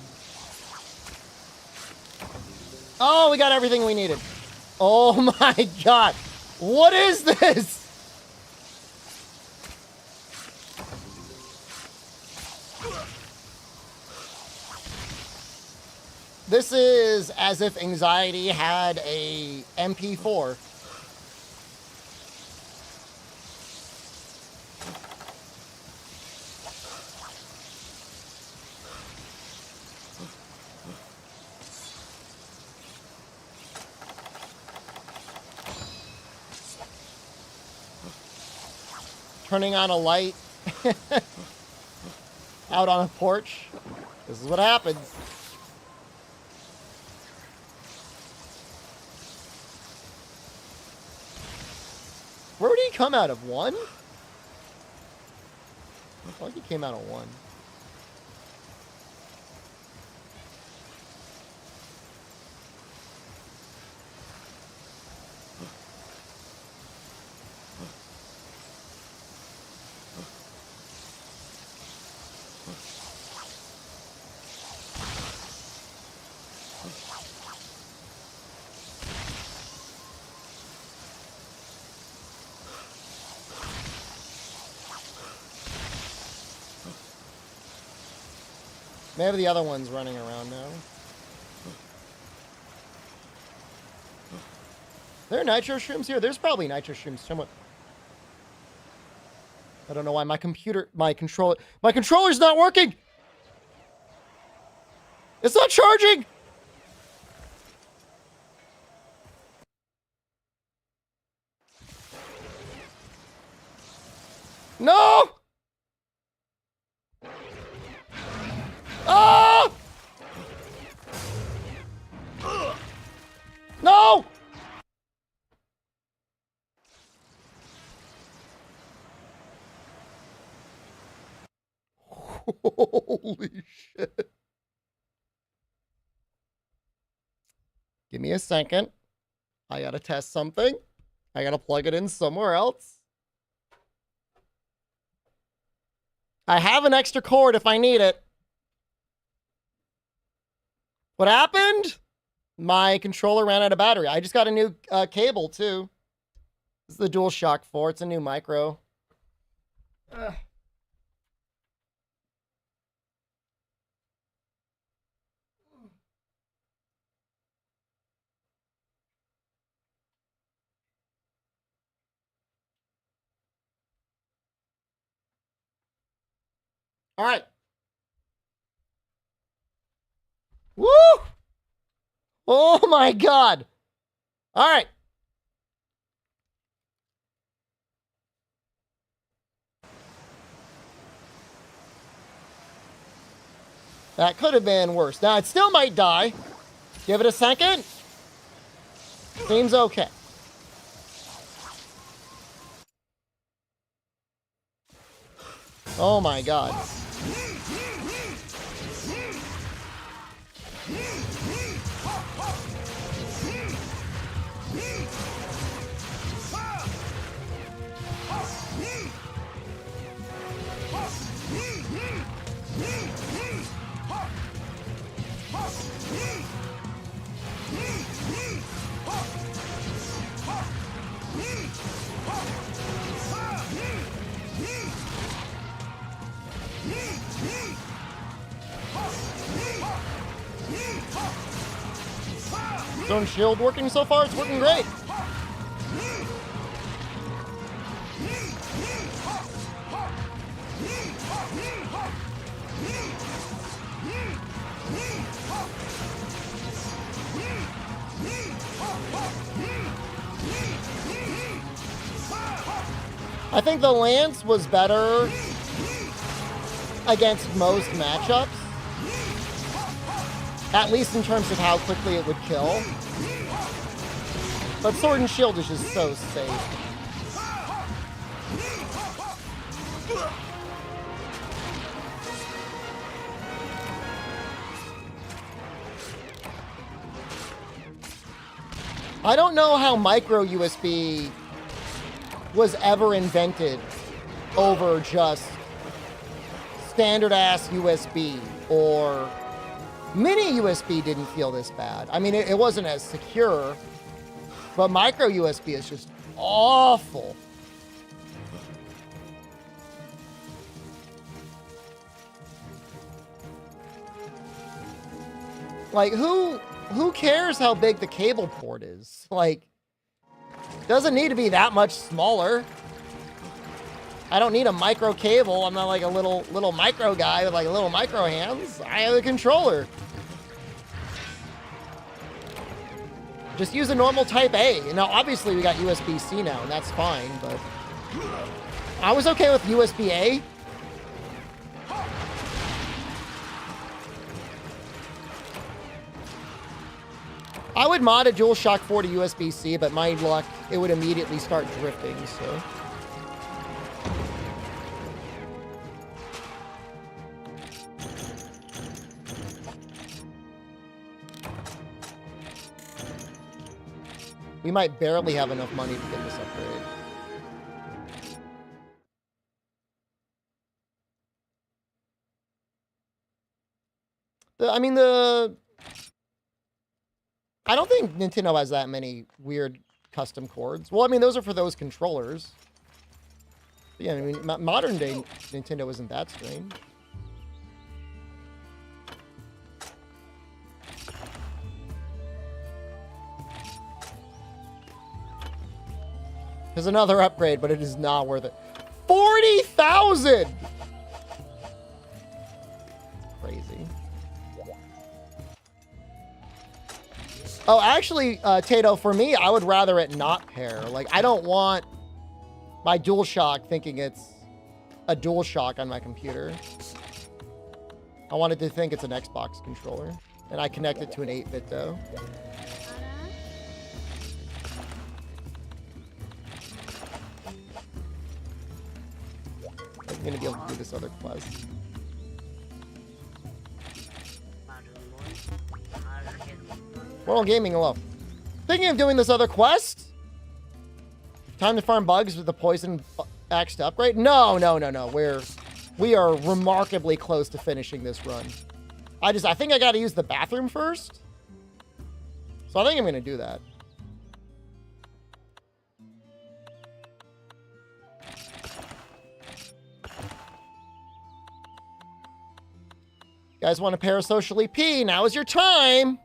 Oh, we got everything we needed. Oh my god. What is this? This is as if anxiety had a MP4. Turning on a light out on a porch. This is what happens. Where did he come out of? One? I feel like he came out of one. Maybe the other one's running around now. There are nitro shrooms here? There's probably nitro shrooms somewhat. I don't know why my controller's not working! It's not charging! No! Ah! No! Holy shit. Give me a second. I gotta test something. I gotta plug it in somewhere else. I have an extra cord if I need it. What happened? My controller ran out of battery. I just got a new cable, too. This is the DualShock 4. It's a new micro. Ugh. All right. Woo! Oh my god. All right. That could have been worse. Now, it still might die. Give it a second. Seems okay. Oh my god. Sword and shield working so far? It's working great. I think the Lance was better against most matchups. At least in terms of how quickly it would kill. But Sword and Shield is just so safe. I don't know how micro USB was ever invented over just standard ass USB, or mini USB didn't feel this bad. I mean, it wasn't as secure, but micro USB is just awful. Like, who cares how big the cable port is? Like, doesn't need to be that much smaller. I don't need a micro cable. I'm not like a little micro guy with like little micro hands. I have a controller. Just use a normal type A. Now, obviously we got USB-C now, and that's fine, but I was okay with USB-A. I would mod a DualShock 4 to USB-C, but my luck, it would immediately start drifting, so. We might barely have enough money to get this upgrade. I don't think Nintendo has that many weird custom cords. Well, I mean, those are for those controllers. But yeah, I mean, modern day Nintendo isn't that strange. There's another upgrade, but it is not worth it. 40,000! Crazy. Oh, actually, Tato, for me, I would rather it not pair. Like, I don't want my DualShock thinking it's a DualShock on my computer. I want it to think it's an Xbox controller. And I connect it to an 8-bit though. I'm gonna be able to do this other quest. World Gaming Hello. Thinking of doing this other quest? Time to farm bugs with the poison axe to upgrade? No. We are remarkably close to finishing this run. I think I gotta use the bathroom first. So I think I'm gonna do that. You guys want to parasocially pee? Now is your time.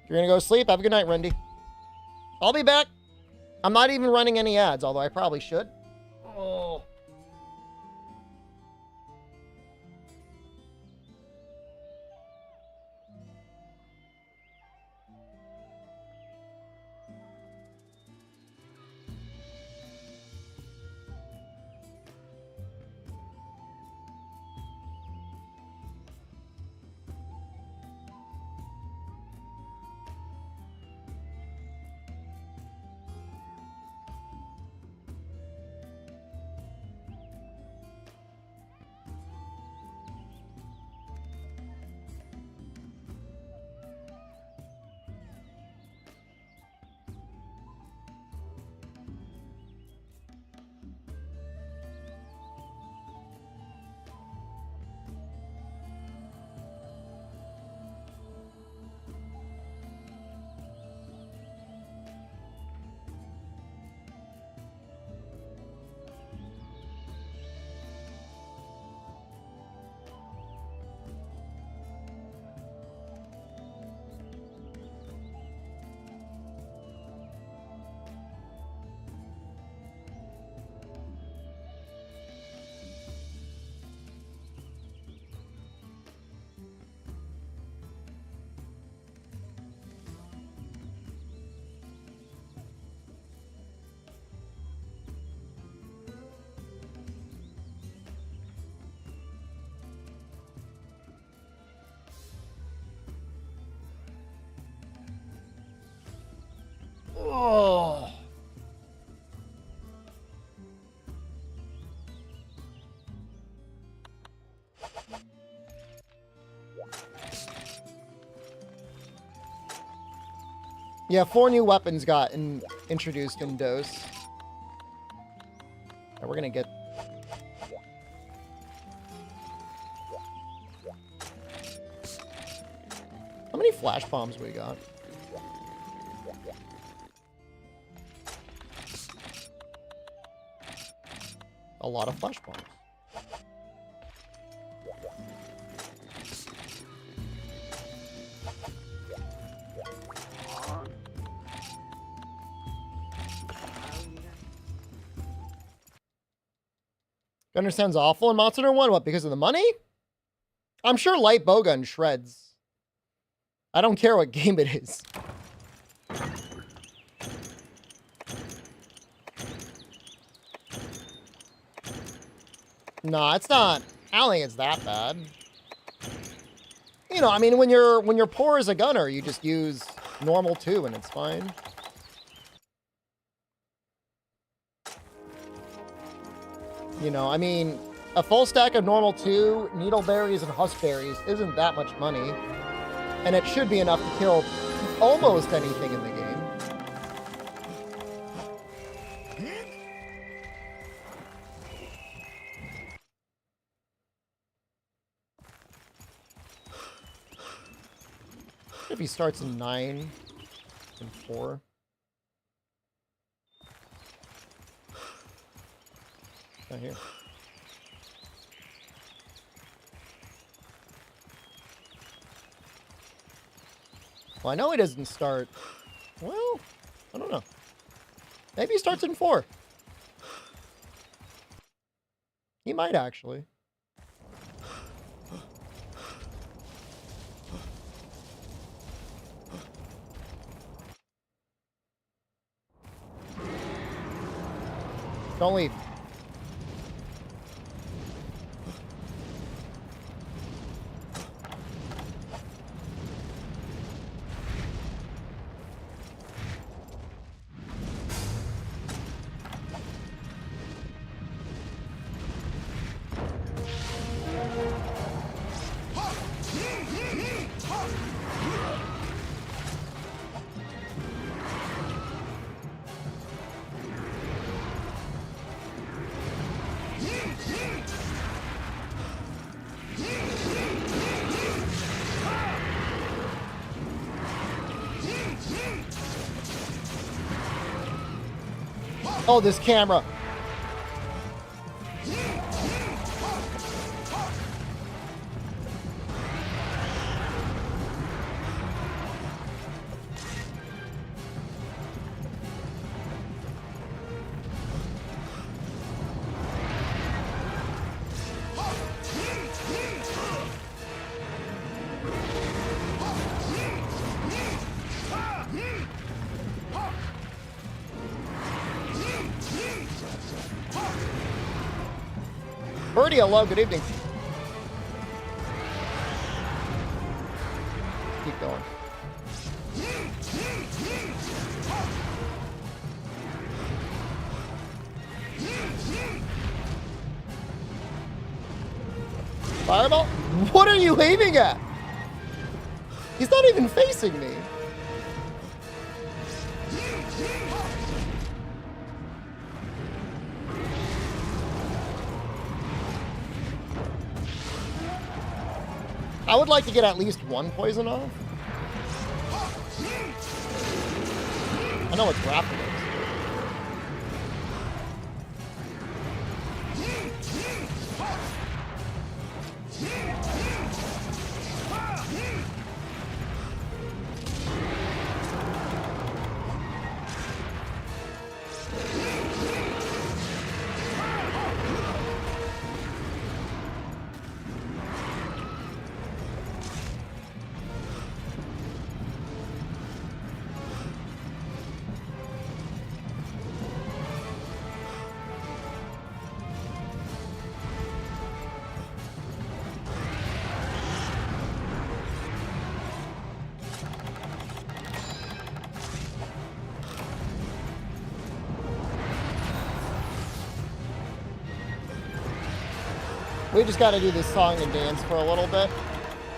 You're gonna go to sleep. Have a good night, Rendy. I'll be back. I'm not even running any ads, although I probably should. Oh. Yeah, 4 new weapons got introduced in Dose. Right, we're gonna get... How many flash bombs we got? A lot of flash bombs. Gunner sounds awful in Monster Hunter 1. What, because of the money? I'm sure light bowgun shreds. I don't care what game it is. Nah, it's not. I don't think it's that bad. You know, I mean, when you're poor as a gunner, you just use normal 2 and it's fine. You know, I mean, a full stack of normal 2, needleberries and huskberries isn't that much money. And it should be enough to kill almost anything in the game. If he starts in 9 and 4. Not here. Well, I know he doesn't start. Well, I don't know. Maybe he starts in 4. He might actually. Don't leave. Oh, this camera. Birdie, hello, good evening. Keep going. Fireball? What are you aiming at? He's not even facing me. I would like to get at least 1 poison off. I know it's Rathalos. We just got to do this song and dance for a little bit.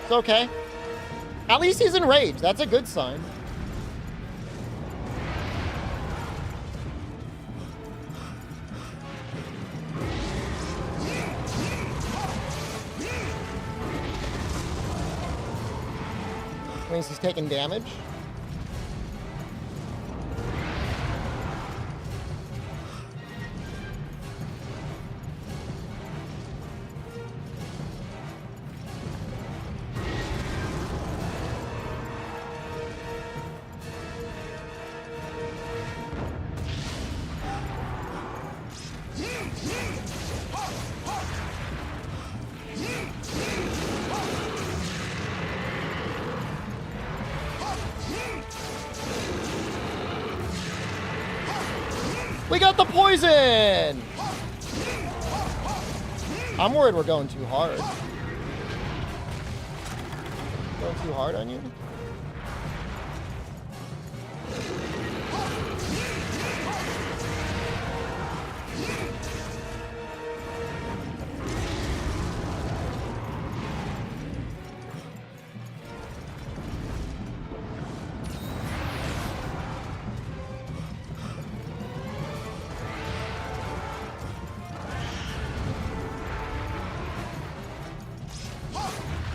It's okay. At least he's enraged. That's a good sign. Means he's taking damage. We got the poison! I'm worried we're going too hard. Going too hard on you?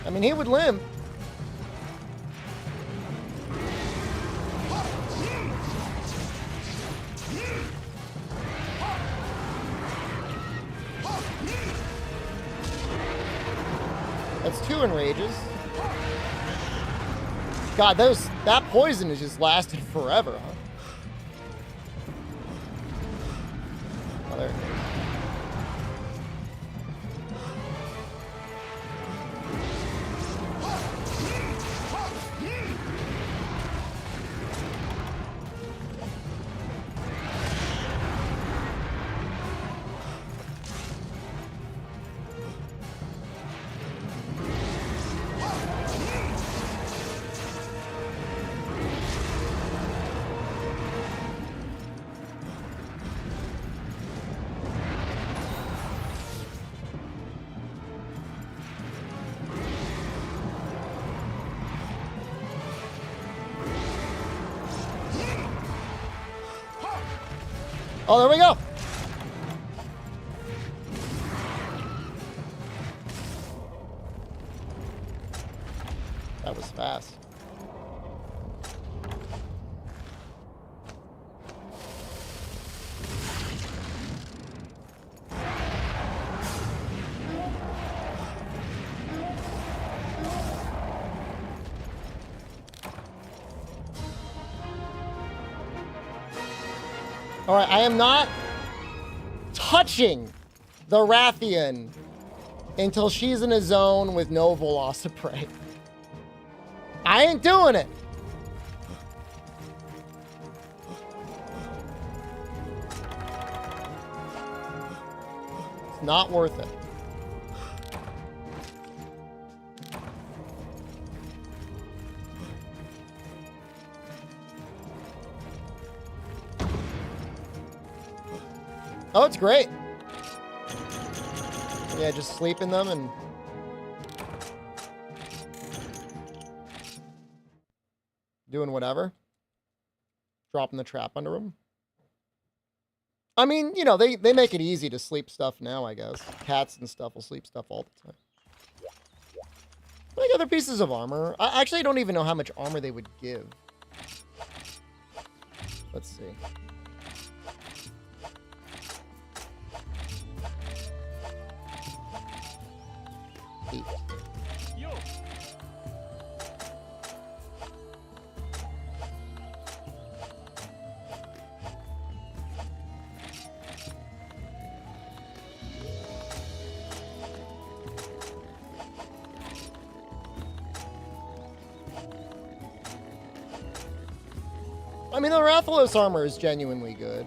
I mean, he would limp. That's 2 enrages. God, that poison has just lasted forever, huh? Oh, there it goes. Oh, there we go. That was fast. All right, I am not touching the Rathian until she's in a zone with no Velociprey. I ain't doing it. It's not worth it. Oh, it's great. Yeah, just sleeping them and doing whatever. Dropping the trap under them. I mean, you know, they make it easy to sleep stuff now, I guess. Cats and stuff will sleep stuff all the time. Like other pieces of armor. I actually don't even know how much armor they would give. Let's see. I mean, the Rathalos armor is genuinely good,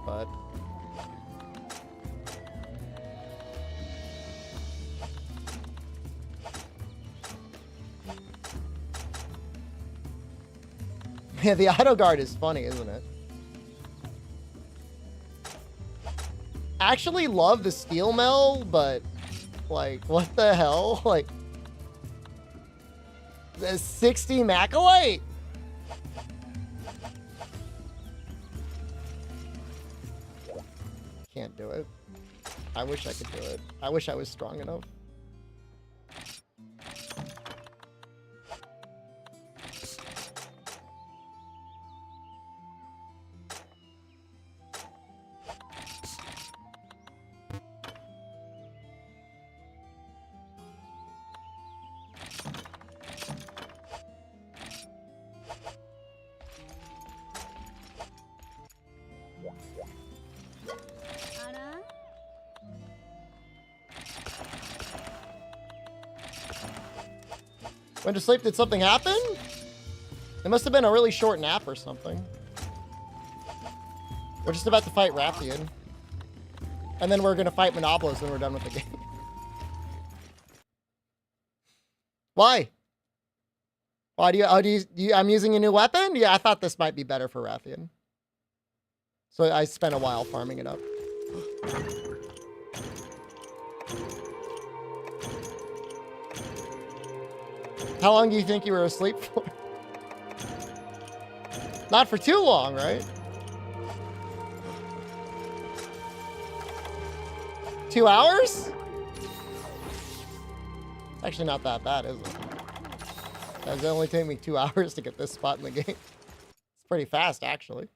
but... Yeah, the auto guard is funny, isn't it? Actually love the steel mel, but like, what the hell? Like, the 60 Macalite? Can't do it. I wish I could do it. I wish I was strong enough. Went to sleep, did something happen? It must have been a really short nap or something. We're just about to fight Rathian. And then we're gonna fight Monopolis when we're done with the game. Why? Why do you, I'm using a new weapon? Yeah, I thought this might be better for Rathian. So I spent a while farming it up. How long do you think you were asleep for? Not for too long, right? 2 hours? It's actually not that bad, is it? It only take me 2 hours to get this spot in the game. It's pretty fast, actually.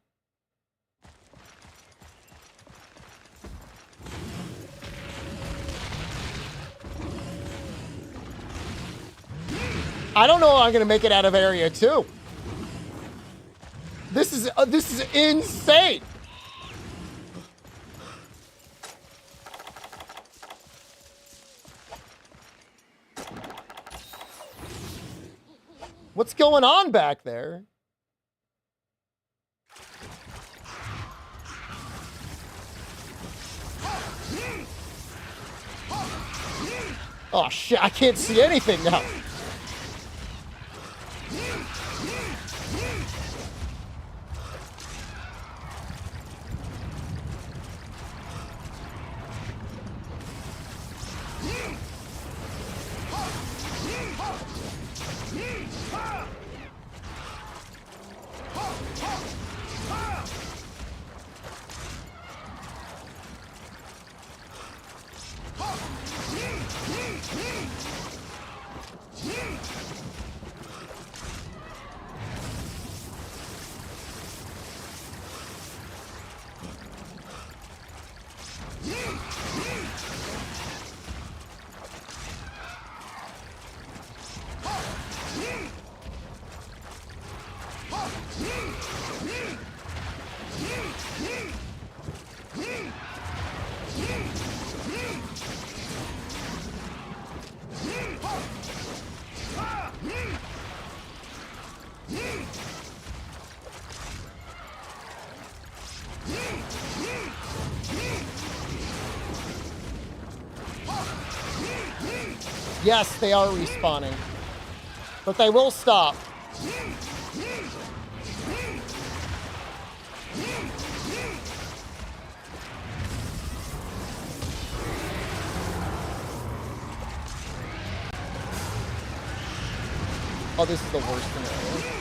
I don't know how I'm gonna make it out of area 2. This is insane. What's going on back there? Oh shit, I can't see anything now. Yes, they are respawning. But they will stop. Oh, this is the worst scenario.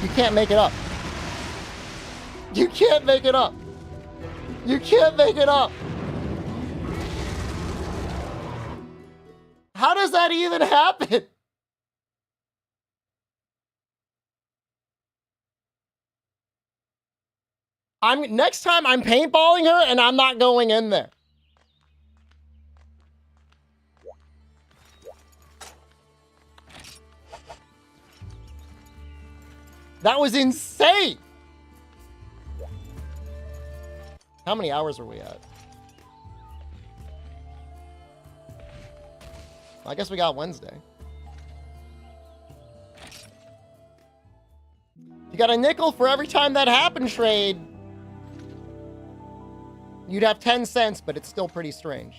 You can't make it up. You can't make it up. You can't make it up. How does that even happen? Next time I'm paintballing her and I'm not going in there. That was insane. How many hours are we at? I guess we got Wednesday. You got a nickel for every time that happened trade. You'd have 10 cents, but it's still pretty strange.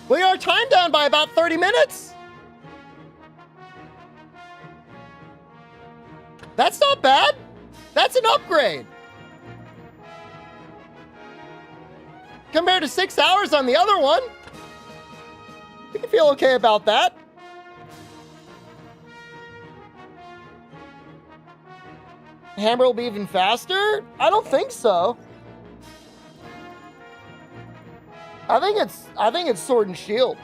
We got our time down by about 30 minutes. That's not bad. That's an upgrade. Compared to 6 hours on the other one. We can feel okay about that. Hammer will be even faster? I don't think so. I think it's Sword and Shield.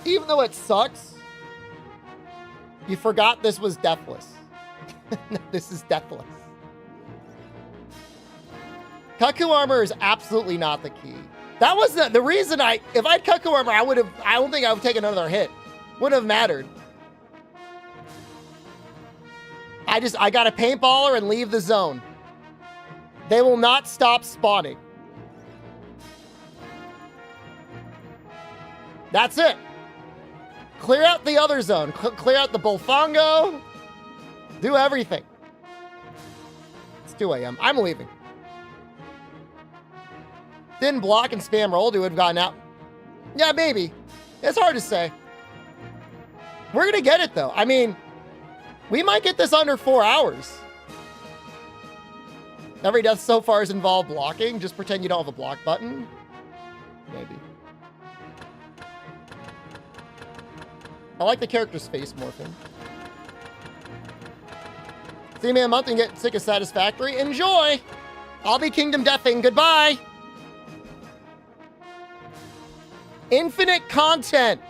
Even though it sucks, you forgot this was Deathless. This is Deathless. Cuckoo armor is absolutely not the key. That was the reason if I'd Cuckoo armor, I don't think I would take another hit. Wouldn't have mattered. I got a paintballer and leave the zone. They will not stop spawning. That's it. Clear out the other zone. Clear out the Bullfongo. Do everything. It's 2 a.m. I'm leaving. Didn't block and spam roll to have gotten out. Yeah, maybe. It's hard to say. We're going to get it, though. I mean, we might get this under 4 hours. Every death so far has involved blocking. Just pretend you don't have a block button. Maybe. I like the character's face morphing. See me in a month and get sick of Satisfactory. Enjoy! I'll be Kingdom Deathing. Goodbye! Infinite content.